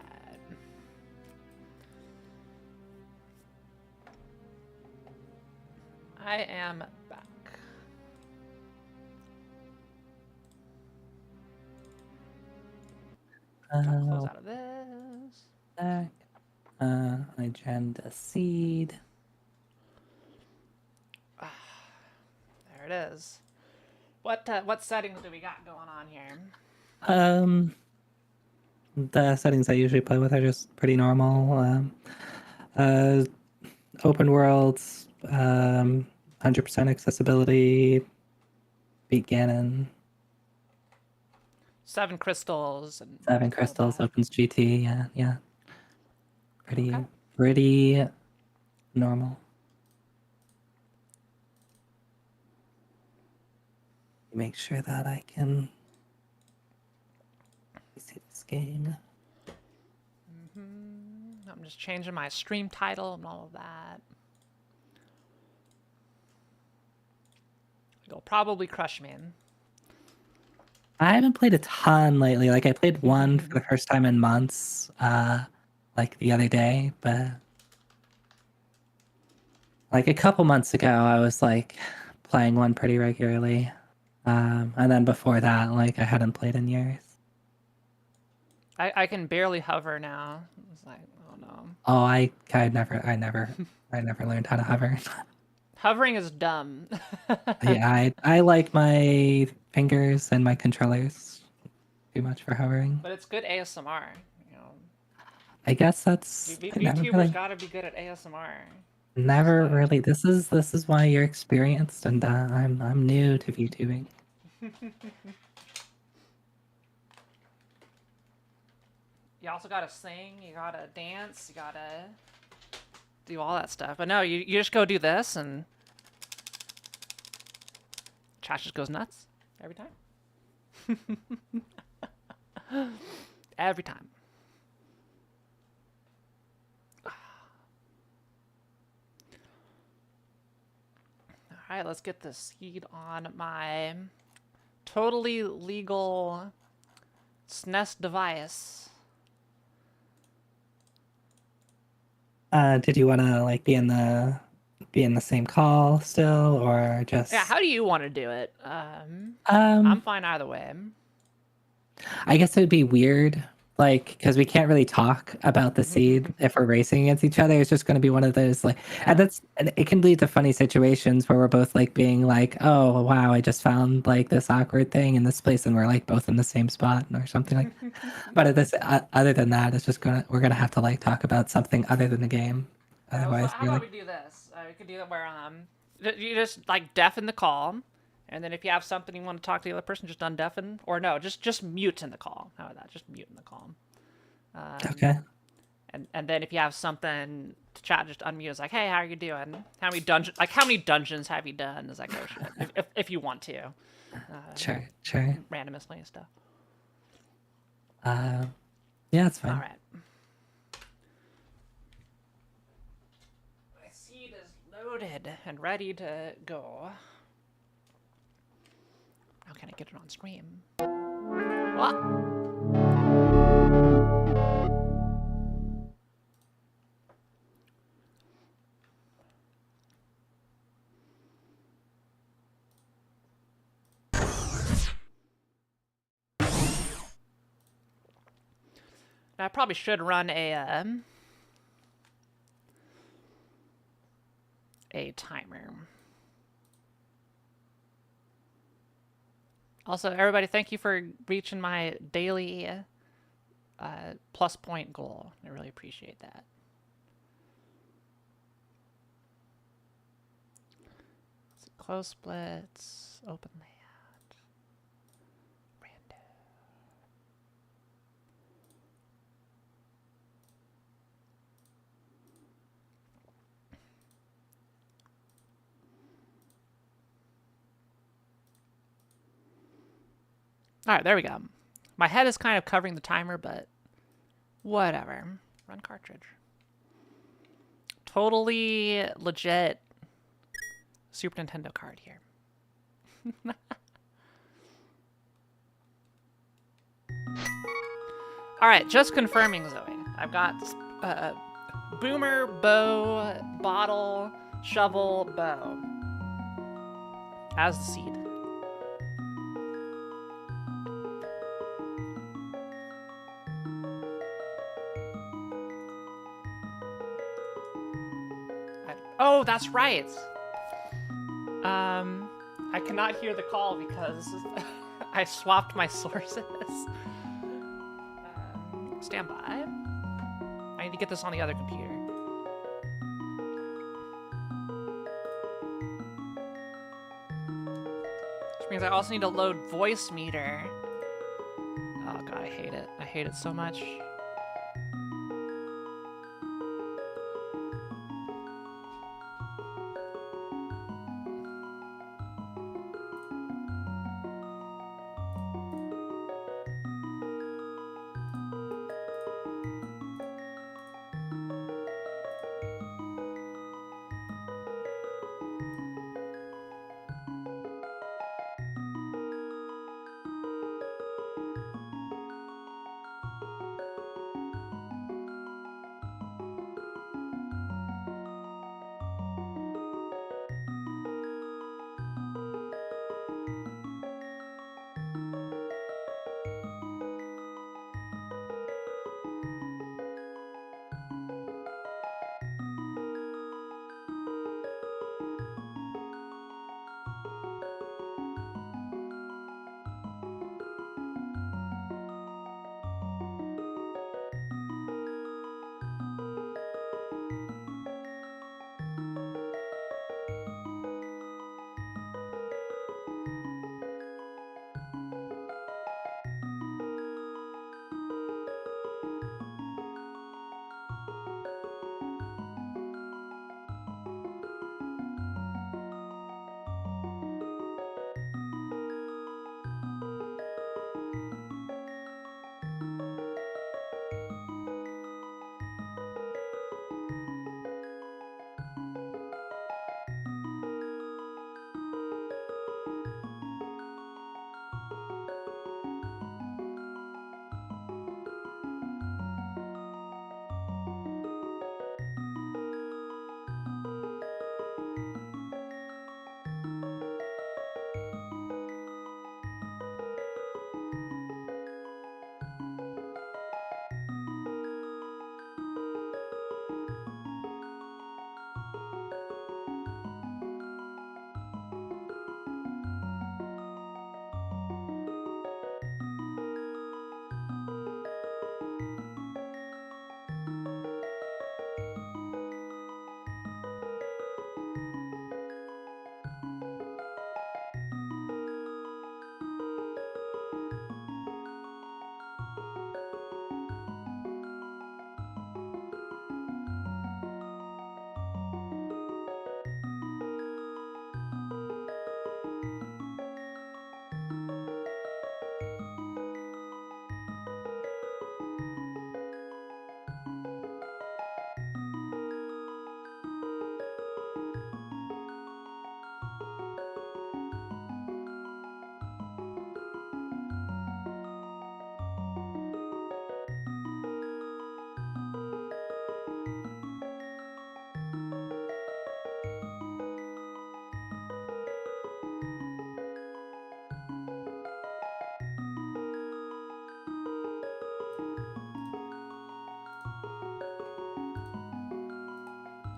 I am back. Close out of this. Back. Agenda seed. There it is. What settings do we got going on here? The settings I usually play with are just pretty normal. Open worlds, 100% accessibility, beat Ganon, 7 crystals and 7 all crystals, that. opens GT. Yeah. Pretty normal. Make sure that I can see this game. I'm just changing my stream title and all of that. You'll probably crush me. I haven't played a ton lately. Like I played one for the first time in months, like the other day, but like a couple months ago, I was like playing one pretty regularly. And then before that, like I hadn't played in years. I can barely hover now. It's like, oh no. Oh, I never learned how to hover. Hovering is dumb. Yeah, I like my fingers and my controllers too much for hovering. But it's good ASMR. You know, I guess that's VTubers gotta be good at ASMR. never really. This is why you're experienced, and I'm new to VTubing. You also gotta sing, you gotta dance, you gotta do all that stuff. But no, you just go do this and chat just goes nuts every time. Every time. Alright, let's get the seed on my totally legal SNES device. Did you want to like be in the same call still, or just? Yeah, how do you want to do it? I'm fine either way. I guess it would be weird, like, because we can't really talk about the seed if we're racing against each other. It's just going to be one of those, like, and it can lead to funny situations where we're both like being like, oh wow, I just found like this awkward thing in this place, and we're like both in the same spot or something like. But other than that, it's just we're gonna have to like talk about something other than the game. Otherwise, How about we do this? We could do it where you just like deafen the call, and then if you have something you want to talk to the other person, just undeafen, or no, just mute in the call. How about that? Just mute in the call. Okay. And then if you have something to chat, just unmute. It's like, hey, how are you doing? How many dungeons have you done? Is like, oh shit. if you want to. Sure. Randomously and stuff. Yeah, it's fine. All right. My seed is loaded and ready to go. How can I get it on stream? What? I probably should run a timer. Also, everybody, thank you for reaching my daily plus point goal. I really appreciate that. Close splits, open layout, rando. All right, there we go. My head is kind of covering the timer, but whatever. Run cartridge. Totally legit Super Nintendo card here. All right, just confirming, Zoe. I've got boomer, bow, bottle, shovel, bow as the seed. Oh, that's right. I cannot hear the call because I swapped my sources. Stand by. I need to get this on the other computer. Which means I also need to load voice meter. Oh god, I hate it. I hate it so much.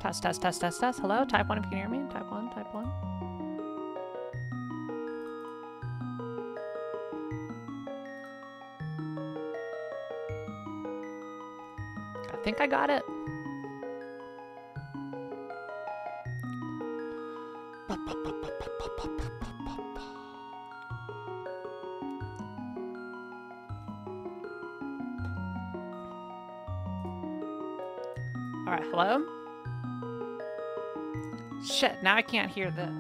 Test, test, test, test, test. Hello, type 1 if you can hear me. Type 1, type 1. I think I got it. All right, hello? Shit, now I can't hear this.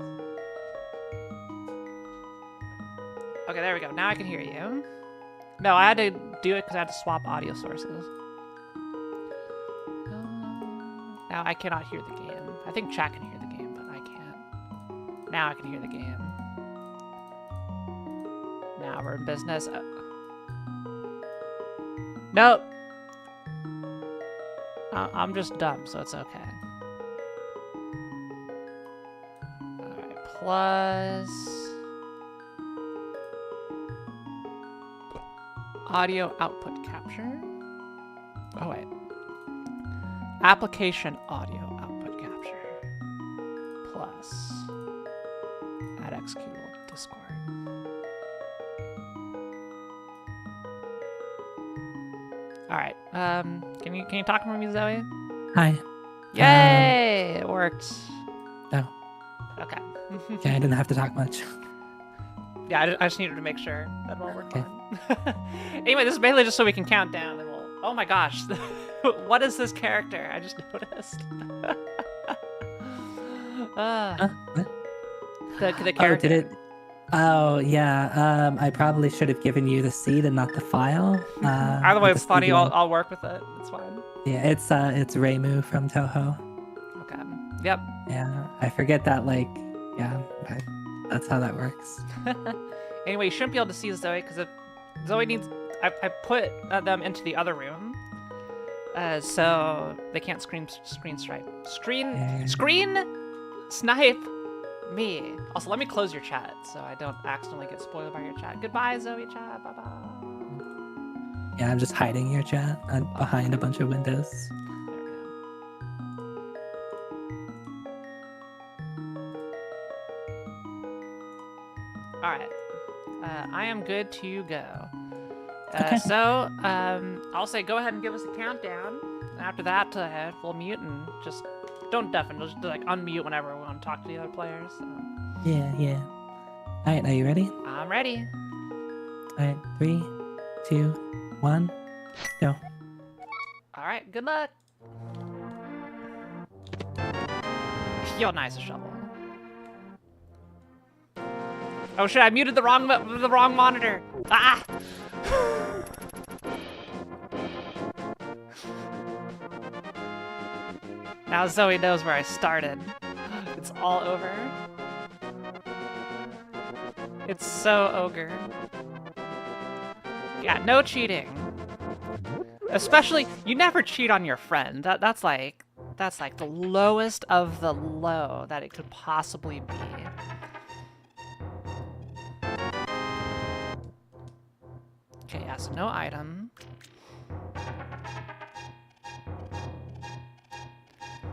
Okay, there we go. Now I can hear you. No, I had to do it because I had to swap audio sources. Now I cannot hear the game. I think chat can hear the game, but I can't. Now I can hear the game. Now we're in business. Nope. I'm just dumb, so it's okay. Alright, plus... audio output capture. Oh, wait. Application audio output capture. Plus... add executable Discord. Alright, can you talk for me, Zoe? Hi. Yay! It worked. Oh. Okay. Yeah, I didn't have to talk much. Yeah, I just needed to make sure that all worked fine. Anyway, this is mainly just so we can count down, and we'll... Oh my gosh! What is this character? I just noticed. What? The character. Oh, did it? Oh, yeah. I probably should have given you the seed and not the file. Either way, with it's the funny. studio. I'll work with it. It's fine. Yeah, it's Reimu from Toho. Okay. Yep. Yeah, I forget that, like, yeah, that's how that works. Anyway, you shouldn't be able to see Zoe because if Zoe needs, I put them into the other room, so they can't screen snipe me. Also, let me close your chat so I don't accidentally get spoiled by your chat. Goodbye, Zoe chat. Bye bye. Yeah, I'm just hiding your chat behind a bunch of windows. There we go. All right. I am good to go. Okay. So, I'll say go ahead and give us a countdown. And after that, we'll mute and just don't deafen. Just like unmute whenever we want to talk to the other players. So. Yeah. All right, are you ready? I'm ready. All right, 3, 2, 1, go. All right. Good luck. Yo, nice shovel. Oh shit! I muted the wrong monitor. Ah. Now Zoe knows where I started. It's all over. It's so ogre. Yeah, no cheating. Especially, you never cheat on your friend. That's like the lowest of the low that it could possibly be. Okay, yeah, so no item.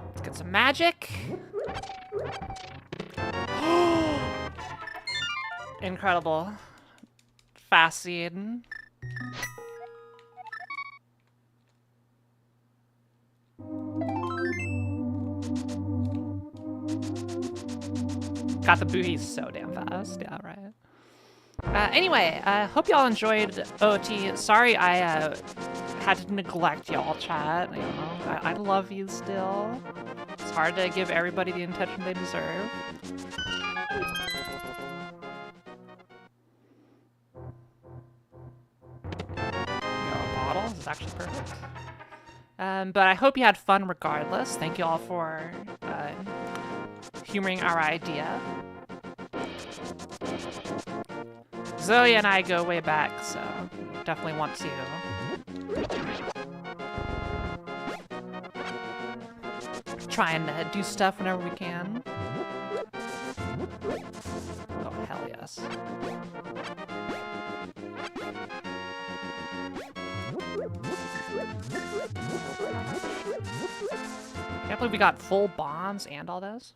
Let's get some magic. Incredible. Fast seed. Got the booty so damn fast. Yeah, right. Anyway, hope y'all enjoyed OT. Sorry I had to neglect y'all chat. You know, I love you still. It's hard to give everybody the attention they deserve. A bottle. This is actually perfect. But I hope you had fun regardless. Thank you all for humoring our idea. Zoe and I go way back, so definitely want to try and do stuff whenever we can. Oh, hell yes. Can't believe we got full bonds and all those.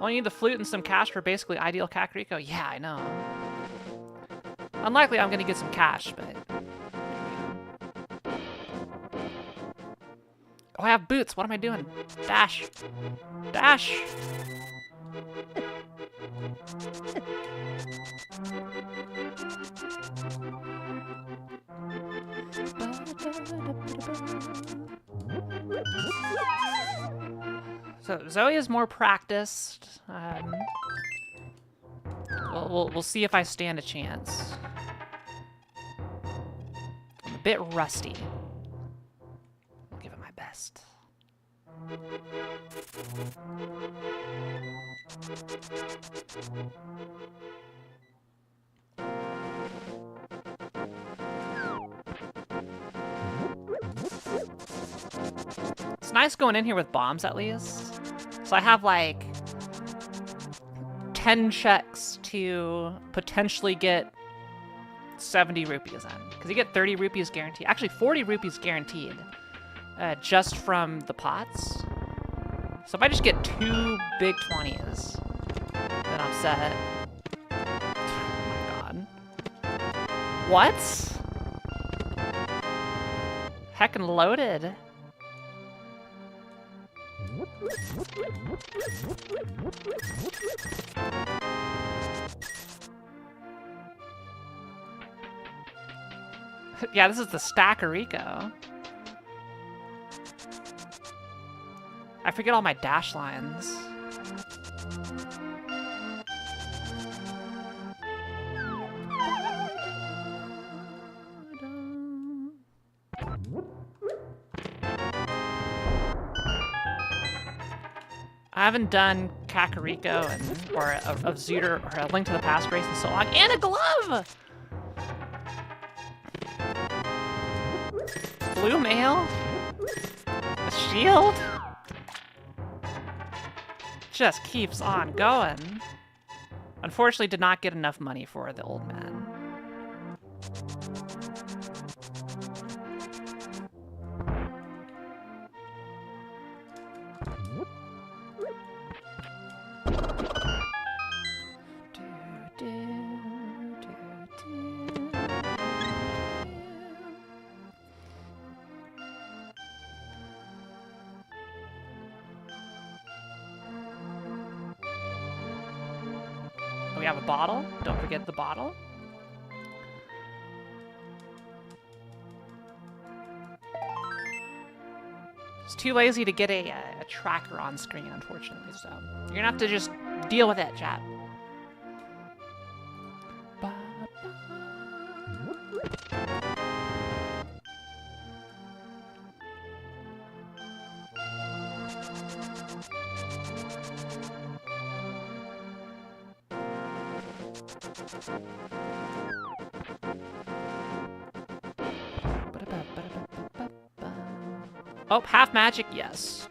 Only need the flute and some cash for basically ideal Kakariko. Yeah, I know. Unlikely I'm gonna get some cash, but... Oh, I have boots. What am I doing? Dash. Dash! So Zoe is more practiced. We'll see if I stand a chance. I'm a bit rusty. I'll give it my best. It's nice going in here with bombs at least. So I have like 10 checks to potentially get 70 rupees in. Because you get 30 rupees guaranteed. Actually, 40 rupees guaranteed. Just from the pots. So if I just get 2 big 20s, then I'm set. Oh my god. What? Heckin' loaded. Yeah, this is the Stackerico. I forget all my dash lines. I haven't done Kakariko or of ZOOTR or a Link to the Past race in so long. And a glove! Blue mail? A shield? Just keeps on going. Unfortunately, did not get enough money for the old man. We have a bottle. Don't forget the bottle. It's too lazy to get a tracker on screen, unfortunately, so you're gonna have to just deal with it, chat. Oh, half magic, yes.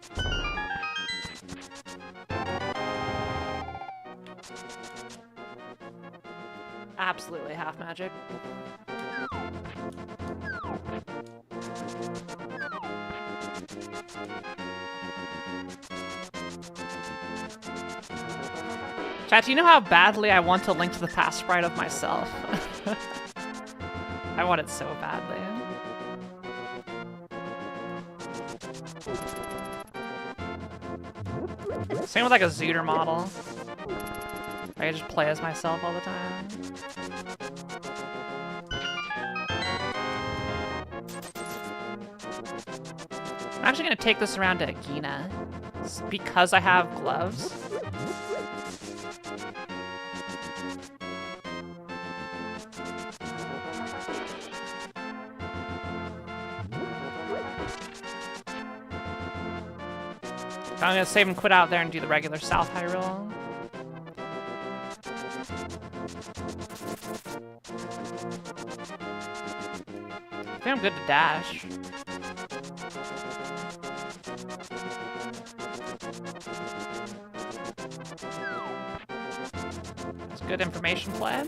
Absolutely half magic. Chat, do you know how badly I want to Link to the Past sprite of myself? I want it so badly. Same with like a ZOOTR model. I can just play as myself all the time. I'm actually gonna take this around to Agina because I have gloves. I'm gonna save and quit out there and do the regular South Hyrule. I think I'm good to dash. It's good information play.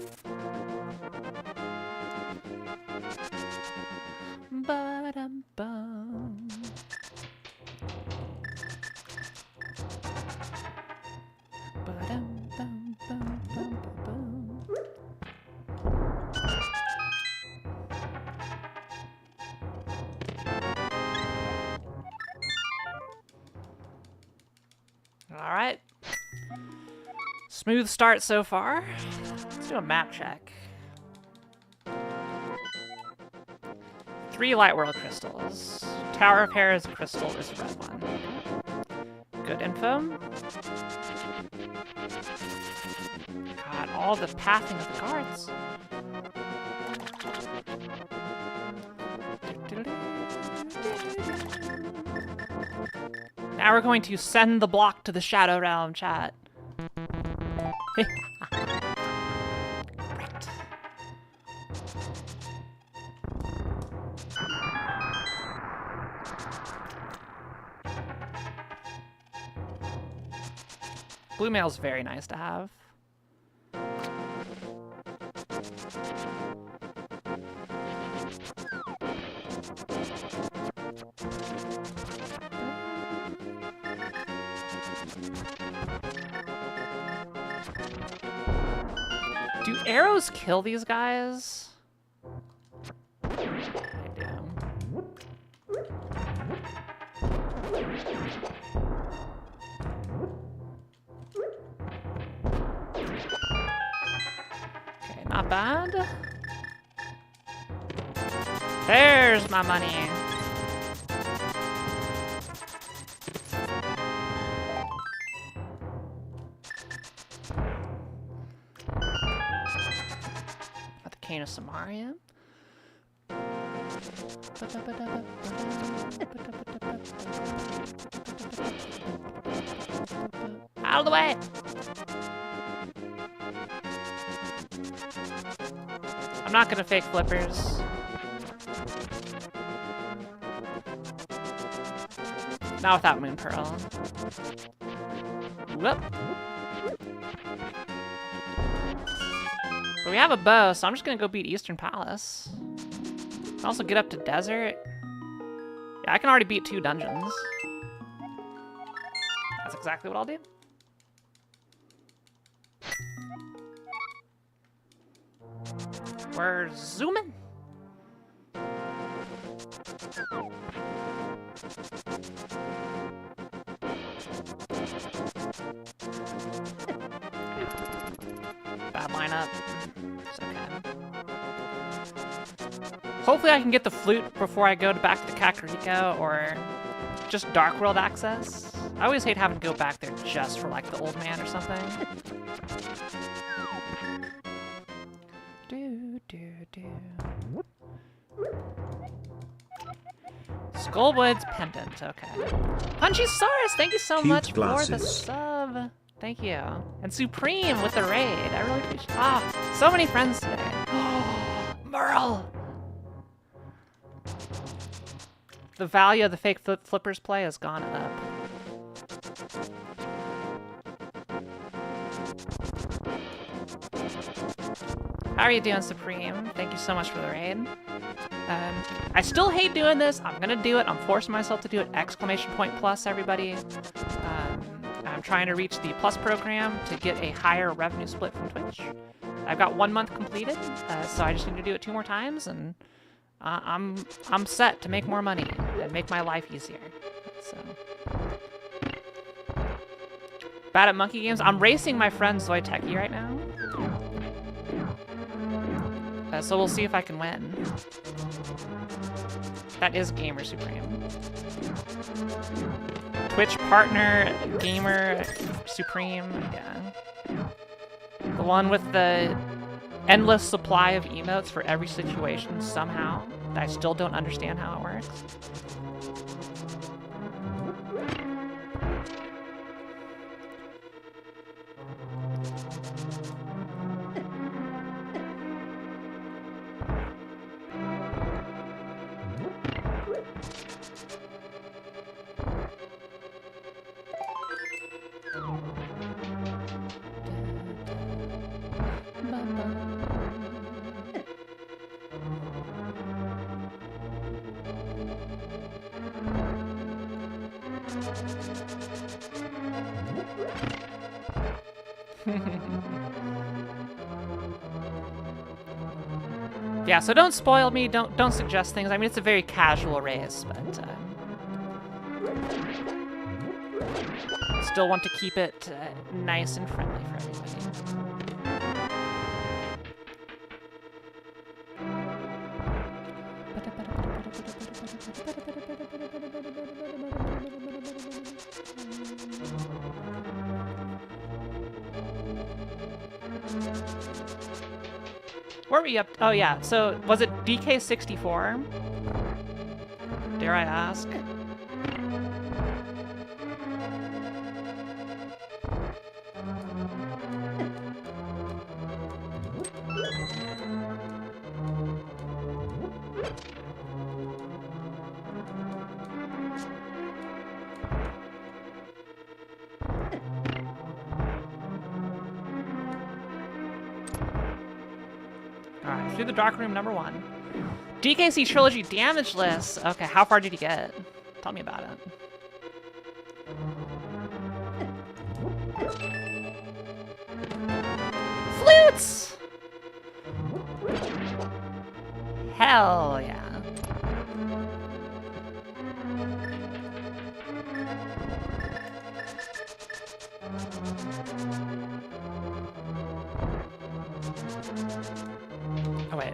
Ba-dum-bum. Alright. Smooth start so far. Let's do a map check. 3 Light World crystals. Tower of Hera's crystal is the red one. Good info. God, all the pathing of the cards. Now we're going to send the block to the Shadow Realm, chat. Right. Blue mail's very nice to have. Do arrows kill these guys? They do. Okay, not bad. There's my money. Got the cane of Samaria. Out of the way! I'm not gonna fake flippers. Not without Moon Pearl. Whoop. But we have a bow, so I'm just gonna go beat Eastern Palace. Can also get up to Desert. Yeah, I can already beat 2 dungeons. That's exactly what I'll do. We're zooming. Bad lineup. It's okay. Hopefully I can get the flute before I go back to the Kakariko, or just Dark World access. I always hate having to go back there just for like the old man or something. Skullwood's pendant, okay. Punchy Saurus, thank you so much for the sub. Thank you. And Supreme with the raid. I really appreciate it. Ah, so many friends today. Merle! The value of the fake flippers play has gone up. How are you doing, Supreme? Thank you so much for the raid. I still hate doing this. I'm gonna do it. I'm forcing myself to do it. ! Plus, everybody. I'm trying to reach the Plus program to get a higher revenue split from Twitch. I've got 1 month completed, so I just need to do it 2 more times, and I'm set to make more money and make my life easier. So. Bad at monkey games. I'm racing my friend Zoiteki right now. So we'll see if I can win. That is Gamer Supreme. Twitch partner, Gamer Supreme, yeah. The one with the endless supply of emotes for every situation somehow. I still don't understand how it works. Yeah, so don't spoil me, don't suggest things. I mean, it's a very casual race, but still want to keep it nice and friendly for everybody. Where are we up? Oh yeah, so was it DK64? Dare I ask? through the dark room number 1. DKC Trilogy damage list. Okay, how far did you get? Tell me about it. Flutes! Hell yeah. Oh, wait.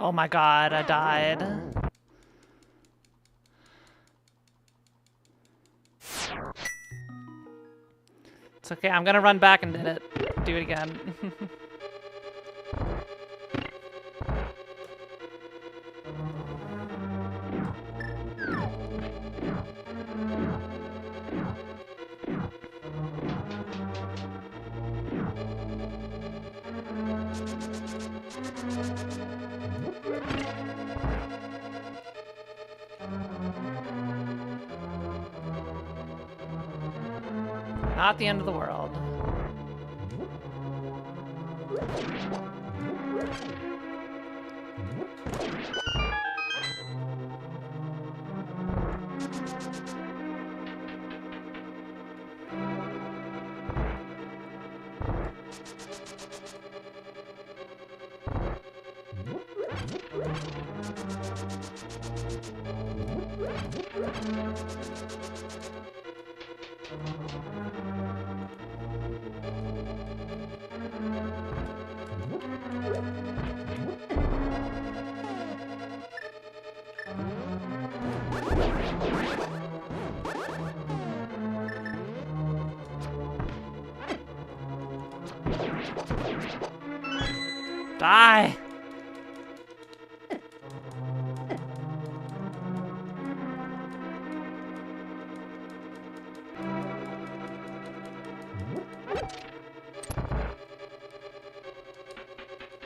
Oh my god, I died. It's okay, I'm gonna run back and do it again. Not the end of the world. Die!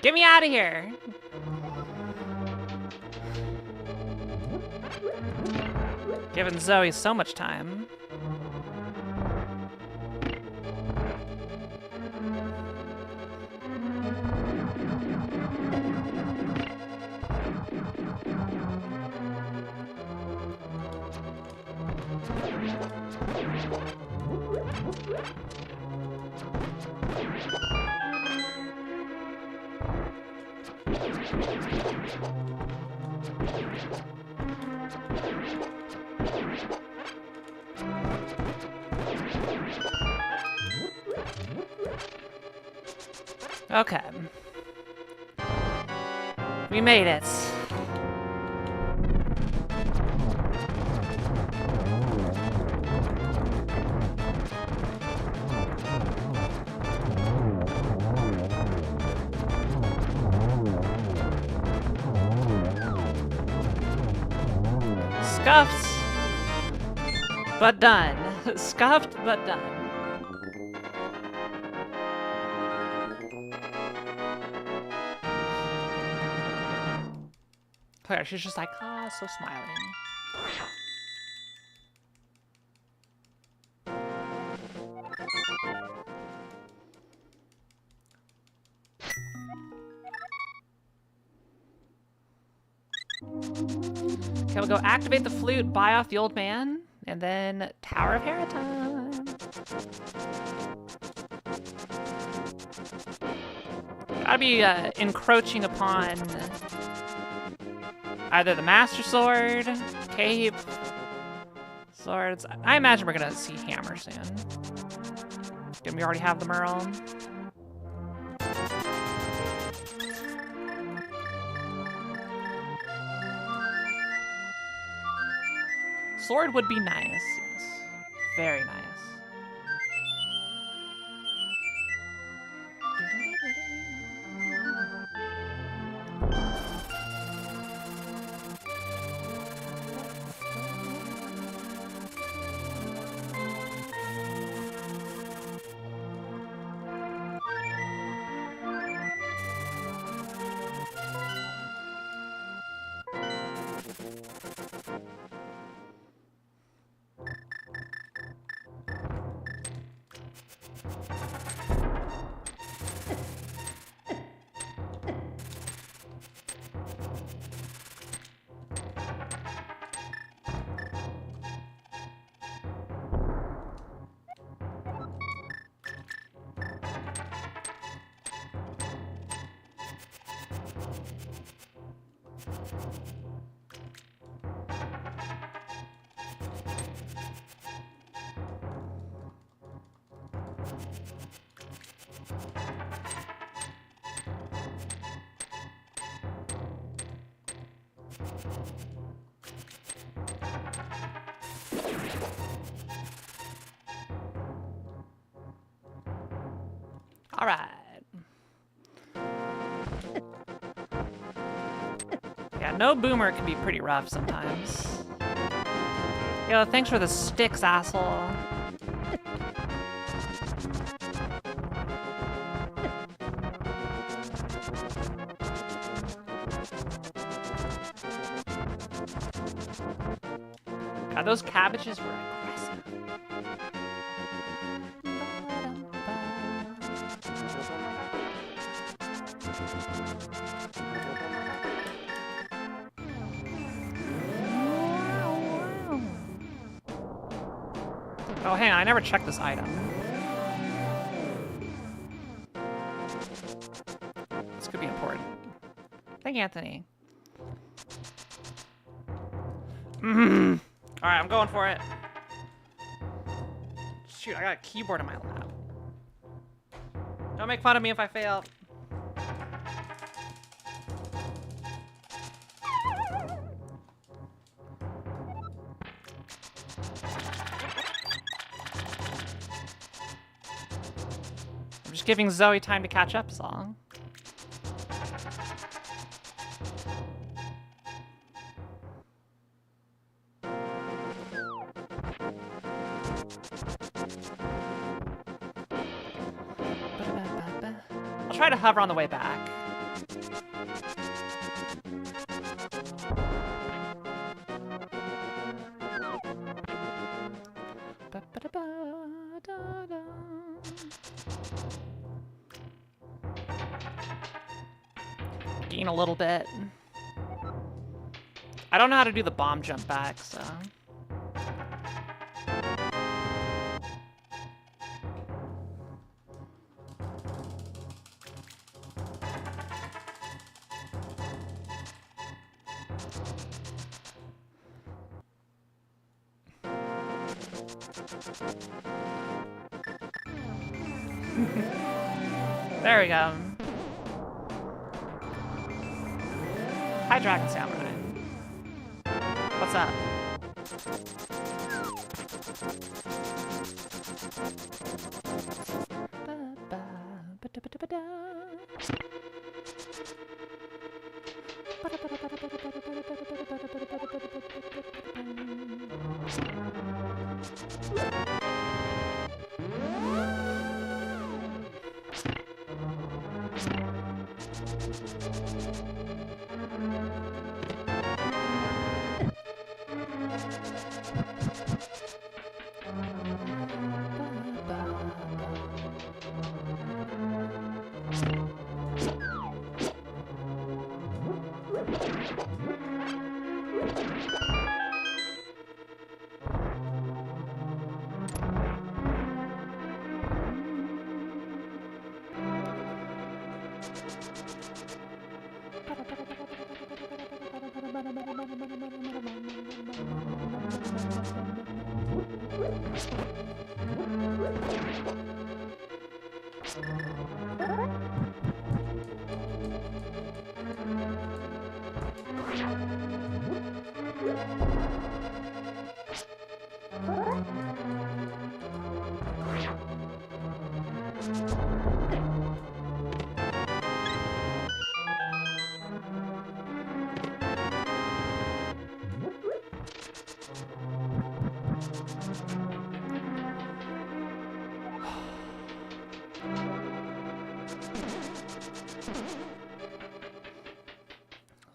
Get me out of here! Giving Zoe so much time. Okay. We made it. Scuffed, but done. Scuffed, but done. Claire, she's just like, ah, so smiling. Okay, we'll go activate the flute, buy off the old man, and then Tower of Hera time. Gotta be encroaching upon either the Master Sword, Cape, Swords. I imagine we're gonna see Hammer soon. Good, we already have the Merle. Sword would be nice, yes. Very nice. All right. Yeah, no boomer can be pretty rough sometimes. Yo, thanks for the sticks, asshole. God, those cabbages were aggressive. Oh, hang on, I never checked this item. This could be important. Thank you, Anthony. Alright, I'm going for it. Shoot, I got a keyboard in my lap. Don't make fun of me if I fail. I'm just giving Zoe time to catch up, song. I'll try to hover on the way back. Gain a little bit. I don't know how to do the bomb jump back, so... There we go. Hi, Dragon Samurai. What's up?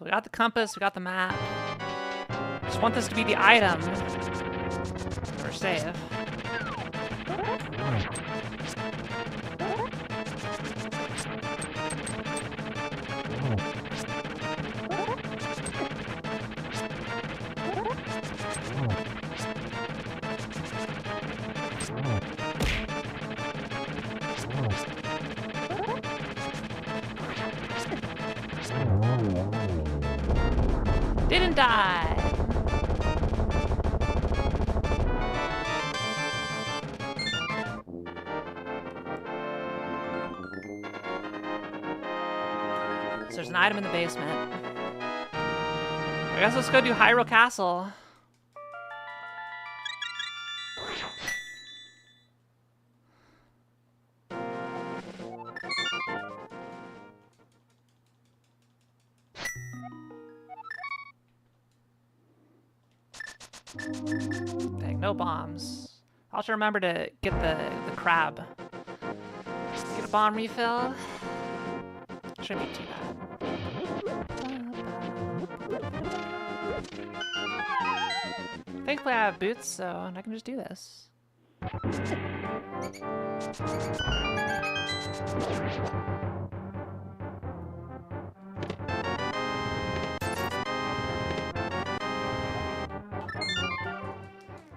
We got the compass, we got the map. Just want this to be the item. Or save. Didn't die. So there's an item in the basement. I guess let's go do Hyrule Castle. Dang, no bombs. I'll have to remember to get the crab. Get a bomb refill. Shouldn't be too bad. Thankfully I have boots, so I can just do this.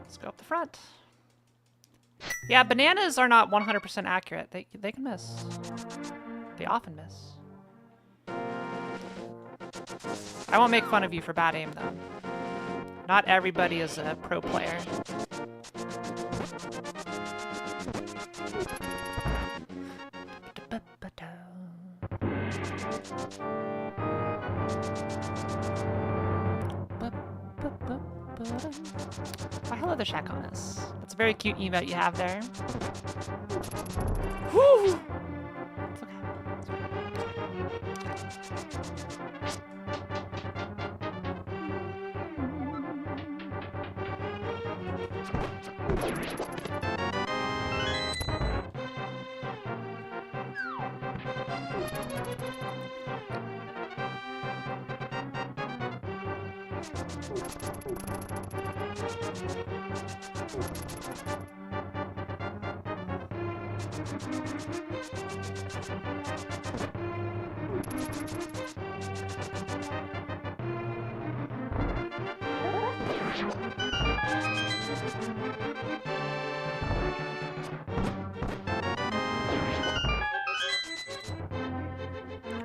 Let's go up the front. Yeah, bananas are not 100% accurate. They can miss. They often miss. I won't make fun of you for bad aim, though. Not everybody is a pro player. Oh, hello there, Shakonis. That's a very cute emote you have there. Woo! It's okay.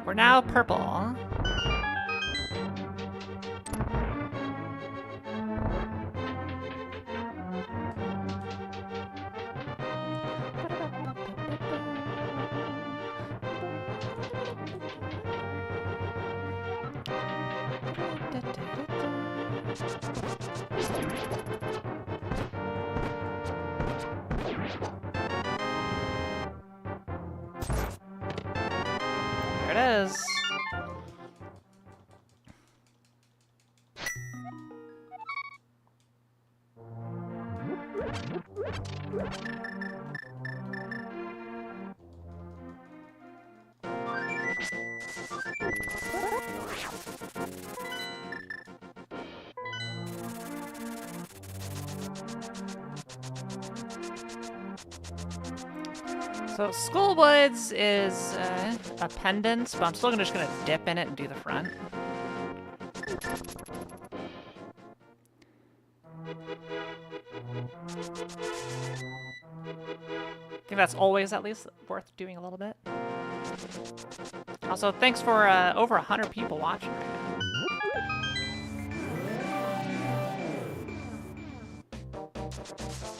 We're now purple. There it is. So Schoolwoods is a pendant, but I'm still just gonna dip in it and do the front. I think that's always at least worth doing a little bit. Also, thanks for over 100 people watching right now.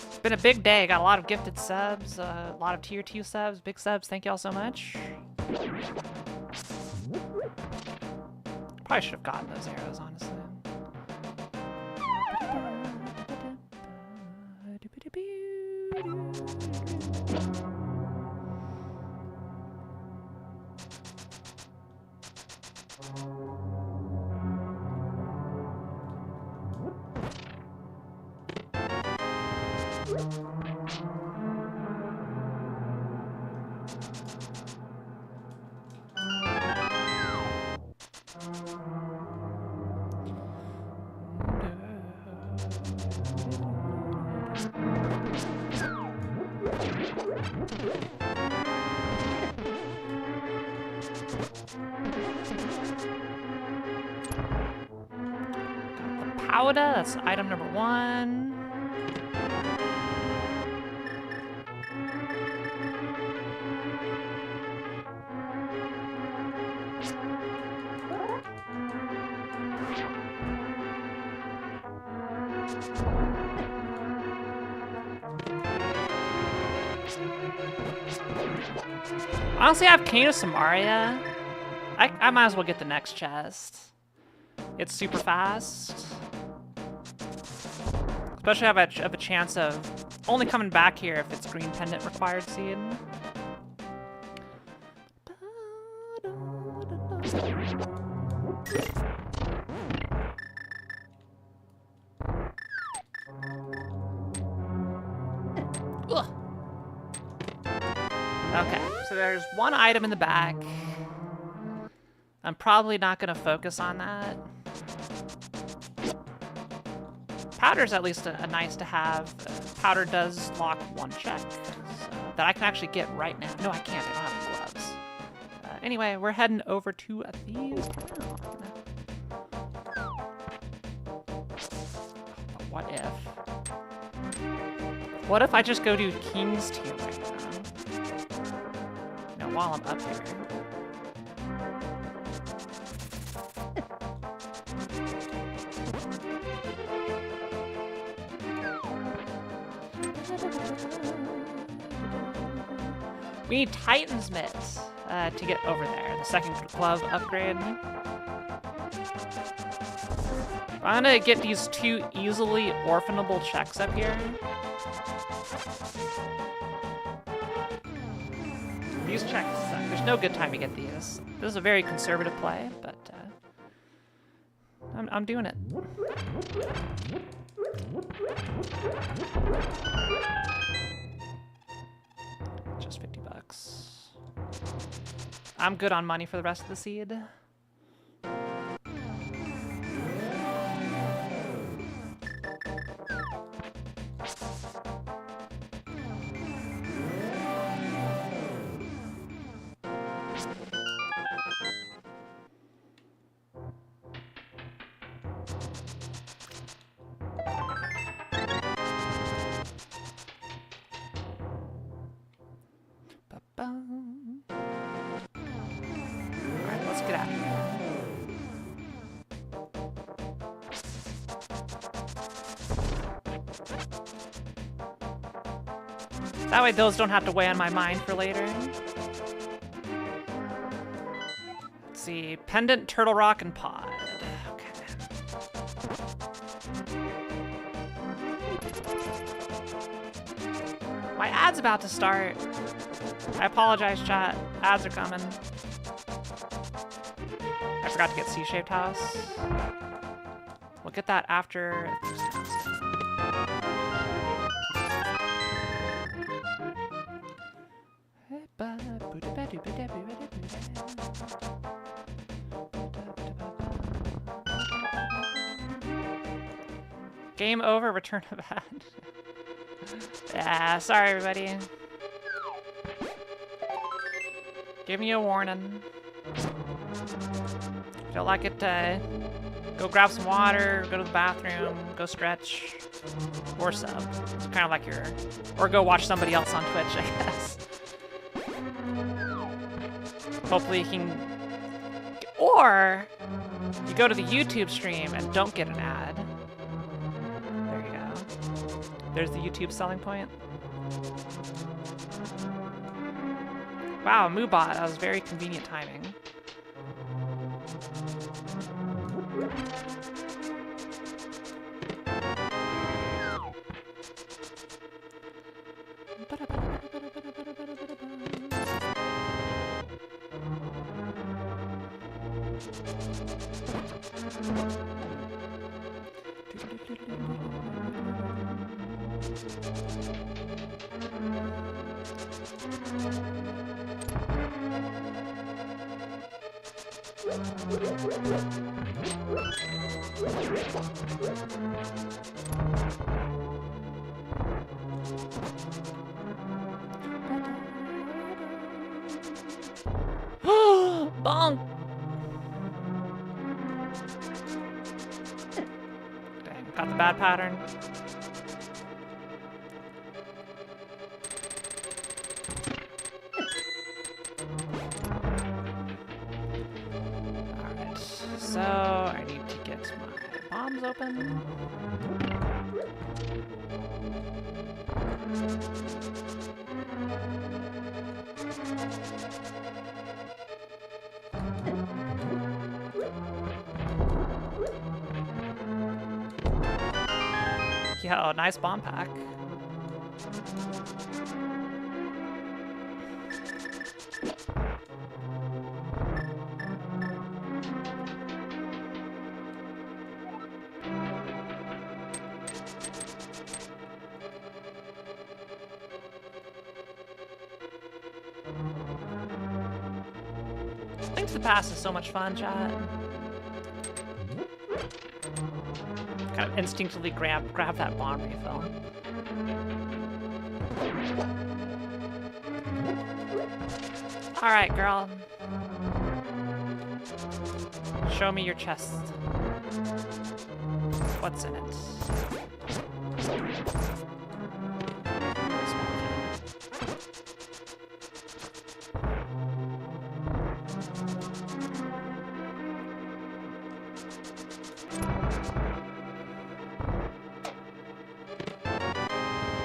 It's been a big day. Got a lot of gifted subs, a lot of tier 2 subs, big subs. Thank you all so much. Probably should have gotten those arrows, honestly. Powder, that's item number 1. Honestly, I have Cane of Samaria. I might as well get the next chest. It's super fast. Especially I have a chance of only coming back here if it's green pendant required seed. Ugh. Okay, so there's one item in the back. I'm probably not going to focus on that. Powder's at least a nice to have. Powder does lock one check, so that I can actually get right now. No, I can't. I don't have the gloves. Anyway, we're heading over to these town. What if? What if I just go to King's Tier right now? You know, while I'm up here. We need Titan's Mitts to get over there. The second glove upgrade. I'm gonna get these 2 easily orphanable checks up here. These checks suck. There's no good time to get these. This is a very conservative play, but I'm doing it. Just 50 bucks. I'm good on money for the rest of the seed. Alright, let's get out of here. That way those don't have to weigh on my mind for later. Let's see, Pendant, Turtle Rock, and Pod. Okay. My ad's about to start. I apologize, chat. Ads are coming. I forgot to get C-shaped house. We'll get that after. Game over, return of ad. Yeah, sorry everybody. Give me a warning. If you don't like it, go grab some water, go to the bathroom, go stretch, or sub. It's kind of like your, or go watch somebody else on Twitch, I guess. Hopefully you can, or you go to the YouTube stream and don't get an ad. There you go. There's the YouTube selling point. Wow, Moobot, that was very convenient timing. Bonk! Dang, got the bad pattern. Alright, so I need to get my bombs open. Yo, nice bomb pack. Thanks to pass is so much fun, chat. Kind of instinctively grab that bomb refill. All right, girl. Show me your chest. What's in it? Boo!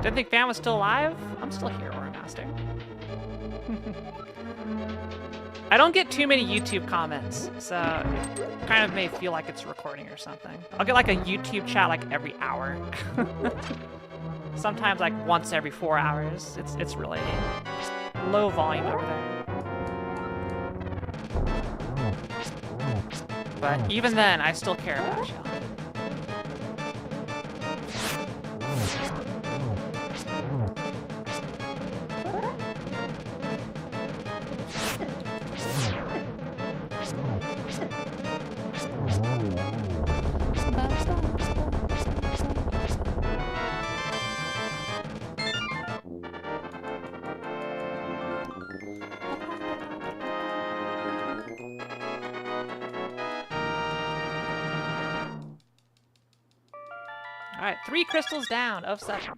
Didn't think Fan was still alive? I'm still here, Aura Master. I don't get too many YouTube comments, so it kind of may feel like it's recording or something. I'll get like a YouTube chat like every hour. Sometimes like once every 4 hours. It's really low volume over there. But even then, I still care about you. Alright, 3 crystals down of 7.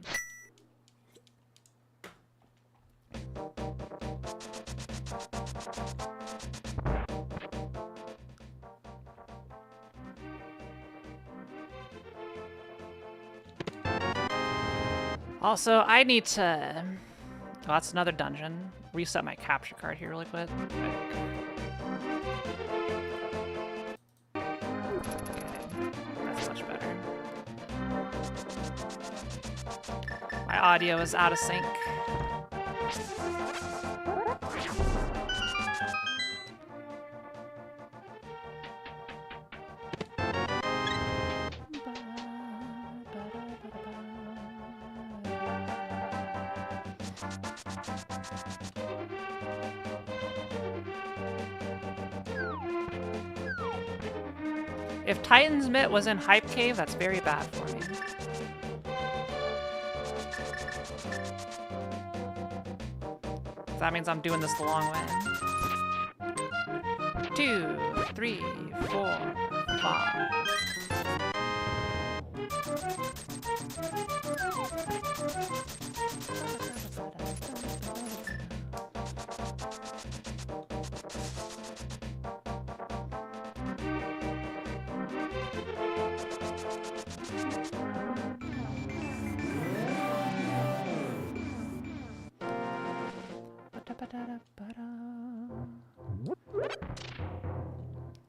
Also, I need to... Oh, that's another dungeon. Reset my capture card here really quick. That's much better. My audio is out of sync. If Titan's Mitt was in Hype Cave, that's very bad for me. That means I'm doing this the long way. 2, 3, 4, 5.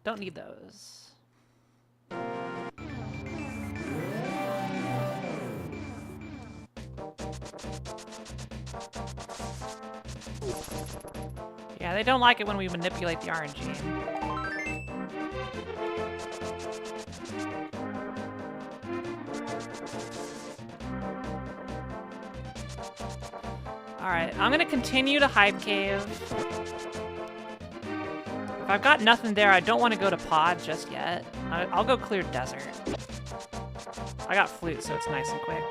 Don't need those. Yeah, they don't like it when we manipulate the RNG. Alright, I'm gonna continue to Hype Cave. If I've got nothing there, I don't want to go to Pod just yet. I'll go clear Desert. I got Flute, so it's nice and quick.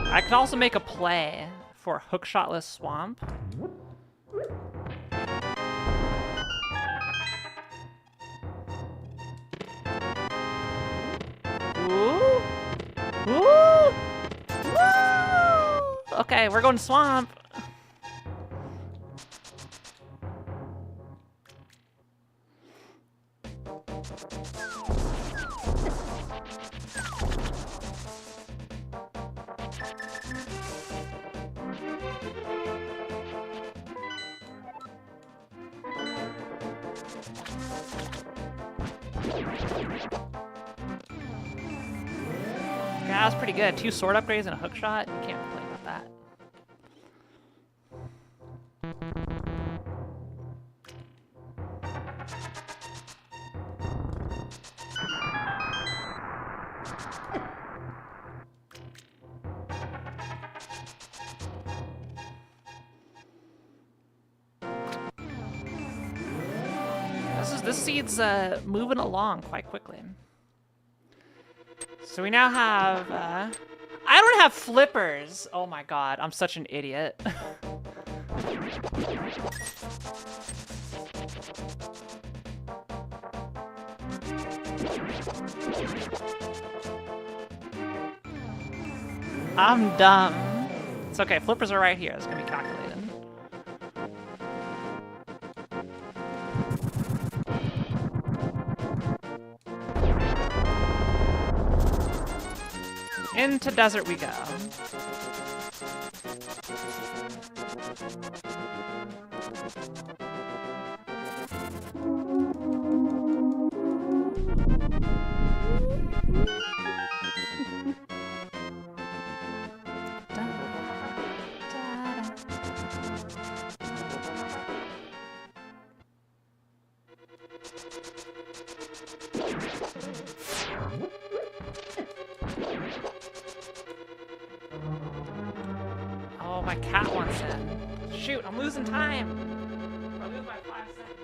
I could also make a play for Hookshotless Swamp. Ooh! Ooh! Woo! Okay, we're going Swamp. Yeah, that's pretty good. 2 sword upgrades and a hook shot. You can't complain about that. This seed's moving along quite quickly. So we now have, I don't have flippers! Oh my god, I'm such an idiot. I'm dumb. It's okay, flippers are right here. It's gonna be calculated. Into Desert we go. Oh, my cat wants in. Shoot, I'm losing time. I'll lose my 5 seconds.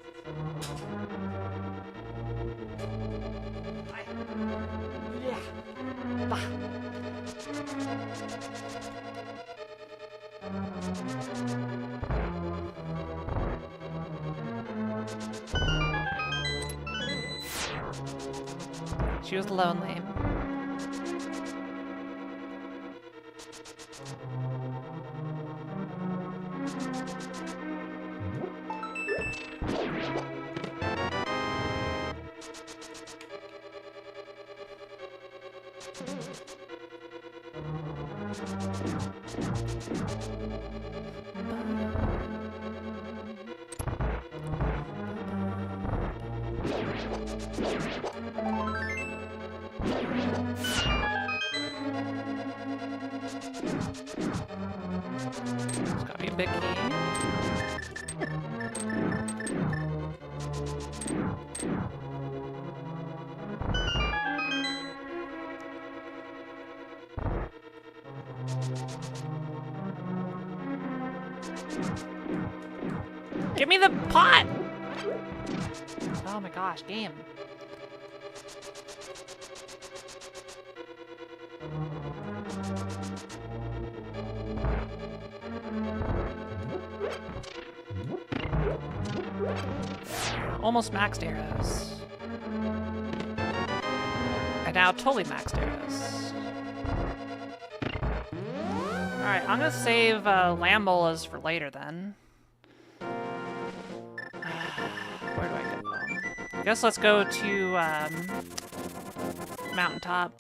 Yeah. Bah. She was lonely. It's gotta be a big key. Give me the pot! Oh my gosh, game. Almost maxed arrows. And now totally maxed arrows. Alright, I'm gonna save Lambolas for later then. Where do I go? I guess let's go to Mountaintop.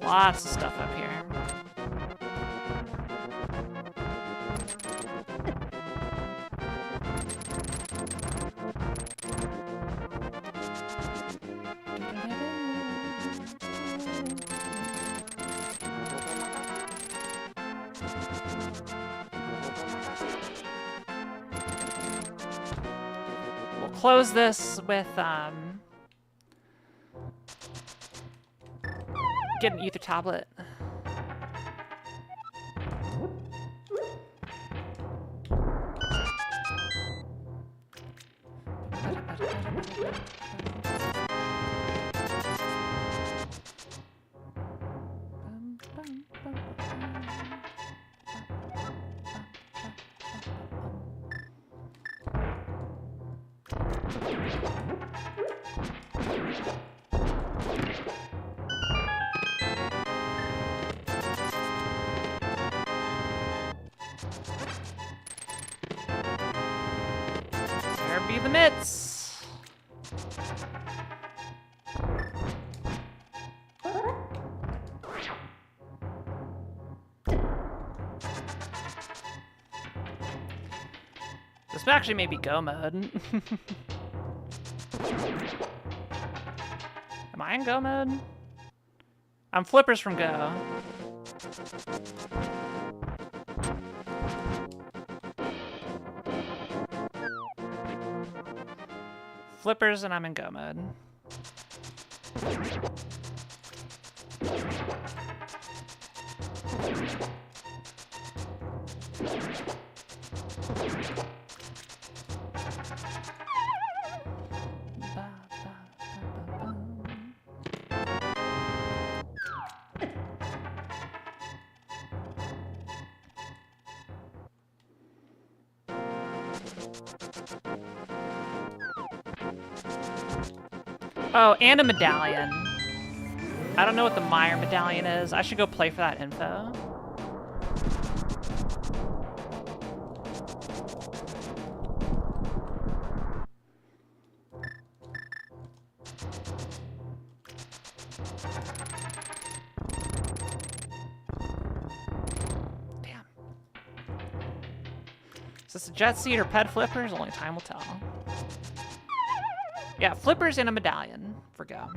Lots of stuff up here. close this with get an ether tablet. There be the mitts. This actually may be go mode. Am I in go mode? I'm flippers from go. Flippers and I'm in go mode. Oh, and a medallion. I don't know what the Meyer medallion is. I should go play for that info. Damn. Is this a jet seat or ped flippers? Only time will tell. Yeah, flippers and a medallion for go.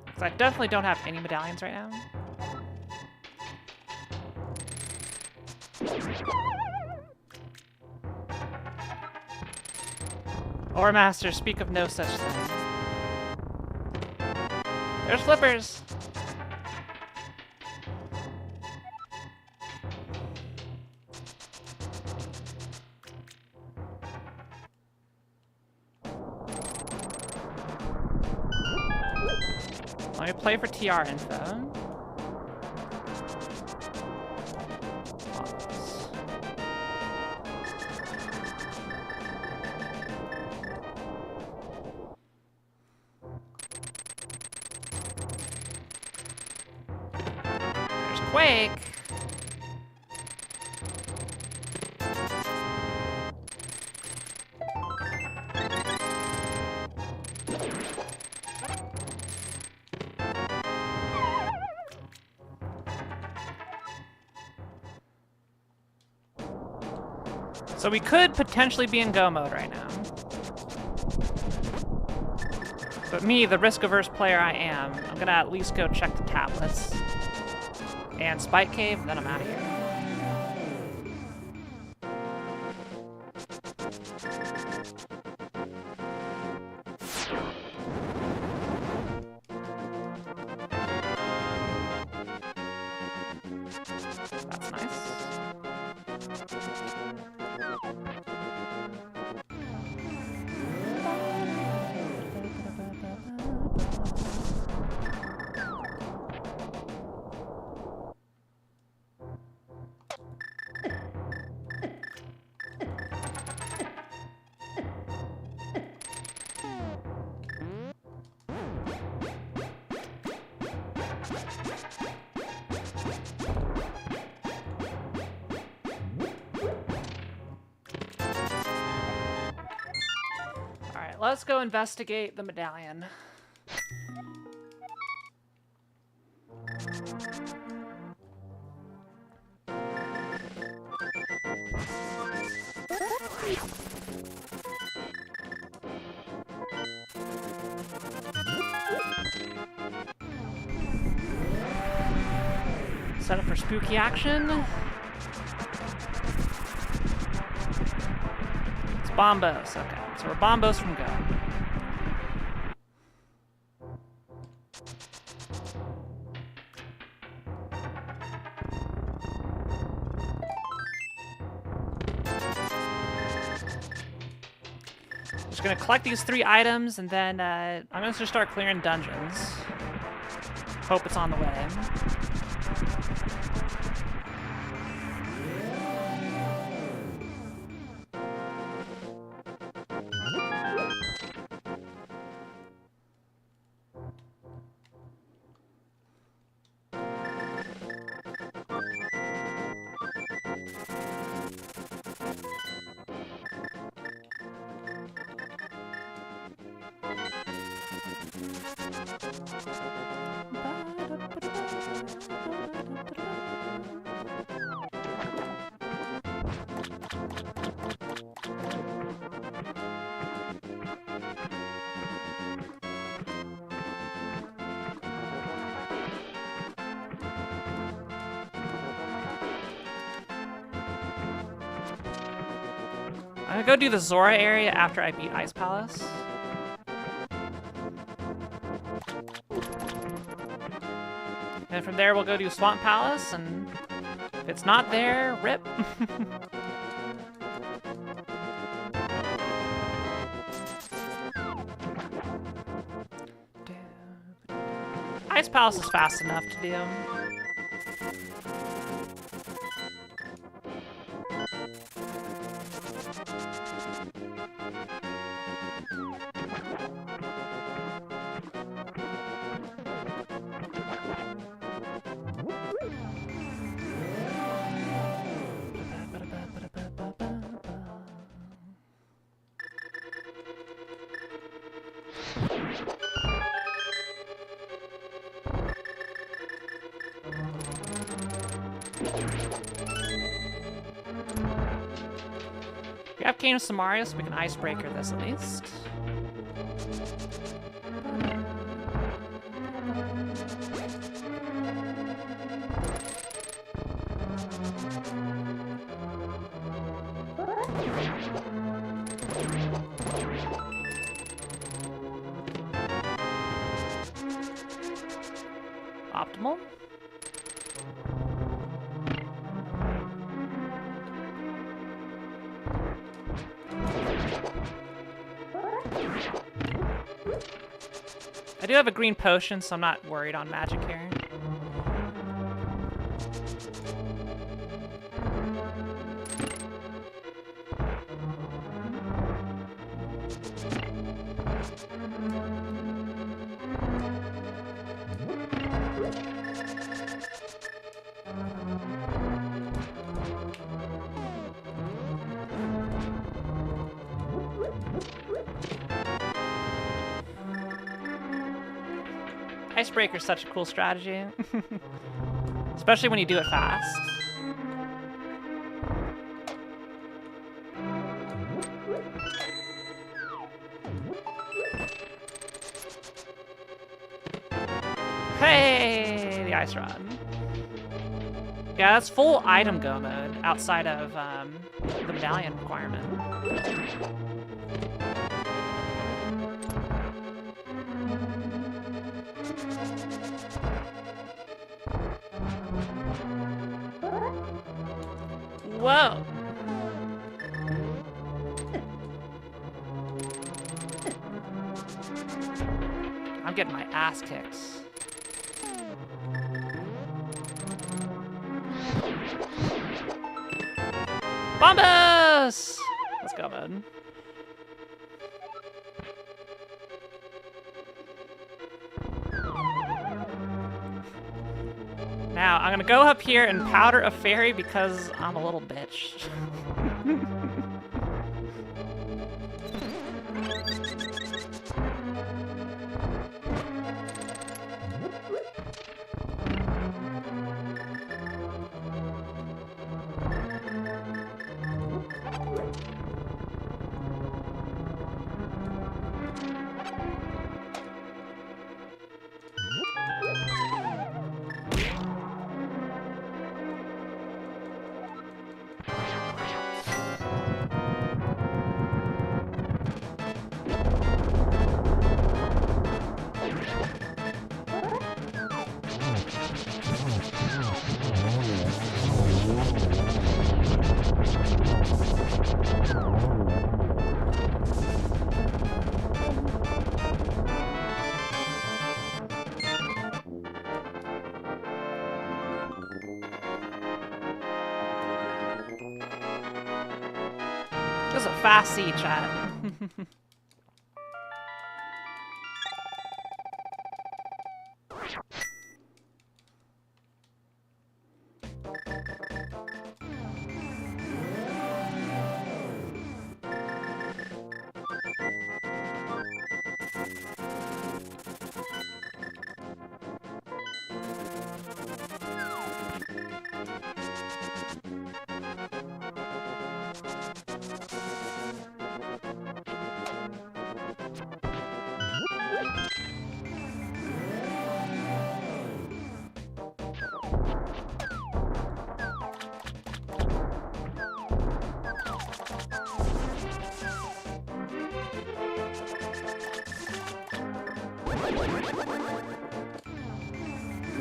Because I definitely don't have any medallions right now. Or master, speak of no such thing. There's flippers! Let me play for TR info. There's Quake. So we could potentially be in go mode right now. But me, the risk-averse player I am, I'm gonna at least go check the tablets. And Spike Cave, then I'm out of here. That's nice. Alright, let's go investigate the medallion. Set up for spooky action. Bombos. Okay, so we're Bombos from Go. Just gonna collect these 3 items, and then I'm gonna just start clearing dungeons. Hope it's on the way. I'm gonna go do the Zora area after I beat Ice Palace. And from there, we'll go do Swamp Palace, and if it's not there, rip. Ice Palace is fast enough to do. We have Cane of Samaria, so we can Icebreaker this at least. Optimal. I do have a green potion, so I'm not worried on magic here. Icebreaker is such a cool strategy. Especially when you do it fast. Hey, the ice rod. Yeah, that's full item go mode outside of the medallion requirement. Whoa. I'm getting my ass kicked. Bombos! Let's go, bud. Now, I'm gonna go up here and powder a fairy because I'm a little bitch. This is a fast seed, chat.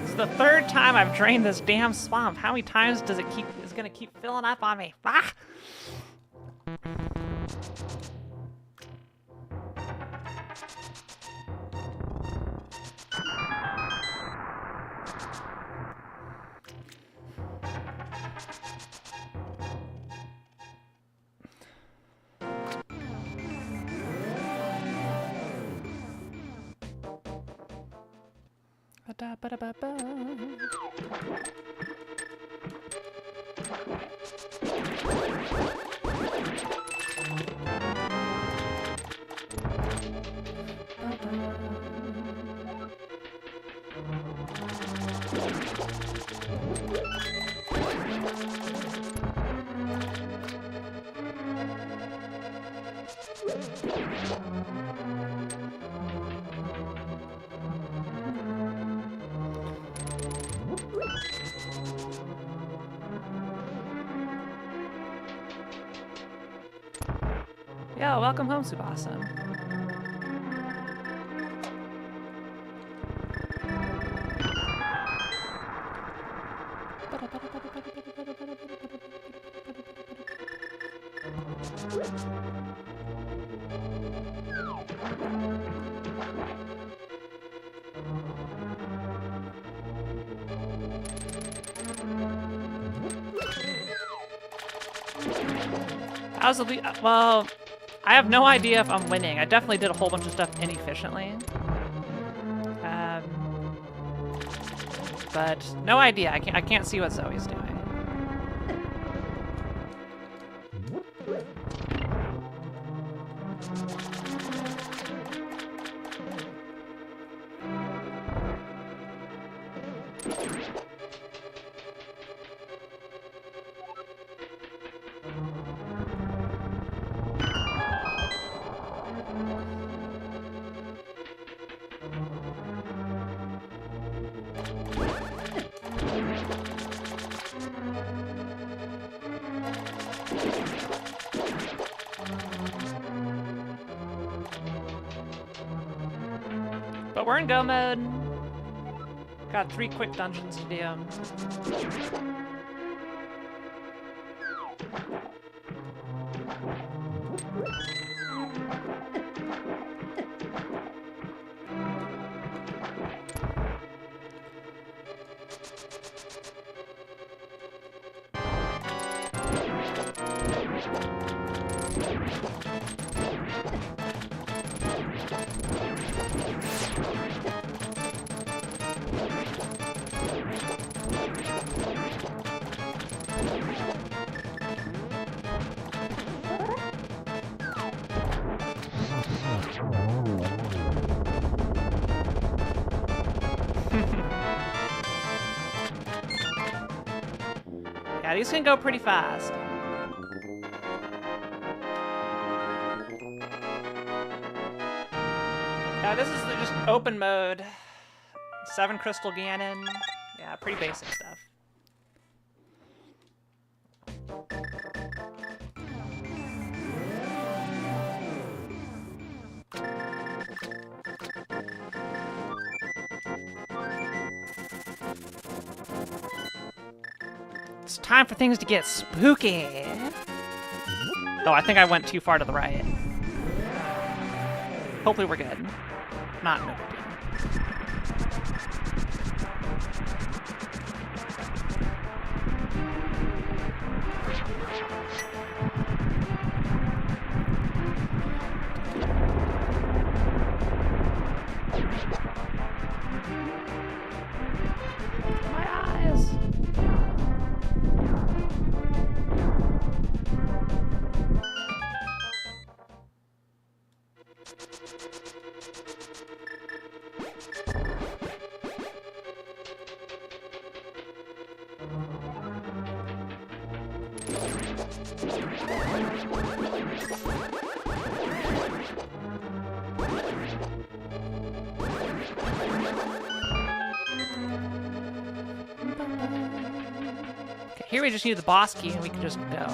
It's the third time I've drained this damn swamp. How many times does it is gonna keep filling up on me? Ah! Ba-da-ba-da-ba-ba. Yo, welcome home, Subasa. How's the lead? Well, I have no idea if I'm winning. I definitely did a whole bunch of stuff inefficiently. But no idea. I can't see what Zoe's doing. But we're in go mode. Got 3 quick dungeons to do. Yeah, these can go pretty fast. Yeah, this is just open mode. 7 crystal Ganon. Yeah, pretty basic stuff. It's time for things to get spooky. Oh, I think I went too far to the right. Hopefully we're good. Not no big deal. Okay, here we just need the boss key and we can just go.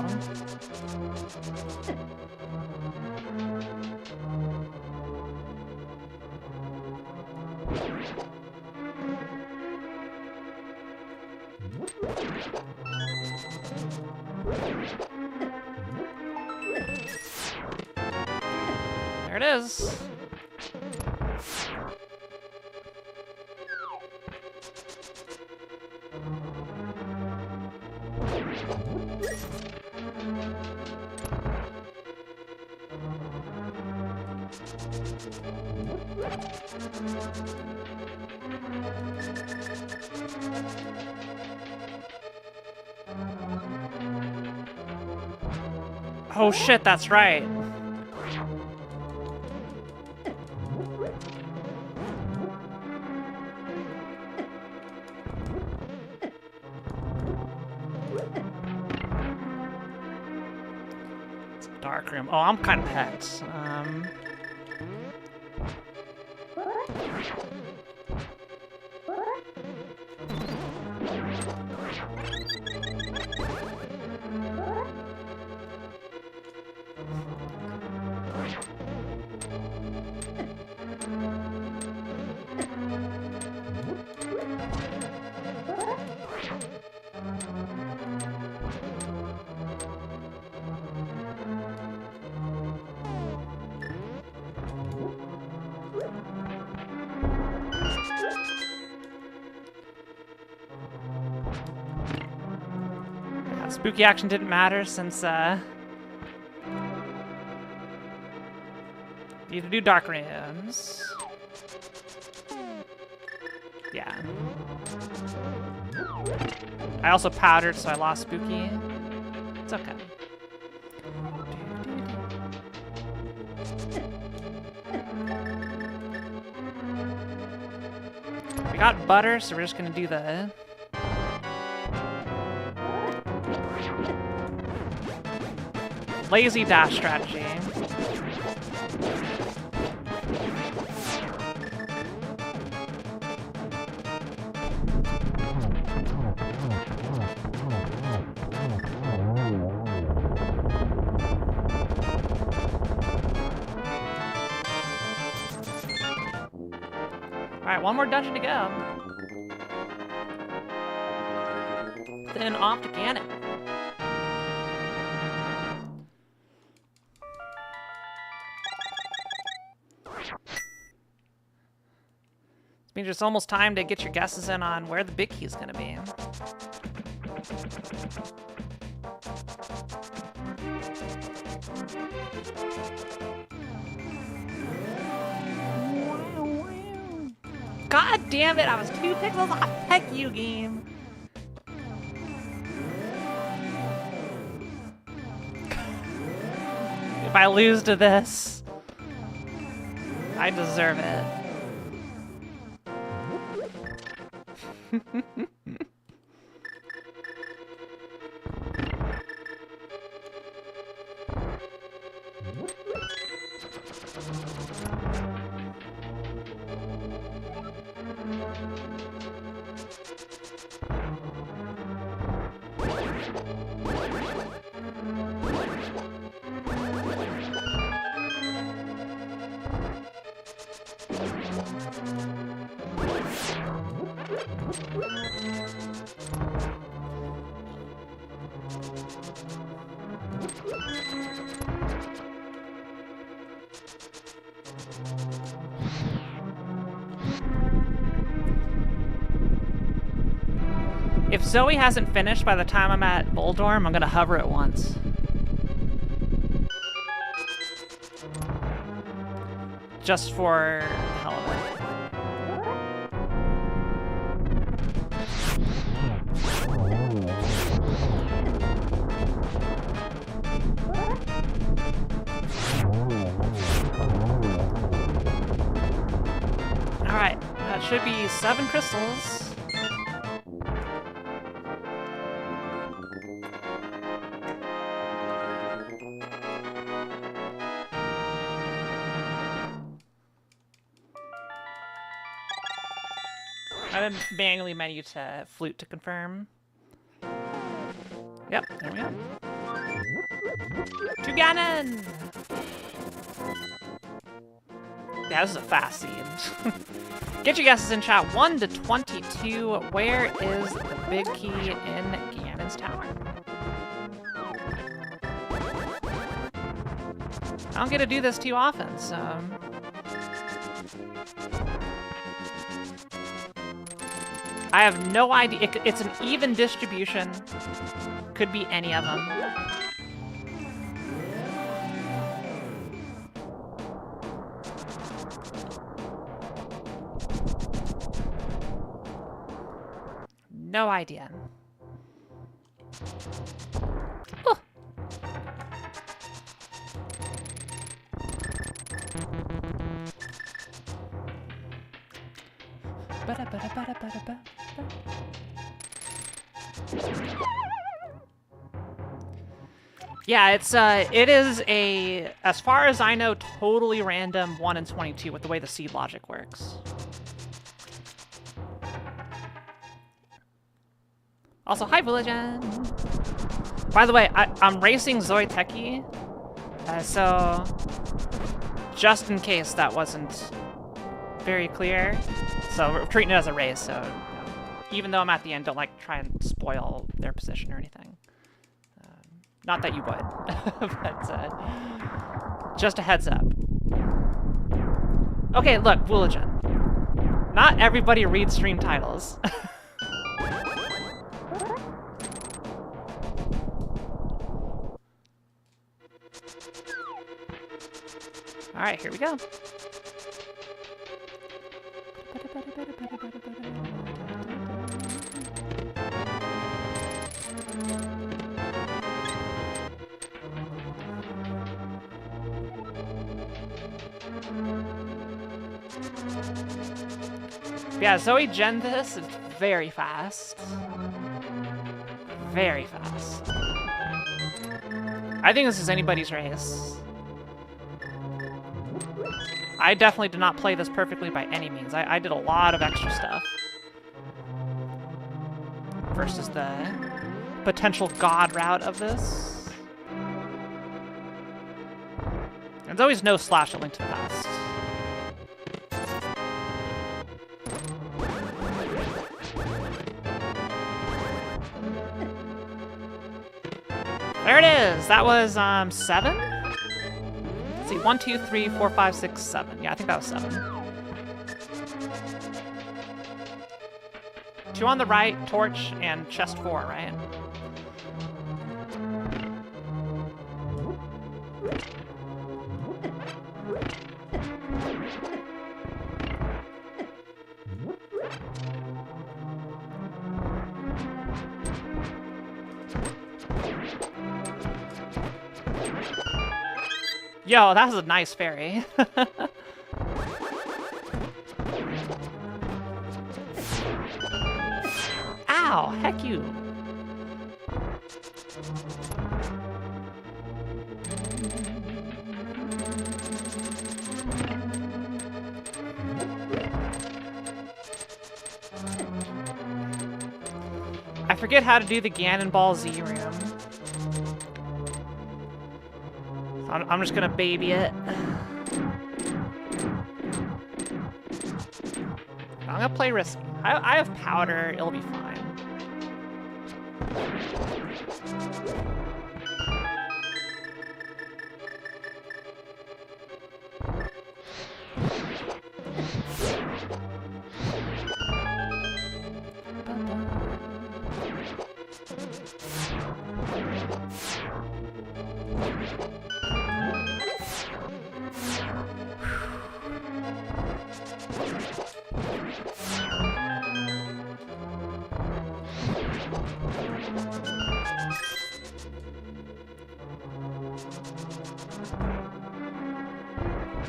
There it is. Oh shit, that's right. It's a dark room. Oh, I'm kind of hacked. Spooky action didn't matter since, you need to do dark rooms. Yeah. I also powdered, so I lost spooky. It's okay. We got butter, so we're just gonna do the lazy dash strategy. Alright, one more dungeon to go. Then off to Ganon. Means it's almost time to get your guesses in on where the big key's gonna be. God damn it, I was 2 pixels off. Heck you, game. If I lose to this, I deserve it. If Zoe hasn't finished by the time I'm at Boldorm, I'm gonna hover it once. Just for the hell of it. Alright, that should be 7 crystals. I then manually menu to flute to confirm. Yep, there we go. To Ganon! Yeah, this is a fast seed. Get your guesses in chat. 1 to 22. Where is the big key in Ganon's tower? I don't get to do this too often, so... I have no idea. It's an even distribution. Could be any of them. No idea. Oh. Yeah, it is a, as far as I know, totally random 1 and 22 with the way the seed logic works. Also, hi, Villagen! By the way, I'm racing Zoiteki, so just in case that wasn't very clear, so we're treating it as a race, so you know, even though I'm at the end, don't like try and spoil their position or anything. Not that you would, but just a heads up. Okay, look, Villagen. Not everybody reads stream titles. Alright, here we go. Yeah, Zoe gen this is very fast. Very fast. I think this is anybody's race. I definitely did not play this perfectly by any means. I did a lot of extra stuff. Versus the potential god route of this. There's always no slash at Link to the Past. There it is! That was, 7? Let's see, 1, 2, 3, 4, 5, 6, 7. Yeah, I think that was 7. 2 on the right, torch, and chest 4, right? Yo, that was a nice fairy. Ow, heck you. I forget how to do the Ganon Ball Z room. I'm just gonna baby it. I'm gonna play risky. I have powder, it'll be fine.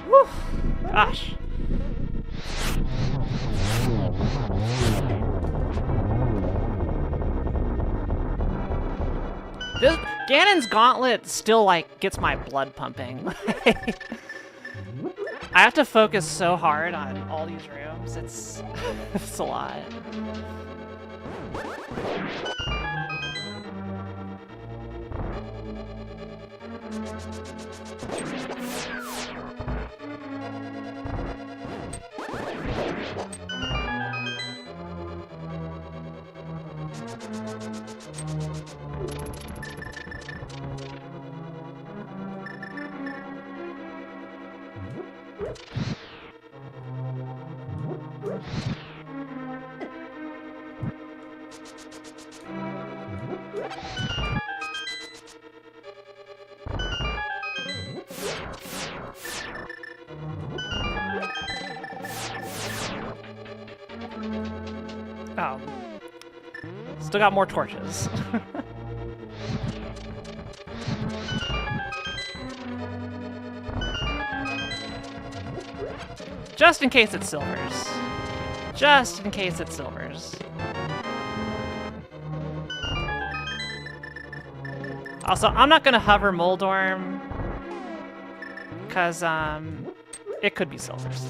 Whew. Gosh. This Ganon's gauntlet still like gets my blood pumping. I have to focus so hard on all these rooms. It's it's a lot. Oh. Still got more torches. Just in case it's silvers. Just in case it's silvers. Also, I'm not gonna hover Moldorm, because, it could be silvers.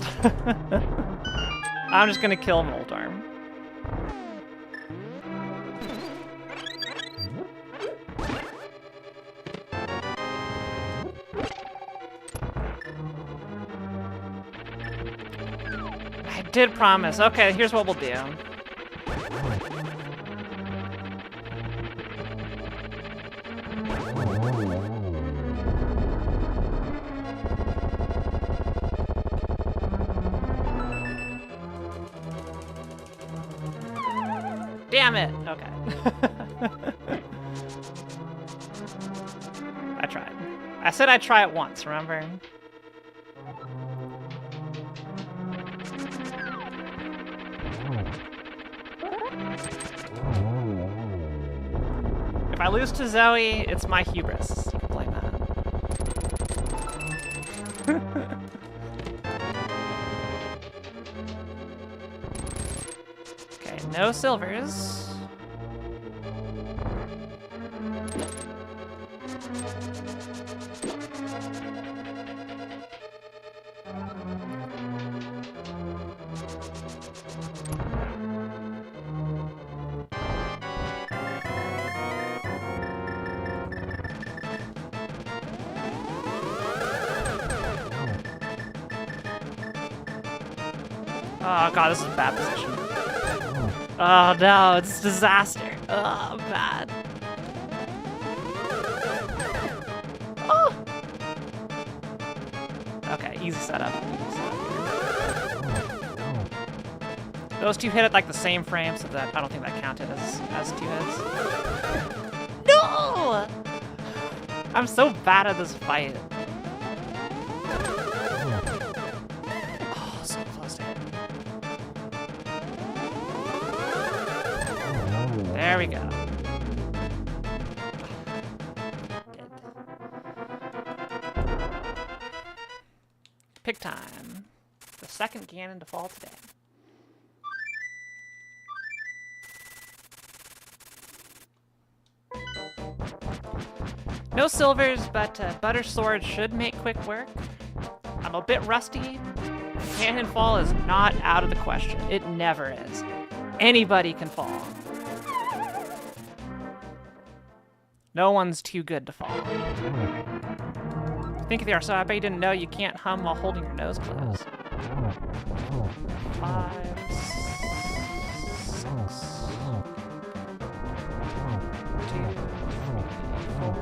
I'm just gonna kill Moldorm. I did promise. Okay, here's what we'll do. Damn it! Okay. I tried. I said I'd try it once, remember? If I lose to Zoe, it's my hubris. You can blame that. Okay, no silvers. Oh god, this is a bad position. Oh no, it's a disaster. Oh, bad. Oh! Okay, easy setup. Easy setup. Those two hit at like the same frame, so that I don't think that counted as two hits. No! I'm so bad at this fight. There we go. Dead. Pick time. The second Ganon to fall today. No silvers, but Butter Sword should make quick work. I'm a bit rusty. Ganon fall is not out of the question. It never is. Anybody can fall. No one's too good to fall. Think of the so I bet you didn't know you can't hum while holding your nose closed. 5, 6, 2, 3, 4,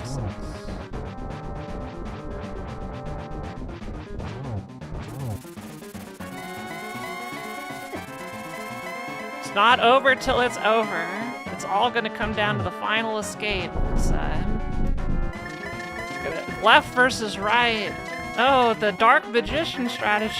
6. It's not over till it's over. It's all gonna come down to the final escape. It's, left versus right. Oh, the Dark Magician strategy.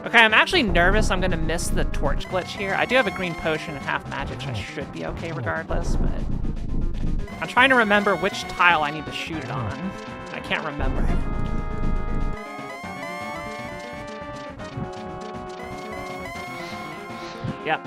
Okay, I'm actually nervous I'm gonna miss the torch glitch here. I do have a green potion and half magic, so I should be okay regardless, but I'm trying to remember which tile I need to shoot it on. I can't remember. Yep.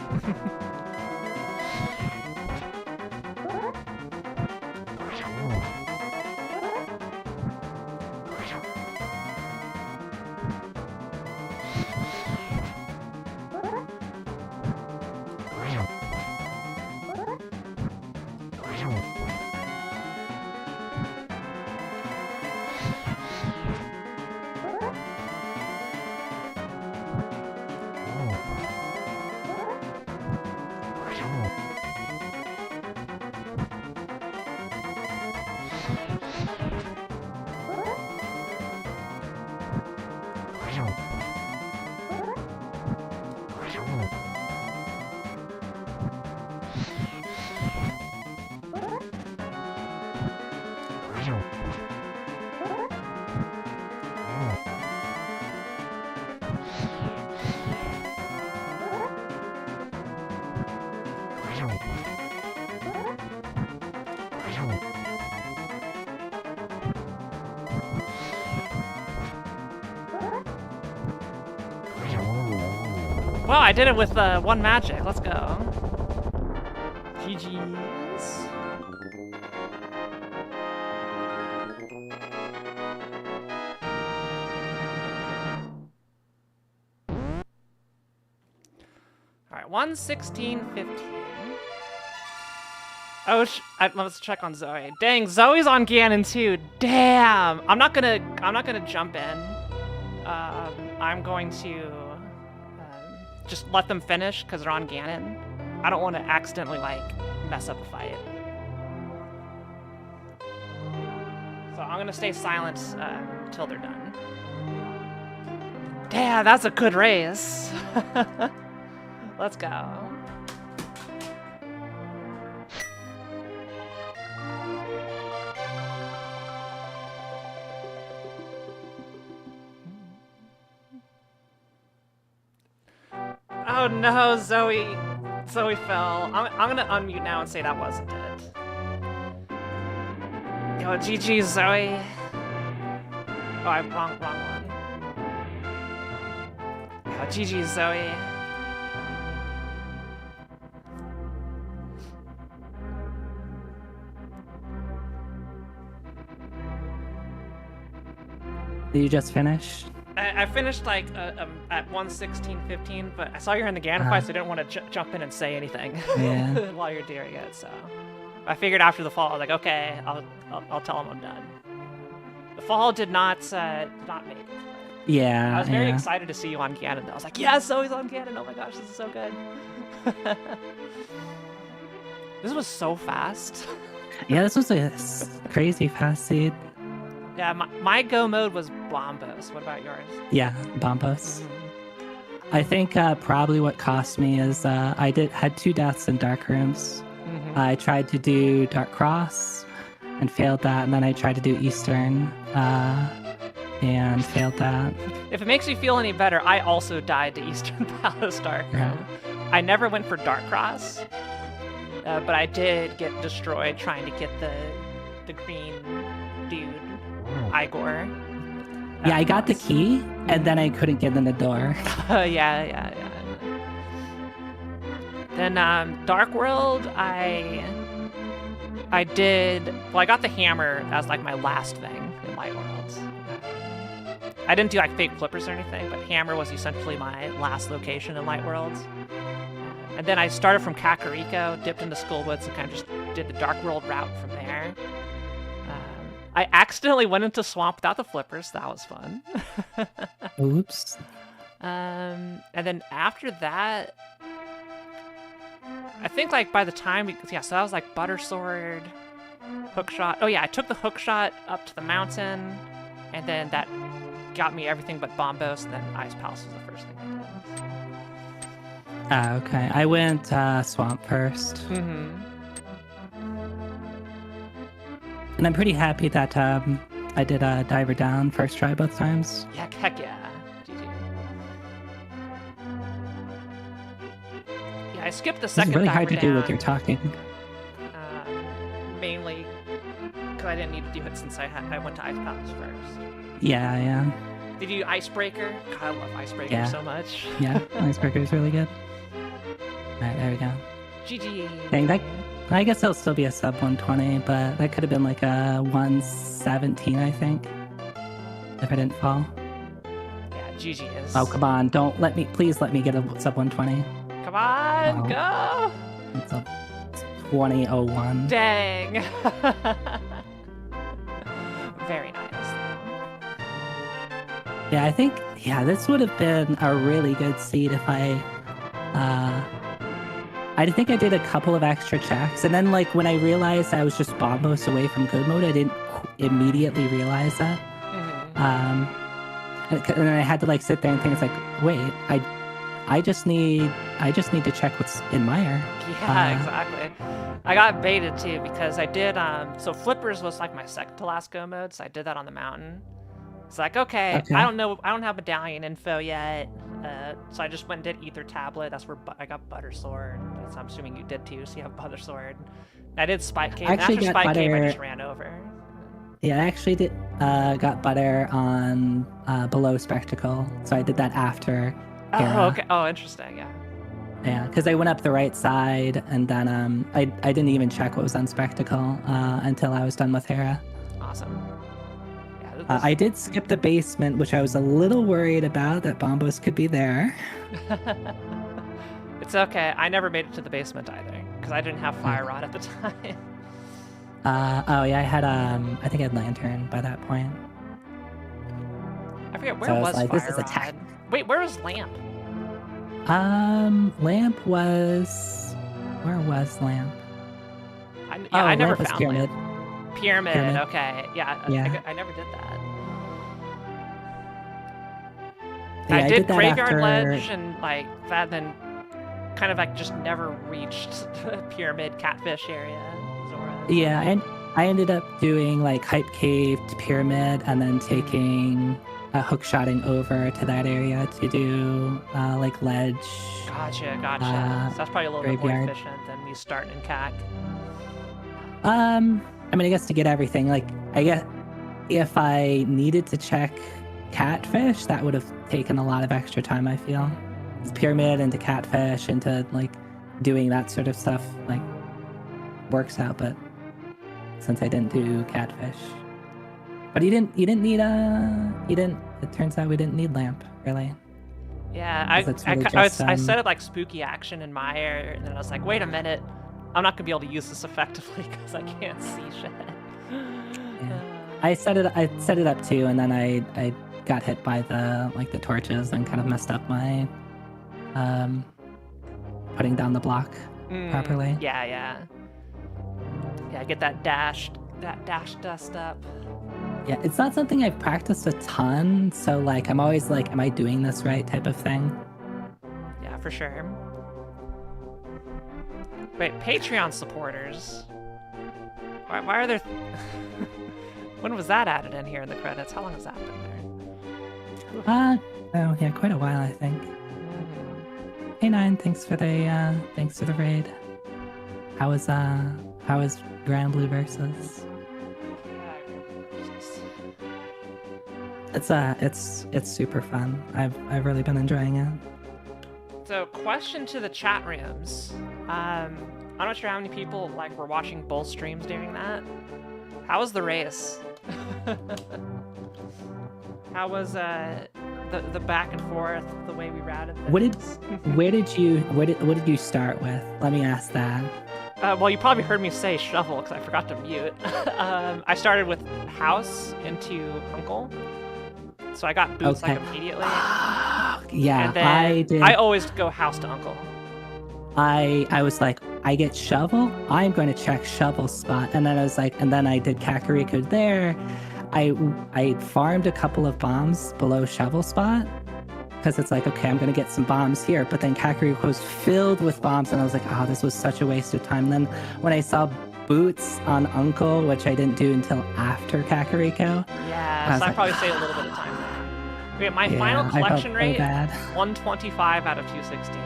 Well, I did it with one magic. Let's go. GG's. Alright, 1:16:15. Oh, let's check on Zoe. Dang, Zoe's on Ganon too. Damn. I'm not gonna jump in. I'm going to just let them finish because they're on Ganon. I don't want to accidentally like mess up a fight. So I'm gonna stay silent until they're done. Damn, that's a good race. Let's go. Oh no, Zoe fell. I'm gonna unmute now and say that wasn't it. Yo, GG, Zoe. Oh, I'm wrong one. Yo, GG, Zoe. Did you just finish? I finished like at 1:16:15, but I saw you're in the Ganon fight, so I didn't want to jump in and say anything while you're doing it. So I figured after the fall, I was like, okay, I'll tell him I'm done. The fall did not make it. Yeah. I was very excited to see you on Ganon, though. I was like, yes, Zoe's on Ganon. Oh my gosh, this is so good. This was so fast. Yeah, this was a crazy fast seed. Yeah, my go mode was Bombos. What about yours? Yeah, Bombos. I think probably what cost me is I had 2 deaths in dark rooms. I tried to do Dark Cross and failed that, and then I tried to do Eastern and failed that. If it makes you feel any better, I also died to Eastern Palace Dark Room. I never went for Dark Cross, but I did get destroyed trying to get the green dude, Igor. Yeah, I got the key, and then I couldn't get in the door. Yeah. Then Dark World, I got the hammer as like my last thing in Light World. I didn't do like fake flippers or anything, but hammer was essentially my last location in Light World. And then I started from Kakariko, dipped into Skullwoods, and kind of just did the Dark World route from there. I accidentally went into Swamp without the flippers. That was fun. Oops. And then after that, I think like by the time, so that was like Butter Sword, Hook Shot. Oh yeah, I took the Hook Shot up to the mountain, and then that got me everything but Bombos, and then Ice Palace was the first thing I did. Okay. I went Swamp first. And I'm pretty happy that I did Diver Down first try both times. Yeah, heck yeah. GG. Yeah, I skipped the second It's really Diver hard to Down, do with your talking. mainly because I didn't need to do it since I went to Ice Palace first. Yeah. Did you do Icebreaker? God, I love Icebreaker so much. Yeah, Icebreaker is really good. Alright, there we go. GG. Dang, that, I guess it'll still be a sub 120, but that could have been like a 117, I think. If I didn't fall. Yeah, GG is. Oh, come on. Please let me get a sub 120. Come on, go! It's a 2001. Dang. Very nice. Yeah, I think, this would have been a really good seed if I think I did a couple of extra checks, and then like when I realized I was just Bombos away from good mode, I didn't immediately realize that. And then I had to like sit there and think, it's like, wait, I just need to check what's in Mire. Yeah, exactly. I got baited too because I did so Flippers was like my second to last go mode, so I did that on the mountain. It's like, okay, Okay. I don't have medallion info yet. So I just went and did Ether Tablet. That's where I got Butter Sword. So I'm assuming you did too, so you have Butter Sword. I did Spike Cave. And actually after got Spike Cave, I Butter- just ran over. Yeah, I actually did got butter on below spectacle, so I did that after. Oh, Hera. okay. Oh, interesting. Yeah. Yeah, because I went up the right side, and then I didn't even check what was on spectacle until I was done with Hera. Awesome. Yeah. I did skip the basement, which I was a little worried about that bombos could be there. It's okay. I never made it to the basement either because I didn't have Fire Rod at the time. Oh yeah, I had I think I had lantern by that point. I forget where So I was was like, Fire this is Rod. attack. Wait, where was Lamp? Lamp was where was Lamp? I never Lamp was found pyramid. Lamp. Pyramid. Okay. Yeah. I never did that. Yeah, I did that Graveyard after... Ledge and like that, then kind of like just never reached the Pyramid Catfish area. Zora. Yeah, and I ended up doing like Hype Cave to Pyramid, and then taking hook shotting over to that area to do like Ledge. Gotcha. So that's probably a little Graveyard. bit more efficient than me starting in CAC. I mean, I guess to get everything, like, I guess if I needed to check Catfish, that would have taken a lot of extra time, I feel. Pyramid into Catfish into, like, doing that sort of stuff, like, works out, but since I didn't do Catfish. But it turns out we didn't need Lamp, really. Yeah, Because it's really I just, set it like spooky action in Mire, and then I was like, wait a minute, I'm not gonna be able to use this effectively because I can't see shit. Yeah. I set it up too, and then I got hit by the torches and kind of messed up my putting down the block properly. Yeah, get that dash dust up. Yeah, it's not something I've practiced a ton, so like I'm always like, am I doing this right type of thing? Yeah, for sure. Wait, Patreon supporters. Why are there? When was that added in here in the credits? How long has that been there? Oh yeah, quite a while I think. Hey Nine, thanks for the raid. How was Grand Blue versus? It's super fun. I've really been enjoying it. So, question to the chat rooms. I'm not sure how many people were watching both streams during that. How was the race? How was the back and forth, the way we routed things? What did you start with? Let me ask that. Well, you probably heard me say shovel because I forgot to mute. I started with house into uncle, so I got boots immediately. Yeah, and then I did. I always go house to uncle. I was like, I get shovel, I'm going to check shovel spot, and then I was like, and then I did Kakariko there. I farmed a couple of bombs below shovel spot because it's like, okay, I'm going to get some bombs here, but then Kakariko was filled with bombs, and I was like, oh, this was such a waste of time. And then when I saw boots on uncle, which I didn't do until after Kakariko. Yeah, so I probably saved a little bit of time there. Okay, my final collection rate, 125 out of 216.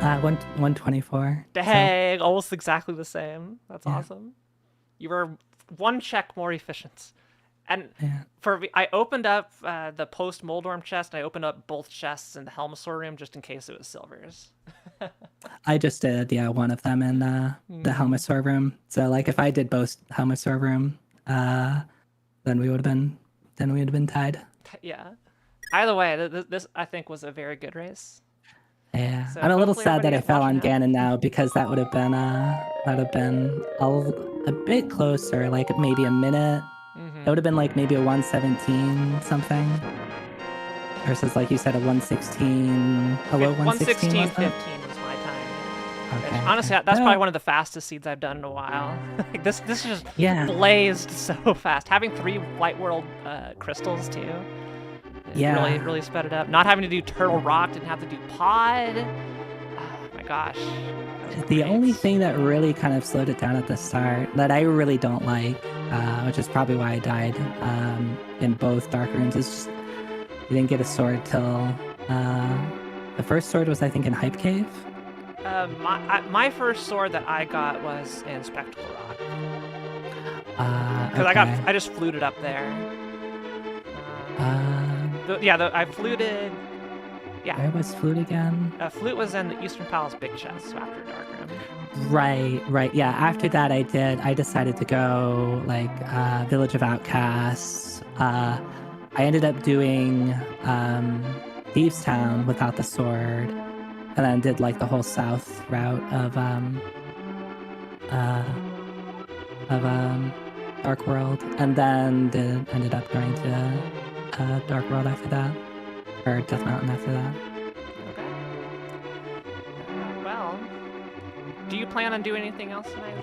124. Dang, almost exactly the same. That's awesome. You were one check more efficient. And I opened up the post Moldorm chest, and I opened up both chests in the Helmasaur room just in case it was silvers. I just did, one of them in the Helmasaur room. So like if I did both Helmasaur room, then we would have been tied. Yeah. Either way, this I think was a very good race. Yeah, so I'm a little sad that I fell on Ganon now because that would have been a bit closer, like maybe a minute. It would have been like maybe a 117 something versus like you said a 116, a low 116. 116.15 was my time. Okay. Honestly, that's probably one of the fastest seeds I've done in a while. This just blazed so fast. Having 3 Light World crystals too. Really sped it up. Not having to do Turtle Rock, didn't have to do Pod. Oh my gosh. The only Great. thing that really kind of slowed it down at the start that I really don't like, which is probably why I died in both dark rooms, is just you didn't get a sword till the first sword was I think in Hype Cave. My first sword that I got was in Spectacle Rock. Because Okay. I just fluted up there. I fluted. Yeah. Where was Flute again? Flute was in the Eastern Palace Big Chest, so after Dark Room. Right. Yeah, after that I decided to go like Village of Outcasts. I ended up doing Thieves Town without the sword. And then did like the whole south route of Dark World. And then ended up going to Dark World after that. Or Death Mountain after that. Okay. Well, do you plan on doing anything else tonight,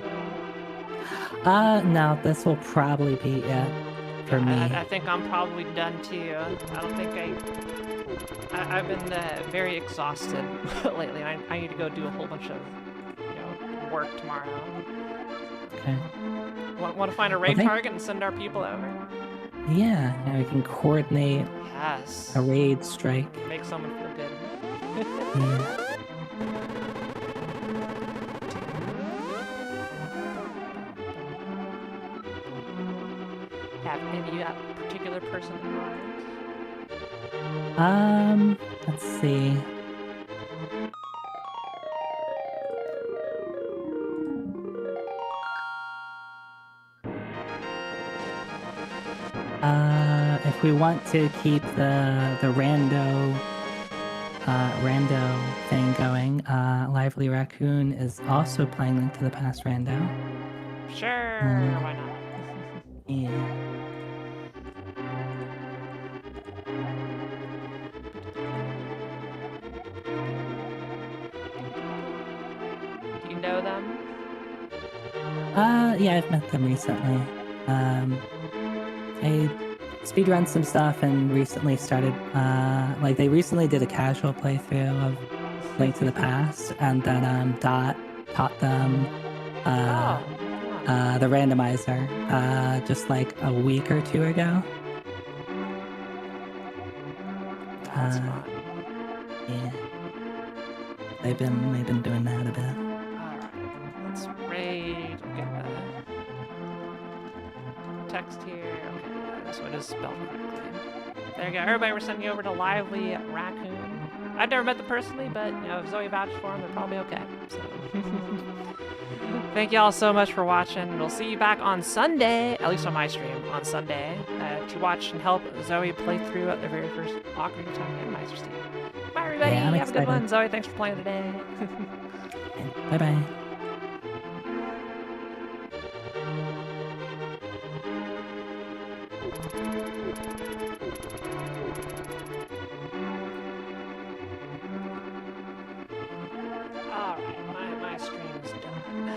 Zoe? No, this will probably be it for me. I think I'm probably done too. I don't think I've been very exhausted lately. I need to go do a whole bunch of work tomorrow. Okay. Want to find a raid Okay. target and send our people over? Yeah, we can coordinate Yes. a raid strike. Make someone feel good. Yeah. Have any particular person in mind? Let's see. If we want to keep the rando thing going, Lively Raccoon is also playing Link to the Past rando. Sure, why not? Yeah. Do you know them? Yeah, I've met them recently. I speedrun some stuff and recently started, like they recently did a casual playthrough of Link to the Past, and then Dot taught them the randomizer just like a week or two ago. That's fun. Yeah, they've been doing that a bit. Alright, let's raid. We'll get the text here. Okay, this one is spelled correctly. There you go. Everybody, we're sending you over to Lively Raccoon. I've never met them personally, but if Zoe vouched for them, they're probably okay. So. Thank you all so much for watching. We'll see you back on Sunday, at least on my stream, on Sunday, to watch and help Zoe play through the very first Ocarina of Time randomizer stage. Bye, everybody. Yeah, I'm Have a good excited. one. Zoe, thanks for playing today. Bye bye.